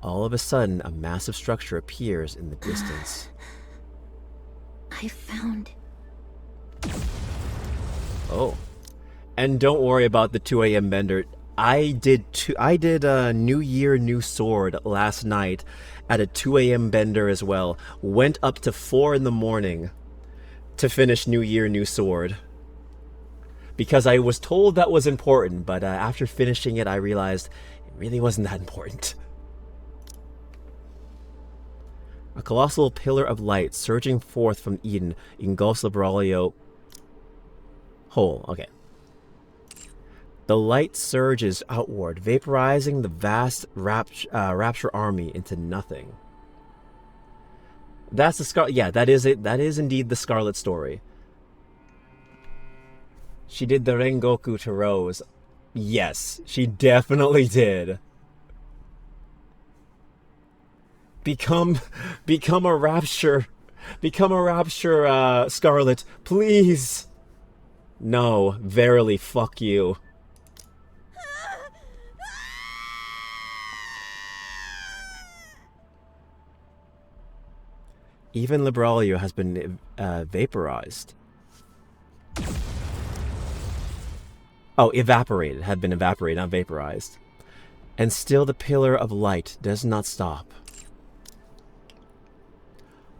All of a sudden, a massive structure appears in the distance. I found... Oh. And don't worry about the 2 a.m. bender. I did New Year, New Sword last night at a 2 a.m. bender as well. Went up to 4 in the morning to finish New Year, New Sword. Because I was told that was important, but after finishing it, I realized it really wasn't that important. A colossal pillar of light surging forth from Eden engulfs Liberalio whole. Okay. The light surges outward, vaporizing the vast rapture army into nothing. That's the Scarlet. Yeah, that is it. That is indeed the Scarlet story. She did the Rengoku to Rose. Yes, she definitely did. Become a rapture. Become a rapture, Scarlet. Please. No, verily, fuck you. Even Liberalio has been vaporized. Oh, evaporated. Had been evaporated, not vaporized. And still the pillar of light does not stop.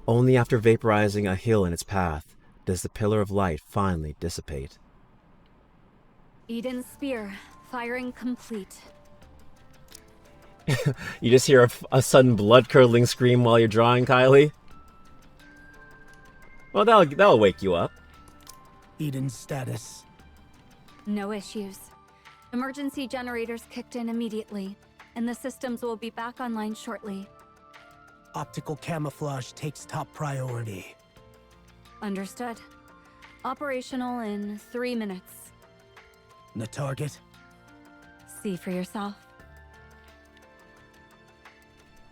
Only after vaporizing a hill in its path does the pillar of light finally dissipate. Eden's spear, firing complete. You just hear a sudden blood-curdling scream while you're drawing, Kylie? Well, that'll wake you up. Eden's status. No issues. Emergency generators kicked in immediately, and the systems will be back online shortly. Optical camouflage takes top priority. Understood. Operational in 3 minutes. The target? See for yourself.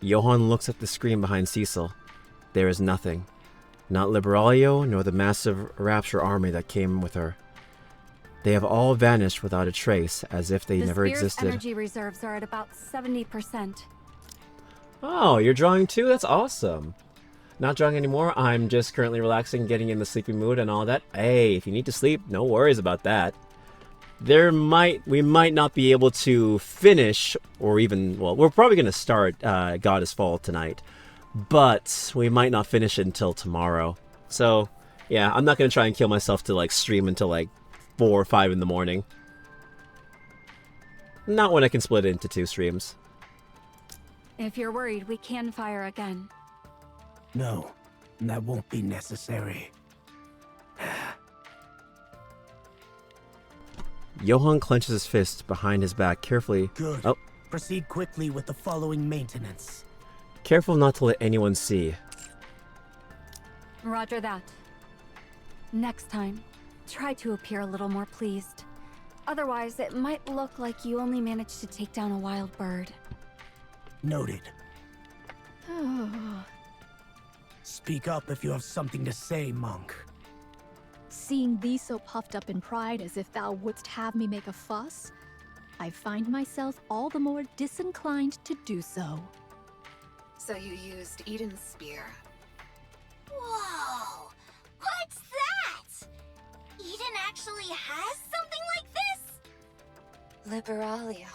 Johann looks at the screen behind Cecil. There is nothing. Not Liberaglio, nor the massive Rapture army that came with her. They have all vanished without a trace, as if they never spear's existed. Energy reserves are at about 70%. Oh, you're drawing too? That's awesome. Not drawing anymore. I'm just currently relaxing, getting in the sleepy mood and all that. Hey, if you need to sleep, no worries about that. We might not be able to finish, or even, well, we're probably going to start Goddess Fall tonight, but we might not finish it until tomorrow. So, yeah, I'm not going to try and kill myself to, like, stream until, like, 4 or 5 in the morning. Not when I can split it into 2 streams. If you're worried, we can fire again. No, that won't be necessary. Johann clenches his fist behind his back carefully. Good. Oh, Proceed quickly with the following maintenance. careful not to let anyone see. Roger that. Next time, try to appear a little more pleased. Otherwise, it might look like you only managed to take down a wild bird. Noted. Speak up if you have something to say, monk. Seeing thee so puffed up in pride as if thou wouldst have me make a fuss, I find myself all the more disinclined to do so. So you used Eden's spear. Whoa! What's that? Eden actually has something like this? Liberaglio.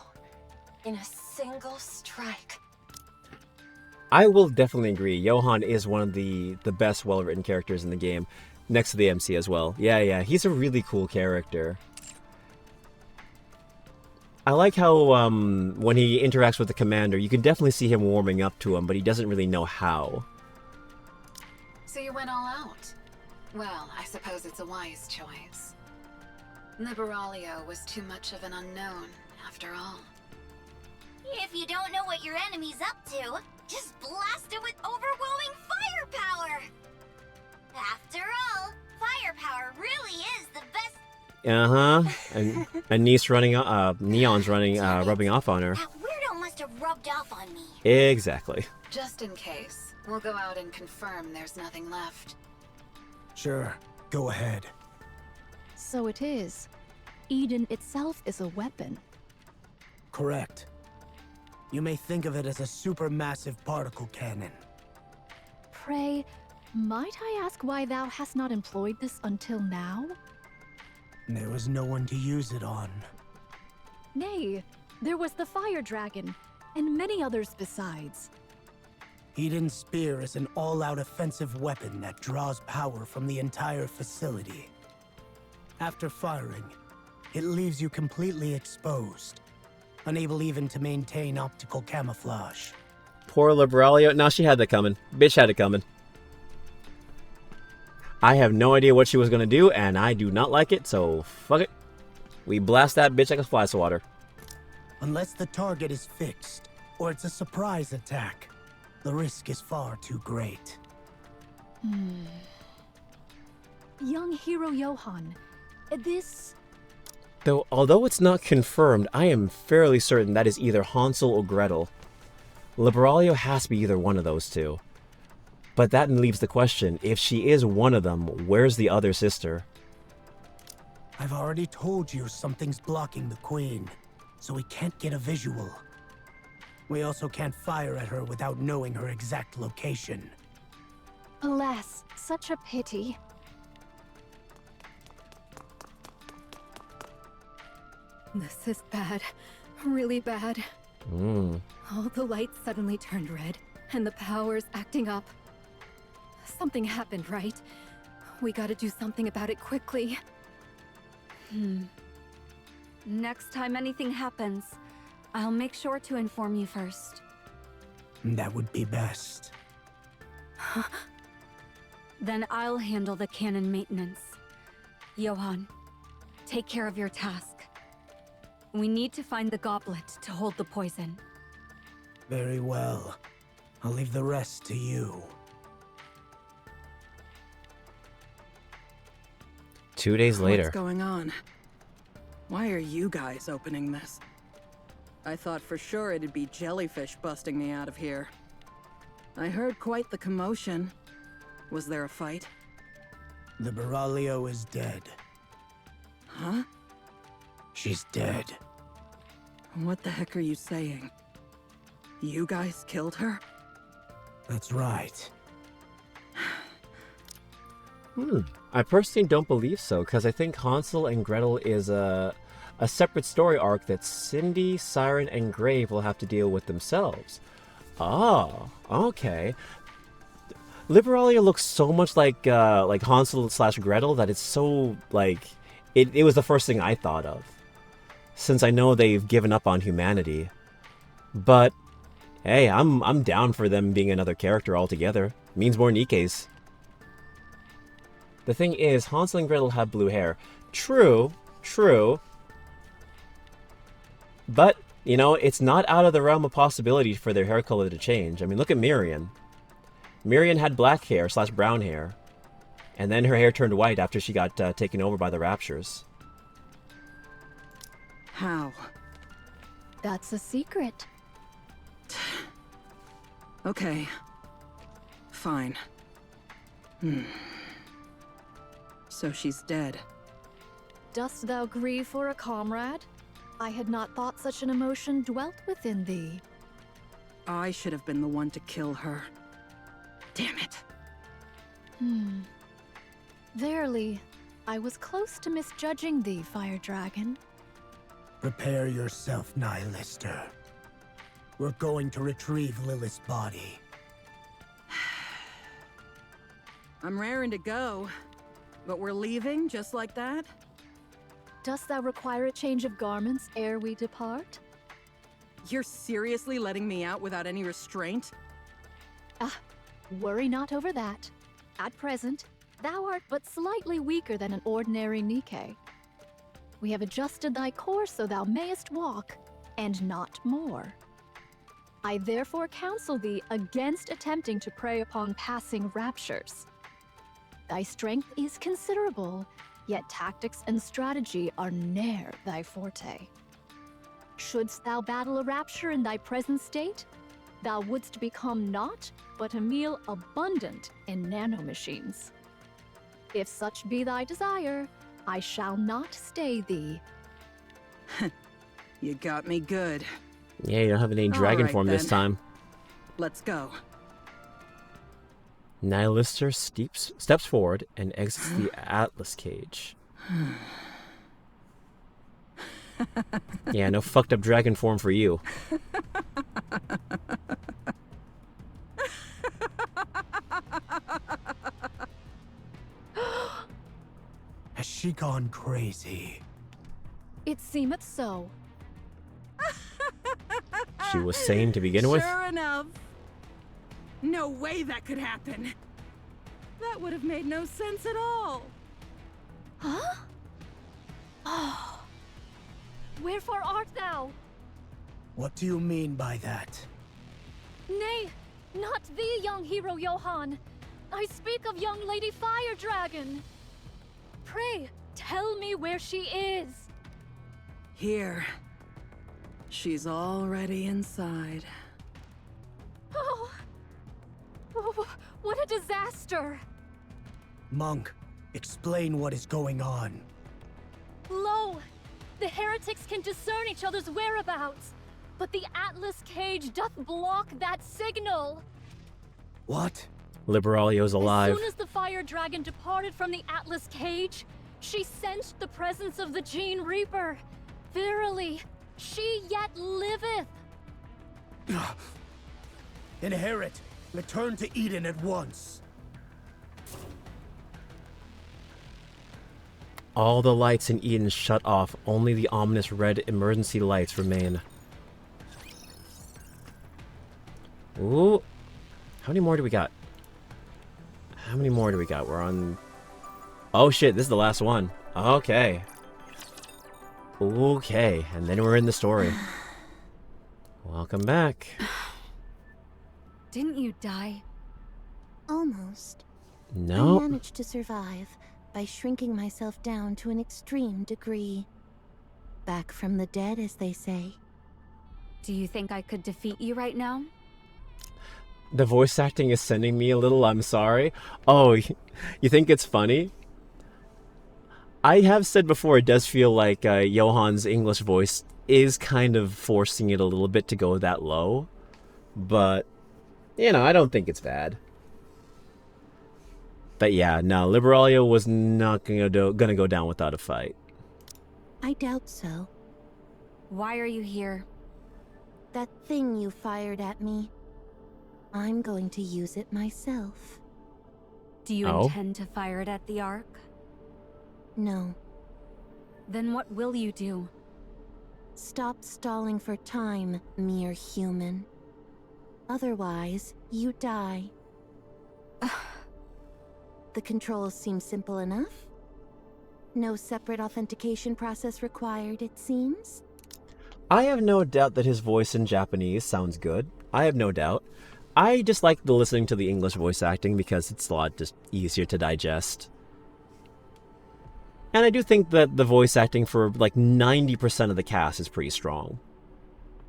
In a single strike. I will definitely agree. Johann is one of the best well-written characters in the game, next to the MC as well. Yeah, he's a really cool character. I like how when he interacts with the commander, you can definitely see him warming up to him, but he doesn't really know how. So you went all out. Well, I suppose it's a wise choice. Liberaglio was too much of an unknown, after all. If you don't know what your enemy's up to, just blast it with overwhelming firepower! After all, firepower really is the best. And Neon's running, rubbing off on her. That weirdo must have rubbed off on me. Exactly. Just in case, we'll go out and confirm there's nothing left. Sure, go ahead. So it is. Eden itself is a weapon. Correct. You may think of it as a supermassive particle cannon. Pray, might I ask why thou hast not employed this until now? There was no one to use it on. Nay, there was the fire dragon, and many others besides. Eden's spear is an all-out offensive weapon that draws power from the entire facility. After firing, it leaves you completely exposed, unable even to maintain optical camouflage. Poor Liberaglio. No, she had that coming. Bitch had it coming. I have no idea what she was going to do, and I do not like it, so fuck it. We blast that bitch like a fly swatter. Unless the target is fixed, or it's a surprise attack, the risk is far too great. Young hero Johann, this... Though, although it's not confirmed, I am fairly certain that is either Hansel or Gretel. Liberaglio has to be either one of those two. But that leaves the question, if she is one of them, where's the other sister? I've already told you something's blocking the Queen, so we can't get a visual. We also can't fire at her without knowing her exact location. Alas, such a pity. This is bad. Really bad. All the lights suddenly turned red, and the power's acting up. Something happened, right? We gotta do something about it quickly. Next time anything happens, I'll make sure to inform you first. That would be best. Then I'll handle the cannon maintenance. Johann, take care of your task. We need to find the goblet to hold the poison. Very well. I'll leave the rest to you. 2 days later. What's going on? Why are you guys opening this? I thought for sure it'd be jellyfish busting me out of here. I heard quite the commotion. Was there a fight? The Baraglio is dead. Huh? She's dead. What the heck are you saying? You guys killed her? That's right. I personally don't believe so, because I think Hansel and Gretel is a separate story arc that Cindy, Siren, and Grave will have to deal with themselves. Oh, okay. Liberalia looks so much like Hansel / Gretel that it's so, like, it was the first thing I thought of, since I know they've given up on humanity. But hey, I'm down for them being another character altogether. It means more Nikkes. The thing is, Hansel and Gretel have blue hair. True. But, you know, it's not out of the realm of possibility for their hair color to change. I mean, look at Miriam. Miriam had black hair / brown hair. And then her hair turned white after she got taken over by the Raptures. How? That's a secret. Okay. Fine. So she's dead. Dost thou grieve for a comrade? I had not thought such an emotion dwelt within thee. I should have been the one to kill her. Damn it. Verily, I was close to misjudging thee, Fire Dragon. Prepare yourself, Nihilister. We're going to retrieve Lilith's body. I'm raring to go. But we're leaving just like that? Dost thou require a change of garments ere we depart? You're seriously letting me out without any restraint? Worry not over that. At present, thou art but slightly weaker than an ordinary Nikke. We have adjusted thy course so thou mayest walk, and not more. I therefore counsel thee against attempting to prey upon passing raptures. Thy strength is considerable, yet tactics and strategy are ne'er thy forte. Shouldst thou battle a rapture in thy present state, thou wouldst become naught but a meal abundant in nanomachines. If such be thy desire, I shall not stay thee. You got me good. Yeah, you don't have any dragon Alright, form this then. time. Let's go. Nihilister steps forward and exits the Atlas cage. Yeah, no fucked up dragon form for you. Has she gone crazy? It seemeth so. She was sane to begin with. Sure enough. No way that could happen. That would have made no sense at all. Huh? Oh. Wherefore art thou? What do you mean by that? Nay, not thee, young hero Johann. I speak of young Lady Fire Dragon. Pray, tell me where she is. Here. She's already inside. Oh, what a disaster! Monk, explain what is going on. Lo, the heretics can discern each other's whereabouts, but the Atlas cage doth block that signal. What? Liberalio's alive. As soon as the Fire Dragon departed from the Atlas cage, she sensed the presence of the Gene Reaper. Verily, she yet liveth. Inherit! Return to Eden at once! All the lights in Eden shut off. Only the ominous red emergency lights remain. Ooh. How many more do we got? How many more do we got? We're on... Oh shit, this is the last one. Okay. Okay, and then we're in the story. Welcome back. Didn't you die? Almost. No. I managed to survive by shrinking myself down to an extreme degree. Back from the dead, as they say. Do you think I could defeat you right now? The voice acting is sending me a little, I'm sorry. Oh, you think it's funny? I have said before, it does feel like Johan's English voice is kind of forcing it a little bit to go that low. But, you know, I don't think it's bad. But yeah, no, Liberalia was not gonna go down without a fight. I doubt so. Why are you here? That thing you fired at me. I'm going to use it myself. Do you intend to fire it at the Ark? No. Then what will you do? Stop stalling for time, mere human. Otherwise, you die. The controls seem simple enough. No separate authentication process required, it seems. I have no doubt that his voice in Japanese sounds good. I have no doubt. I just like the listening to the English voice acting because it's a lot just easier to digest. And I do think that the voice acting for like 90% of the cast is pretty strong.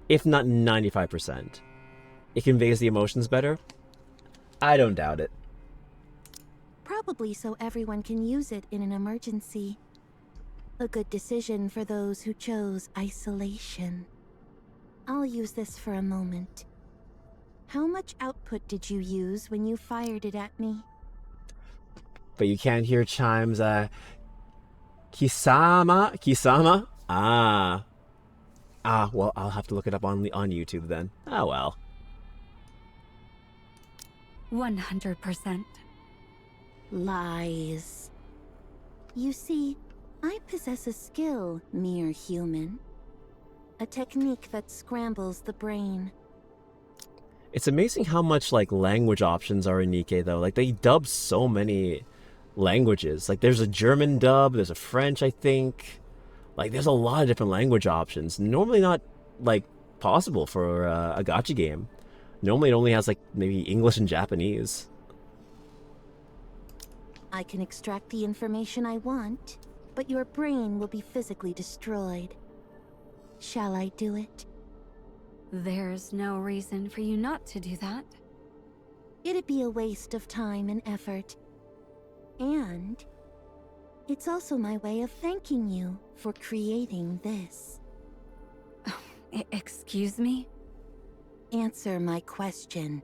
If not 95%. It conveys the emotions better. I don't doubt it. Probably so everyone can use it in an emergency. A good decision for those who chose isolation. I'll use this for a moment. How much output did you use when you fired it at me? But you can't hear chimes, Kisama? Ah, well, I'll have to look it up on YouTube then. Oh well. 100%. Lies. You see, I possess a skill, mere human. A technique that scrambles the brain. It's amazing how much like language options are in Nikke though. Like they dub so many languages. Like there's a German dub, there's a French, I think. Like there's a lot of different language options. Normally not like possible for a gacha game. Normally it only has like maybe English and Japanese. I can extract the information I want, but your brain will be physically destroyed. Shall I do it? There's no reason for you not to do that. It'd be a waste of time and effort. And it's also my way of thanking you for creating this. Excuse me? Answer my question.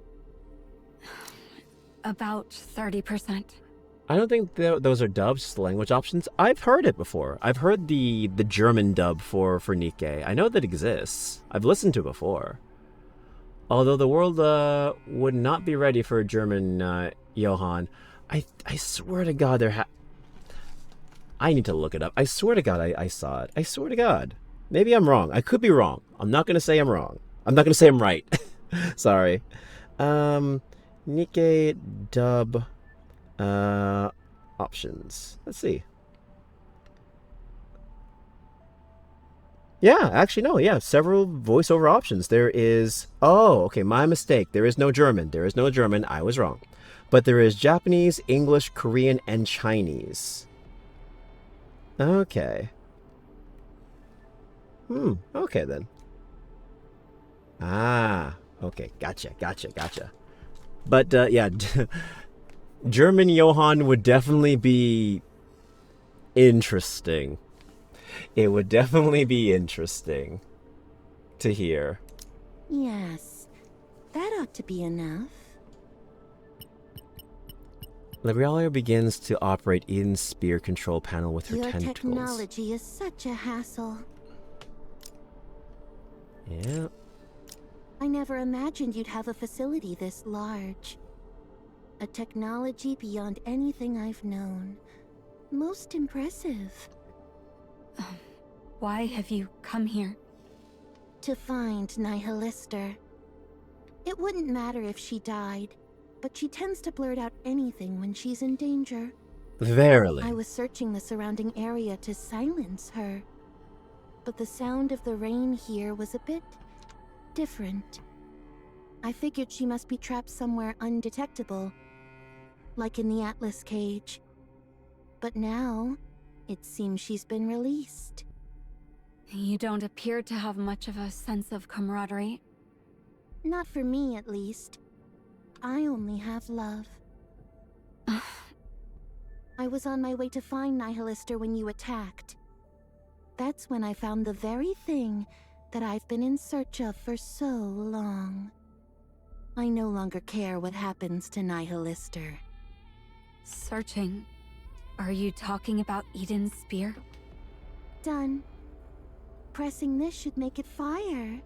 About 30%. I don't think those are dubs, just language options. I've heard it before. I've heard the German dub for Nikke. I know that exists. I've listened to it before. Although the world would not be ready for a German Johann. I swear to God I need to look it up. I swear to God I saw it. I swear to God. Maybe I'm wrong. I could be wrong. I'm not going to say I'm wrong. I'm not going to say I'm right. Sorry. Nikke dub options. Let's see. Yeah, actually no, yeah, several voiceover options. There is okay, my mistake. There is no German. There is no German. I was wrong. But there is Japanese, English, Korean, and Chinese. Okay. Okay then. Okay, gotcha. But yeah, German Johann would definitely be interesting. It would definitely be interesting to hear. Yes, that ought to be enough. Liberalia begins to operate in spear control panel with her Your tentacles. technology is such a hassle. Yeah. I never imagined you'd have a facility this large. A technology beyond anything I've known. Most impressive. Why have you come here? To find Nihilister. It wouldn't matter if she died, but she tends to blurt out anything when she's in danger. Verily. I was searching the surrounding area to silence her, but the sound of the rain here was a bit different. I figured she must be trapped somewhere undetectable, like in the Atlas cage. But now, it seems she's been released. You don't appear to have much of a sense of camaraderie. Not for me, at least. I only have love. I was on my way to find Nihilister when you attacked. That's when I found the very thing that I've been in search of for so long. I no longer care what happens to Nihilister. Searching? Are you talking about Eden's spear? Done. Pressing this should make it fire.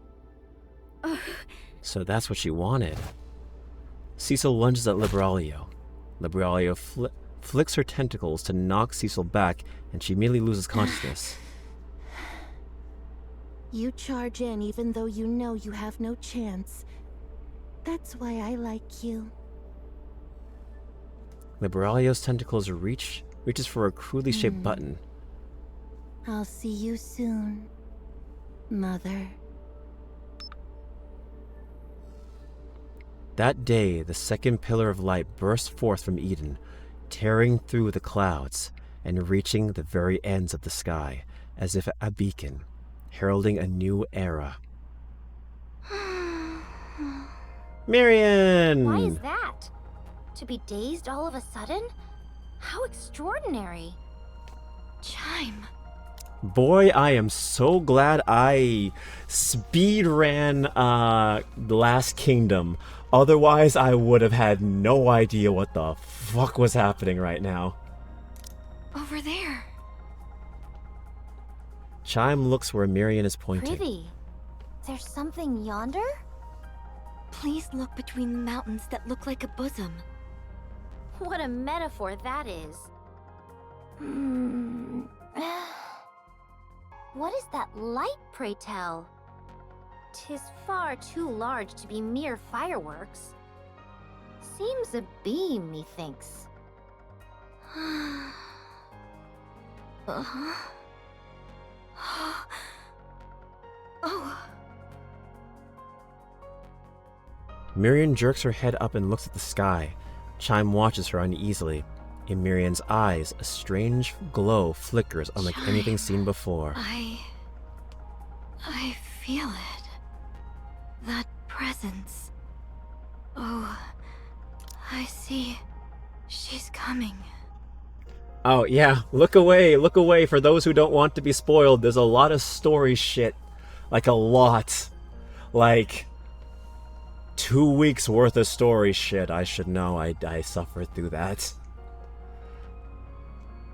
So that's what she wanted. Cecil lunges at Libralio. Libralio flicks her tentacles to knock Cecil back, and she immediately loses consciousness. You charge in even though you know you have no chance. That's why I like you. Libralio's tentacles reaches for a crudely shaped button. I'll see you soon, Mother. That day, the second pillar of light burst forth from Eden, tearing through the clouds and reaching the very ends of the sky, as if a beacon, heralding a new era. Marion! Why is that? To be dazed all of a sudden? How extraordinary. Chime. Boy, I am so glad I speed ran The Last Kingdom. Otherwise, I would have had no idea what the fuck was happening right now. Over there. Chime looks where Marion is pointing. Pretty. There's something yonder? Please look between the mountains that look like a bosom. What a metaphor that is. What is that light, pray tell? 'Tis far too large to be mere fireworks. Seems a beam, methinks. Marion jerks her head up and looks at the sky. Chime watches her uneasily. In Marion's eyes, a strange glow flickers unlike anything seen before. I feel it. That presence. Oh, I see. She's coming. Oh yeah, look away for those who don't want to be spoiled. There's a lot of story shit. Like a lot. Like 2 weeks worth of story shit. I should know. I suffered through that.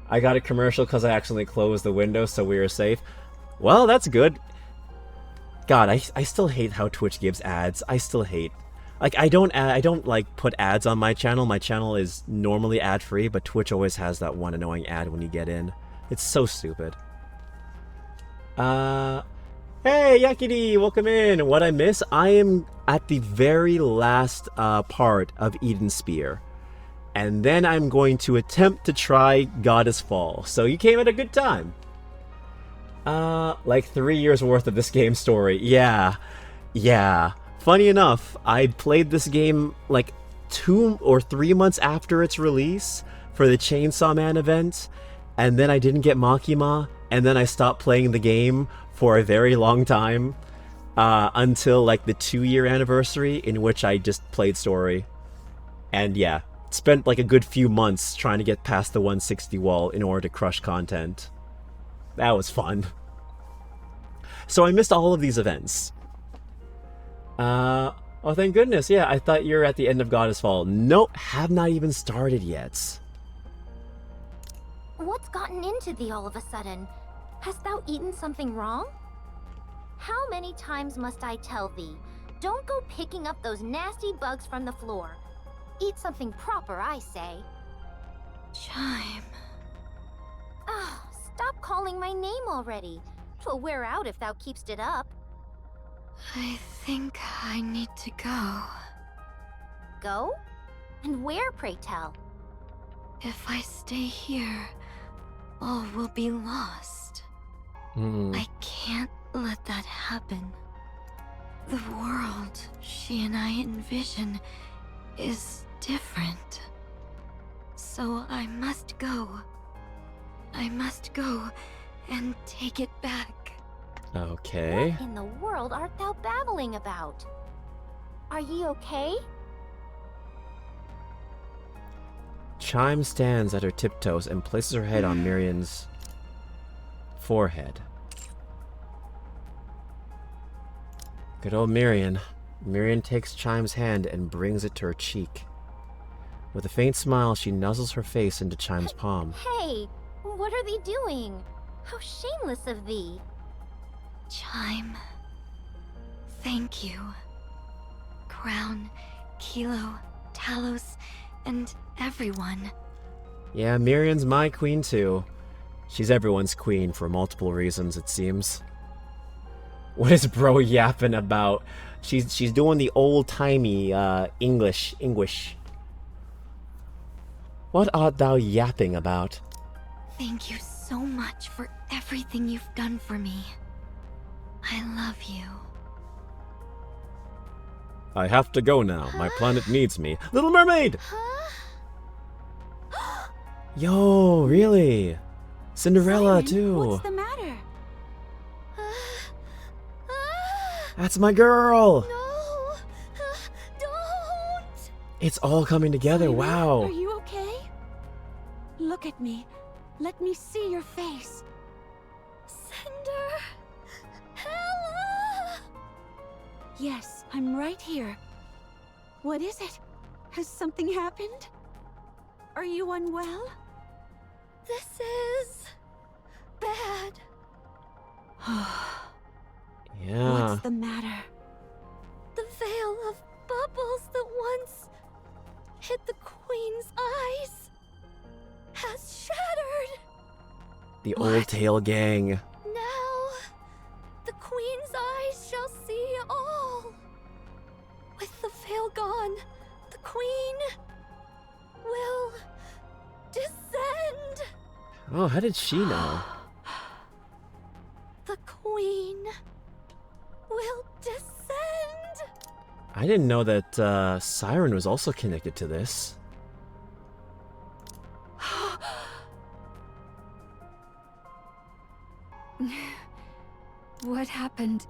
I got a commercial because I accidentally closed the window, so we were safe. Well, that's good. God, I still hate how Twitch gives ads. I still hate. Like, I don't like put ads on my channel. My channel is normally ad-free, but Twitch always has that one annoying ad when you get in. It's so stupid. Hey, Yakidi, welcome in. What I miss? I am at the very last part of Eden Spear. And then I'm going to attempt to try Goddess Fall. So you came at a good time. Like 3 years worth of this game story. Yeah. Funny enough, I played this game like 2 or 3 months after its release for the Chainsaw Man event. And then I didn't get Makima. And then I stopped playing the game for a very long time. Until like the 2-year anniversary, in which I just played story. And yeah. Spent like a good few months trying to get past the 160 wall in order to crush content. That was fun. So I missed all of these events. Oh, thank goodness. Yeah, I thought you were at the end of Goddess Fall. Nope, have not even started yet. What's gotten into thee all of a sudden? Hast thou eaten something wrong? How many times must I tell thee? Don't go picking up those nasty bugs from the floor. Eat something proper, I say. Chime. Ah, stop calling my name already. 'Twill wear out if thou keepst it up. I think I need to go. Go? And where, pray tell? If I stay here, all will be lost. I can't let that happen. The world she and I envision is different. So I must go. I must go and take it back. Okay. What in the world art thou babbling about? Are ye okay? Chime stands at her tiptoes and places her head on Miriam's forehead. Good old Miriam. Miriam takes Chime's hand and brings it to her cheek. With a faint smile, she nuzzles her face into Chime's palm. Hey, what are they doing? How shameless of thee. Chime. Thank you. Crown, Kilo, Talos, and everyone. Yeah, Miriam's my queen too. She's everyone's queen for multiple reasons, it seems. What is bro yapping about? She's doing the old-timey English. What art thou yapping about? Thank you so much for everything you've done for me. I love you. I have to go now. My planet needs me. Little Mermaid! Yo, really? Cinderella, too. What's the matter? That's my girl! No! Don't! It's all coming together, Simon, wow. Are you okay? Look at me. Let me see your face. Cinder! Hella! Yes, I'm right here. What is it? Has something happened? Are you unwell? This is... bad. Yeah. What's the matter? The veil of bubbles that once hid the Queen's eyes has shattered. The Old Tail Gang. Now, the Queen's eyes shall see all. With the veil gone, the Queen will descend. Oh, how did she know? The Queen will descend. I didn't know that Siren was also connected to this. What happened?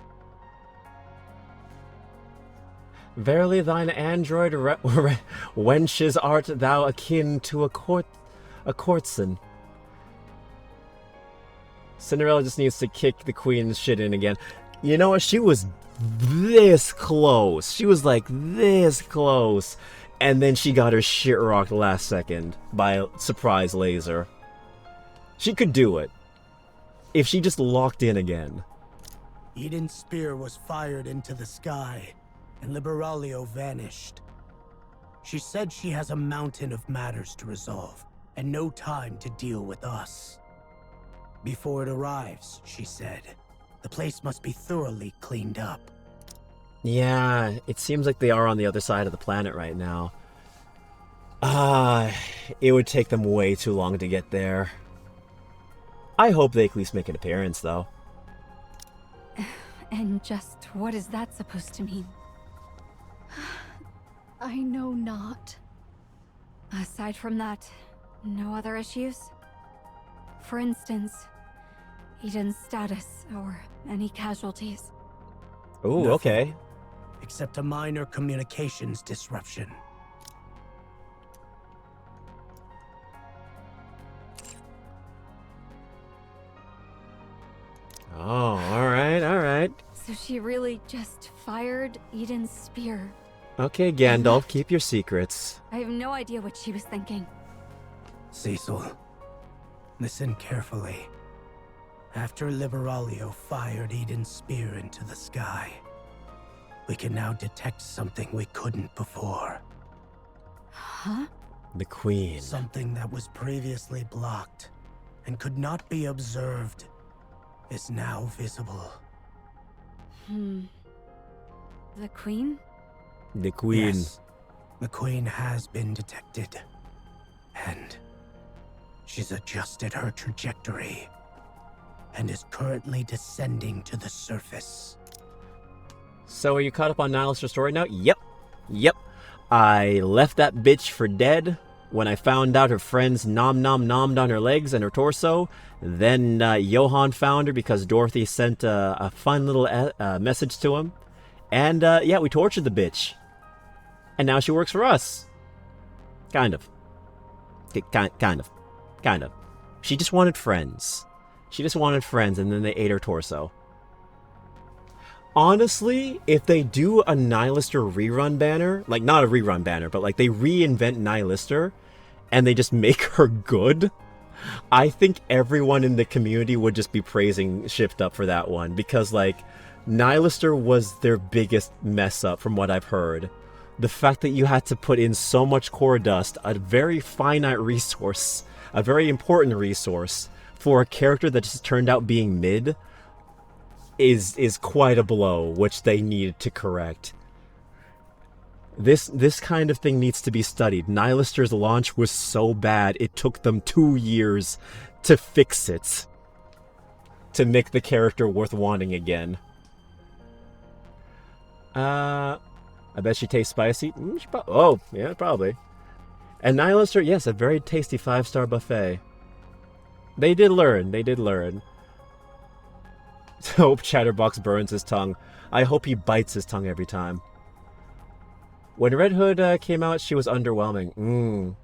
Verily thine android wenches art thou akin to a courtesan. Cinderella just needs to kick the queen's shit in again. You know what? She was this close. She was like this close. And then she got her shit rocked last second by a surprise laser. She could do it. If she just locked in again. Eden's spear was fired into the sky, and Liberalio vanished. She said she has a mountain of matters to resolve, and no time to deal with us. Before it arrives, she said, the place must be thoroughly cleaned up. Yeah, it seems like they are on the other side of the planet right now. It would take them way too long to get there. I hope they at least make an appearance, though. And just what is that supposed to mean? I know not. Aside from that, no other issues? For instance, Eden's status or any casualties. Ooh, Nothing. Okay. Except a minor communications disruption. Oh, alright. So she really just fired Eden's spear. Okay, Gandalf, keep your secrets. I have no idea what she was thinking. Cecil, listen carefully. After Liberalio fired Eden's spear into the sky, we can now detect something we couldn't before. Huh? The Queen. Something that was previously blocked and could not be observed is now visible. The Queen? The Queen. Yes, the Queen has been detected. And she's adjusted her trajectory and is currently descending to the surface. So are you caught up on Nihilister's story now? Yep. I left that bitch for dead when I found out her friends nommed on her legs and her torso. Then Johann found her because Dorothy sent a fun little message to him. And yeah, we tortured the bitch. And now she works for us. Kind of. Kind of. She just wanted friends. And then they ate her torso. Honestly, if they do a Nihilister rerun banner, like not a rerun banner, but like they reinvent Nihilister and they just make her good, I think everyone in the community would just be praising Shift Up for that one, because like Nihilister was their biggest mess up from what I've heard. The fact that you had to put in so much core dust, a very finite resource, a very important resource, for a character that just turned out being mid, is quite a blow, which they needed to correct. This kind of thing needs to be studied. Nihilister's launch was so bad, it took them 2 years to fix it. To make the character worth wanting again. I bet she tastes spicy. Oh, yeah, probably. And Nihilister, yes, a very tasty 5-star buffet. They did learn. Hope Chatterbox burns his tongue. I hope he bites his tongue every time. When Red Hood came out, she was underwhelming.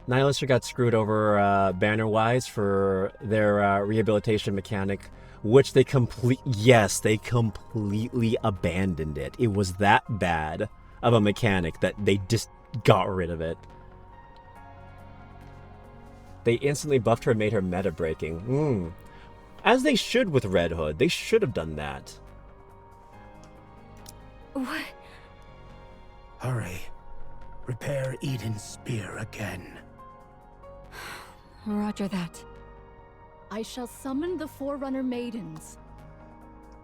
Nihilister got screwed over banner-wise for their rehabilitation mechanic, which they completely abandoned it. It was that bad of a mechanic that they just got rid of it. They instantly buffed her and made her meta-breaking. As they should with Red Hood. They should have done that. What? Hurry. Repair Eden's spear again. Roger that. I shall summon the Forerunner Maidens.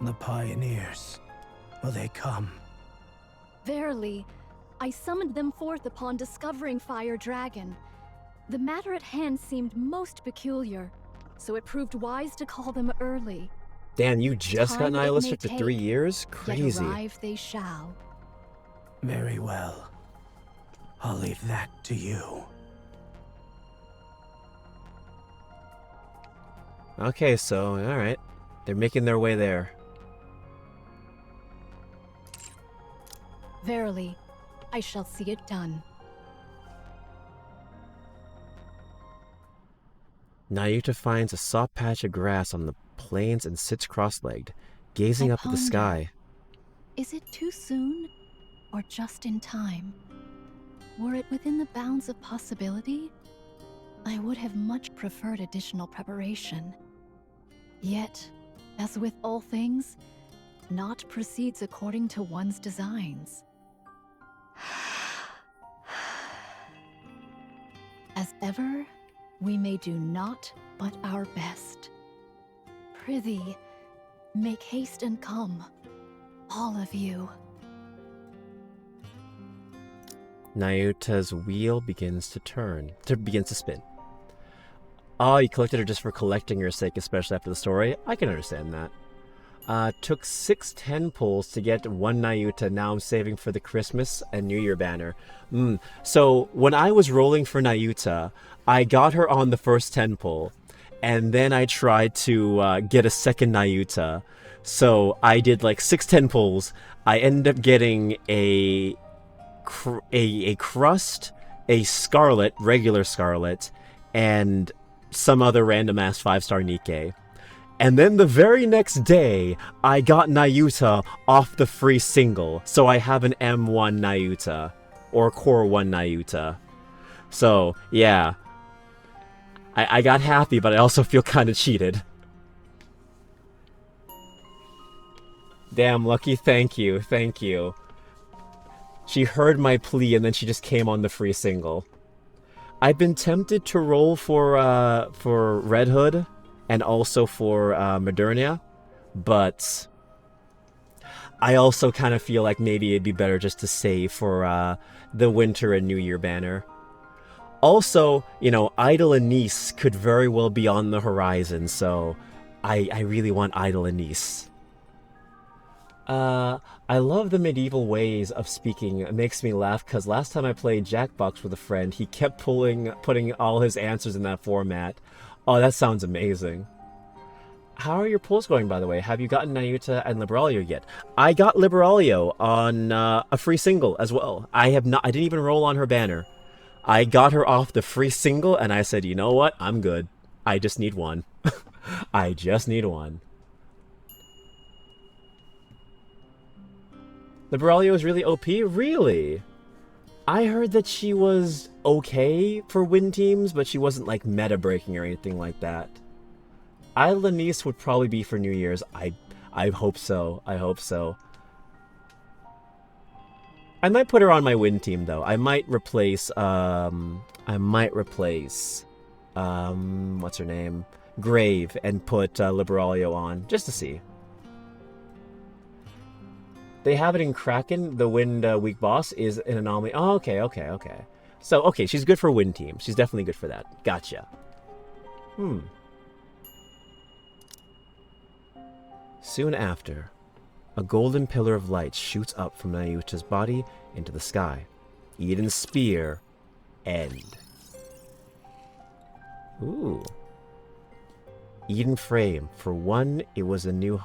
The pioneers. Will they come? Verily, I summoned them forth upon discovering Fire Dragon. The matter at hand seemed most peculiar, so it proved wise to call them early. Dan, you just got Time it may Nihilister for take, 3 years? Yet Crazy. arrive they shall. Very well. I'll leave that to you. Okay, so, alright. They're making their way there. Verily, I shall see it done. Nayuta finds a soft patch of grass on the plains and sits cross-legged, gazing I up at the ponder. sky. Is it too soon, or just in time? Were it within the bounds of possibility, I would have much preferred additional preparation. Yet, as with all things, naught proceeds according to one's designs. As ever, we may do naught but our best. Prithee, make haste and come, all of you. Nayuta's wheel begins to spin. Oh, you collected her just for collecting her sake, especially after the story. I can understand that. Took 6 10 pulls to get 1 Nayuta. Now I'm saving for the Christmas and New Year banner. So when I was rolling for Nayuta, I got her on the first 10 pull, and then I tried to get a second Nayuta. So I did like 6 10 pulls. I ended up getting a crust, a scarlet, regular scarlet, and some other random ass 5-star Nikke. And then the very next day, I got Nayuta off the free single, so I have an M1 Nayuta, or Core 1 Nayuta. So, yeah. I got happy, but I also feel kind of cheated. Damn, Lucky, thank you, thank you. She heard my plea and then she just came on the free single. I've been tempted to roll for Red Hood and also for Modernia, but I also kind of feel like maybe it'd be better just to save for the Winter and New Year banner. Also, you know, Idle Anise could very well be on the horizon, so I really want Idle Anise. I love the medieval ways of speaking. It makes me laugh because last time I played Jackbox with a friend, he kept putting all his answers in that format. Oh, that sounds amazing. How are your polls going, by the way? Have you gotten Nayuta and Liberalia yet? I got Liberalia on a free single as well. I didn't even roll on her banner. I got her off the free single, and I said, you know what? I'm good. I just need one. I just need one. Liberalia was really OP? Really? I heard that she was okay for win teams, but she wasn't like meta breaking or anything like that. Isla Nice would probably be for New Year's. I hope so. I hope so. I might put her on my win team though. I might replace what's her name? Grave, and put Liberalia on just to see. They have it in Kraken. The Wind weak boss is an anomaly. Oh, okay. So, okay, she's good for win team. She's definitely good for that. Gotcha. Soon after, a golden pillar of light shoots up from Nayuta's body into the sky. Eden's spear, end. Ooh. Eden frame. For some, it was a new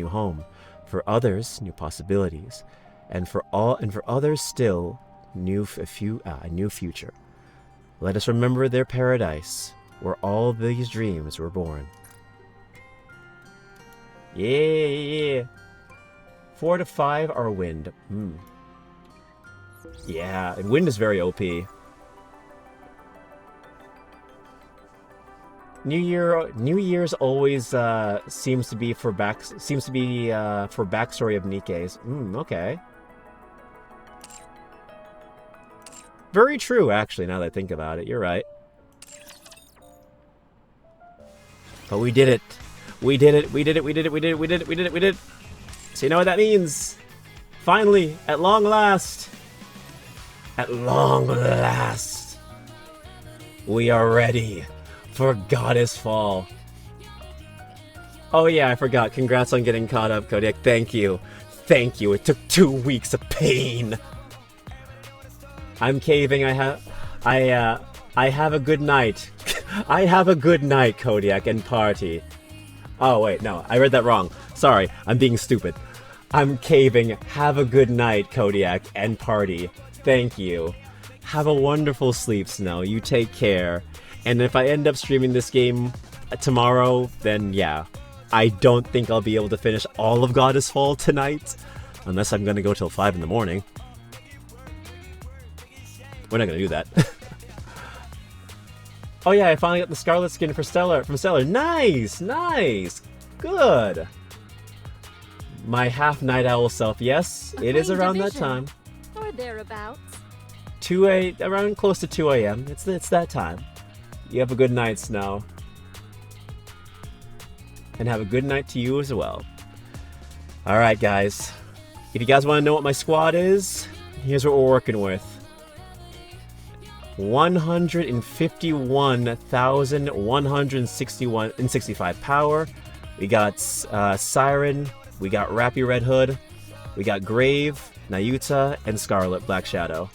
home. For others, new possibilities, and for others still, a new future. Let us remember their paradise, where all these dreams were born. Yeah. 4 to 5 are wind. Yeah, and wind is very OP. New Year's always seems to be for backstory of Nikke's. Okay. Very true, actually, now that I think about it. You're right. But we did it. We did it. So you know what that means? Finally, at long last. At long last. We are ready for Goddess Fall. Oh yeah, I forgot. Congrats on getting caught up, Kodiak. Thank you. Thank you. It took 2 weeks of pain. I'm caving. I have a good night. I have a good night, Kodiak, and party. Oh wait, no, I read that wrong. Sorry, I'm being stupid. I'm caving. Have a good night, Kodiak, and party. Thank you. Have a wonderful sleep, Snow. You take care. And if I end up streaming this game tomorrow, then yeah. I don't think I'll be able to finish all of Goddess Fall tonight. Unless I'm going to go till 5 in the morning. We're not going to do that. Oh yeah, I finally got the Scarlet skin from Stellar. Nice! Nice! Good! My half Night Owl self. Yes, it is around that time. Or thereabouts. Around close to 2 a.m. It's that time. You have a good night, Snow. And have a good night to you as well. Alright, guys. If you guys want to know what my squad is, here's what we're working with. 151,165 power. We got Siren. We got Rappy Red Hood. We got Grave, Nayuta, and Scarlet Black Shadow.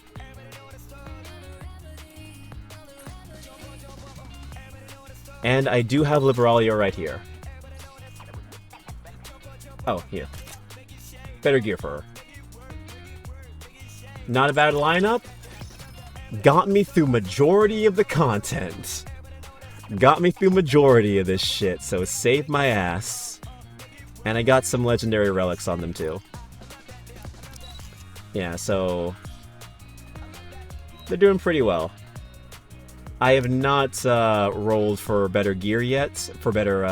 And I do have Liberalia right here. Oh, here. Better gear for her. Not a bad lineup. Got me through majority of the content. Got me through majority of this shit, so saved my ass. And I got some legendary relics on them too. Yeah, so they're doing pretty well. I have not rolled for better gear yet, for better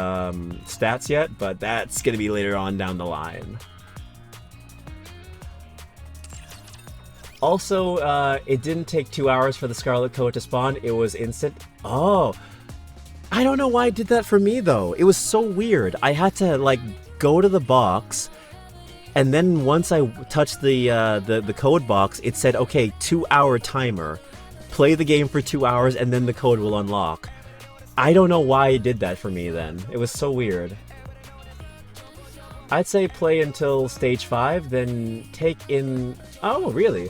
stats yet, but that's going to be later on down the line. Also, it didn't take 2 hours for the Scarlet Code to spawn. It was instant. Oh, I don't know why it did that for me though. It was so weird. I had to like go to the box, and then once I touched the code box, it said, okay, 2-hour timer. Play the game for 2 hours, and then the code will unlock. I don't know why it did that for me then. It was so weird. I'd say play until stage 5, then take in... Oh, really?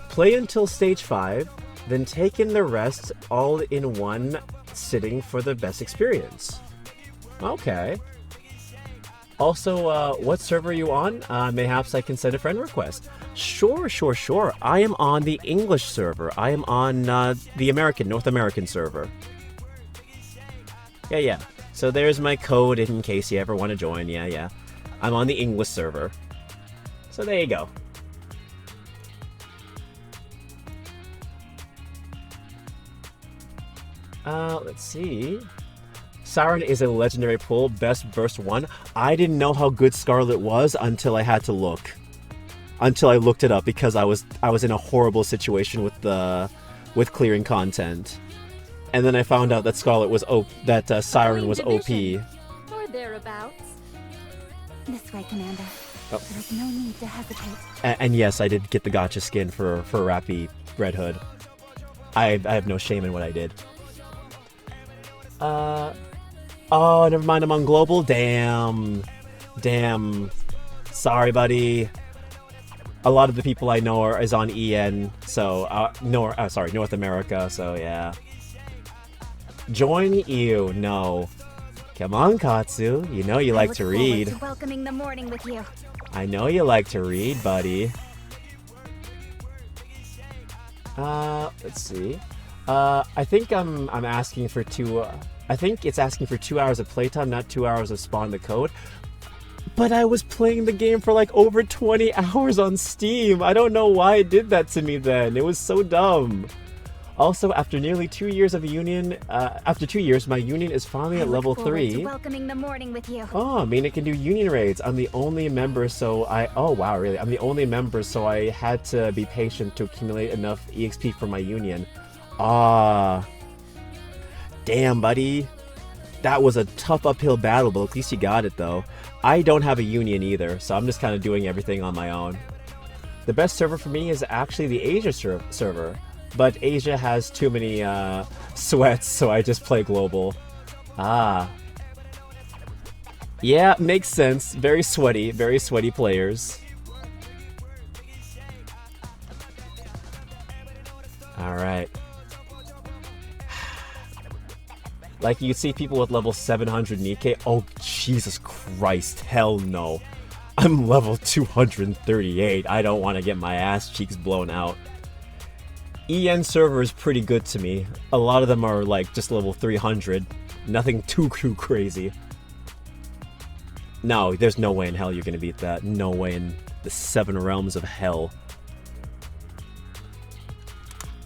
Play until stage 5, then take in the rest all in one sitting for the best experience. Okay. Also, what server are you on? Mayhaps I can send a friend request. Sure. I am on the English server. I am on the North American server. Yeah. So there's my code in case you ever want to join. Yeah. I'm on the English server. So there you go. Let's see. Siren is a legendary pull, best burst 1. I didn't know how good Scarlet was until I had to look. Until I looked it up because I was in a horrible situation with clearing content. And then I found out that Scarlet was Siren was OP. Or thereabouts. This way, Commander. Oh. There's no need to hesitate. And yes, I did get the Gatcha skin for Rappy Red Hood. I have no shame in what I did. Oh, never mind, I'm on global? Damn. Sorry, buddy. A lot of the people I know is on EN, so, North America, so yeah. Join you, no. Come on, Katsu, you know you like to read. To welcoming the morning with you. I know you like to read, buddy. Let's see. I think I'm asking for I think it's asking for 2 hours of playtime, not 2 hours of spawn the code. But I was playing the game for like over 20 hours on Steam. I don't know why it did that to me then. It was so dumb. Also, after nearly 2 years of a union, after 2 years, my union is finally at level 3. To welcoming the morning with you. Oh, I mean, it can do union raids. I'm the only member, so oh wow, really? I'm the only member, so I had to be patient to accumulate enough EXP for my union. Damn, buddy. That was a tough uphill battle, but at least you got it, though. I don't have a union either, so I'm just kind of doing everything on my own. The best server for me is actually the Asia server, but Asia has too many sweats, so I just play global. Yeah, makes sense. Very sweaty players. Alright. Like, you see people with level 700 Nikke. Oh, Jesus Christ. Hell no. I'm level 238. I don't want to get my ass cheeks blown out. EN server is pretty good to me. A lot of them are, like, just level 300. Nothing too crazy. No, there's no way in hell you're gonna beat that. No way in the 7 realms of hell.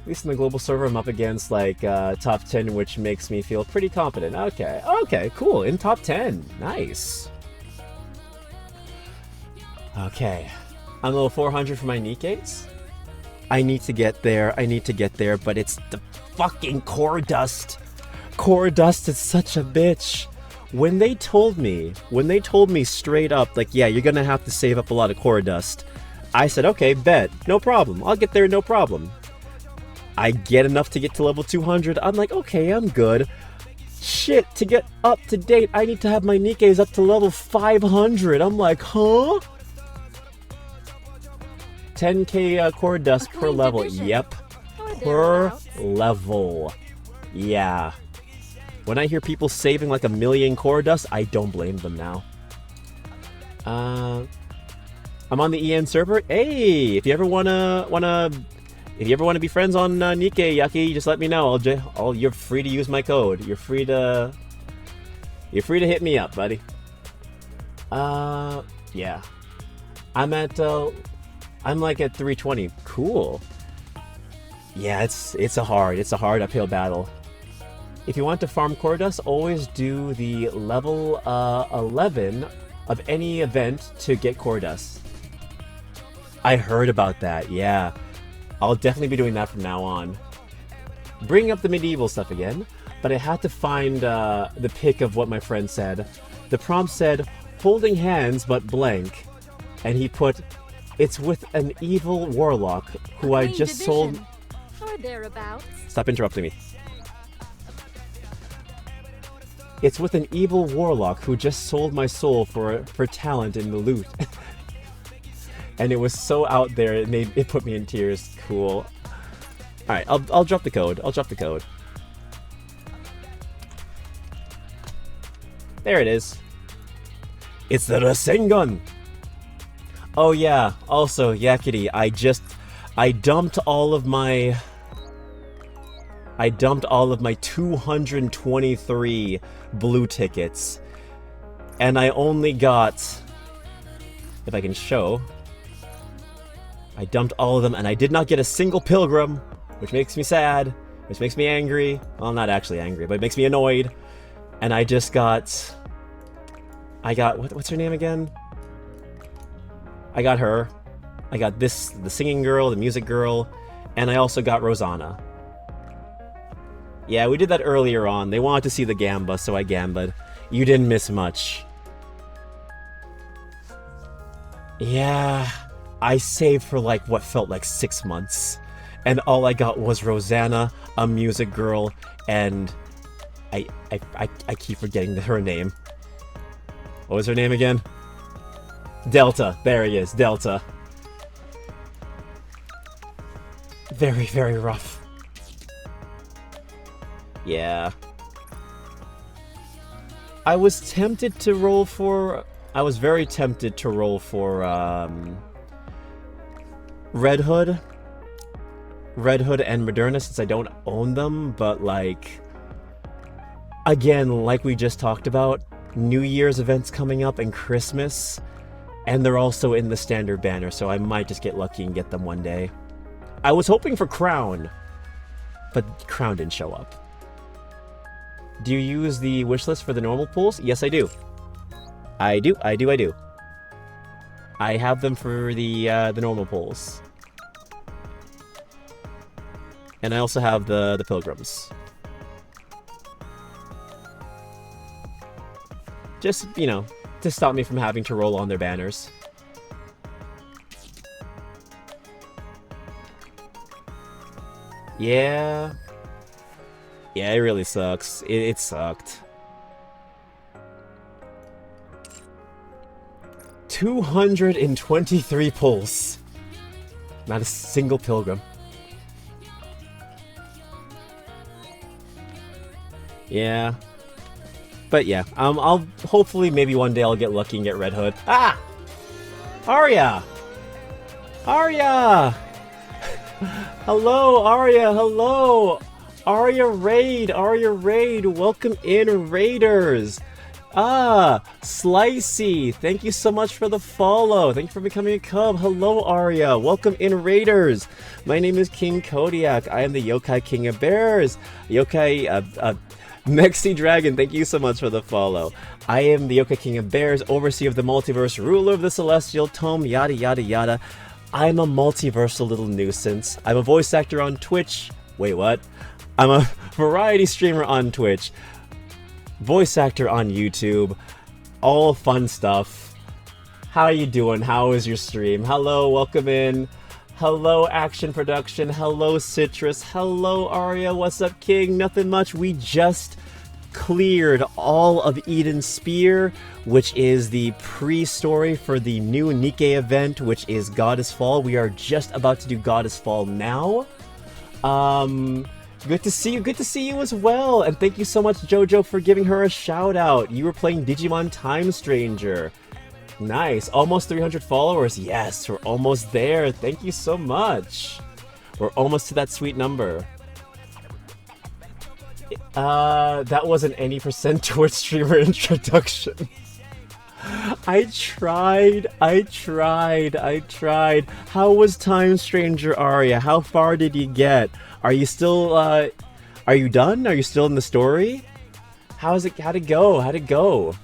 At least in the global server, I'm up against, like, top 10, which makes me feel pretty confident. Okay, cool. In top 10. Nice. Okay. I'm level 400 for my Nikkes. I need to get there, but it's the fucking core dust. Core dust is such a bitch. When they told me straight up, like, yeah, you're gonna have to save up a lot of core dust, I said, okay, bet. No problem. I'll get there, no problem. I get enough to get to level 200. I'm like, okay, I'm good. Shit, to get up to date, I need to have my Nikkes up to level 500. I'm like, huh? 10k core dust per level. Yep. Per level. Yeah. When I hear people saving like 1,000,000 core dust, I don't blame them now. I'm on the EN server. Hey, if you ever wanna be friends on Nikke, Yaki, just let me know. You're free to use my code. You're free to hit me up, buddy. Yeah. I'm like at 320. Cool. Yeah, it's a hard uphill battle. If you want to farm core dust, always do the level 11 of any event to get core dust. I heard about that, yeah. I'll definitely be doing that from now on. Bringing up the medieval stuff again, but I had to find the pic of what my friend said. The prompt said, holding hands but blank, and he put, it's with an evil warlock who I just sold... Or thereabouts. Stop interrupting me. It's with an evil warlock who just sold my soul for talent in the loot. And it was so out there, it put me in tears. Cool. Alright, I'll drop the code. I'll drop the code. There it is. It's the Rasengan! Oh yeah, also, Yakety, I dumped all of my 223 blue tickets. And I only got, if I can show, I dumped all of them and I did not get a single pilgrim, which makes me sad, which makes me angry. Well, not actually angry, but it makes me annoyed. And I just got, what's her name again? I got her. I got the singing girl, the music girl, and I also got Rosanna. Yeah, we did that earlier on. They wanted to see the Gamba, so I gamba'd. You didn't miss much. Yeah, I saved for like what felt like 6 months. And all I got was Rosanna, a music girl, and I keep forgetting her name. What was her name again? Delta. There he is, Delta. Very, very rough. Yeah. I was tempted to roll for... I was very tempted to roll for, Red Hood. Red Hood and Moderna, since I don't own them, but, like... Again, like we just talked about, New Year's events coming up and Christmas, and they're also in the standard banner, so I might just get lucky and get them one day. I was hoping for Crown, but Crown didn't show up. Do you use the wishlist for the normal pools? Yes, I do. I do. I have them for the normal pools. And I also have the pilgrims. Just, you know, to stop me from having to roll on their banners. Yeah. Yeah, it really sucks. It sucked. 223 pulls. Not a single pilgrim. Yeah. But yeah, I'll hopefully maybe one day I'll get lucky and get Red Hood. Ah! Arya! Arya! Hello, Arya, hello! Arya Raid, welcome in, Raiders! Ah, Slicey, thank you so much for the follow. Thank you for becoming a cub. Hello, Arya. Welcome in, Raiders. My name is King Kodiak. I am the Yokai King of Bears. Yokai, Mexi Dragon, thank you so much for the follow. I am the Yokai King of Bears, overseer of the multiverse, ruler of the celestial tome, yada yada yada. I'm a multiversal little nuisance. I'm a voice actor on Twitch. Wait, what? I'm a variety streamer on Twitch. Voice actor on YouTube, all fun stuff. How you doing? How is your stream? Hello, welcome in. Hello, Action Production. Hello, Citrus. Hello, Arya. What's up, King? Nothing much. We just cleared all of Eden's Spear, which is the pre-story for the new Nikke event, which is Goddess Fall. We are just about to do Goddess Fall now. Good to see you as well, and thank you so much, Jojo, for giving her a shout out. You were playing Digimon Time Stranger. Nice, almost 300 followers. Yes, we're almost there. Thank you so much. We're almost to that sweet number. That wasn't any % towards streamer introduction. I tried. How was Time Stranger, Arya? How far did you get? Are you still, are you done? Are you still in the story? How'd it go?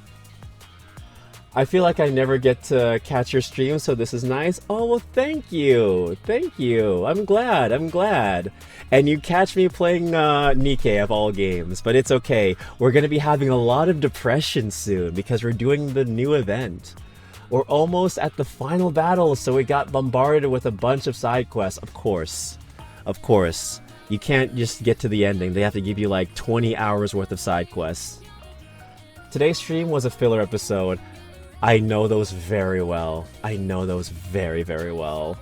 I feel like I never get to catch your stream, so this is nice. Oh, well, thank you. Thank you. I'm glad. I'm glad. And you catch me playing Nikke of all games, but it's okay. We're going to be having a lot of depression soon because we're doing the new event. We're almost at the final battle, so we got bombarded with a bunch of side quests. Of course. Of course. You can't just get to the ending. They have to give you like 20 hours worth of side quests. Today's stream was a filler episode. I know those very well. I know those very, very well.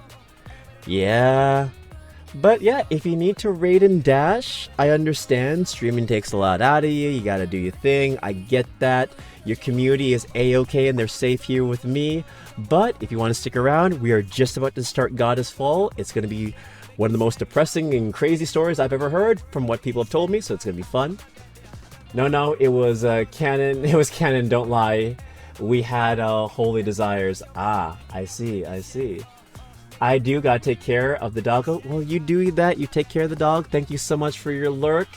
Yeah. But yeah, if you need to raid and dash, I understand. Streaming takes a lot out of you. You gotta do your thing. I get that. Your community is a-okay and they're safe here with me. But if you want to stick around, we are just about to start Goddess Fall. It's gonna be one of the most depressing and crazy stories I've ever heard from what people have told me, so it's gonna be fun. No, it was canon. It was canon, don't lie. We had holy desires. Ah, I see. I do gotta take care of the dog. Oh, well, you do that. You take care of the dog. Thank you so much for your lurk.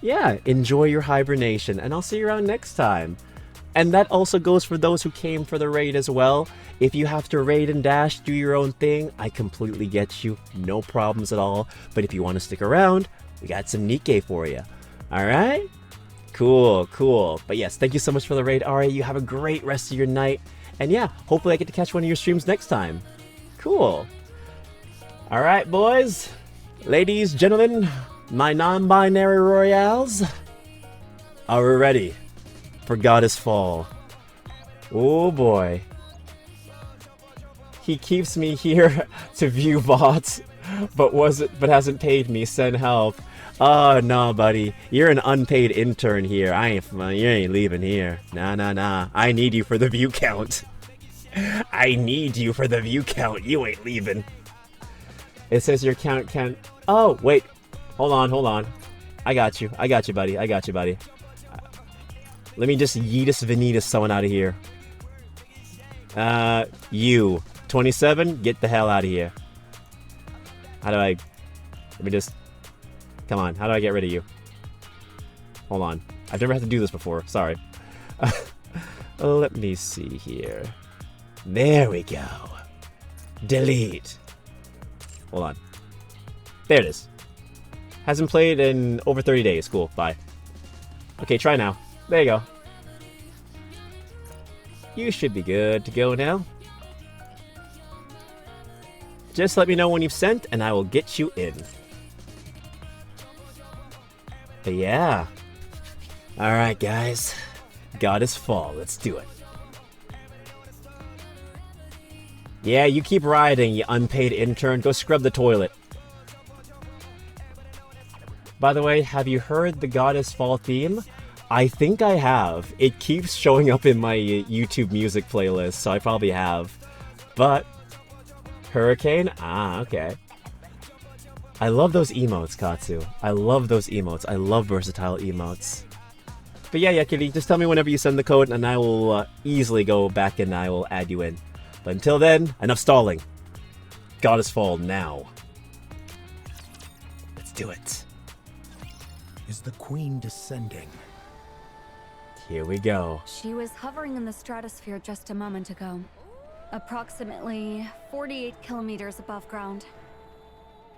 Yeah, enjoy your hibernation, and I'll see you around next time. And that also goes for those who came for the raid as well. If you have to raid and dash, do your own thing, I completely get you. No problems at all. But if you want to stick around, we got some Nikke for you. Alright? Cool. But yes, thank you so much for the raid, Ari. You have a great rest of your night. And yeah, hopefully I get to catch one of your streams next time. Cool. Alright, boys. Ladies, gentlemen, my non-binary royales. Are we ready for Goddess Fall? Oh boy. He keeps me here to view bots, but hasn't paid me. Send help. Oh no, buddy. You're an unpaid intern here. You ain't leaving here. Nah. I need you for the view count. I need you for the view count. You ain't leaving. It says your count can. Oh wait. Hold on. I got you, buddy. Let me just yeetus Vanitas someone out of here. You. 27, get the hell out of here. Let me just... Come on, how do I get rid of you? Hold on. I've never had to do this before, sorry. Let me see here. There we go. Delete. Hold on. There it is. Hasn't played in over 30 days. Cool, bye. Okay, try now. There you go. You should be good to go now. Just let me know when you've sent, and I will get you in. But yeah. Alright, guys. Goddess Fall. Let's do it. Yeah, you keep riding, you unpaid intern. Go scrub the toilet. By the way, have you heard the Goddess Fall theme? I think I have. It keeps showing up in my YouTube music playlist, so I probably have. But... Hurricane? Ah, okay. I love those emotes, Katsu. I love those emotes. I love versatile emotes. But yeah, Yakiri, just tell me whenever you send the code and I will easily go back and I will add you in. But until then, enough stalling. Goddess Fall now. Let's do it. Is the queen descending? Here we go. She was hovering in the stratosphere just a moment ago. Approximately 48 kilometers above ground.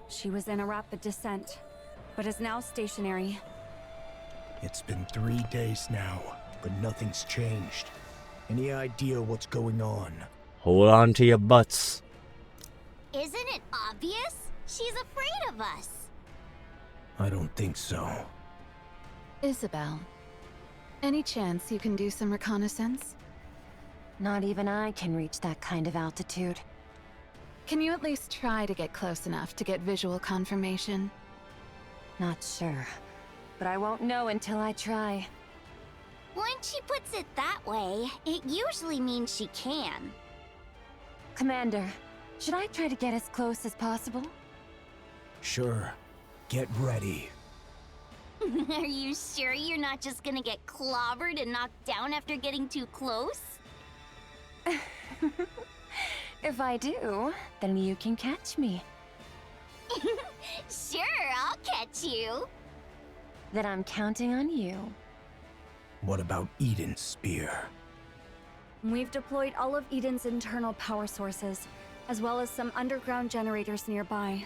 She was in a rapid descent, but is now stationary. It's been 3 days now, but nothing's changed. Any idea what's going on? Hold on to your butts. Isn't it obvious? She's afraid of us. I don't think so. Isabel, any chance you can do some reconnaissance? Not even I can reach that kind of altitude. Can you at least try to get close enough to get visual confirmation? Not sure, but I won't know until I try. When she puts it that way, it usually means she can. Commander, should I try to get as close as possible? Sure. Get ready. Are you sure you're not just gonna get clobbered and knocked down after getting too close? If I do, then you can catch me. Sure, I'll catch you. Then I'm counting on you. What about Eden's spear? We've deployed all of Eden's internal power sources, as well as some underground generators nearby.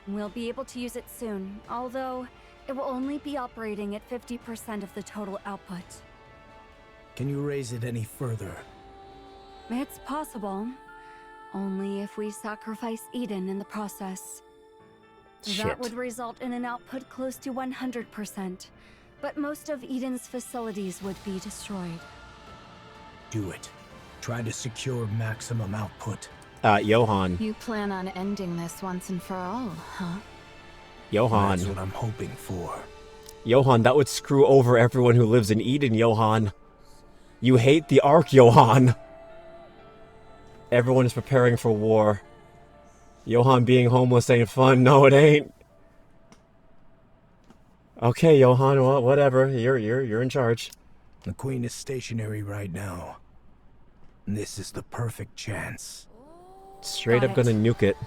We'll be able to use it soon, although it will only be operating at 50% of the total output. Can you raise it any further? It's possible, only if we sacrifice Eden in the process. Shit. That would result in an output close to 100%, but most of Eden's facilities would be destroyed. Do it. Try to secure maximum output. Johan. You plan on ending this once and for all, huh? Johan. That's what I'm hoping for. Johan, that would screw over everyone who lives in Eden, Johan. You hate the Ark, Johan. Everyone is preparing for war. Johan, being homeless ain't fun. No, it ain't. Okay, Johan, well, whatever. You're in charge. The Queen is stationary right now. This is the perfect chance. Straight up gonna nuke it.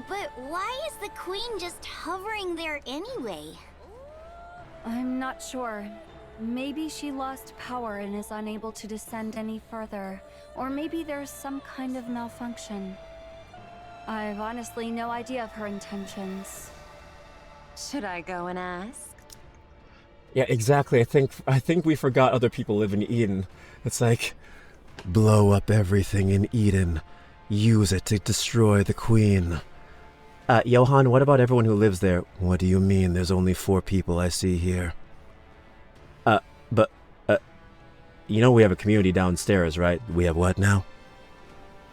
But why is the Queen just hovering there anyway? I'm not sure. Maybe she lost power and is unable to descend any further. Or maybe there's some kind of malfunction. I've honestly no idea of her intentions. Should I go and ask? Yeah, exactly. I think we forgot other people live in Eden. It's like, blow up everything in Eden. Use it to destroy the Queen. Johan, what about everyone who lives there? What do you mean there's only 4 people I see here? You know we have a community downstairs, right? We have what now?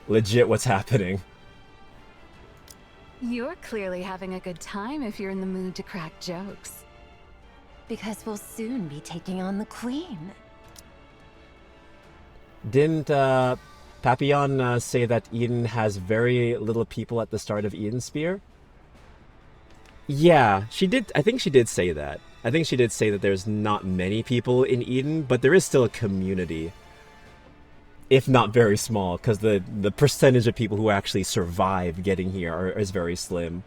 Legit, what's happening? You're clearly having a good time if you're in the mood to crack jokes. Because we'll soon be taking on the Queen. Didn't Papillon say that Eden has very little people at the start of Eden Spear? Yeah, she did. I think she did say that. I think she did say that there's not many people in Eden, but there is still a community. If not very small, because the percentage of people who actually survive getting here is very slim.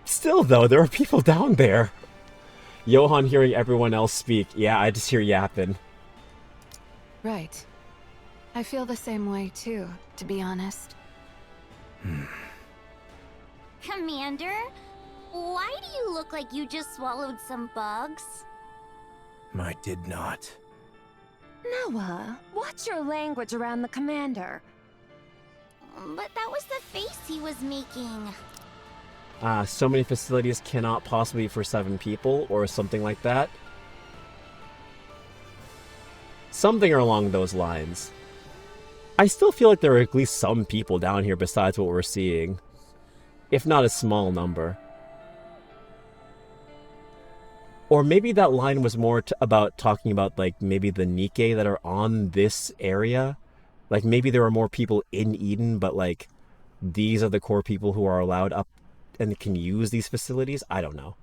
Still, though, there are people down there. Johan hearing everyone else speak. Yeah, I just hear yapping. Right. I feel the same way, too, to be honest. Commander, why do you look like you just swallowed some bugs? I did not. Noah, watch your language around the commander. But that was the face he was making. So many facilities cannot possibly be for 7 people, or something like that. Something along those lines. I still feel like there are at least some people down here besides what we're seeing. If not a small number. Or maybe that line was more about talking about, like, maybe the Nikke that are on this area. Like, maybe there are more people in Eden, but, like, these are the core people who are allowed up and can use these facilities? I don't know.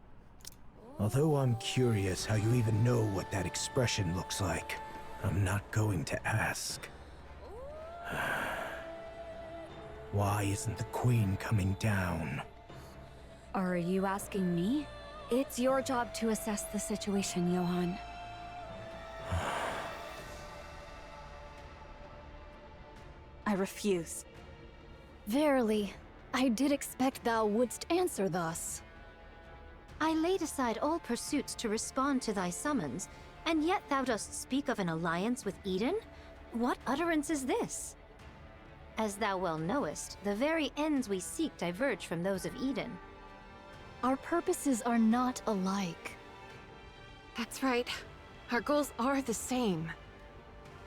Although I'm curious how you even know what that expression looks like, I'm not going to ask. Why isn't the Queen coming down? Are you asking me? It's your job to assess the situation, Johan. I refuse. Verily, I did expect thou wouldst answer thus. I laid aside all pursuits to respond to thy summons, and yet thou dost speak of an alliance with Eden? What utterance is this? As thou well knowest, the very ends we seek diverge from those of Eden. Our purposes are not alike. That's right. Our goals are the same.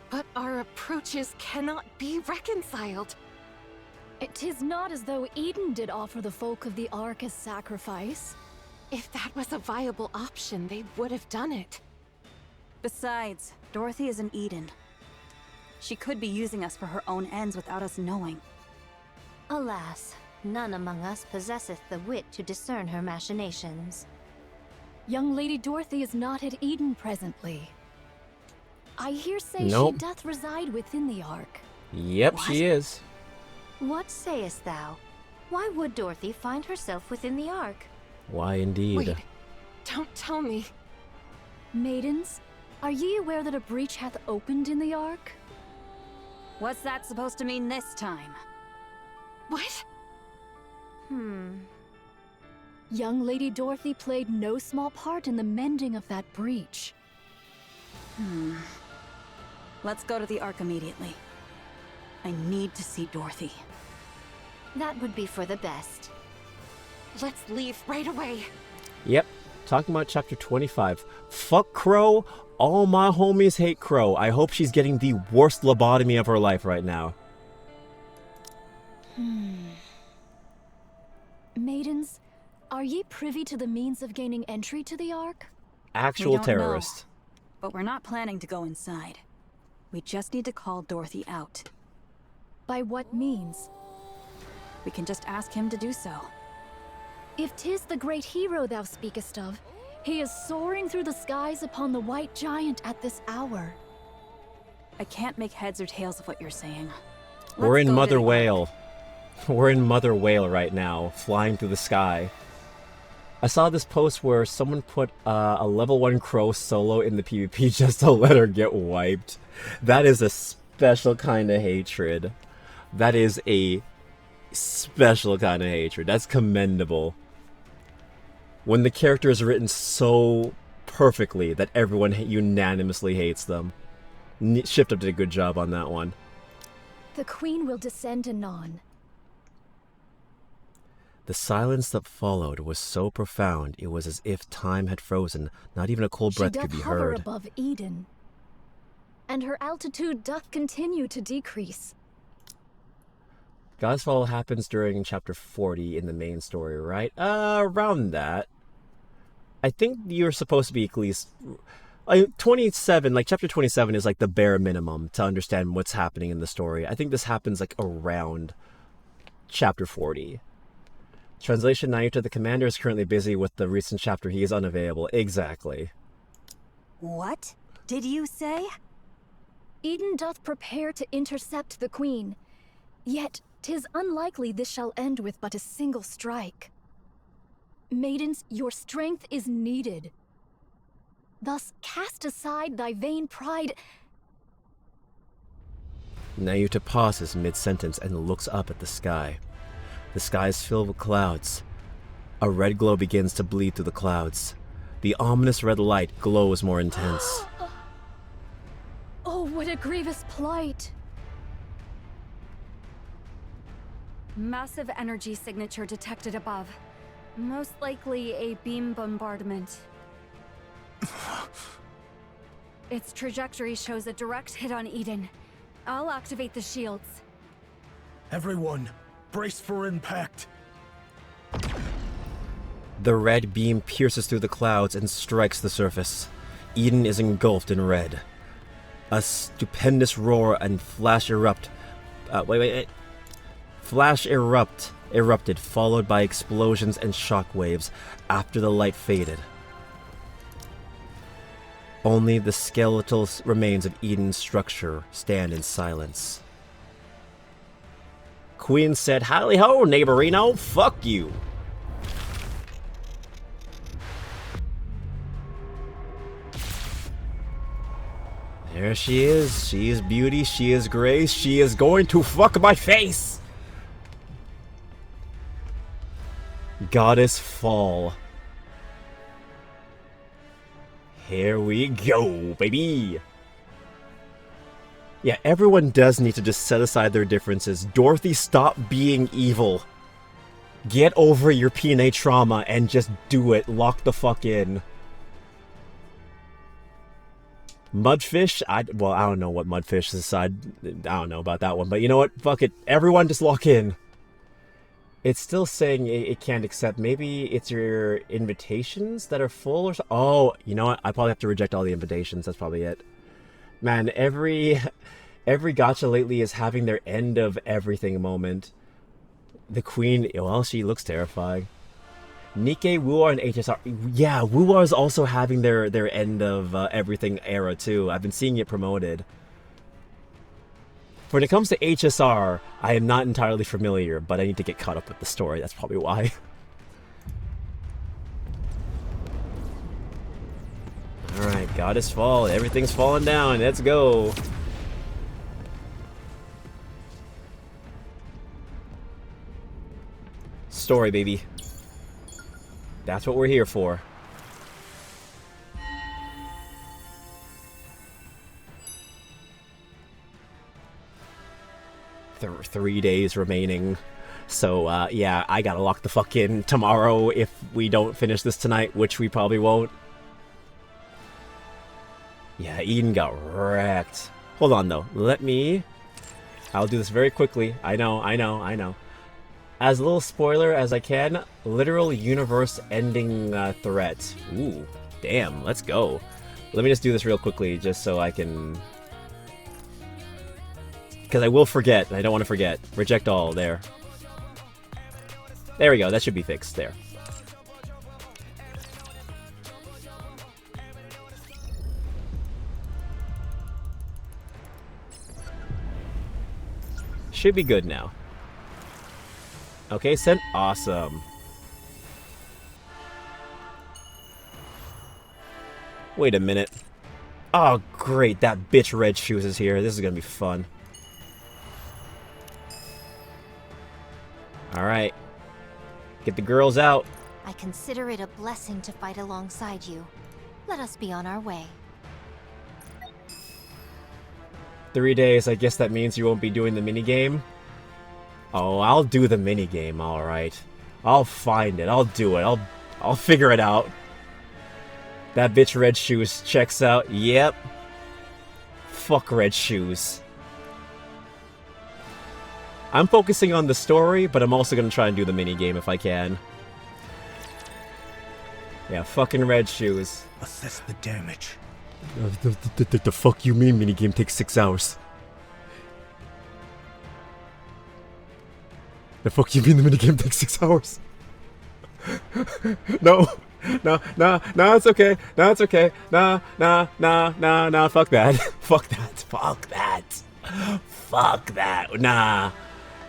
But our approaches cannot be reconciled. It is not as though Eden did offer the folk of the Ark as sacrifice. If that was a viable option, they would have done it. Besides, Dorothy is in Eden. She could be using us for her own ends without us knowing. Alas, none among us possesseth the wit to discern her machinations. Young Lady Dorothy is not at Eden presently. I hear say Nope. she doth reside within the Ark. Yep, she is. What sayest thou? Why would Dorothy find herself within the Ark? Why indeed? Wait, don't tell me. Maidens, Are ye aware that a breach hath opened in the Ark? What's that supposed to mean this time? What? Young Lady Dorothy played no small part in the mending of that breach. Let's go to the Ark immediately. I need to see Dorothy. That would be for the best. Let's leave right away. Yep, talking about chapter 25. Fuck Crow. All my homies hate Crow. I hope she's getting the worst lobotomy of her life right now. Maidens, are ye privy to the means of gaining entry to the Ark? Actual terrorist. But we're not planning to go inside. We just need to call Dorothy out. By what means? We can just ask him to do so. If 'tis the great hero thou speakest of, he is soaring through the skies upon the white giant at this hour. I can't make heads or tails of what you're saying. We're in Mother Whale. We're in Mother Whale right now, flying through the sky. I saw this post where someone put a level 1 Crow solo in the PvP just to let her get wiped. That is a special kind of hatred. That is a special kind of hatred. That's commendable. When the character is written so perfectly that everyone unanimously hates them. Shift Up did a good job on that one. The Queen will descend anon. The silence that followed was so profound it was as if time had frozen. Not even a cold breath could be She doth hover heard. above Eden, and her altitude doth continue to decrease. God's Fall happens during chapter 40 in the main story, right? Around that. I think you're supposed to be at least... 27, like chapter 27 is like the bare minimum to understand what's happening in the story. I think this happens like around chapter 40. Translation: Naruto, the commander is currently busy with the recent chapter. He is unavailable. Exactly. What did you say? Eden doth prepare to intercept the Queen, yet 'tis unlikely this shall end with but a single strike. Maidens, your strength is needed. Thus cast aside thy vain pride. Naruto pauses mid-sentence and looks up at the sky. The sky is filled with clouds. A red glow begins to bleed through the clouds. The ominous red light glows more intense. Oh, what a grievous plight! Massive energy signature detected above. Most likely a beam bombardment. Its trajectory shows a direct hit on Eden. I'll activate the shields. Everyone, brace for impact. The red beam pierces through the clouds and strikes the surface. Eden is engulfed in red. A stupendous roar and flash erupted, followed by explosions and shockwaves after the light faded. Only the skeletal remains of Eden's structure stand in silence. Queen said, "Hally ho, neighborino, fuck you." There she is. She is beauty. She is grace. She is going to fuck my face. Goddess Fall. Here we go, baby. Yeah, everyone does need to just set aside their differences. Dorothy, stop being evil. Get over your PNA trauma and just do it. Lock the fuck in. Mudfish? I don't know what Mudfish is. I don't know about that one. But you know what? Fuck it. Everyone just lock in. It's still saying it can't accept. Maybe it's your invitations that are full or so. Oh, you know what? I probably have to reject all the invitations. That's probably it. Man, every gacha lately is having their end of everything moment. The Queen, well, she looks terrifying. Nikke, Wuar, and HSR. Yeah, Wuar is also having their end of everything era too. I've been seeing it promoted. When it comes to HSR, I am not entirely familiar, but I need to get caught up with the story. That's probably why. Alright, Goddess Fall. Everything's falling down. Let's go. Story, baby. That's what we're here for. Three days remaining. So, yeah, I gotta lock the fuck in tomorrow if we don't finish this tonight, which we probably won't. Yeah, Eden got wrecked. Hold on, though. I'll do this very quickly. I know. As a little spoiler as I can, literal universe-ending threat. Ooh, damn, let's go. Let me just do this real quickly, just so I can... Because I will forget, and I don't want to forget. Reject all, there. There we go, that should be fixed, there. Should be good now. Okay, sent. Awesome. Wait a minute. Oh, great. That bitch Red Shoes is here. This is gonna be fun. Alright. Get the girls out. I consider it a blessing to fight alongside you. Let us be on our way. 3 days. I guess that means you won't be doing the minigame. Oh, I'll do the minigame, alright. I'll find it. I'll do it. I'll figure it out. That bitch Red Shoes checks out. Yep. Fuck Red Shoes. I'm focusing on the story, but I'm also gonna try and do the minigame if I can. Yeah, fucking Red Shoes. Assess the damage. The fuck you mean minigame takes 6 hours? The fuck you mean the minigame takes 6 hours? No, it's okay. No, it's okay. No, fuck that. Fuck that. Fuck that. Nah.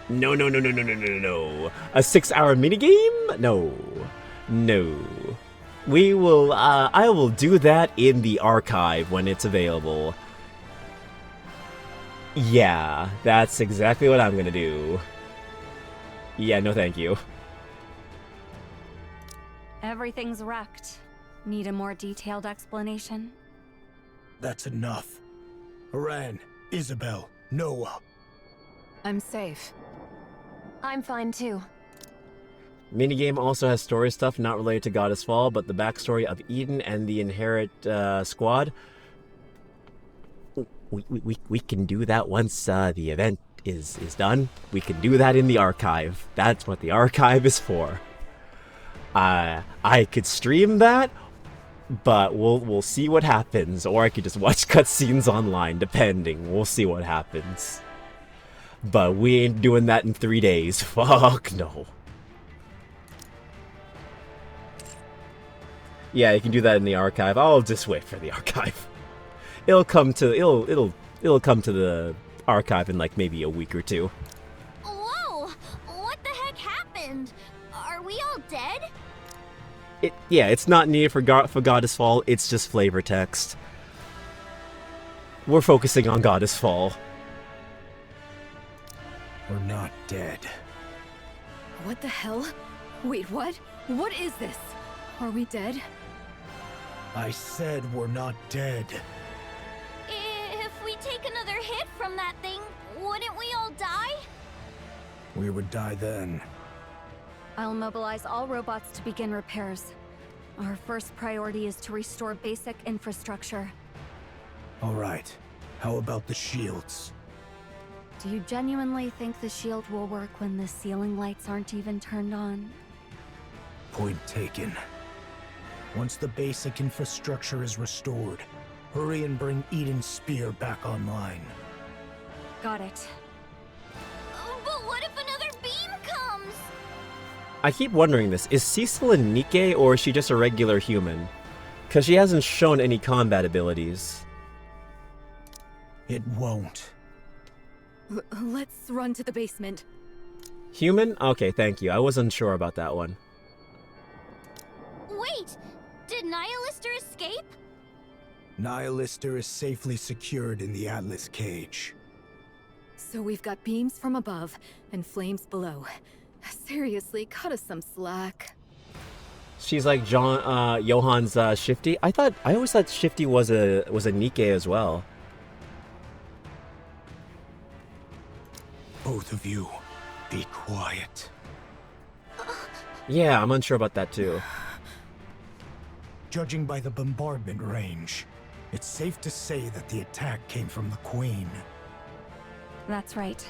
No. A 6-hour minigame? No. We will, I will do that in the archive when it's available. Yeah, that's exactly what I'm gonna do. Yeah, no thank you. Everything's wrecked. Need a more detailed explanation? That's enough. Aran, Isabel, Noah. I'm safe. I'm fine too. Minigame also has story stuff not related to Goddess Fall, but the backstory of Eden and the Inherit squad. We can do that once the event is done. We can do that in the archive. That's what the archive is for. I could stream that, but we'll see what happens, or I could just watch cutscenes online, depending. We'll see what happens. But we ain't doing that in 3 days. Fuck no. Yeah, you can do that in the archive. I'll just wait for the archive. It'll come to the archive in like maybe a week or two. Whoa! What the heck happened? Are we all dead? Yeah, it's not needed for Goddess Fall. It's just flavor text. We're focusing on Goddess Fall. We're not dead. What the hell? Wait, what? What is this? Are we dead? I said we're not dead. If we take another hit from that thing, wouldn't we all die? We would die then. I'll mobilize all robots to begin repairs. Our first priority is to restore basic infrastructure. All right. How about the shields? Do you genuinely think the shield will work when the ceiling lights aren't even turned on? Point taken. Once the basic infrastructure is restored, hurry and bring Eden's spear back online. Got it. But what if another beam comes? I keep wondering this. Is Cecil a Nikke, or is she just a regular human? Because she hasn't shown any combat abilities. It won't. Let's run to the basement. Human? Okay, thank you. I wasn't sure about that one. Wait! Did Nihilister escape? Nihilister is safely secured in the Atlas cage. So we've got beams from above and flames below. Seriously, cut us some slack. She's like Johan's Shifty. I always thought Shifty was a Nikke as well. Both of you, be quiet. Yeah, I'm unsure about that too. Judging by the bombardment range, it's safe to say that the attack came from the Queen. That's right.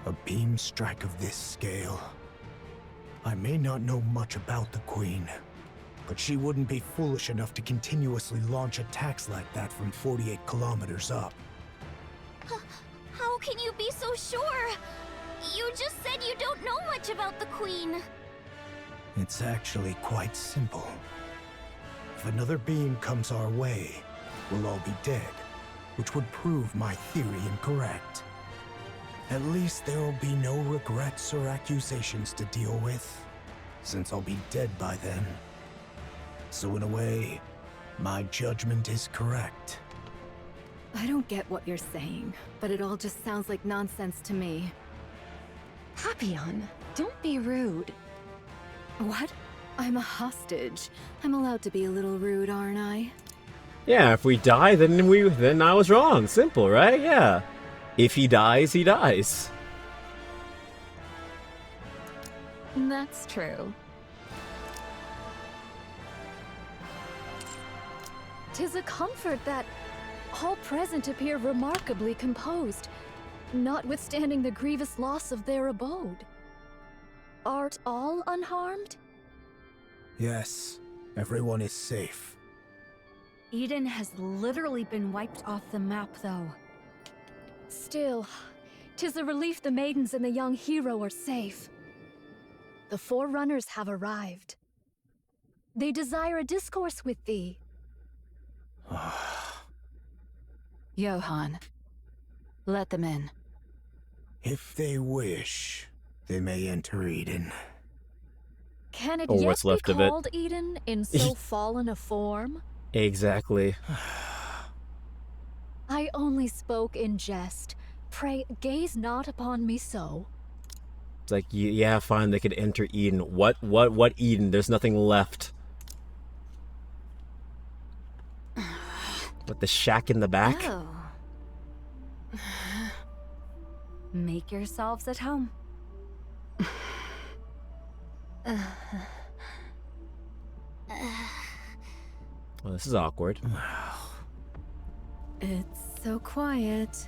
A beam strike of this scale. I may not know much about the Queen, but she wouldn't be foolish enough to continuously launch attacks like that from 48 kilometers up. How can you be so sure? You just said you don't know much about the Queen. It's actually quite simple. If another beam comes our way, we'll all be dead, which would prove my theory incorrect. At least there will be no regrets or accusations to deal with, since I'll be dead by then. So in a way, my judgment is correct. I don't get what you're saying, but it all just sounds like nonsense to me. Papillon, don't be rude. What? I'm a hostage. I'm allowed to be a little rude, aren't I? Yeah, if we die, then I was wrong. Simple, right? Yeah. If he dies, he dies. That's true. 'Tis a comfort that all present appear remarkably composed, notwithstanding the grievous loss of their abode. Art all unharmed? Yes, everyone is safe. Eden has literally been wiped off the map, though. Still, 'tis a relief the maidens and the young hero are safe. The Forerunners have arrived. They desire a discourse with thee. Johann, let them in. If they wish, they may enter Eden. Can it Or yet what's be left of it. called Eden in so fallen a form? Exactly. I only spoke in jest. Pray, gaze not upon me so. It's like, yeah, fine, they could enter Eden. What Eden? There's nothing left. What, the shack in the back? Oh. Make yourselves at home. Well, this is awkward. It's so quiet.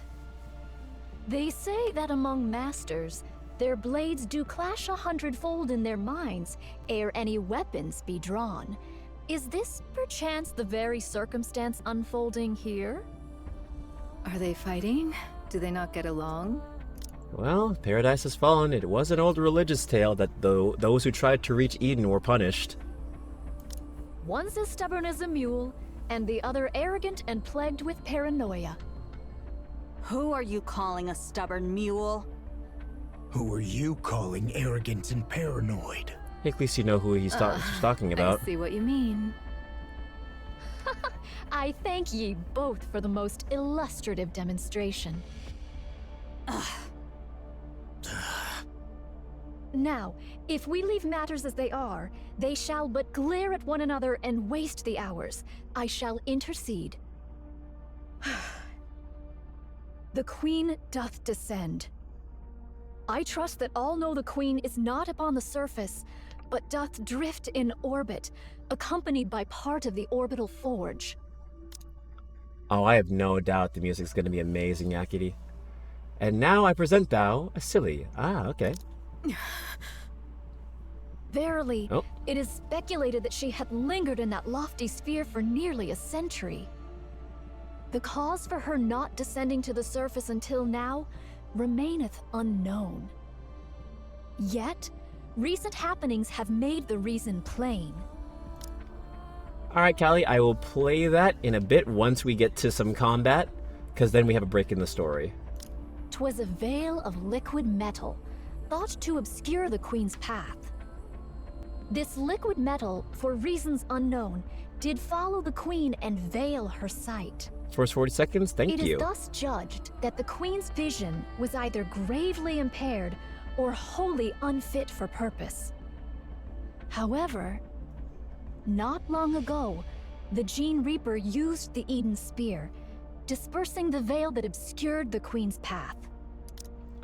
They say that among masters, their blades do clash 100-fold in their minds ere any weapons be drawn. Is this perchance the very circumstance unfolding here? Are they fighting? Do they not get along? Well, paradise has fallen. It was an old religious tale that those who tried to reach Eden were punished. One's as stubborn as a mule, and the other arrogant and plagued with paranoia. Who are you calling a stubborn mule? Who are you calling arrogant and paranoid? At least you know who he's talking about. I see what you mean. I thank ye both for the most illustrative demonstration. Now, if we leave matters as they are, they shall but glare at one another and waste the hours. I shall intercede. The Queen doth descend. I trust that all know the Queen is not upon the surface, but doth drift in orbit, accompanied by part of the orbital forge. Oh, I have no doubt the music's going to be amazing, Yakiri. And now I present thou a silly. Ah, okay. Verily, it is speculated that she had lingered in that lofty sphere for nearly a century. The cause for her not descending to the surface until now remaineth unknown. Yet, recent happenings have made the reason plain. Alright, Callie, I will play that in a bit once we get to some combat, because then we have a break in the story. 'Twas a veil of liquid metal, thought to obscure the Queen's path. This liquid metal, for reasons unknown, did follow the Queen and veil her sight. First 40 seconds, thank you. It is thus judged that the Queen's vision was either gravely impaired or wholly unfit for purpose. However, not long ago, the Gene Reaper used the Eden Spear, dispersing the veil that obscured the Queen's path.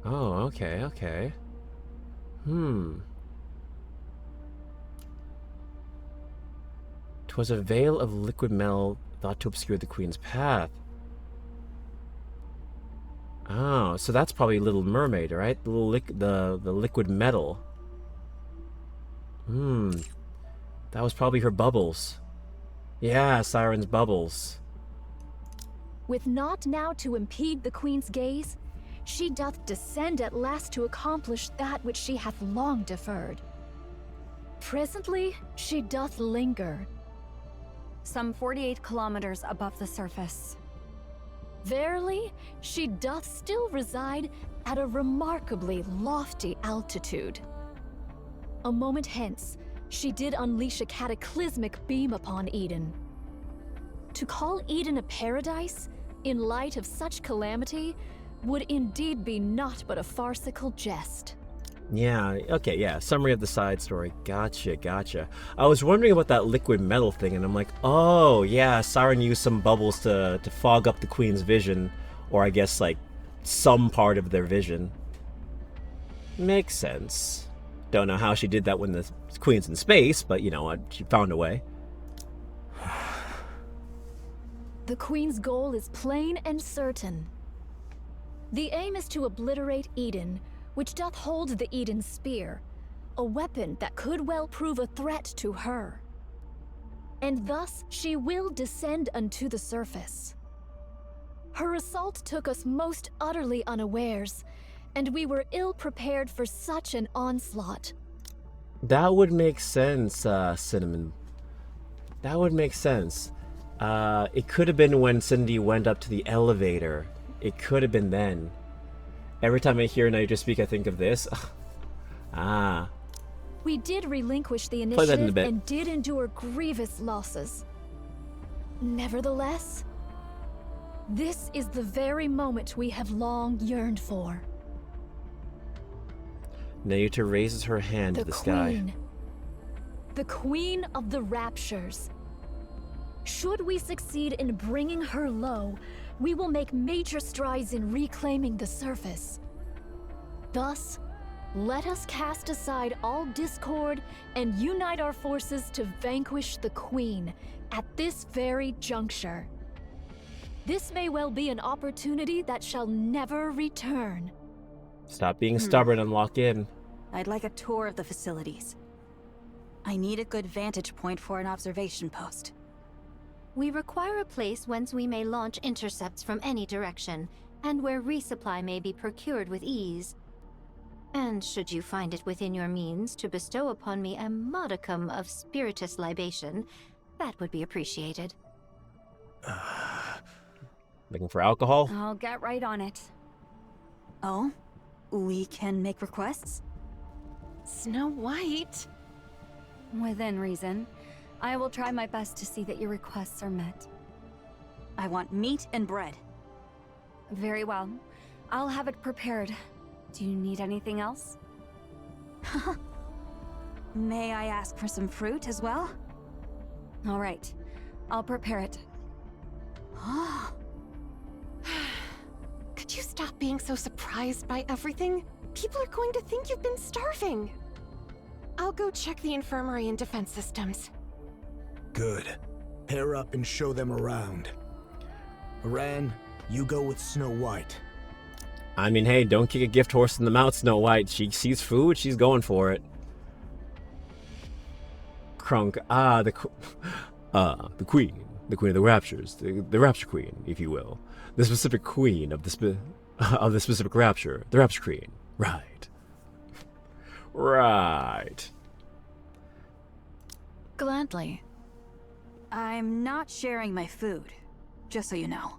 Oh, okay, okay. 'Twas a veil of liquid metal thought to obscure the Queen's path. Oh, so that's probably Little Mermaid, right? The little the liquid metal. That was probably her bubbles. Yeah, Siren's bubbles. With naught now to impede the Queen's gaze, she doth descend at last to accomplish that which she hath long deferred. Presently, she doth linger. Some 48 kilometers above the surface. Verily, she doth still reside at a remarkably lofty altitude. A moment hence, she did unleash a cataclysmic beam upon Eden. To call Eden a paradise, in light of such calamity, would indeed be naught but a farcical jest. Yeah, okay, yeah. Summary of the side story. Gotcha, gotcha. I was wondering about that liquid metal thing, and I'm like, oh, yeah, Siren used some bubbles to fog up the Queen's vision, or I guess, like, some part of their vision. Makes sense. Don't know how she did that when the Queen's in space, but you know what, she found a way. The Queen's goal is plain and certain. The aim is to obliterate Eden, which doth hold the Eden Spear, a weapon that could well prove a threat to her. And thus she will descend unto the surface. Her assault took us most utterly unawares, and we were ill prepared for such an onslaught. That would make sense, Cinnamon. That would make sense. It could have been when Cindy went up to the elevator. It could have been then. Every time I hear Naruto speak, I think of this. Ah. We did relinquish the Play that in a initiative bit. and did endure grievous losses. Nevertheless, this is the very moment we have long yearned for. Naruto raises her hand to the sky. Queen. The Queen of the Raptures. Should we succeed in bringing her low, we will make major strides in reclaiming the surface. Thus, let us cast aside all discord and unite our forces to vanquish the Queen at this very juncture. This may well be an opportunity that shall never return. Stop being stubborn and lock in. I'd like a tour of the facilities. I need a good vantage point for an observation post. We require a place whence we may launch intercepts from any direction, and where resupply may be procured with ease. And should you find it within your means to bestow upon me a modicum of spiritus libation, that would be appreciated. Looking for alcohol? I'll get right on it. Oh? We can make requests? Snow White? Within reason. I will try my best to see that your requests are met. I want meat and bread. Very well. I'll have it prepared. Do you need anything else? May I ask for some fruit as well? All right. I'll prepare it. Could you stop being so surprised by everything? People are going to think you've been starving. I'll go check the infirmary and defense systems. Good. Pair up and show them around. Ran, you go with Snow White. I mean, hey, don't kick a gift horse in the mouth, Snow White. She sees food, she's going for it. Crunk, the queen. The queen of the raptures. The rapture queen, if you will. The specific queen of the specific rapture. The rapture queen. Right. Right. Gladly. I'm not sharing my food, just so you know.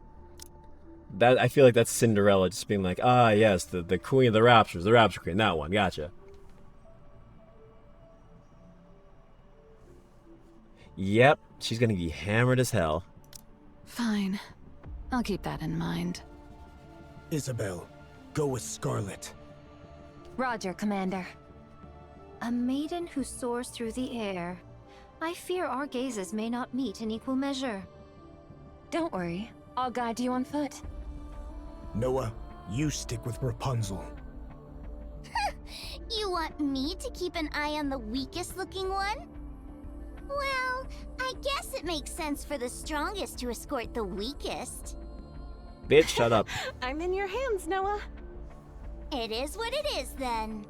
That I feel like that's Cinderella just being like, ah, yes, the queen of the raptures, the rapture queen, that one, gotcha. Yep, she's gonna be hammered as hell. Fine. I'll keep that in mind. Isabel, go with Scarlet. Roger, Commander. A maiden who soars through the air. I fear our gazes may not meet in equal measure. Don't worry. I'll guide you on foot. Noah, you stick with Rapunzel. You want me to keep an eye on the weakest looking one? Well, I guess it makes sense for the strongest to escort the weakest. Bitch, shut up. I'm in your hands, Noah. It is what it is then.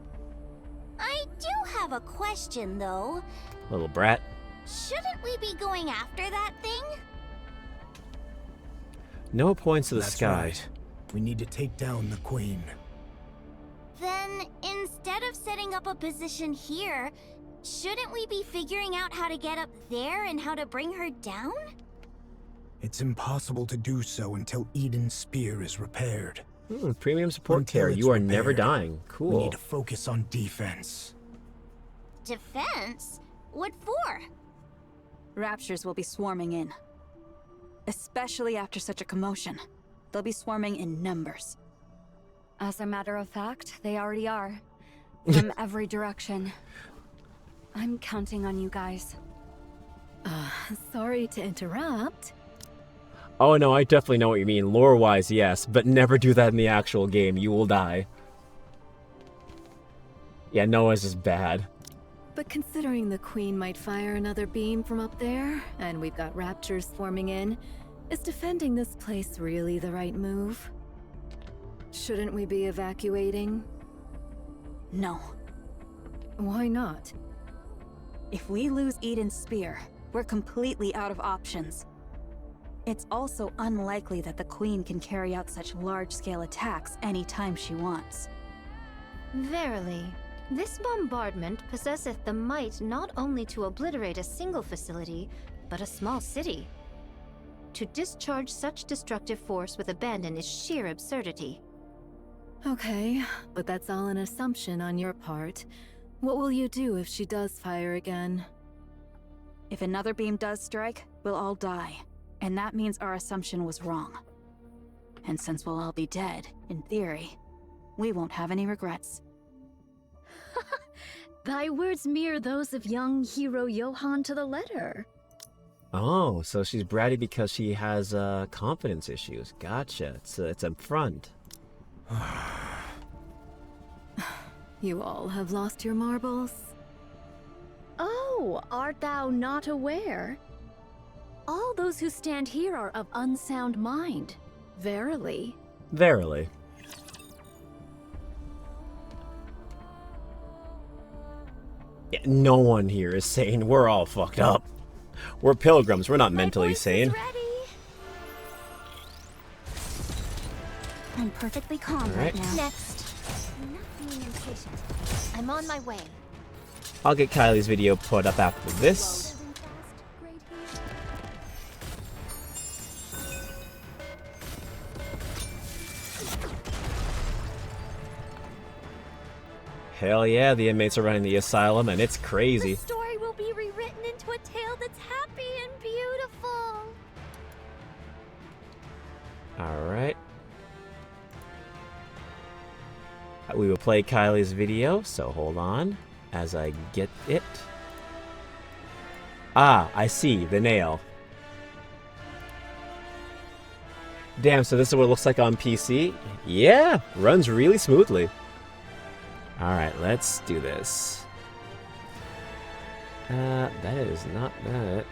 I do have a question though. Little brat. Shouldn't we be going after that thing? No points to the That's sky. right. We need to take down the Queen. Then, instead of setting up a position here, shouldn't we be figuring out how to get up there and how to bring her down? It's impossible to do so until Eden's spear is repaired. Premium support Until care. it's You are never repaired, dying. We Cool. need to focus on defense. Defense? What for? Raptures will be swarming in. Especially after such a commotion. They'll be swarming in numbers. As a matter of fact, they already are. From every direction. I'm counting on you guys. Sorry to interrupt. Oh no, I definitely know what you mean. Lore-wise, yes, but never do that in the actual game. You will die. Yeah, Noah's is bad. But considering the Queen might fire another beam from up there, and we've got raptors swarming in, is defending this place really the right move? Shouldn't we be evacuating? No. Why not? If we lose Eden's spear, we're completely out of options. It's also unlikely that the Queen can carry out such large-scale attacks anytime she wants. Verily, this bombardment possesseth the might not only to obliterate a single facility, but a small city. To discharge such destructive force with abandon is sheer absurdity. Okay, but that's all an assumption on your part. What will you do if she does fire again? If another beam does strike, we'll all die. And that means our assumption was wrong. And since we'll all be dead, in theory, we won't have any regrets. Thy words mirror those of young hero Johann to the letter. Oh, so she's bratty because she has confidence issues. Gotcha. It's a front. You all have lost your marbles? Oh, art thou not aware? All those who stand here are of unsound mind. Verily. Verily. Yeah, no one here is sane. We're all fucked up. We're pilgrims. We're not mentally sane. I'm perfectly calm Right. right now. Next. Not being impatient. I'm on my way. I'll get Kylie's video put up after this. Hell yeah, the inmates are running the asylum, and it's crazy. The story will be rewritten into a tale that's happy and beautiful. Alright. We will play Kylie's video, so hold on as I get it. Ah, I see, the nail. Damn, so this is what it looks like on PC? Yeah, runs really smoothly. Alright, let's do this. That is not that.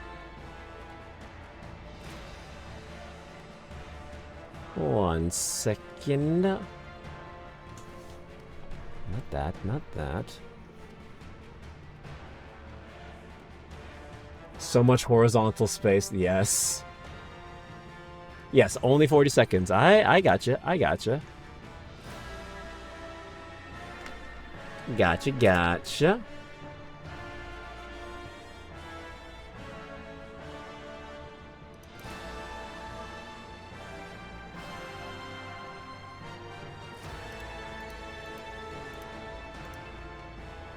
One second. Not that, not that. So much horizontal space, yes. Yes, only 40 seconds. I gotcha, I gotcha. Gotcha, gotcha.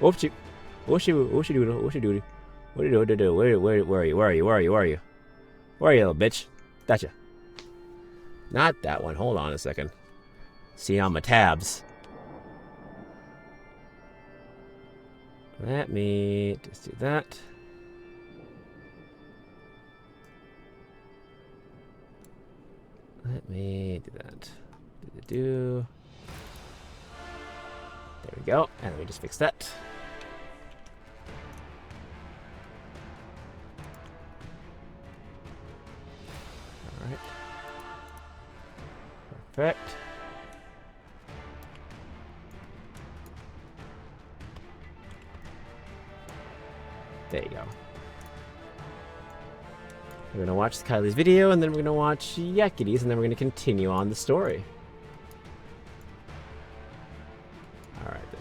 Oopsie. Oopsie doodle, oopsie doodle. What do you do? Where are you? Where are you? Where are you? Where are you? Where are you, little bitch? Gotcha. Not that one. Hold on a second. See on my tabs. Let me just do that. Let me do that. There we go. And let me just fix that. Alright. Perfect. There you go. We're going to watch Kylie's video, and then we're going to watch Yakity's, and then we're going to continue on the story. Alright then,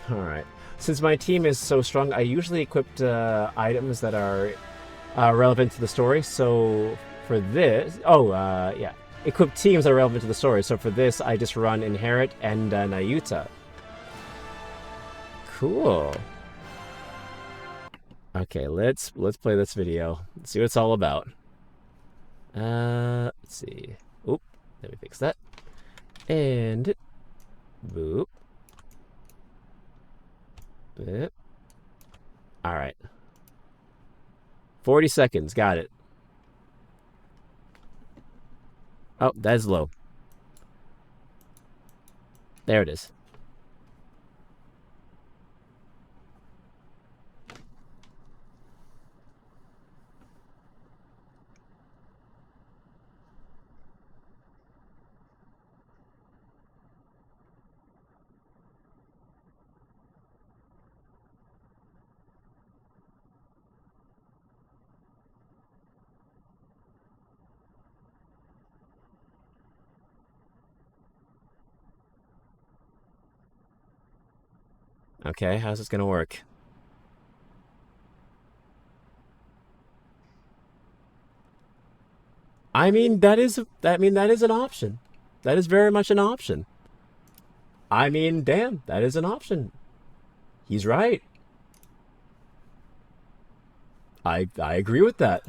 cool. Alright. Since my team is so strong, I usually equipped items that are relevant to the story, so for this... yeah. Equip teams that are relevant to the story, so for this, I just run Inherit and Nayuta. Cool. Okay, let's play this video. Let's see what it's all about. Let's see. Oop, let me fix that. And boop. Boop. All right. 40 seconds. Got it. Oh, that is low. There it is. Okay, how's this gonna work? I mean, that is an option. That is very much an option. I mean, damn, that is an option. He's right. I agree with that.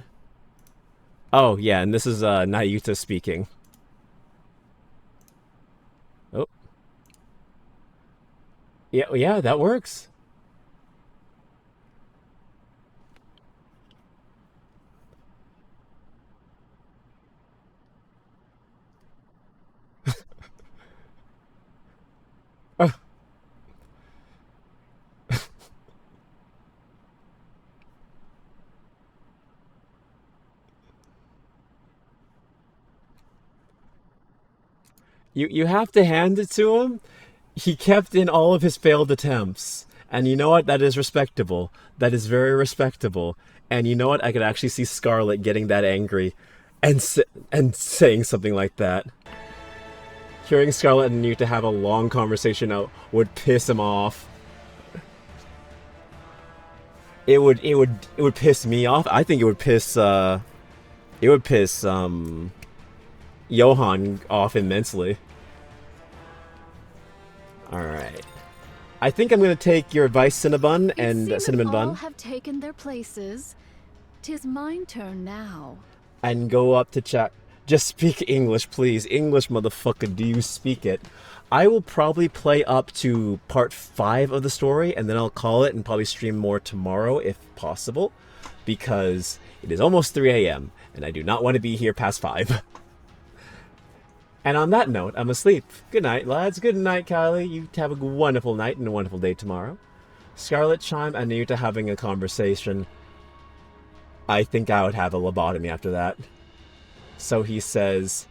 Oh, yeah, and this is Nayuta speaking. Oh. Yeah, that works. You have to hand it to him. He kept in all of his failed attempts. And you know what? That is respectable. That is very respectable. And you know what? I could actually see Scarlet getting that angry and saying something like that. Hearing Scarlet and Newt to have a long conversation out would piss him off. It would piss me off. I think it would piss Johan off immensely. Alright. I think I'm gonna take your advice, Cinnabon and Cinnamon Bun. All have taken their places. 'Tis mine turn now. And go up to chat. Just speak English, please. English, motherfucker, do you speak it? I will probably play up to part 5 of the story, and then I'll call it and probably stream more tomorrow, if possible. Because it is almost 3 a.m., and I do not want to be here past 5. And on that note, I'm asleep. Good night, lads. Good night, Kylie. You have a wonderful night and a wonderful day tomorrow. Scarlet, Chime, and Newta having a conversation. I think I would have a lobotomy after that. So he says,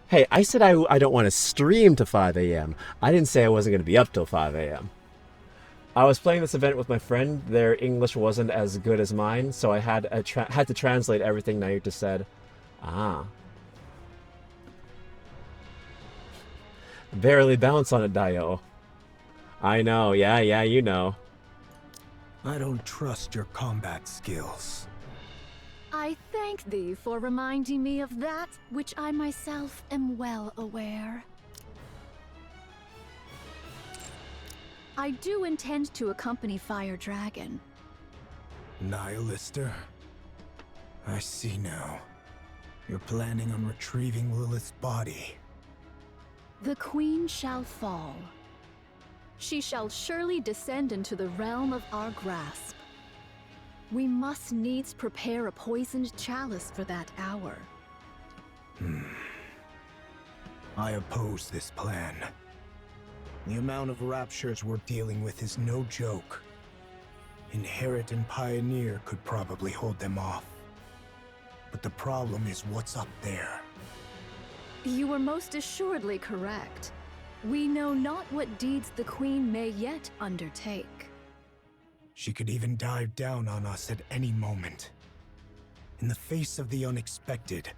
hey, I said I don't want to stream to 5 a.m. I didn't say I wasn't going to be up till 5 a.m. I was playing this event with my friend. Their English wasn't as good as mine, so I had to translate everything Nayuta said. Ah. Barely bounce on it, Dio. I know, yeah, you know. I don't trust your combat skills. I thank thee for reminding me of that which I myself am well aware. I do intend to accompany Fire Dragon. Nihilister? I see now. You're planning on retrieving Lilith's body. The Queen shall fall. She shall surely descend into the realm of our grasp. We must needs prepare a poisoned chalice for that hour. I oppose this plan. The amount of raptures we're dealing with is no joke. Inherit and Pioneer could probably hold them off. But the problem is what's up there. You were most assuredly correct. We know not what deeds the Queen may yet undertake. She could even dive down on us at any moment. In the face of the unexpected,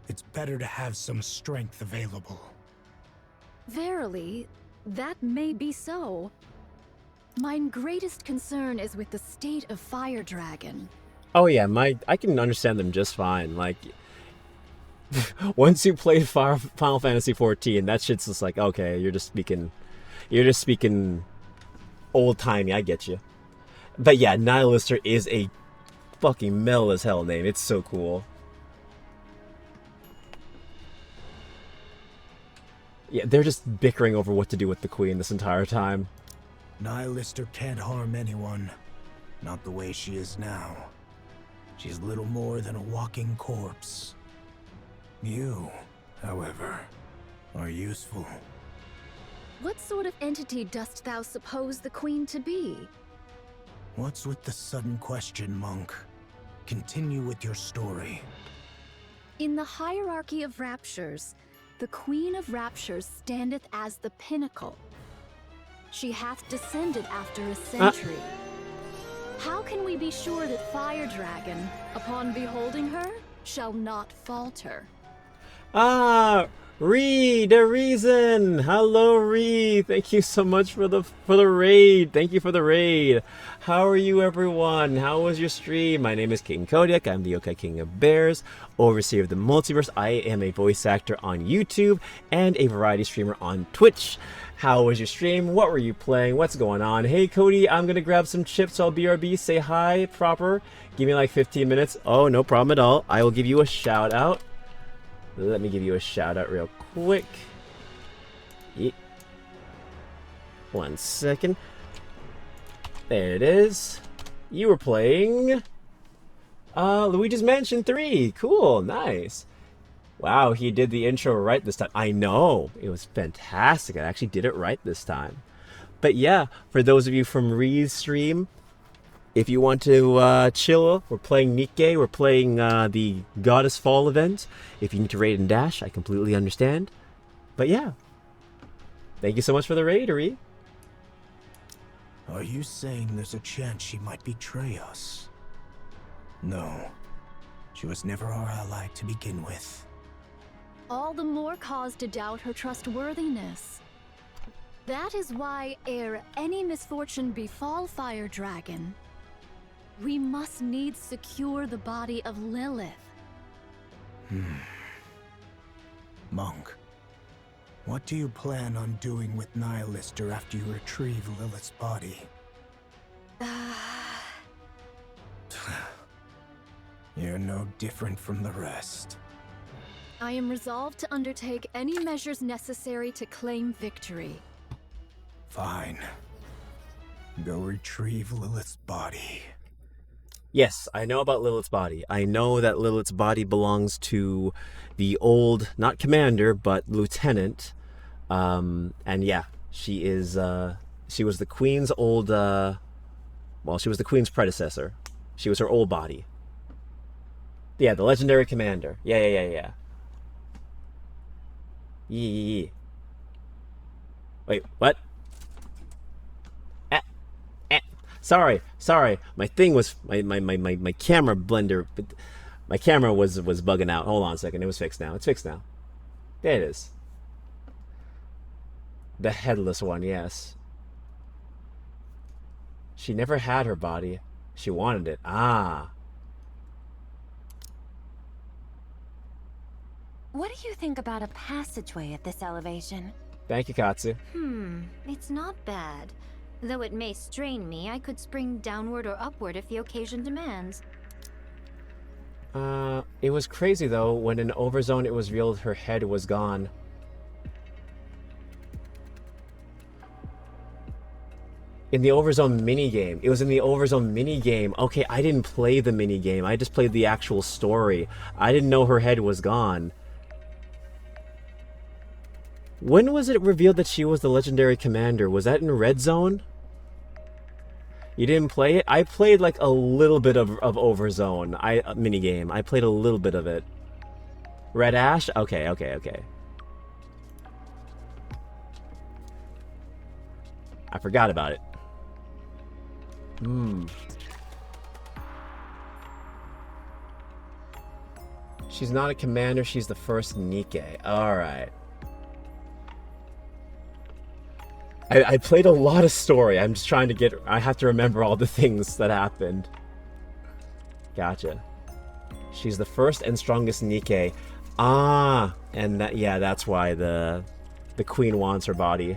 it's better to have some strength available. Verily, that may be so. Mine greatest concern is with the state of Fire Dragon. Oh yeah, I can understand them just fine. Like, once you played Final Fantasy 14, that shit's just like, okay, you're just speaking old timey. I get you. But yeah, Nihilister is a fucking metal as hell name. It's so cool. Yeah, they're just bickering over what to do with the Queen this entire time. Nihilister can't harm anyone. Not the way she is now. She's little more than a walking corpse. You, however, are useful. What sort of entity dost thou suppose the Queen to be? What's with the sudden question, monk? Continue with your story. In the hierarchy of raptures, the Queen of Raptures standeth as the pinnacle. She hath descended after a century. How can we be sure that Fire Dragon, upon beholding her, shall not falter? Ah, Ree, the reason. Hello, Ree. Thank you so much for the raid. Thank you for the raid. How are you, everyone? How was your stream? My name is King Kodiak. I'm the Yokai King of Bears, overseer of the multiverse. I am a voice actor on YouTube and a variety streamer on Twitch. How was your stream? What were you playing? What's going on? Hey, Cody, I'm gonna grab some chips. I'll BRB. Say hi, proper. Give me like 15 minutes. Oh, no problem at all. I will give you a shout out. Let me give you a shout out real quick. Yeah. 1 second. There it is. You were playing Luigi's Mansion 3. Cool, nice. Wow, he did the intro right this time. I know, it was fantastic. I actually did it right this time. But yeah, for those of you from Ree's stream, if you want to chill, we're playing Nikke. We're playing the Goddess Fall event. If you need to raid and dash, I completely understand. But yeah, thank you so much for the raid, Ree. Are you saying there's a chance she might betray us? No. She was never our ally to begin with. All the more cause to doubt her trustworthiness. That is why, ere any misfortune befall Fire Dragon, we must needs secure the body of Lilith. Monk, what do you plan on doing with Nihilister after you retrieve Lilith's body? You're no different from the rest. I am resolved to undertake any measures necessary to claim victory. Fine. Go retrieve Lilith's body. Yes, I know about Lilith's body. I know that Lilith's body belongs to the old, not commander, but lieutenant. And yeah, she is, she was the Queen's old, well, she was the Queen's predecessor. She was her old body. Yeah, the legendary commander. Yeah. Yeah. Wait, what? Sorry. My thing was my camera blender. My camera was bugging out. Hold on a second. It was fixed now. It's fixed now. There it is. The headless one, yes. She never had her body. She wanted it. Ah. What do you think about a passageway at this elevation? Thank you, Katsu. It's not bad. Though it may strain me, I could spring downward or upward if the occasion demands. It was crazy though, when in Overzone it was revealed her head was gone. In the Overzone minigame. It was in the Overzone minigame. Okay, I didn't play the minigame. I just played the actual story. I didn't know her head was gone. When was it revealed that she was the legendary commander? Was that in Red Zone? You didn't play it? I played like a little bit of Overzone minigame. I played a little bit of it. Red Ash? Okay. I forgot about it. She's not a commander, she's the first Nikke. Alright. I played a lot of story. I'm just trying to get... I have to remember all the things that happened. Gotcha. She's the first and strongest Nikke. Ah! And that, yeah, that's why the queen wants her body.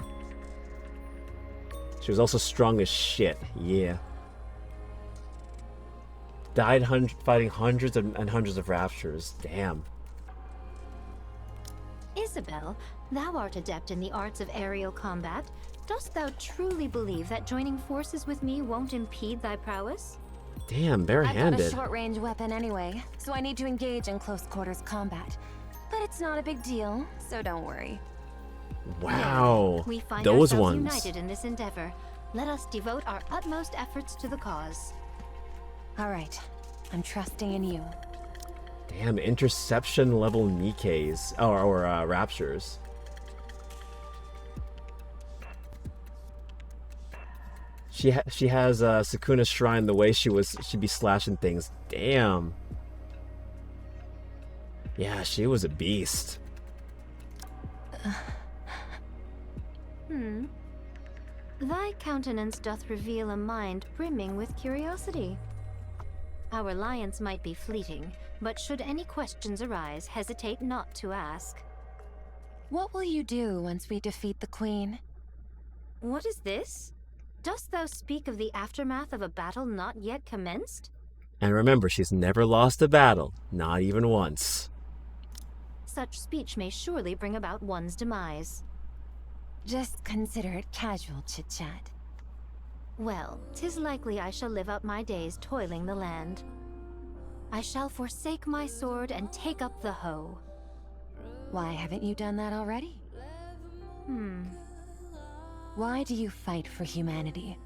She was also strong as shit. Yeah. Died fighting hundreds and hundreds of raptures. Damn. Isabel, thou art adept in the arts of aerial combat. Dost thou truly believe that joining forces with me won't impede thy prowess? Damn, I've barehanded. got a short-range weapon anyway, so I need to engage in close-quarters combat. But it's not a big deal, so don't worry. Wow. We find Those ourselves ones. united in this endeavor. Let us devote our utmost efforts to the cause. All right, I'm trusting in you. Damn, interception level Nikkes. Or raptures. She has Sukuna's shrine the way she'd be slashing things. Damn. Yeah, she was a beast. Thy countenance doth reveal a mind brimming with curiosity. Our alliance might be fleeting, but should any questions arise, hesitate not to ask. What will you do once we defeat the Queen? What is this? Dost thou speak of the aftermath of a battle not yet commenced? And remember, she's never lost a battle. Not even once. Such speech may surely bring about one's demise. Just consider it casual chit-chat. Well, 'tis likely I shall live out my days toiling the land. I shall forsake my sword and take up the hoe. Why haven't you done that already? Why do you fight for humanity?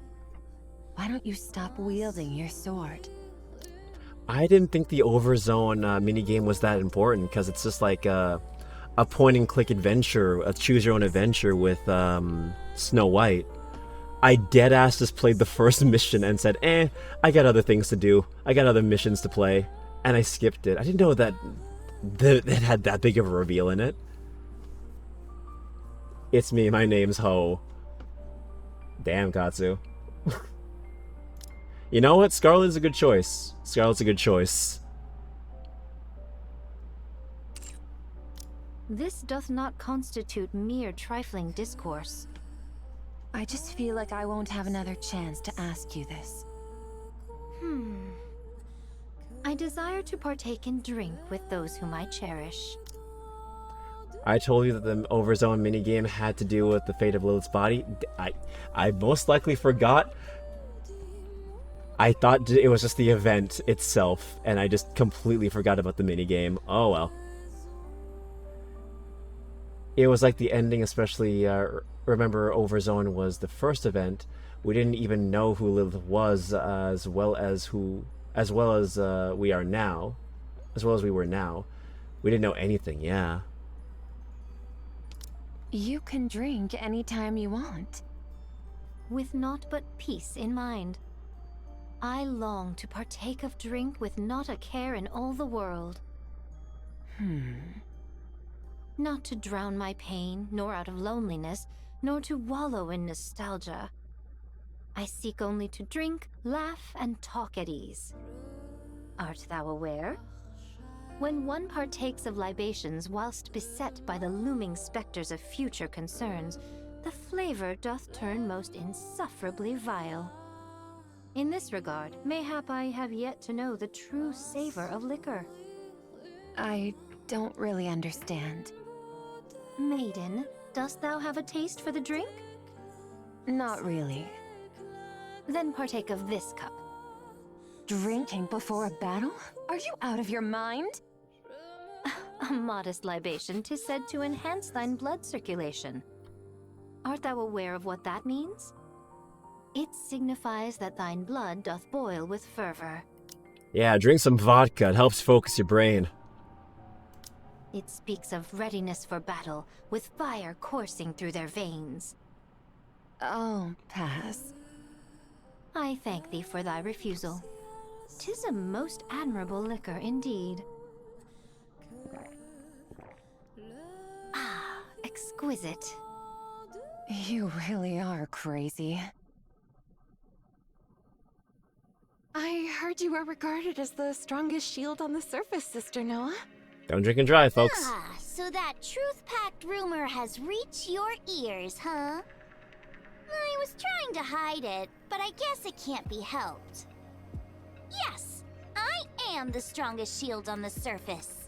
Why don't you stop wielding your sword? I didn't think the Overzone minigame was that important, because it's just like a point-and-click adventure, a choose-your-own adventure with Snow White. I deadass just played the first mission and said, I got other things to do. I got other missions to play. And I skipped it. I didn't know that it had that big of a reveal in it. It's me, my name's Ho. Damn, Katsu. You know what? Scarlet's a good choice. Scarlet's a good choice. This doth not constitute mere trifling discourse. I just feel like I won't have another chance to ask you this. I desire to partake in drink with those whom I cherish. I told you that the Overzone minigame had to do with the fate of Lilith's body. I most likely forgot. I thought it was just the event itself, and I just completely forgot about the minigame. Oh well. It was like the ending, especially, remember Overzone was the first event. We didn't even know who Lilith was, as well as we are now. As well as we were now. We didn't know anything, yeah. You can drink anytime you want. With naught but peace in mind. I long to partake of drink with not a care in all the world. Not to drown my pain, nor out of loneliness, nor to wallow in nostalgia. I seek only to drink, laugh, and talk at ease. Art thou aware? When one partakes of libations whilst beset by the looming specters of future concerns, the flavor doth turn most insufferably vile. In this regard, mayhap I have yet to know the true savor of liquor. I don't really understand. Maiden, dost thou have a taste for the drink? Not really. Then partake of this cup. Drinking before a battle? Are you out of your mind? A modest libation 'tis said to enhance thine blood circulation. Art thou aware of what that means? It signifies that thine blood doth boil with fervor. Yeah, drink some vodka. It helps focus your brain. It speaks of readiness for battle, with fire coursing through their veins. I'll pass. I thank thee for thy refusal. 'Tis a most admirable liquor indeed. Ah, exquisite. You really are crazy. I heard you were regarded as the strongest shield on the surface, Sister Noah. Don't drink and drive, folks. Ah, so that truth-packed rumor has reached your ears, huh? I was trying to hide it, but I guess it can't be helped. Yes, I am the strongest shield on the surface.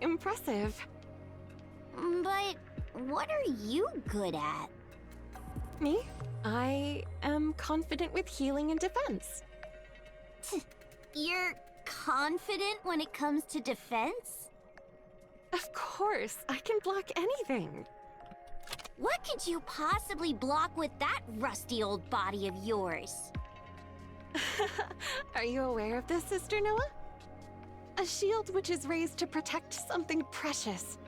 Impressive. But what are you good at? Me? I am confident with healing and defense. You're confident when it comes to defense? Of course, I can block anything. What could you possibly block with that rusty old body of yours? Are you aware of this, Sister Noah? A shield which is raised to protect something precious.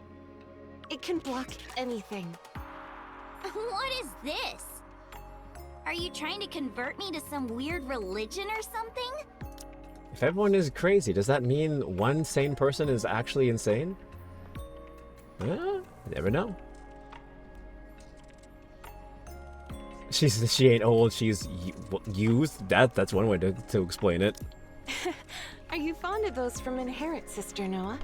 It can block anything. What is this? Are you trying to convert me to some weird religion or something? If everyone is crazy, does that mean one sane person is actually insane? Never know. She ain't old, she's used. That's one way to explain it. Are you fond of those from Inherit, Sister Noah?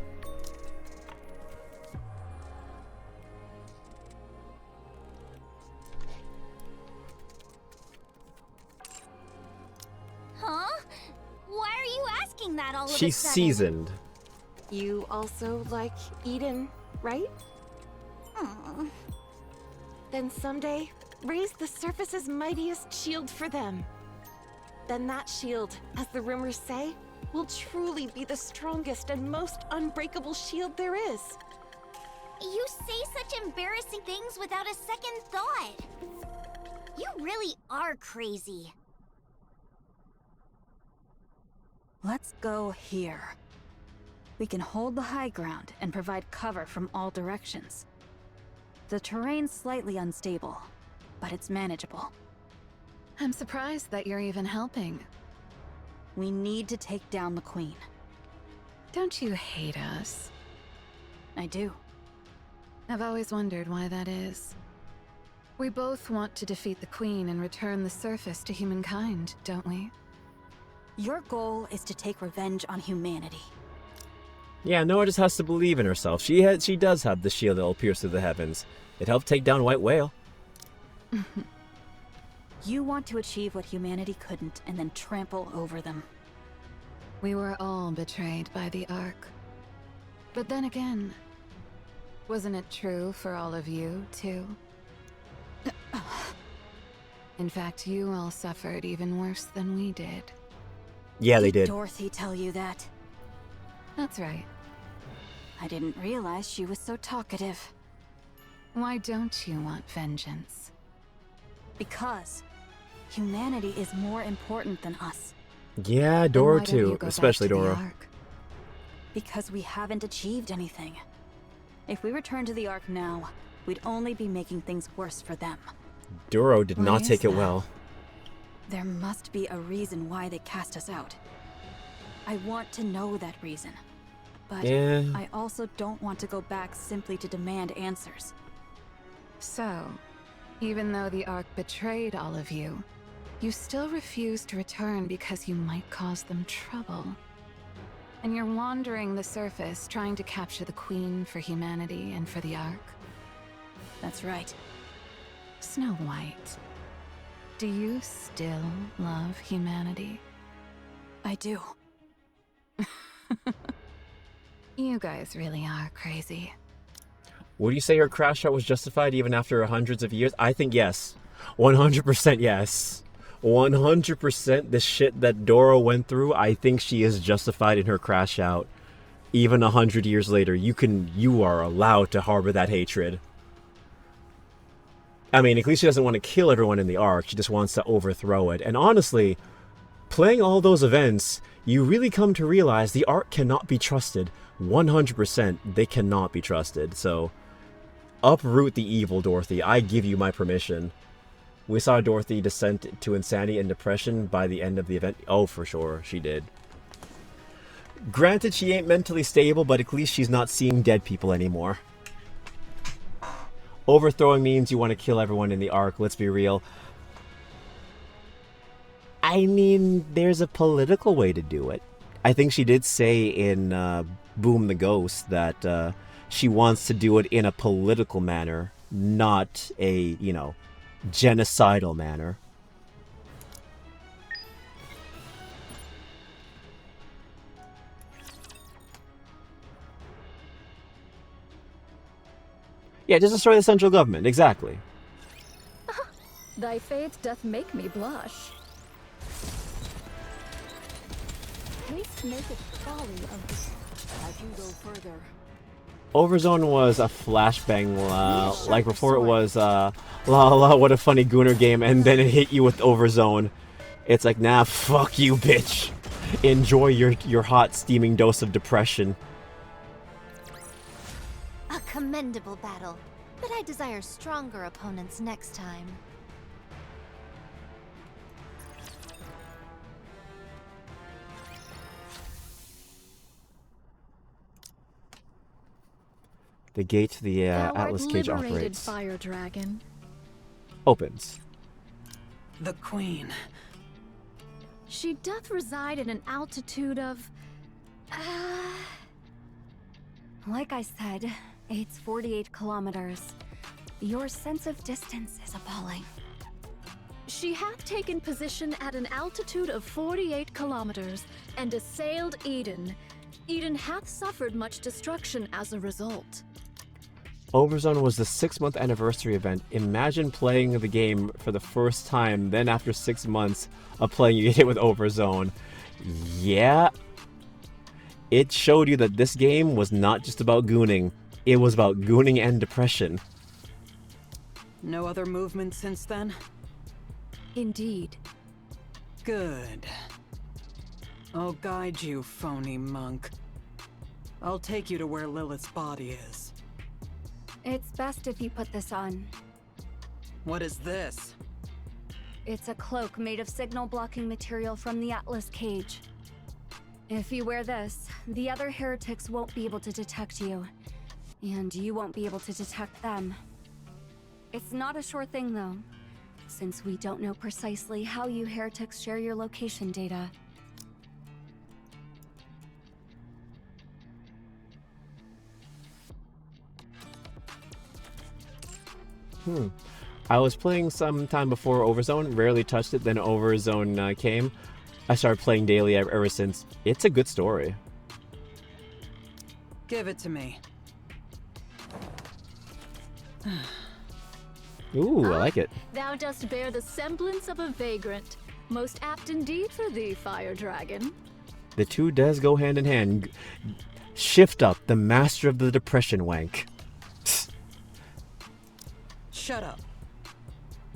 Huh? Why are you asking that all of a She's sudden? seasoned. You also like Eden, right? Then someday, raise the surface's mightiest shield for them. Then that shield, as the rumors say, will truly be the strongest and most unbreakable shield there is. You say such embarrassing things without a second thought. You really are crazy. Let's go here. We can hold the high ground and provide cover from all directions. The terrain's slightly unstable, but it's manageable. I'm surprised that you're even helping. We need to take down the Queen. Don't you hate us? I do. I've always wondered why that is. We both want to defeat the Queen and return the surface to humankind, don't we? Your goal is to take revenge on humanity. Yeah, Noah just has to believe in herself. She does have the shield that will pierce through the heavens. It helped take down White Whale. You want to achieve what humanity couldn't and then trample over them. We were all betrayed by the Ark. But then again, wasn't it true for all of you, too? In fact, you all suffered even worse than we did. Yeah, they did. Dorothy tell you that? That's right. I didn't realize she was so talkative. Why don't you want vengeance? Because humanity is more important than us. Yeah, Doro too, especially Doro. Because we haven't achieved anything. If we return to the Ark now, we'd only be making things worse for them. Doro did Why not is take it that? well. There must be a reason why they cast us out. I want to know that reason. But Yeah. I also don't want to go back simply to demand answers. So, even though the Ark betrayed all of you, you still refuse to return because you might cause them trouble. And you're wandering the surface trying to capture the Queen for humanity and for the Ark. That's right. Snow White. Do you still love humanity? I do. You guys really are crazy. Would you say her crash out was justified even after hundreds of years? I think yes. 100% yes. 100% the shit that Dora went through, I think she is justified in her crash out. Even 100 years later, you are allowed to harbor that hatred. I mean, at least she doesn't want to kill everyone in the Ark, she just wants to overthrow it. And honestly, playing all those events, you really come to realize the Ark cannot be trusted. 100% they cannot be trusted. So, uproot the evil, Dorothy. I give you my permission. We saw Dorothy descend to insanity and depression by the end of the event. Oh, for sure, she did. Granted, she ain't mentally stable, but at least she's not seeing dead people anymore. Overthrowing means you want to kill everyone in the Ark, let's be real. I mean, there's a political way to do it. I think she did say in Boom the Ghost that she wants to do it in a political manner, not a, genocidal manner. Yeah, just destroy the central government, exactly. Thy faith doth make me blush. Haste maketh folly of the... I can go further. Overzone was a flashbang, like before it was, la la, what a funny Gooner game, and then it hit you with Overzone. It's like, nah, fuck you, bitch. Enjoy your hot, steaming dose of depression. A commendable battle, but I desire stronger opponents next time. The gate to the Atlas cage liberated, operates. Fire Dragon. Opens. The Queen. She doth reside at an altitude of... Like I said, it's 48 kilometers. Your sense of distance is appalling. She hath taken position at an altitude of 48 kilometers and assailed Eden. Eden hath suffered much destruction as a result. Overzone was the 6-month anniversary event. Imagine playing the game for the first time, then after 6 months of playing, you get hit with Overzone. Yeah. It showed you that this game was not just about gooning. It was about gooning and depression. No other movement since then? Indeed. Good. I'll guide you, phony monk. I'll take you to where Lilith's body is. It's best if you put this on. What is this? It's a cloak made of signal-blocking material from the Atlas cage. If you wear this, the other heretics won't be able to detect you. And you won't be able to detect them. It's not a sure thing, though, since we don't know precisely how you heretics share your location data. I was playing some time before Overzone, rarely touched it, then Overzone came. I started playing daily ever since. It's a good story. Give it to me. Ooh, I like it. Thou dost bear the semblance of a vagrant. Most apt indeed for thee, Fire Dragon. The two does go hand in hand. Shift up, the master of the depression wank. Shut up.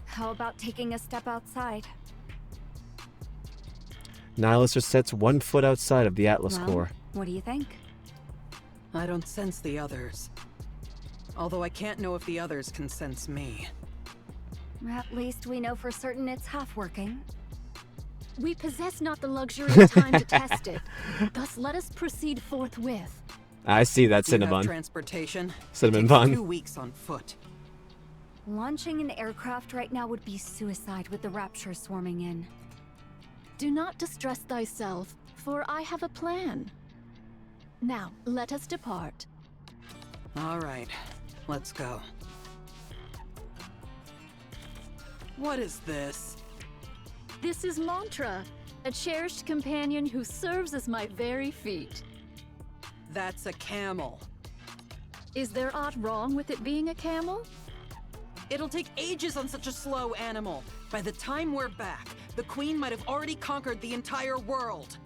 How about taking a step outside? Nihilus just sets 1 foot outside of the Atlas core. What do you think? I don't sense the others. Although I can't know if the others can sense me. At least we know for certain it's half working. We possess not the luxury of time to test it. Thus let us proceed forthwith. I see that, Do you have Cinnabon. transportation? Cinnamon It takes bun. 2 weeks on foot. Launching an aircraft right now would be suicide with the Rapture swarming in. Do not distress thyself, for I have a plan. Now, let us depart. All right, let's go. What is this? This is Mantra, a cherished companion who serves as my very feet. That's a camel. Is there aught wrong with it being a camel? It'll take ages on such a slow animal. By the time we're back, the Queen might have already conquered the entire world.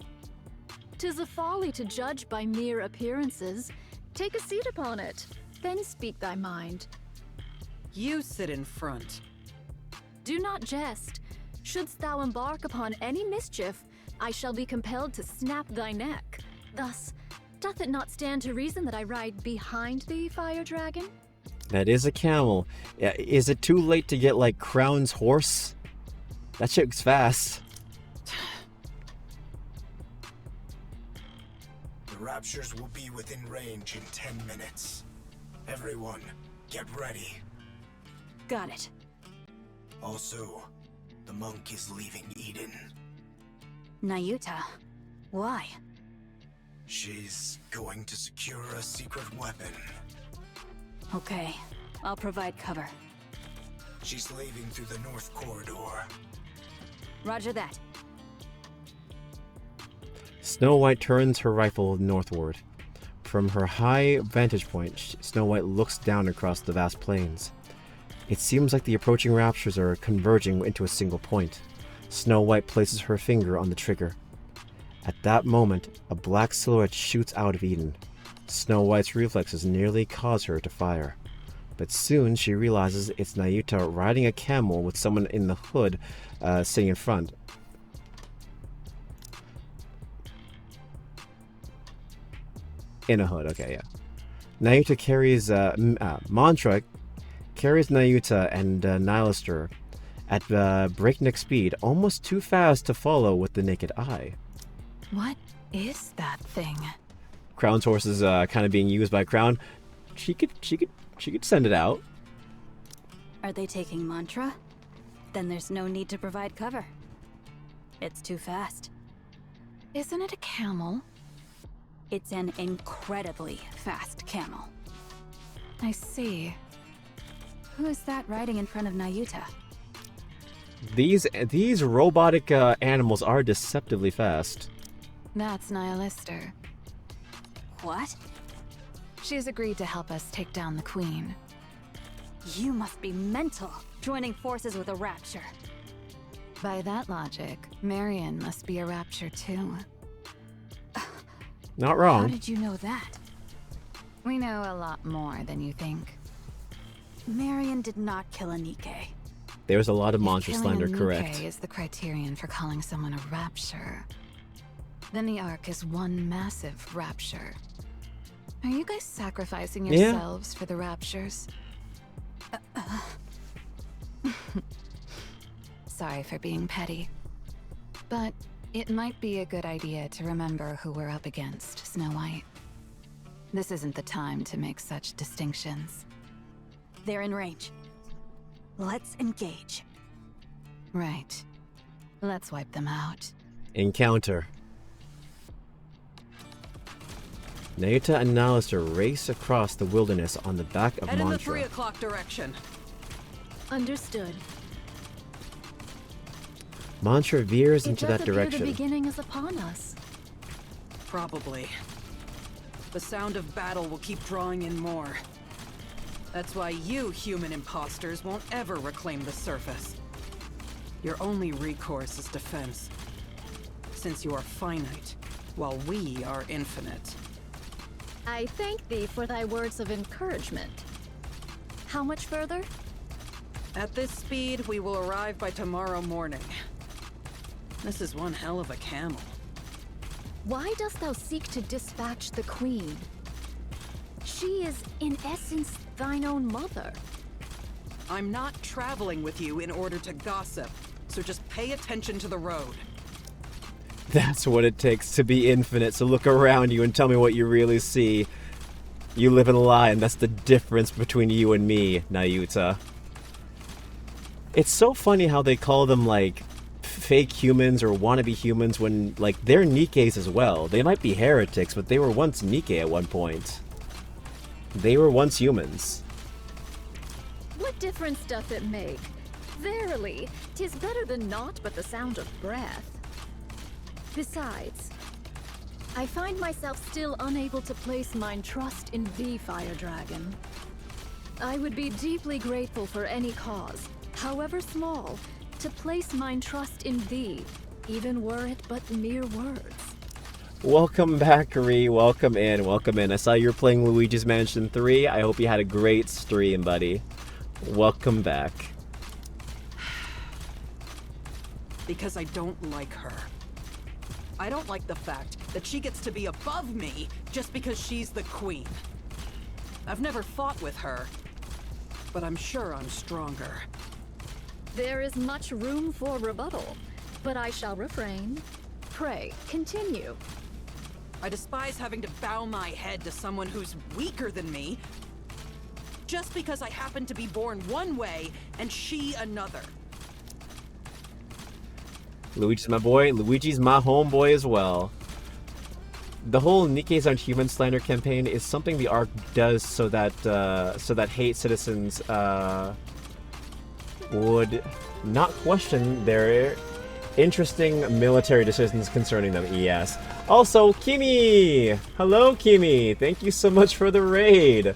'Tis a folly to judge by mere appearances. Take a seat upon it, then speak thy mind. You sit in front. Do not jest. Shouldst thou embark upon any mischief, I shall be compelled to snap thy neck. Thus, doth it not stand to reason that I ride behind thee, Fire Dragon? That is a camel. Is it too late to get, like, Crown's horse? That shit's fast. The Raptures will be within range in 10 minutes. Everyone, get ready. Got it. Also, the monk is leaving Eden. Nayuta, why? She's going to secure a secret weapon. Okay, I'll provide cover. She's leaving through the north corridor. Roger that. Snow White turns her rifle northward. From her high vantage point, Snow White looks down across the vast plains. It seems like the approaching raptures are converging into a single point. Snow White places her finger on the trigger. At that moment, a black silhouette shoots out of Eden. Snow White's reflexes nearly cause her to fire. But soon she realizes it's Nayuta riding a camel with someone in the hood sitting in front. In a hood, okay, yeah. Nayuta carries, Mantra carries Nayuta and Nihilister at breakneck speed, almost too fast to follow with the naked eye. What is that thing? Crown's horse is kind of being used by Crown. She could send it out. Are they taking Mantra? Then there's no need to provide cover. It's too fast. Isn't it a camel? It's an incredibly fast camel. I see. Who is that riding in front of Nayuta? These robotic animals are deceptively fast. That's Nihilister. What? She's agreed to help us take down the Queen. You must be mental, joining forces with a Rapture. By that logic, Marion must be a Rapture too. Not wrong. How did you know that? We know a lot more than you think. Marion did not kill a Nikke. There's a lot of monster Killing slander, a Nikke correct. is the criterion for calling someone a Rapture. Then the Ark is one massive Rapture. Are you guys sacrificing Yeah. yourselves for the Raptures? Sorry for being petty. But it might be a good idea to remember who we're up against, Snow White. This isn't the time to make such distinctions. They're in range. Let's engage. Right. Let's wipe them out. Encounter. Nayuta and Nihilister race across the wilderness on the back of Head in the Mantra. 3 o'clock direction. Understood. Mantra veers It into does that appear direction. the beginning is upon us. Probably. The sound of battle will keep drawing in more. That's why you human imposters won't ever reclaim the surface. Your only recourse is defense. Since you are finite, while we are infinite. I thank thee for thy words of encouragement. How much further? At this speed, we will arrive by tomorrow morning. This is one hell of a camel. Why dost thou seek to dispatch the Queen? She is, in essence, thine own mother. I'm not traveling with you in order to gossip, so just pay attention to the road. That's what it takes to be infinite, so look around you and tell me what you really see. You live in a lie, and that's the difference between you and me, Nayuta. It's so funny how they call them, like, fake humans or wannabe humans when, like, they're Nikkes as well. They might be heretics, but they were once Nikke at one point. They were once humans. What difference doth it make? Verily, 'tis better than naught but the sound of breath. Besides, I find myself still unable to place mine trust in thee, Fire Dragon. I would be deeply grateful for any cause, however small, to place mine trust in thee, even were it but mere words. Welcome back, Ree. Welcome in. Welcome in. I saw you were playing Luigi's Mansion 3. I hope you had a great stream, buddy. Welcome back. Because I don't like her. I don't like the fact that she gets to be above me just because she's the queen. I've never fought with her, but I'm sure I'm stronger. There is much room for rebuttal, but I shall refrain. Pray, continue. I despise having to bow my head to someone who's weaker than me, just because I happen to be born one way and she another. Luigi's my boy. Luigi's my homeboy as well. The whole Nikke's Aren't Human slander campaign is something the ARC does so that hate citizens would not question their interesting military decisions concerning them. Yes. Also, Kimi! Hello, Kimi! Thank you so much for the raid!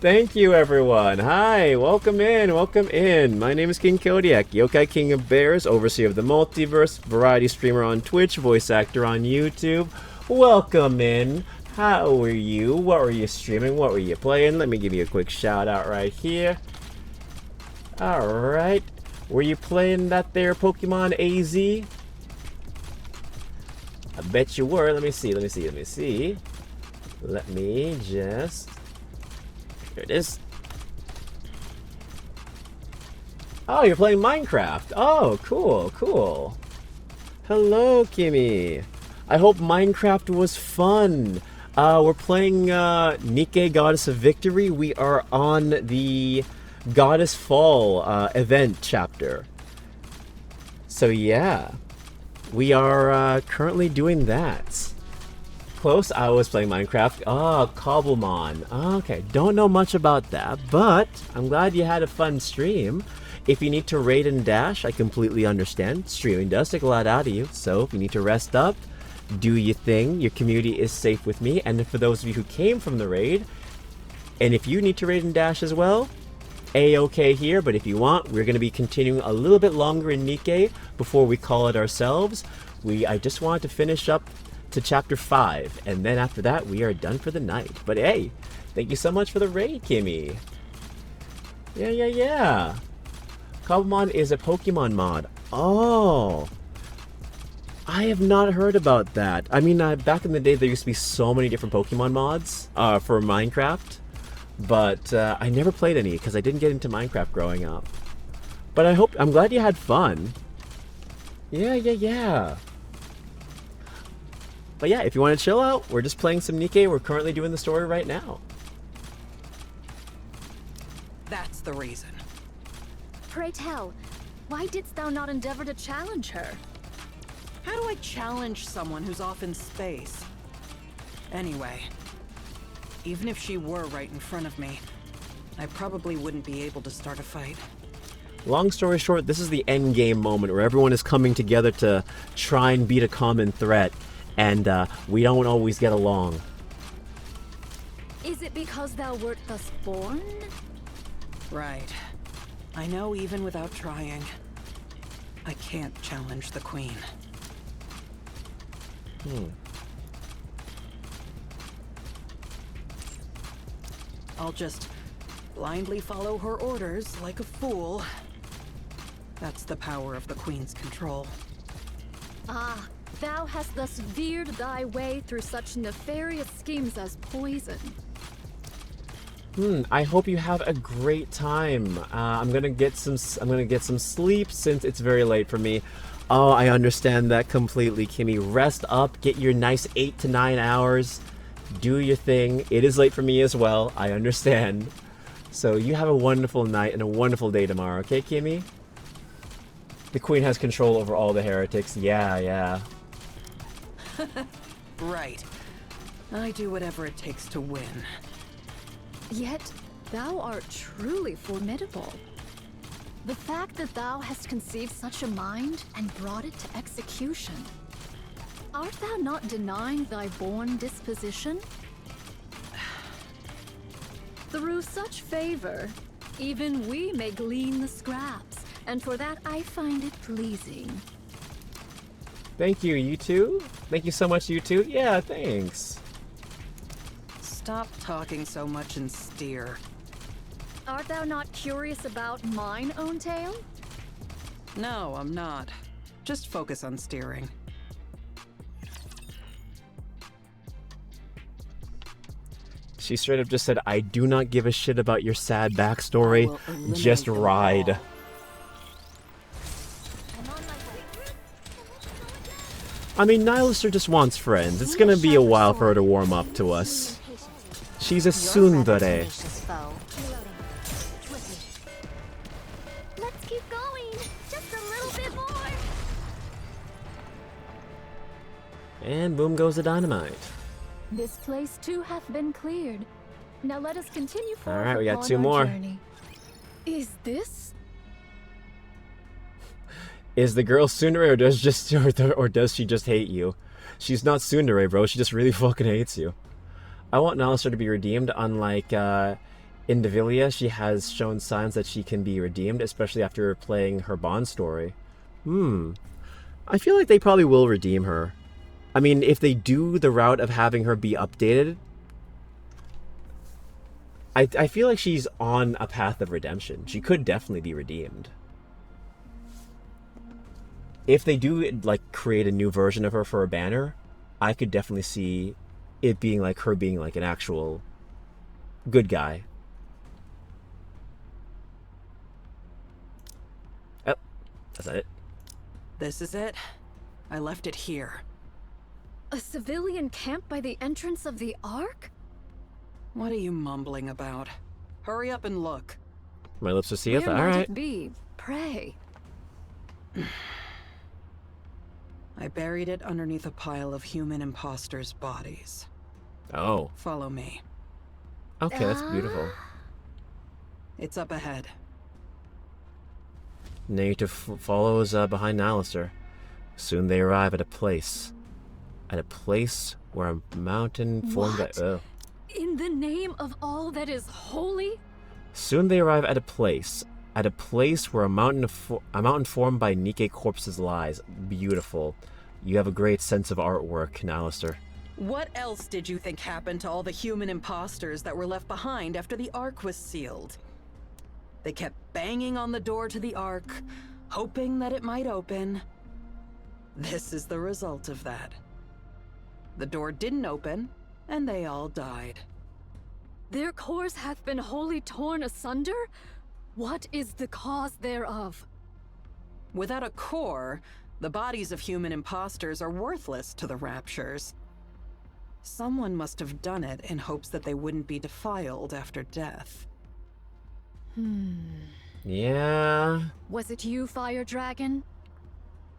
Thank you, everyone! Hi! Welcome in! Welcome in! My name is King Kodiak, Yokai King of Bears, overseer of the multiverse, variety streamer on Twitch, voice actor on YouTube. Welcome in! How are you? What were you streaming? What were you playing? Let me give you a quick shout out right here. Alright. Were you playing that there Pokemon AZ? I bet you were. Let me see. Let me just... Here it is. Oh, you're playing Minecraft. Oh, cool, cool. Hello, Kimi. I hope Minecraft was fun. We're playing Nikke, Goddess of Victory. We are on the Goddess Fall event chapter. So yeah, we are currently doing that. Close, I was playing Minecraft. Oh, Cobblemon. Okay, don't know much about that, but I'm glad you had a fun stream. If you need to raid and dash, I completely understand. Streaming does take a lot out of you, so if you need to rest up, do your thing. Your community is safe with me, and for those of you who came from the raid, and if you need to raid and dash as well, A-okay here, but if you want, we're going to be continuing a little bit longer in Nikke before we call it ourselves. I just wanted to finish up to chapter 5, and then after that, we are done for the night. But hey, thank you so much for the raid, Kimi. Yeah. Cobblemon is a Pokemon mod. Oh, I have not heard about that. I mean, back in the day, there used to be so many different Pokemon mods for Minecraft. But I never played any because I didn't get into Minecraft growing up. But I'm glad you had fun. Yeah. But yeah, if you want to chill out, we're just playing some Nikke. We're currently doing the story right now. That's the reason. Pray tell, why didst thou not endeavor to challenge her? How do I challenge someone who's off in space? Anyway, even if she were right in front of me, I probably wouldn't be able to start a fight. Long story short, this is the end game moment where everyone is coming together to try and beat a common threat, and we don't always get along. Is it because thou wert thus born? Right. I know even without trying, I can't challenge the Queen. I'll just blindly follow her orders like a fool. That's the power of the Queen's control. Ah, thou hast thus veered thy way through such nefarious schemes as poison. I hope you have a great time. I'm gonna get some sleep since it's very late for me. Oh, I understand that completely, Kimi. Rest up, get your nice 8 to 9 hours. Do your thing. It is late for me as well. I understand. So you have a wonderful night and a wonderful day tomorrow, okay, Kimi? The Queen has control over all the heretics. Yeah. Right. I do whatever it takes to win. Yet, thou art truly formidable. The fact that thou hast conceived such a mind and brought it to execution. Art thou not denying thy born disposition? Through such favor, even we may glean the scraps, and for that I find it pleasing. Thank you, you two. Thank you so much, you two. Yeah, thanks. Stop talking so much and steer. Art thou not curious about mine own tale? No, I'm not. Just focus on steering. She straight up just said, I do not give a shit about your sad backstory. Just ride. I mean, Nihilister just wants friends. It's gonna be a while for her to warm up to us. She's a tsundere. Let's keep going. Just a little bit more. And boom goes the dynamite. This place too hath been cleared. Now let us continue forward. Alright, we got upon 2 our more. journey. Is this? Is the girl tsundere or does she just hate you? She's not tsundere, bro. She just really fucking hates you. I want Nihilister to be redeemed. Unlike Indivilia, she has shown signs that she can be redeemed, especially after playing her Bond story. I feel like they probably will redeem her. I mean, if they do the route of having her be updated, I feel like she's on a path of redemption. She could definitely be redeemed. If they do, like, create a new version of her for a banner, I could definitely see it being like her being like an actual good guy. Oh, that's not it. This is it. I left it here. A civilian camp by the entrance of the Ark? What are you mumbling about? Hurry up and look. My lips are sealed. Where All might right. it be? Pray. I buried it underneath a pile of human imposters' bodies. Oh. Follow me. Okay, that's beautiful. It's up ahead. Native follows behind Nihilister. Soon they arrive at a place. At a place where a mountain formed by... What? In the name of all that is holy? Soon they arrive at a place. At a place where a mountain formed by Nikke corpses lies. Beautiful. You have a great sense of artwork, Nihilister. What else did you think happened to all the human imposters that were left behind after the Ark was sealed? They kept banging on the door to the Ark, hoping that it might open. This is the result of that. The door didn't open, and they all died. Their cores hath been wholly torn asunder? What is the cause thereof? Without a core, the bodies of human imposters are worthless to the Raptures. Someone must have done it in hopes that they wouldn't be defiled after death. Yeah. Was it you, Fire Dragon?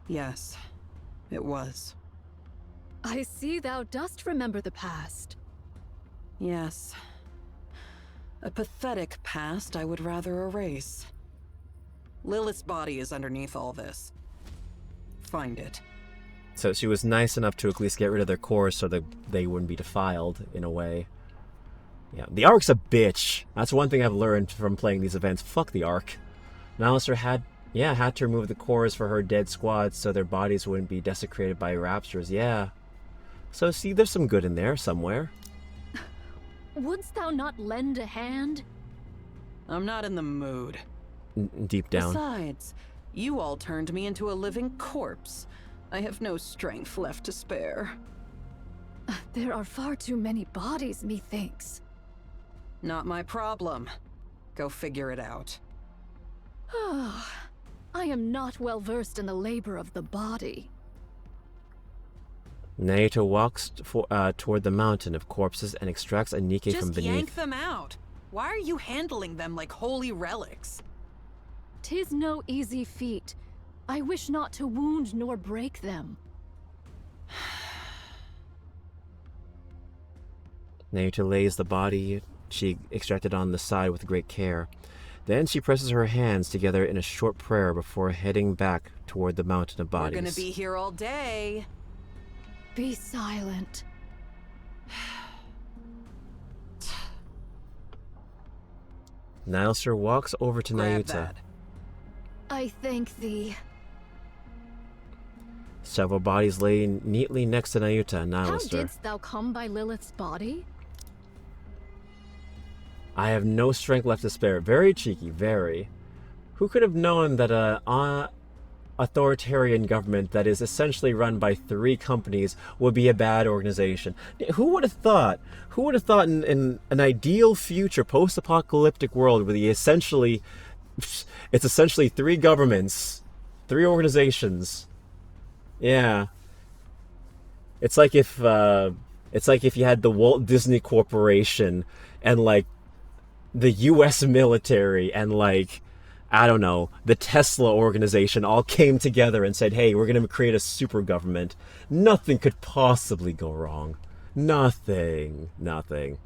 Yes, it was. I see thou dost remember the past. Yes. A pathetic past I would rather erase. Lilith's body is underneath all this. Find it. So she was nice enough to at least get rid of their cores so that they wouldn't be defiled, in a way. Yeah, the Ark's a bitch. That's one thing I've learned from playing these events. Fuck the Ark. Nihilister had to remove the cores for her dead squads so their bodies wouldn't be desecrated by raptures. Yeah. So see, there's some good in there somewhere. Wouldst thou not lend a hand? I'm not in the mood. Deep down. Besides, you all turned me into a living corpse. I have no strength left to spare. There are far too many bodies, methinks. Not my problem. Go figure it out. I am not well versed in the labor of the body. Naito walks toward the mountain of corpses and extracts a Nikke from beneath. Just yank them out. Why are you handling them like holy relics? 'Tis no easy feat. I wish not to wound nor break them. Naito lays the body she extracted on the side with great care. Then she presses her hands together in a short prayer before heading back toward the mountain of bodies. We're gonna be here all day. Be silent. Nilester walks over to Grab Nayuta. that. I thank thee. Several bodies lay neatly next to Nayuta and How Nilester. didst thou come by Lilith's body? I have no strength left to spare. Very cheeky, very. Who could have known that a authoritarian government that is essentially run by 3 companies would be a bad organization? Who would have thought? Who would have thought in an ideal future post-apocalyptic world where it's essentially 3 governments, 3 organizations. Yeah. It's like if you had the Walt Disney Corporation and like the US military and like, I don't know, the Tesla organization all came together and said, hey, we're going to create a super government. Nothing could possibly go wrong. Nothing. Nothing.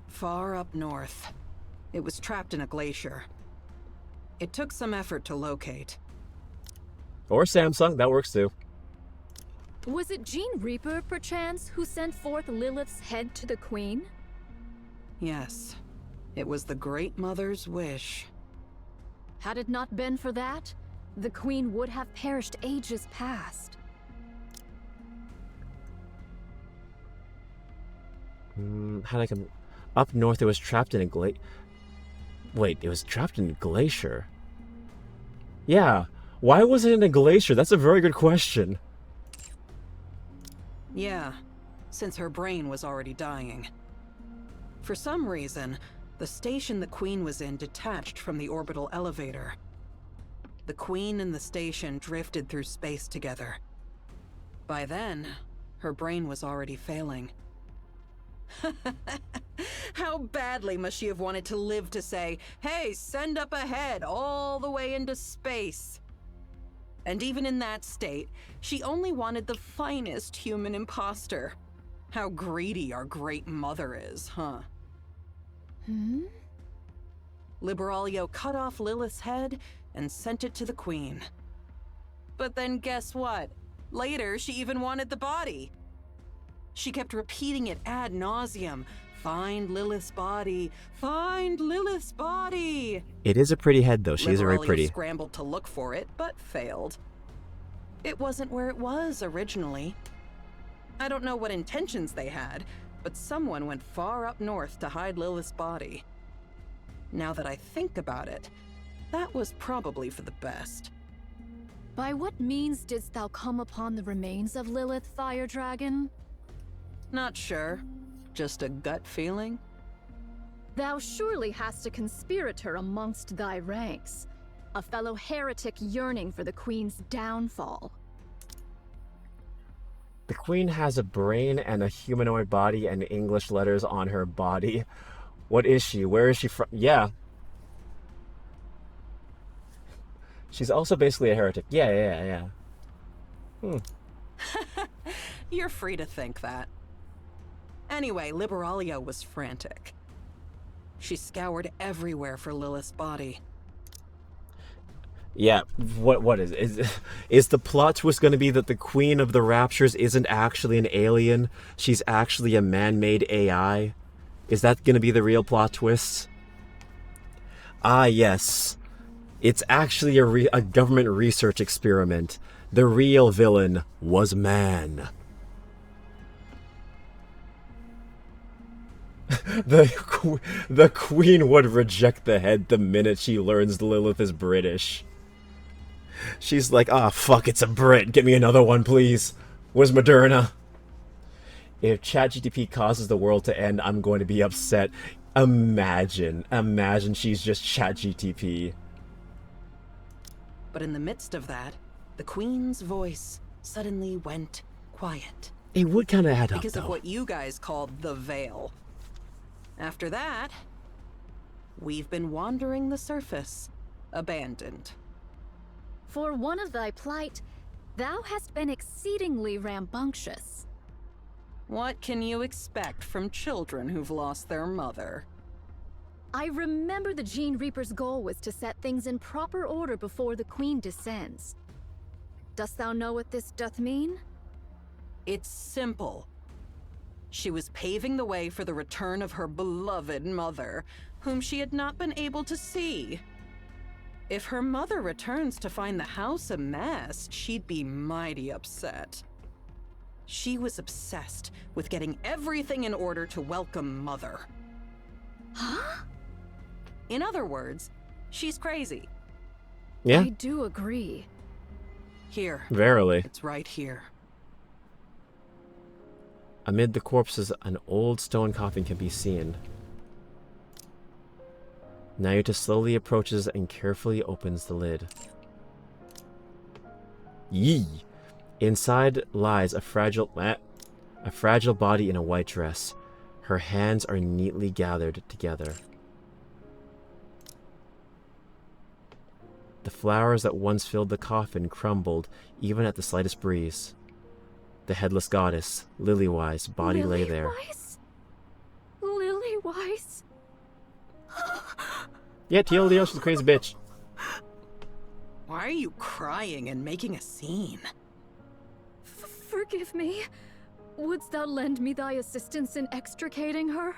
Far up north. It was trapped in a glacier. It took some effort to locate. Or Samsung, that works too. Was it Jean Reaper, perchance, who sent forth Lilith's head to the Queen? Yes. It was the Great Mother's wish. Had it not been for that, the Queen would have perished ages past. How come up north it was trapped in a Wait, it was trapped in a glacier. Yeah, why was it in a glacier? That's a very good question. Yeah, since her brain was already dying. For some reason, the station the Queen was in detached from the orbital elevator. The Queen and the station drifted through space together. By then, her brain was already failing. How badly must she have wanted to live to say, hey, send up ahead all the way into space? And even in that state, she only wanted the finest human imposter. How greedy our Great Mother is, huh? Liberalia cut off Lilith's head and sent it to the Queen. But then guess what? Later, she even wanted the body. She kept repeating it ad nauseum. Find Lilith's body. Find Lilith's body. It is a pretty head, though. She's very pretty. Liberalia scrambled to look for it, but failed. It wasn't where it was originally. I don't know what intentions they had, but someone went far up north to hide Lilith's body. Now that I think about it, that was probably for the best. By what means didst thou come upon the remains of Lilith, Fire Dragon? Not sure. Just a gut feeling. Thou surely hast a conspirator amongst thy ranks. A fellow heretic yearning for the Queen's downfall. The Queen has a brain and a humanoid body and English letters on her body. What is she? Where is she from? Yeah. She's also basically a heretic. Yeah. You're free to think that. Anyway, Liberalia was frantic. She scoured everywhere for Lilith's body. Yeah, what is the plot twist going to be that the Queen of the Raptures isn't actually an alien? She's actually a man-made AI? Is that going to be the real plot twist? Ah, yes. It's actually a government research experiment. The real villain was man. The Queen would reject the head the minute she learns Lilith is British. She's like, ah, fuck, it's a Brit. Get me another one, please. Where's Moderna? If ChatGTP causes the world to end, I'm going to be upset. Imagine she's just ChatGTP. But in the midst of that, the Queen's voice suddenly went quiet. It would kind of add up, because though. of what you guys called the veil. After that, we've been wandering the surface, abandoned. For one of thy plight, thou hast been exceedingly rambunctious. What can you expect from children who've lost their mother? I remember the Gene Reaper's goal was to set things in proper order before the Queen descends. Dost thou know what this doth mean? It's simple. She was paving the way for the return of her beloved mother, whom she had not been able to see. If her mother returns to find the house a mess, she'd be mighty upset. She was obsessed with getting everything in order to welcome Mother. Huh? In other words, she's crazy. Yeah. I do agree. Here. Verily. It's right here. Amid the corpses, an old stone coffin can be seen. Nayuta slowly approaches and carefully opens the lid. Yee! Inside lies a fragile body in a white dress. Her hands are neatly gathered together. The flowers that once filled the coffin crumbled even at the slightest breeze. The headless goddess, Lily-wise, body lay there. Lily-wise? Yeah, TLDL, she's a crazy bitch. Why are you crying and making a scene? Forgive me. Wouldst thou lend me thy assistance in extricating her?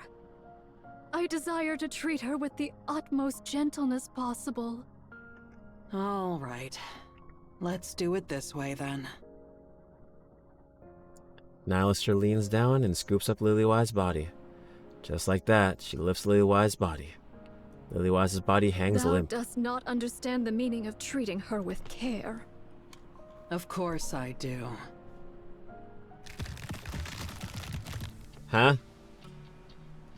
I desire to treat her with the utmost gentleness possible. All right. Let's do it this way, then. Nihilister leans down and scoops up Lily-wise's body. Just like that, she lifts Lily-wise's body. Lily-wise's body hangs limp. Thou dost not understand the meaning of treating her with care. Of course I do. Huh?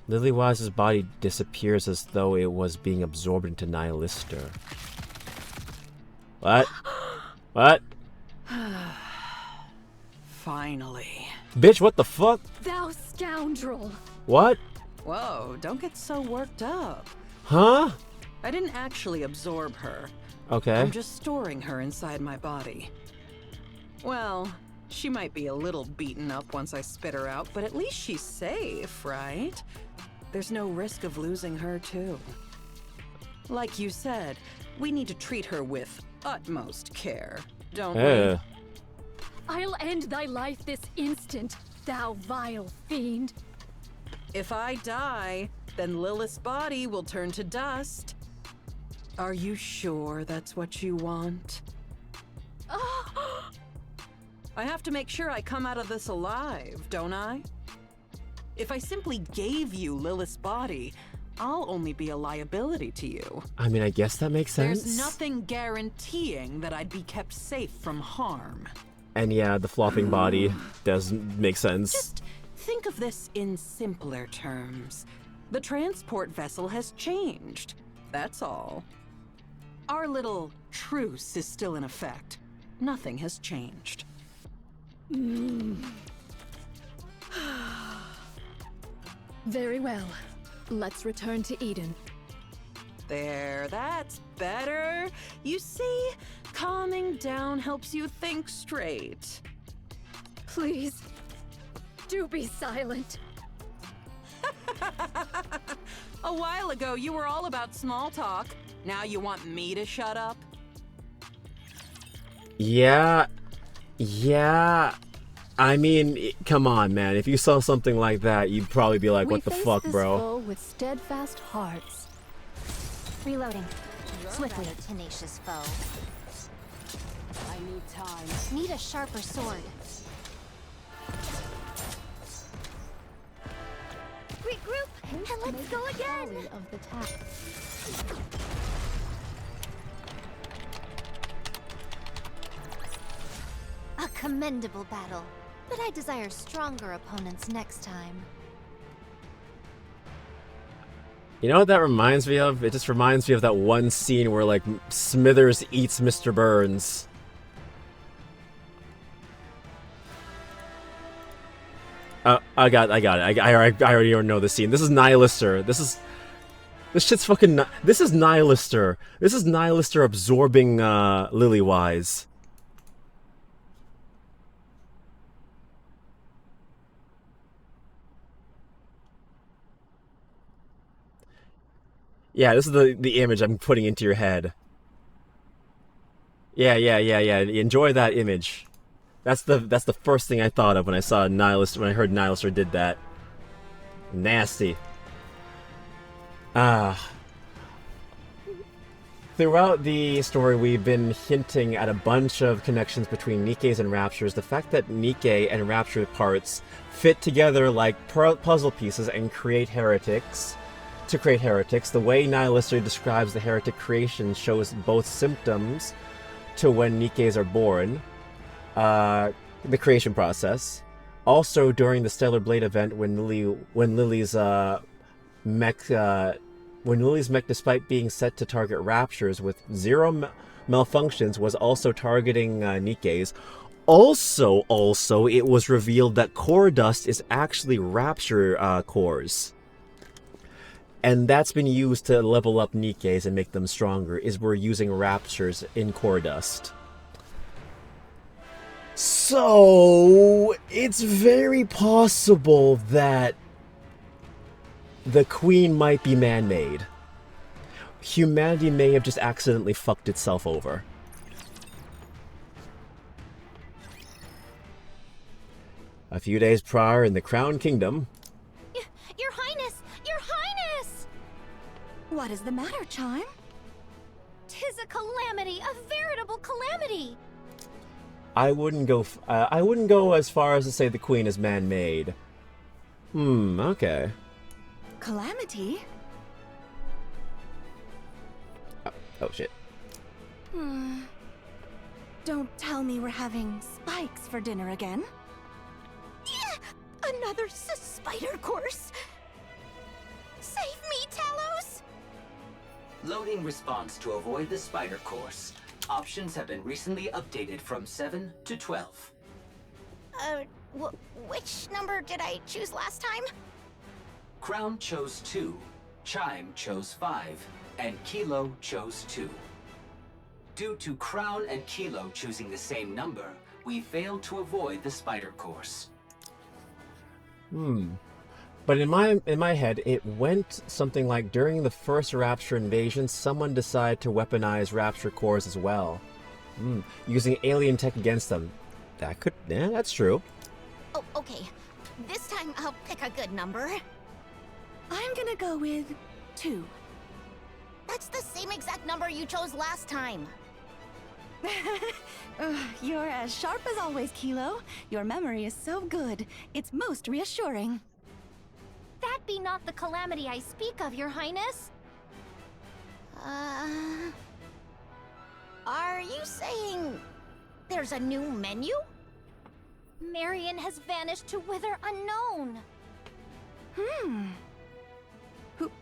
Lily-wise's body disappears as though it was being absorbed into Nihilister. What? What? Finally. Bitch, what the fuck? Thou scoundrel! What? Whoa, don't get so worked up. Huh? I didn't actually absorb her. Okay. I'm just storing her inside my body. Well, she might be a little beaten up once I spit her out, but at least she's safe, right? There's no risk of losing her, too. Like you said, we need to treat her with utmost care, don't we? I'll end thy life this instant, thou vile fiend. If I die, then Lilith's body will turn to dust. Are you sure that's what you want? I have to make sure I come out of this alive, don't I? If I simply gave you Lilith's body, I'll only be a liability to you. I mean, I guess that makes sense. There's nothing guaranteeing that I'd be kept safe from harm. And yeah, the flopping body does make sense. Just think of this in simpler terms. The transport vessel has changed. That's all. Our little truce is still in effect. Nothing has changed. Very well. Let's return to Eden. There, that's better. You see, calming down helps you think straight. Please, do be silent. A while ago, you were all about small talk. Now you want me to shut up? Yeah. I mean, come on, man. If you saw something like that, you'd probably be like, "What the fuck, bro?" We face this foe with steadfast hearts. Reloading. Swiftly. A tenacious foe. I need time. Need a sharper sword. Regroup, and let's go again. Of the task. A commendable battle, but I desire stronger opponents next time. You know what that reminds me of? It just reminds me of that one scene where, like, Smithers eats Mr. Burns. I got it. I already know the scene. This is Nihilister. This shit's fucking. This is Nihilister. This is Nihilister absorbing Lily-wise. Yeah, this is the image I'm putting into your head. Yeah. Enjoy that image. That's the first thing I thought of when I saw Nihilus, when I heard Nihiluster did that. Nasty. Throughout the story, we've been hinting at a bunch of connections between Nikkes and Raptures. The fact that Nikke and Rapture parts fit together like puzzle pieces and create heretics. To create heretics, the way Nihilister describes the heretic creation shows both symptoms to when Nikkes are born, the creation process. Also, during the Stellar Blade event, when Lily's mech, despite being set to target Raptures with zero malfunctions, was also targeting Nikkes. Also, it was revealed that core dust is actually Rapture cores. And that's been used to level up Nikkes and make them stronger, is we're using Raptures in core dust. So, it's very possible that the Queen might be man-made. Humanity may have just accidentally fucked itself over. A few days prior in the Crown Kingdom... Your Highness! Your Highness! What is the matter, Chime? 'Tis a calamity, a veritable calamity! I wouldn't go as far as to say the Queen is man-made. Okay. Calamity? Oh shit. Don't tell me we're having spikes for dinner again. Another spider course? Save me, Talos! Loading response to avoid the spider course. Options have been recently updated from 7 to 12. Which number did I choose last time? Crown chose 2, Chime chose 5, and Kilo chose 2. Due to Crown and Kilo choosing the same number, we failed to avoid the spider course. But in my head, it went something like during the first Rapture invasion, someone decided to weaponize Rapture cores as well. Using alien tech against them. That's true. Oh, okay. This time I'll pick a good number. I'm gonna go with 2. That's the same exact number you chose last time. You're as sharp as always, Kilo. Your memory is so good. It's most reassuring. That be not the calamity I speak of, Your Highness. Are you saying there's a new menu? Marion has vanished to Whither Unknown.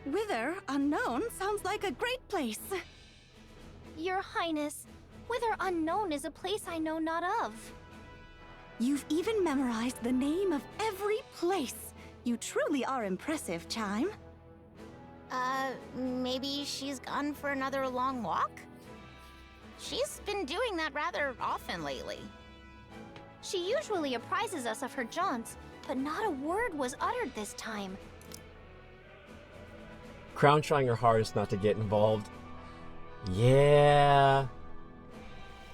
Whither Unknown sounds like a great place. Your Highness, Whither Unknown is a place I know not of. You've even memorized the name of every place. You truly are impressive, Chime. Maybe she's gone for another long walk? She's been doing that rather often lately. She usually apprises us of her jaunts, but not a word was uttered this time. Crown trying her hardest not to get involved. Yeah.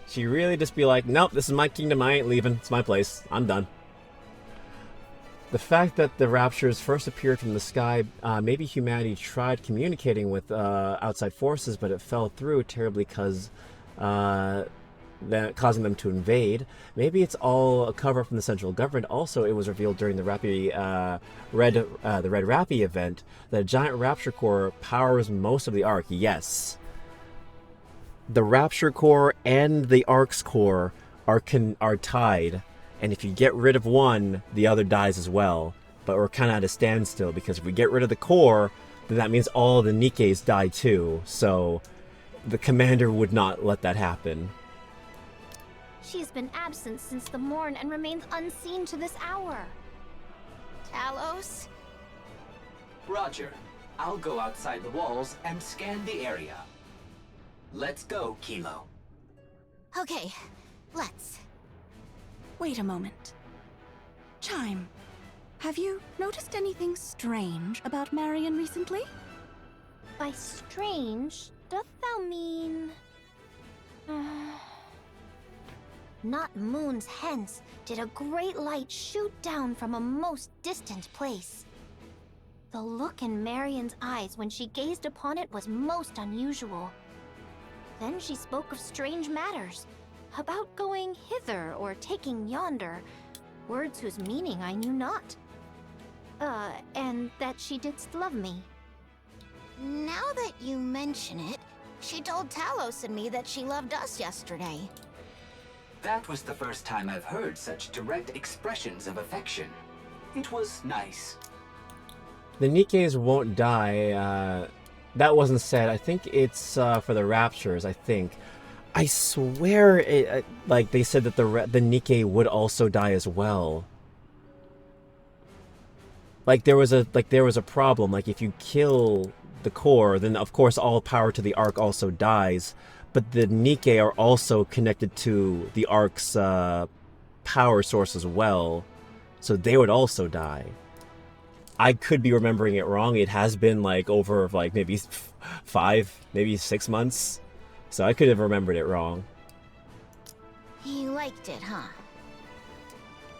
She really just be like, nope, this is my kingdom, I ain't leaving. It's my place. I'm done. The fact that the Raptures first appeared from the sky, maybe humanity tried communicating with outside forces, but it fell through terribly because causing them to invade. Maybe it's all a cover from the central government. Also, it was revealed during the Red Rappy event that a giant Rapture core powers most of the Ark. Yes. The Rapture core and the Ark's core are tied. And if you get rid of one, the other dies as well. But we're kind of at a standstill, because if we get rid of the core, then that means all the Nikkes die too. So the commander would not let that happen. She's been absent since the morn and remains unseen to this hour. Talos? Roger. I'll go outside the walls and scan the area. Let's go, Kilo. Okay, let's. Wait a moment. Chime, have you noticed anything strange about Marion recently? By strange, doth thou mean... Not moons hence did a great light shoot down from a most distant place. The look in Marion's eyes when she gazed upon it was most unusual. Then she spoke of strange matters, about going hither or taking yonder, words whose meaning I knew not. And that she didst love me. Now that you mention it, she told Talos and me that she loved us yesterday. That was the first time I've heard such direct expressions of affection. It was nice. The Nikkes won't die. That wasn't said. I think it's for the Raptures, I think. I swear, like, they said that the Nikke would also die as well. Like, there was a problem. Like, if you kill the core, then of course all power to the Ark also dies. But the Nikke are also connected to the Ark's power source as well, so they would also die. I could be remembering it wrong. It has been like over like maybe 5, maybe 6 months, so I could have remembered it wrong. He liked it, huh?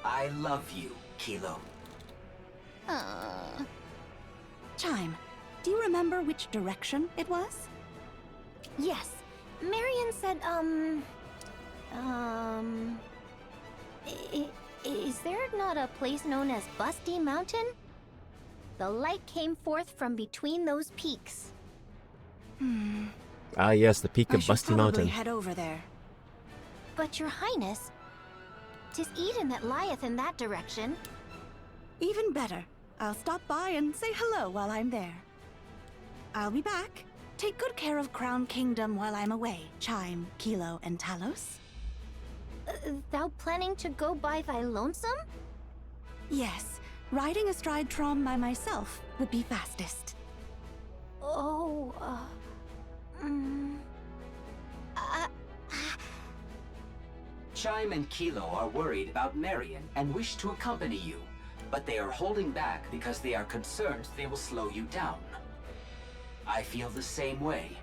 I love you, Kilo. Chime, do you remember which direction it was? Yes. Marion said, is there not a place known as Busty Mountain? The light came forth from between those peaks. Ah, yes, the peak of Busty Mountain. Head over there. But your highness, 'tis Eden that lieth in that direction. Even better. I'll stop by and say hello while I'm there. I'll be back. Take good care of Crown Kingdom while I'm away, Chime, Kilo, and Talos. Thou planning to go by thy lonesome? Yes, riding astride Trom by myself would be fastest. Oh, Chime and Kilo are worried about Marion and wish to accompany you, but they are holding back because they are concerned they will slow you down. I feel the same way.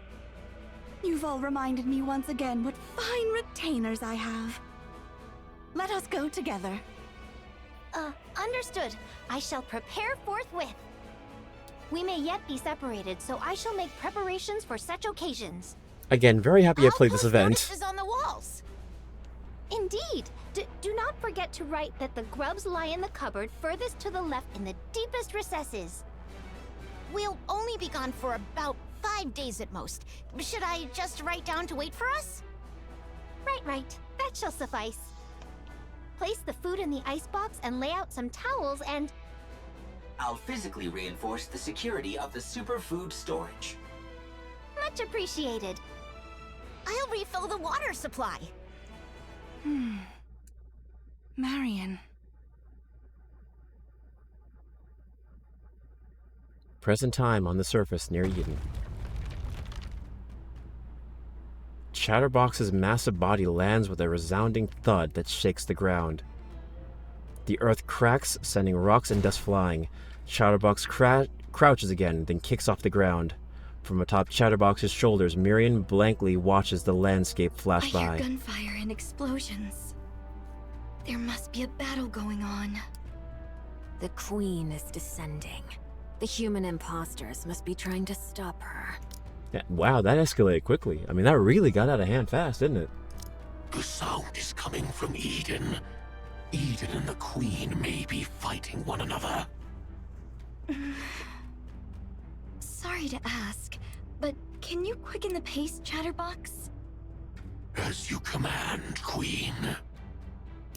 You've all reminded me once again what fine retainers I have. Let us go together. Understood. I shall prepare forthwith. We may yet be separated, so I shall make preparations for such occasions. Again, very happy I played this event. Notices on the walls. Indeed. Do not forget to write that the grubs lie in the cupboard furthest to the left in the deepest recesses. We'll only be gone for about 5 days at most. Should I just write down to wait for us? Right. That shall suffice. Place the food in the icebox and lay out some towels and... I'll physically reinforce the security of the superfood storage. Much appreciated. I'll refill the water supply. Marion. Present time on the surface near Eden. Chatterbox's massive body lands with a resounding thud that shakes the ground. The earth cracks, sending rocks and dust flying. Chatterbox crouches again, then kicks off the ground. From atop Chatterbox's shoulders, Marion blankly watches the landscape flash by. I hear gunfire and explosions. There must be a battle going on. The Queen is descending. The human imposters must be trying to stop her. Yeah, wow, that escalated quickly. I mean, that really got out of hand fast, didn't it? The sound is coming from Eden. Eden and the Queen may be fighting one another. Sorry to ask, but can you quicken the pace, Chatterbox? As you command, Queen.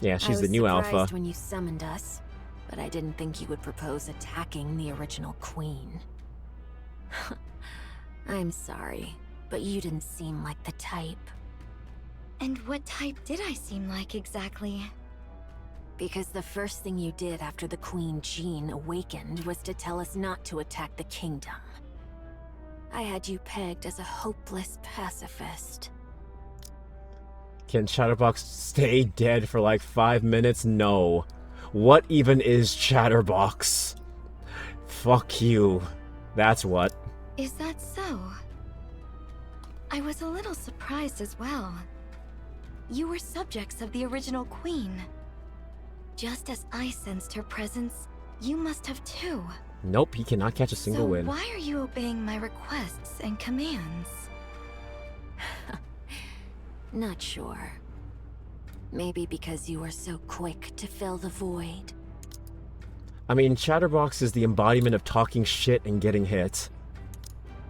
Yeah, she's the new I was alpha. surprised when you summoned us, but I didn't think you would propose attacking the original Queen. I'm sorry, but you didn't seem like the type. And what type did I seem like exactly? Because the first thing you did after the Queen Jean awakened was to tell us not to attack the kingdom. I had you pegged as a hopeless pacifist. Can Chatterbox stay dead for like 5 minutes? No. What even is Chatterbox? Fuck you. That's what. Is that so? I was a little surprised as well. You were subjects of the original queen. Just as I sensed her presence, you must have too. Nope, he cannot catch a single So win. why are you obeying my requests and commands? Not sure. Maybe because you were so quick to fill the void. I mean, Chatterbox is the embodiment of talking shit and getting hit.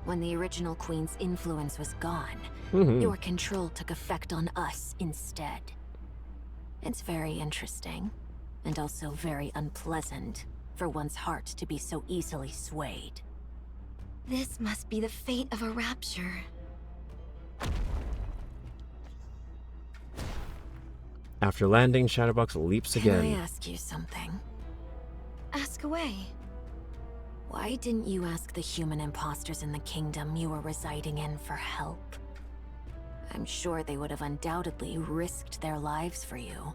When the original queen's influence was gone, Mhm. your control took effect on us instead. It's very interesting, and also very unpleasant for one's heart to be so easily swayed. This must be the fate of a rapture. After landing, Chatterbox leaps Can again. I ask you something? Ask away. Why didn't you ask the human imposters in the kingdom you were residing in for help? I'm sure they would have undoubtedly risked their lives for you.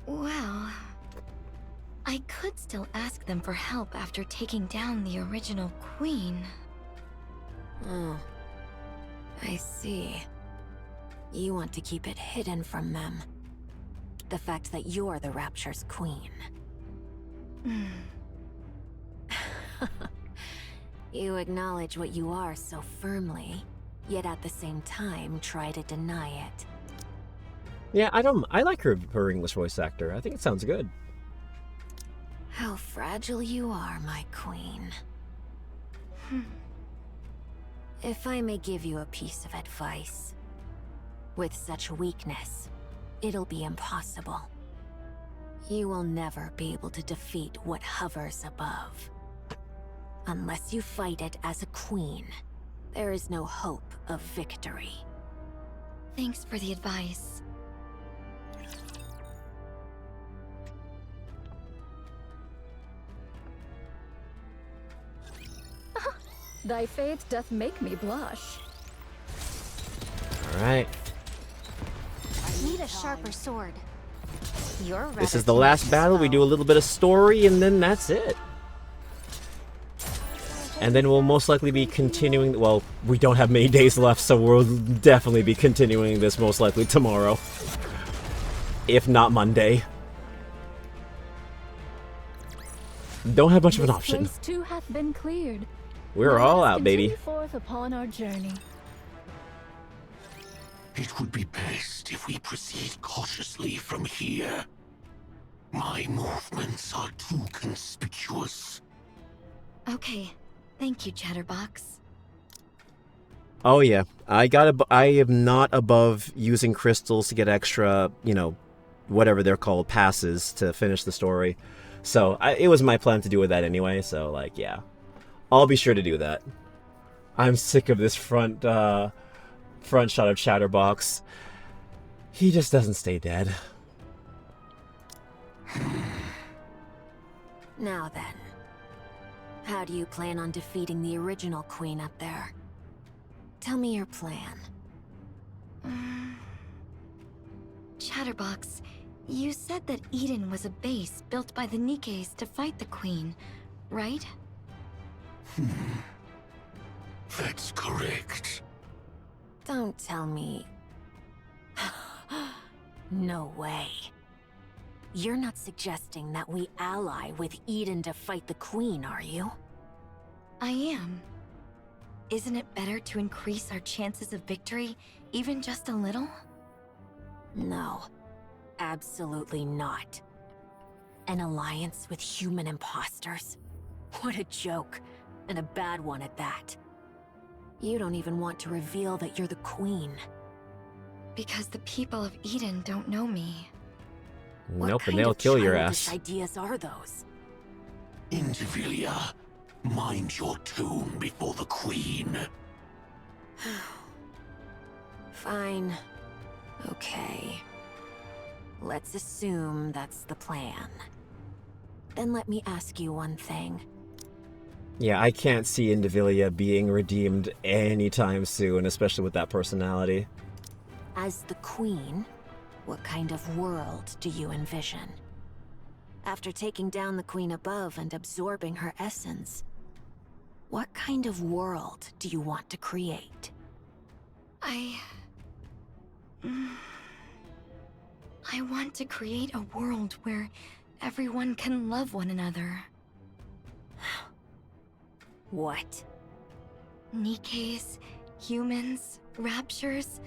Well, I could still ask them for help after taking down the original queen. Oh, I see. You want to keep it hidden from them. The fact that you're the Rapture's queen. You acknowledge what you are so firmly, yet at the same time try to deny it. Yeah, I like her English voice actor. I think it sounds good. How fragile you are, my queen. If I may give you a piece of advice. With such weakness, it'll be impossible. You will never be able to defeat what hovers above. Unless you fight it as a queen, there is no hope of victory. Thanks for the advice. Thy faith doth make me blush. Alright. Need a sharper sword. You're This is the last battle. We do a little bit of story, and then that's it. And then we'll most likely be continuing... Well, we don't have many days left, so we'll definitely be continuing this most likely tomorrow. If not Monday. Don't have much of an option. This place too hath been cleared. We're Now all let us out, baby. continue forth upon our journey. It would be best if we proceed cautiously from here. My movements are too conspicuous. Okay, thank you, Chatterbox. Oh yeah, I am not above using crystals to get extra, you know, whatever they're called, passes to finish the story. So it was my plan to do with that anyway. So like, yeah, I'll be sure to do that. I'm sick of this front shot of Chatterbox. He just doesn't stay dead. Now then, how do you plan on defeating the original queen up there? Tell me your plan. Chatterbox, you said that Eden was a base built by the Nikkes to fight the queen, right? That's correct. Don't tell me. No way. You're not suggesting that we ally with Eden to fight the queen, are you? I am. Isn't it better to increase our chances of victory, even just a little? No. Absolutely not. An alliance with human imposters? What a joke. And a bad one at that. You don't even want to reveal that you're the queen. Because the people of Eden don't know me. Nope, and they'll kill your ass. What ideas are those? Indivilia, mind your tune before the queen. Fine. Okay. Let's assume that's the plan. Then let me ask you one thing. Yeah, I can't see Indivilia being redeemed anytime soon, especially with that personality. As the queen, what kind of world do you envision? After taking down the queen above and absorbing her essence, What kind of world do you want to create? I want to create a world where everyone can love one another. What? Nikkes, humans, raptures.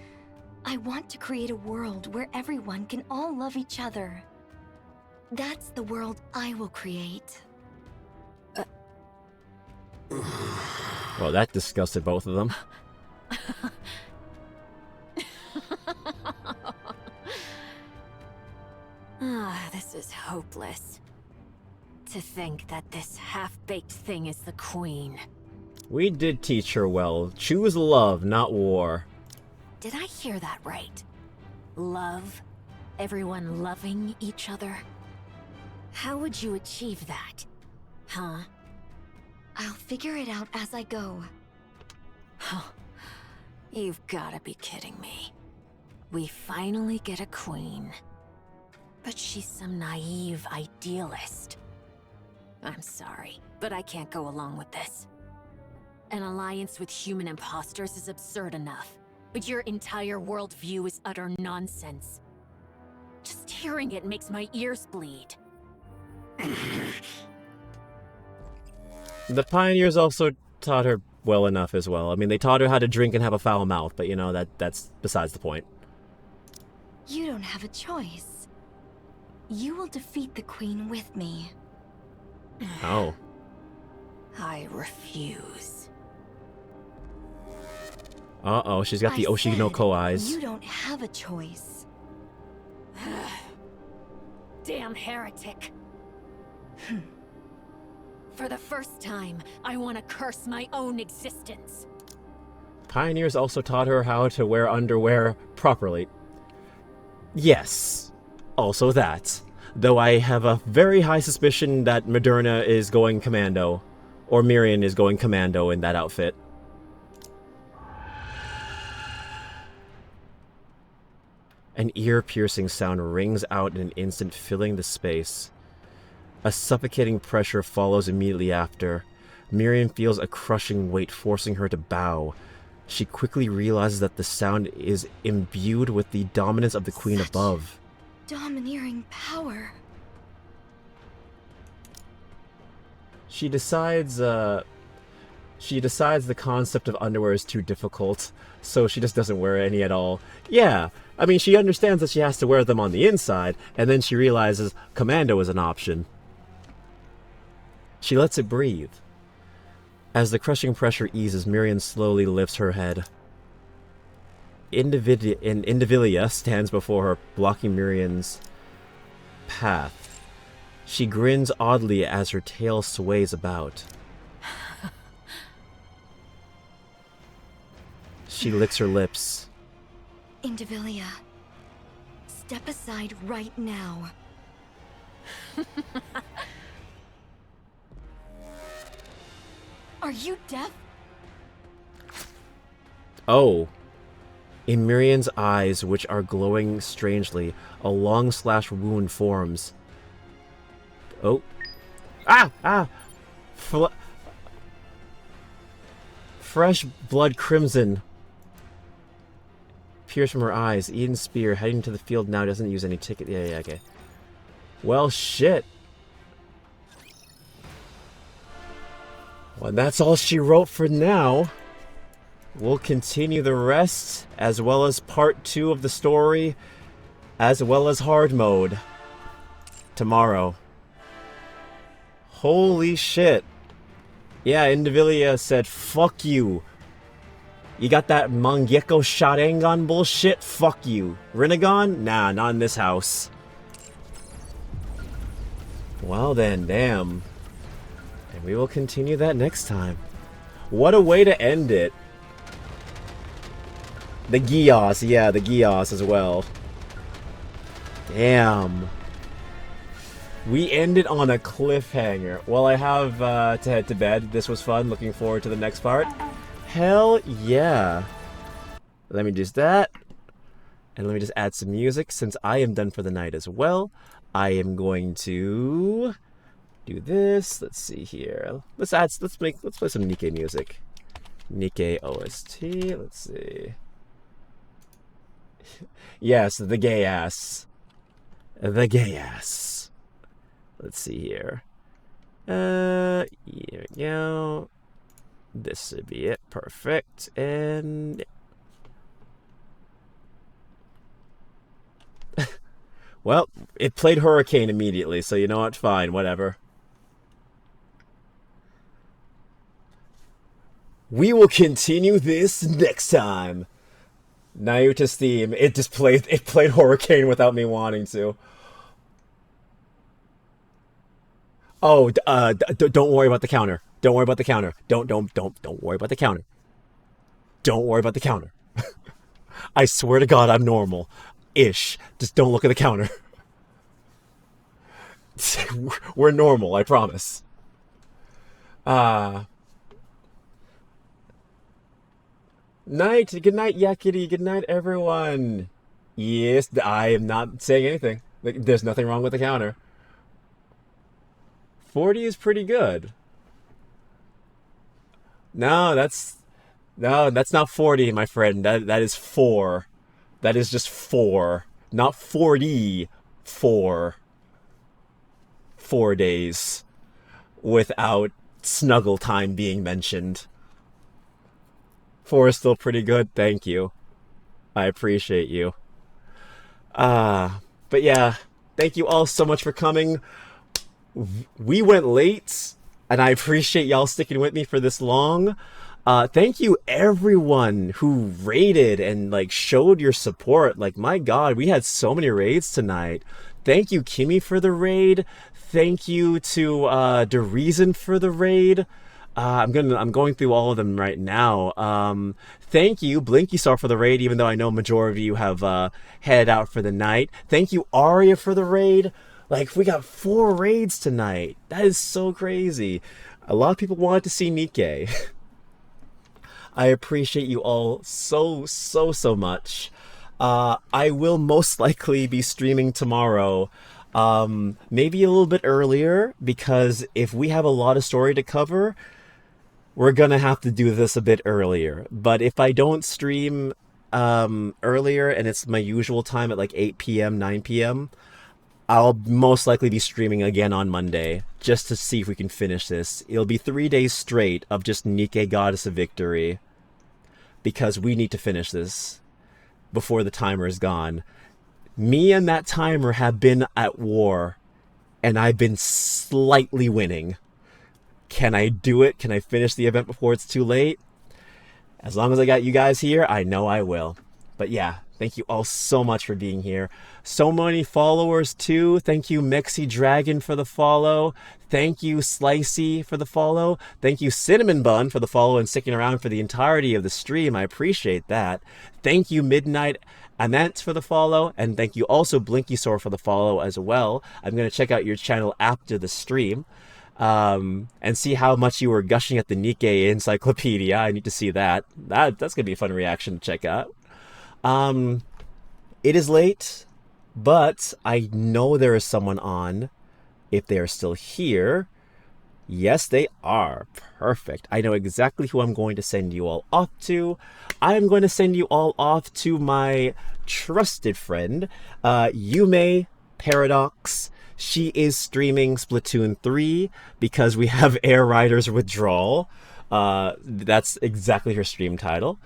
I want to create a world where everyone can all love each other. That's the world I will create. Well, that disgusted both of them. This is hopeless. To think that this half-baked thing is the queen. We did teach her well. Choose love, not war. Did I hear that right? Love? Everyone loving each other? How would you achieve that? Huh? I'll figure it out as I go. You've gotta be kidding me. We finally get a queen. But she's some naive idealist. I'm sorry, but I can't go along with this. An alliance with human imposters is absurd enough, but your entire worldview is utter nonsense. Just hearing it makes my ears bleed. The pioneers also taught her well enough as well. I mean, they taught her how to drink and have a foul mouth, but you know, that's besides the point. You don't have a choice. You will defeat the queen with me. Oh. I refuse. Uh-oh, she's got the I Oshinoko said eyes. You don't have a choice. Damn heretic. For the first time, I want to curse my own existence. Pioneers also taught her how to wear underwear properly. Yes, also that. Though I have a very high suspicion that Moderna is going commando, or Mirian is going commando in that outfit. An ear-piercing sound rings out in an instant, filling the space. A suffocating pressure follows immediately after. Miriam feels a crushing weight forcing her to bow. She quickly realizes that the sound is imbued with the dominance of the queen above. Domineering power. She decides the concept of underwear is too difficult, so she just doesn't wear any at all. Yeah, I mean, she understands that she has to wear them on the inside, and then she realizes commando is an option. She lets it breathe. As the crushing pressure eases, Miriam slowly lifts her head. Indivilia stands before her, blocking Miriam's path. She grins oddly as her tail sways about. She licks her lips. Indivilia, step aside right now. Are you deaf? Oh. In Miriam's eyes, which are glowing strangely, a long slash wound forms. Oh. Ah! Fresh blood crimson appears from her eyes. Eden's spear, heading to the field now, doesn't use any ticket. Yeah, okay. Well, shit. Well, that's all she wrote for now. We'll continue the rest, as well as part 2 of the story, as well as hard mode, tomorrow. Holy shit. Yeah, Indivilia said, fuck you. You got that Mangekyo Sharingan bullshit? Fuck you. Rinnegan? Nah, not in this house. Well then, damn. And we will continue that next time. What a way to end it. The Gios, yeah, the Gios as well. Damn. We ended on a cliffhanger. Well, I have to head to bed. This was fun. Looking forward to the next part. Hell yeah. Let me just that. And let me just add some music since I am done for the night as well. I am going to do this. Let's see here. Let's play some Nikke music. Nikke OST. Let's see. Yes, the gay ass. The gay ass. Let's see here. Here we go. This should be it. Perfect. And well, it played Hurricane immediately, so you know what? Fine, whatever. We will continue this next time. Nayuta's theme. It played Hurricane without me wanting to. Oh, don't worry about the counter. Don't worry about the counter. Don't worry about the counter. Don't worry about the counter. I swear to God, I'm normal. Ish. Just don't look at the counter. We're normal, I promise. Night. Good night, Yakety. Good night, everyone. Yes, I am not saying anything. There's nothing wrong with the counter. 40 is pretty good. No, that's not 40, my friend. That is 4. That is just 4. Not 40. 4. 4 days. Without snuggle time being mentioned. 4 is still pretty good. Thank you. I appreciate you. But yeah, thank you all so much for coming. We went late, and I appreciate y'all sticking with me for this long. Thank you everyone who raided and like showed your support. Like, my God, we had so many raids tonight. Thank you, Kimmy, for the raid. Thank you to the Reason for the raid. I'm going through all of them right now. Thank you, Blinky Star, for the raid, even though I know majority of you have headed out for the night. Thank you, Arya, for the raid. Like, we got 4 raids tonight. That is so crazy. A lot of people wanted to see Nikke. I appreciate you all so much. I will most likely be streaming tomorrow. Maybe a little bit earlier, because if we have a lot of story to cover, we're gonna have to do this a bit earlier. But if I don't stream earlier, and it's my usual time at like 8 p.m., 9 p.m., I'll most likely be streaming again on Monday, just to see if we can finish this. It'll be 3 days straight of just Nikke Goddess of Victory, because we need to finish this before the timer is gone. Me and that timer have been at war, and I've been slightly winning. Can I do it? Can I finish the event before it's too late? As long as I got you guys here, I know I will. But yeah, thank you all so much for being here. So many followers too. Thank you, Mexi Dragon, for the follow. Thank you, Slicey, for the follow. Thank you, Cinnamon Bun, for the follow and sticking around for the entirety of the stream. I appreciate that. Thank you, Midnight Annette, for the follow. And thank you also, Blinky Sore, for the follow as well. I'm going to check out your channel after the stream. And see how much you were gushing at the Nikke encyclopedia. I need to see that. That's gonna be a fun reaction to check out. It is late, but I know there is someone on. If they are still here, yes, they are. Perfect. I know exactly who I'm going to send you all off to. I am going to send you all off to my trusted friend, Yume Paradox. She is streaming Splatoon 3 because we have Air Riders Withdrawal. That's exactly her stream title.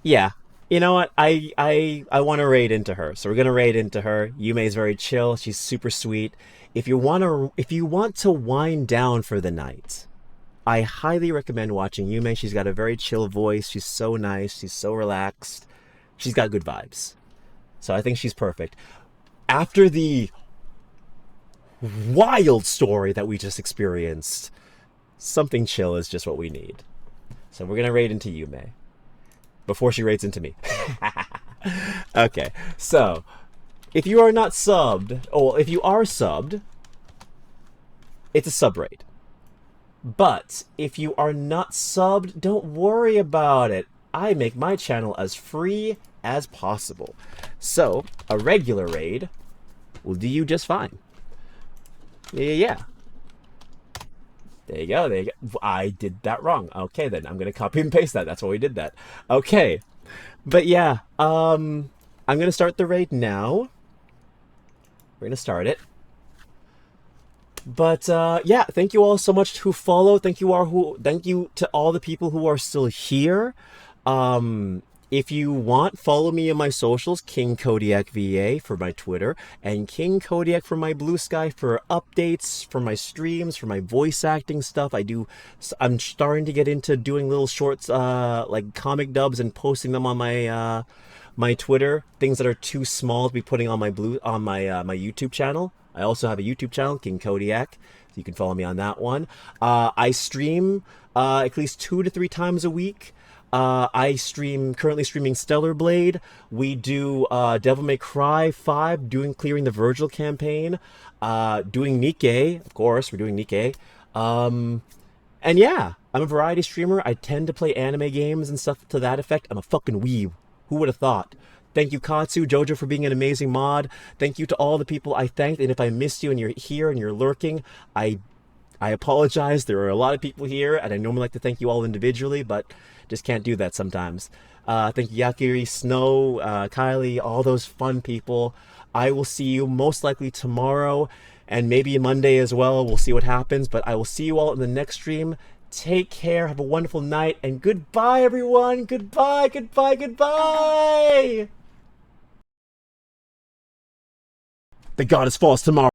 Yeah, you know what? I want to raid into her, so we're gonna raid into her. Yume is very chill. She's super sweet. If you want to wind down for the night, I highly recommend watching Yume. She's got a very chill voice. She's so nice. She's so relaxed. She's got good vibes. So I think she's perfect. After the wild story that we just experienced, something chill is just what we need. So we're going to raid into Yume before she raids into me. Okay, so if you are not subbed, or if you are subbed, it's a sub raid. But if you are not subbed, don't worry about it. I make my channel as free as possible. So, a regular raid will do you just fine. Yeah. There you go. There you go. I did that wrong. Okay, then I'm gonna copy and paste that. That's why we did that. Okay, but yeah, I'm gonna start the raid now. We're gonna start it. But yeah, thank you all so much who follow. Thank you to all the people who are still here. If you want, follow me on my socials, King Kodiak VA for my Twitter, and King Kodiak for my Blue Sky for updates, for my streams, for my voice acting stuff. I'm starting to get into doing little shorts, like comic dubs, and posting them on my my Twitter. Things that are too small to be putting on my my YouTube channel. I also have a YouTube channel, King Kodiak, so you can follow me on that one. I stream at least 2 to 3 times a week. Currently streaming Stellar Blade. We do Devil May Cry 5, clearing the Virgil campaign, doing Nikke, of course, we're doing Nikke. And yeah, I'm a variety streamer. I tend to play anime games and stuff to that effect. I'm a fucking weeb. Who would have thought? Thank you, Katsu, Jojo, for being an amazing mod. Thank you to all the people I thanked. And if I missed you and you're here and you're lurking, I apologize. There are a lot of people here, and I normally like to thank you all individually, but just can't do that sometimes. Thank you, Yakiri, Snow, Kylie, all those fun people. I will see you most likely tomorrow, and maybe Monday as well. We'll see what happens, but I will see you all in the next stream. Take care, have a wonderful night, and goodbye, everyone. Goodbye, goodbye, goodbye. The goddess falls tomorrow.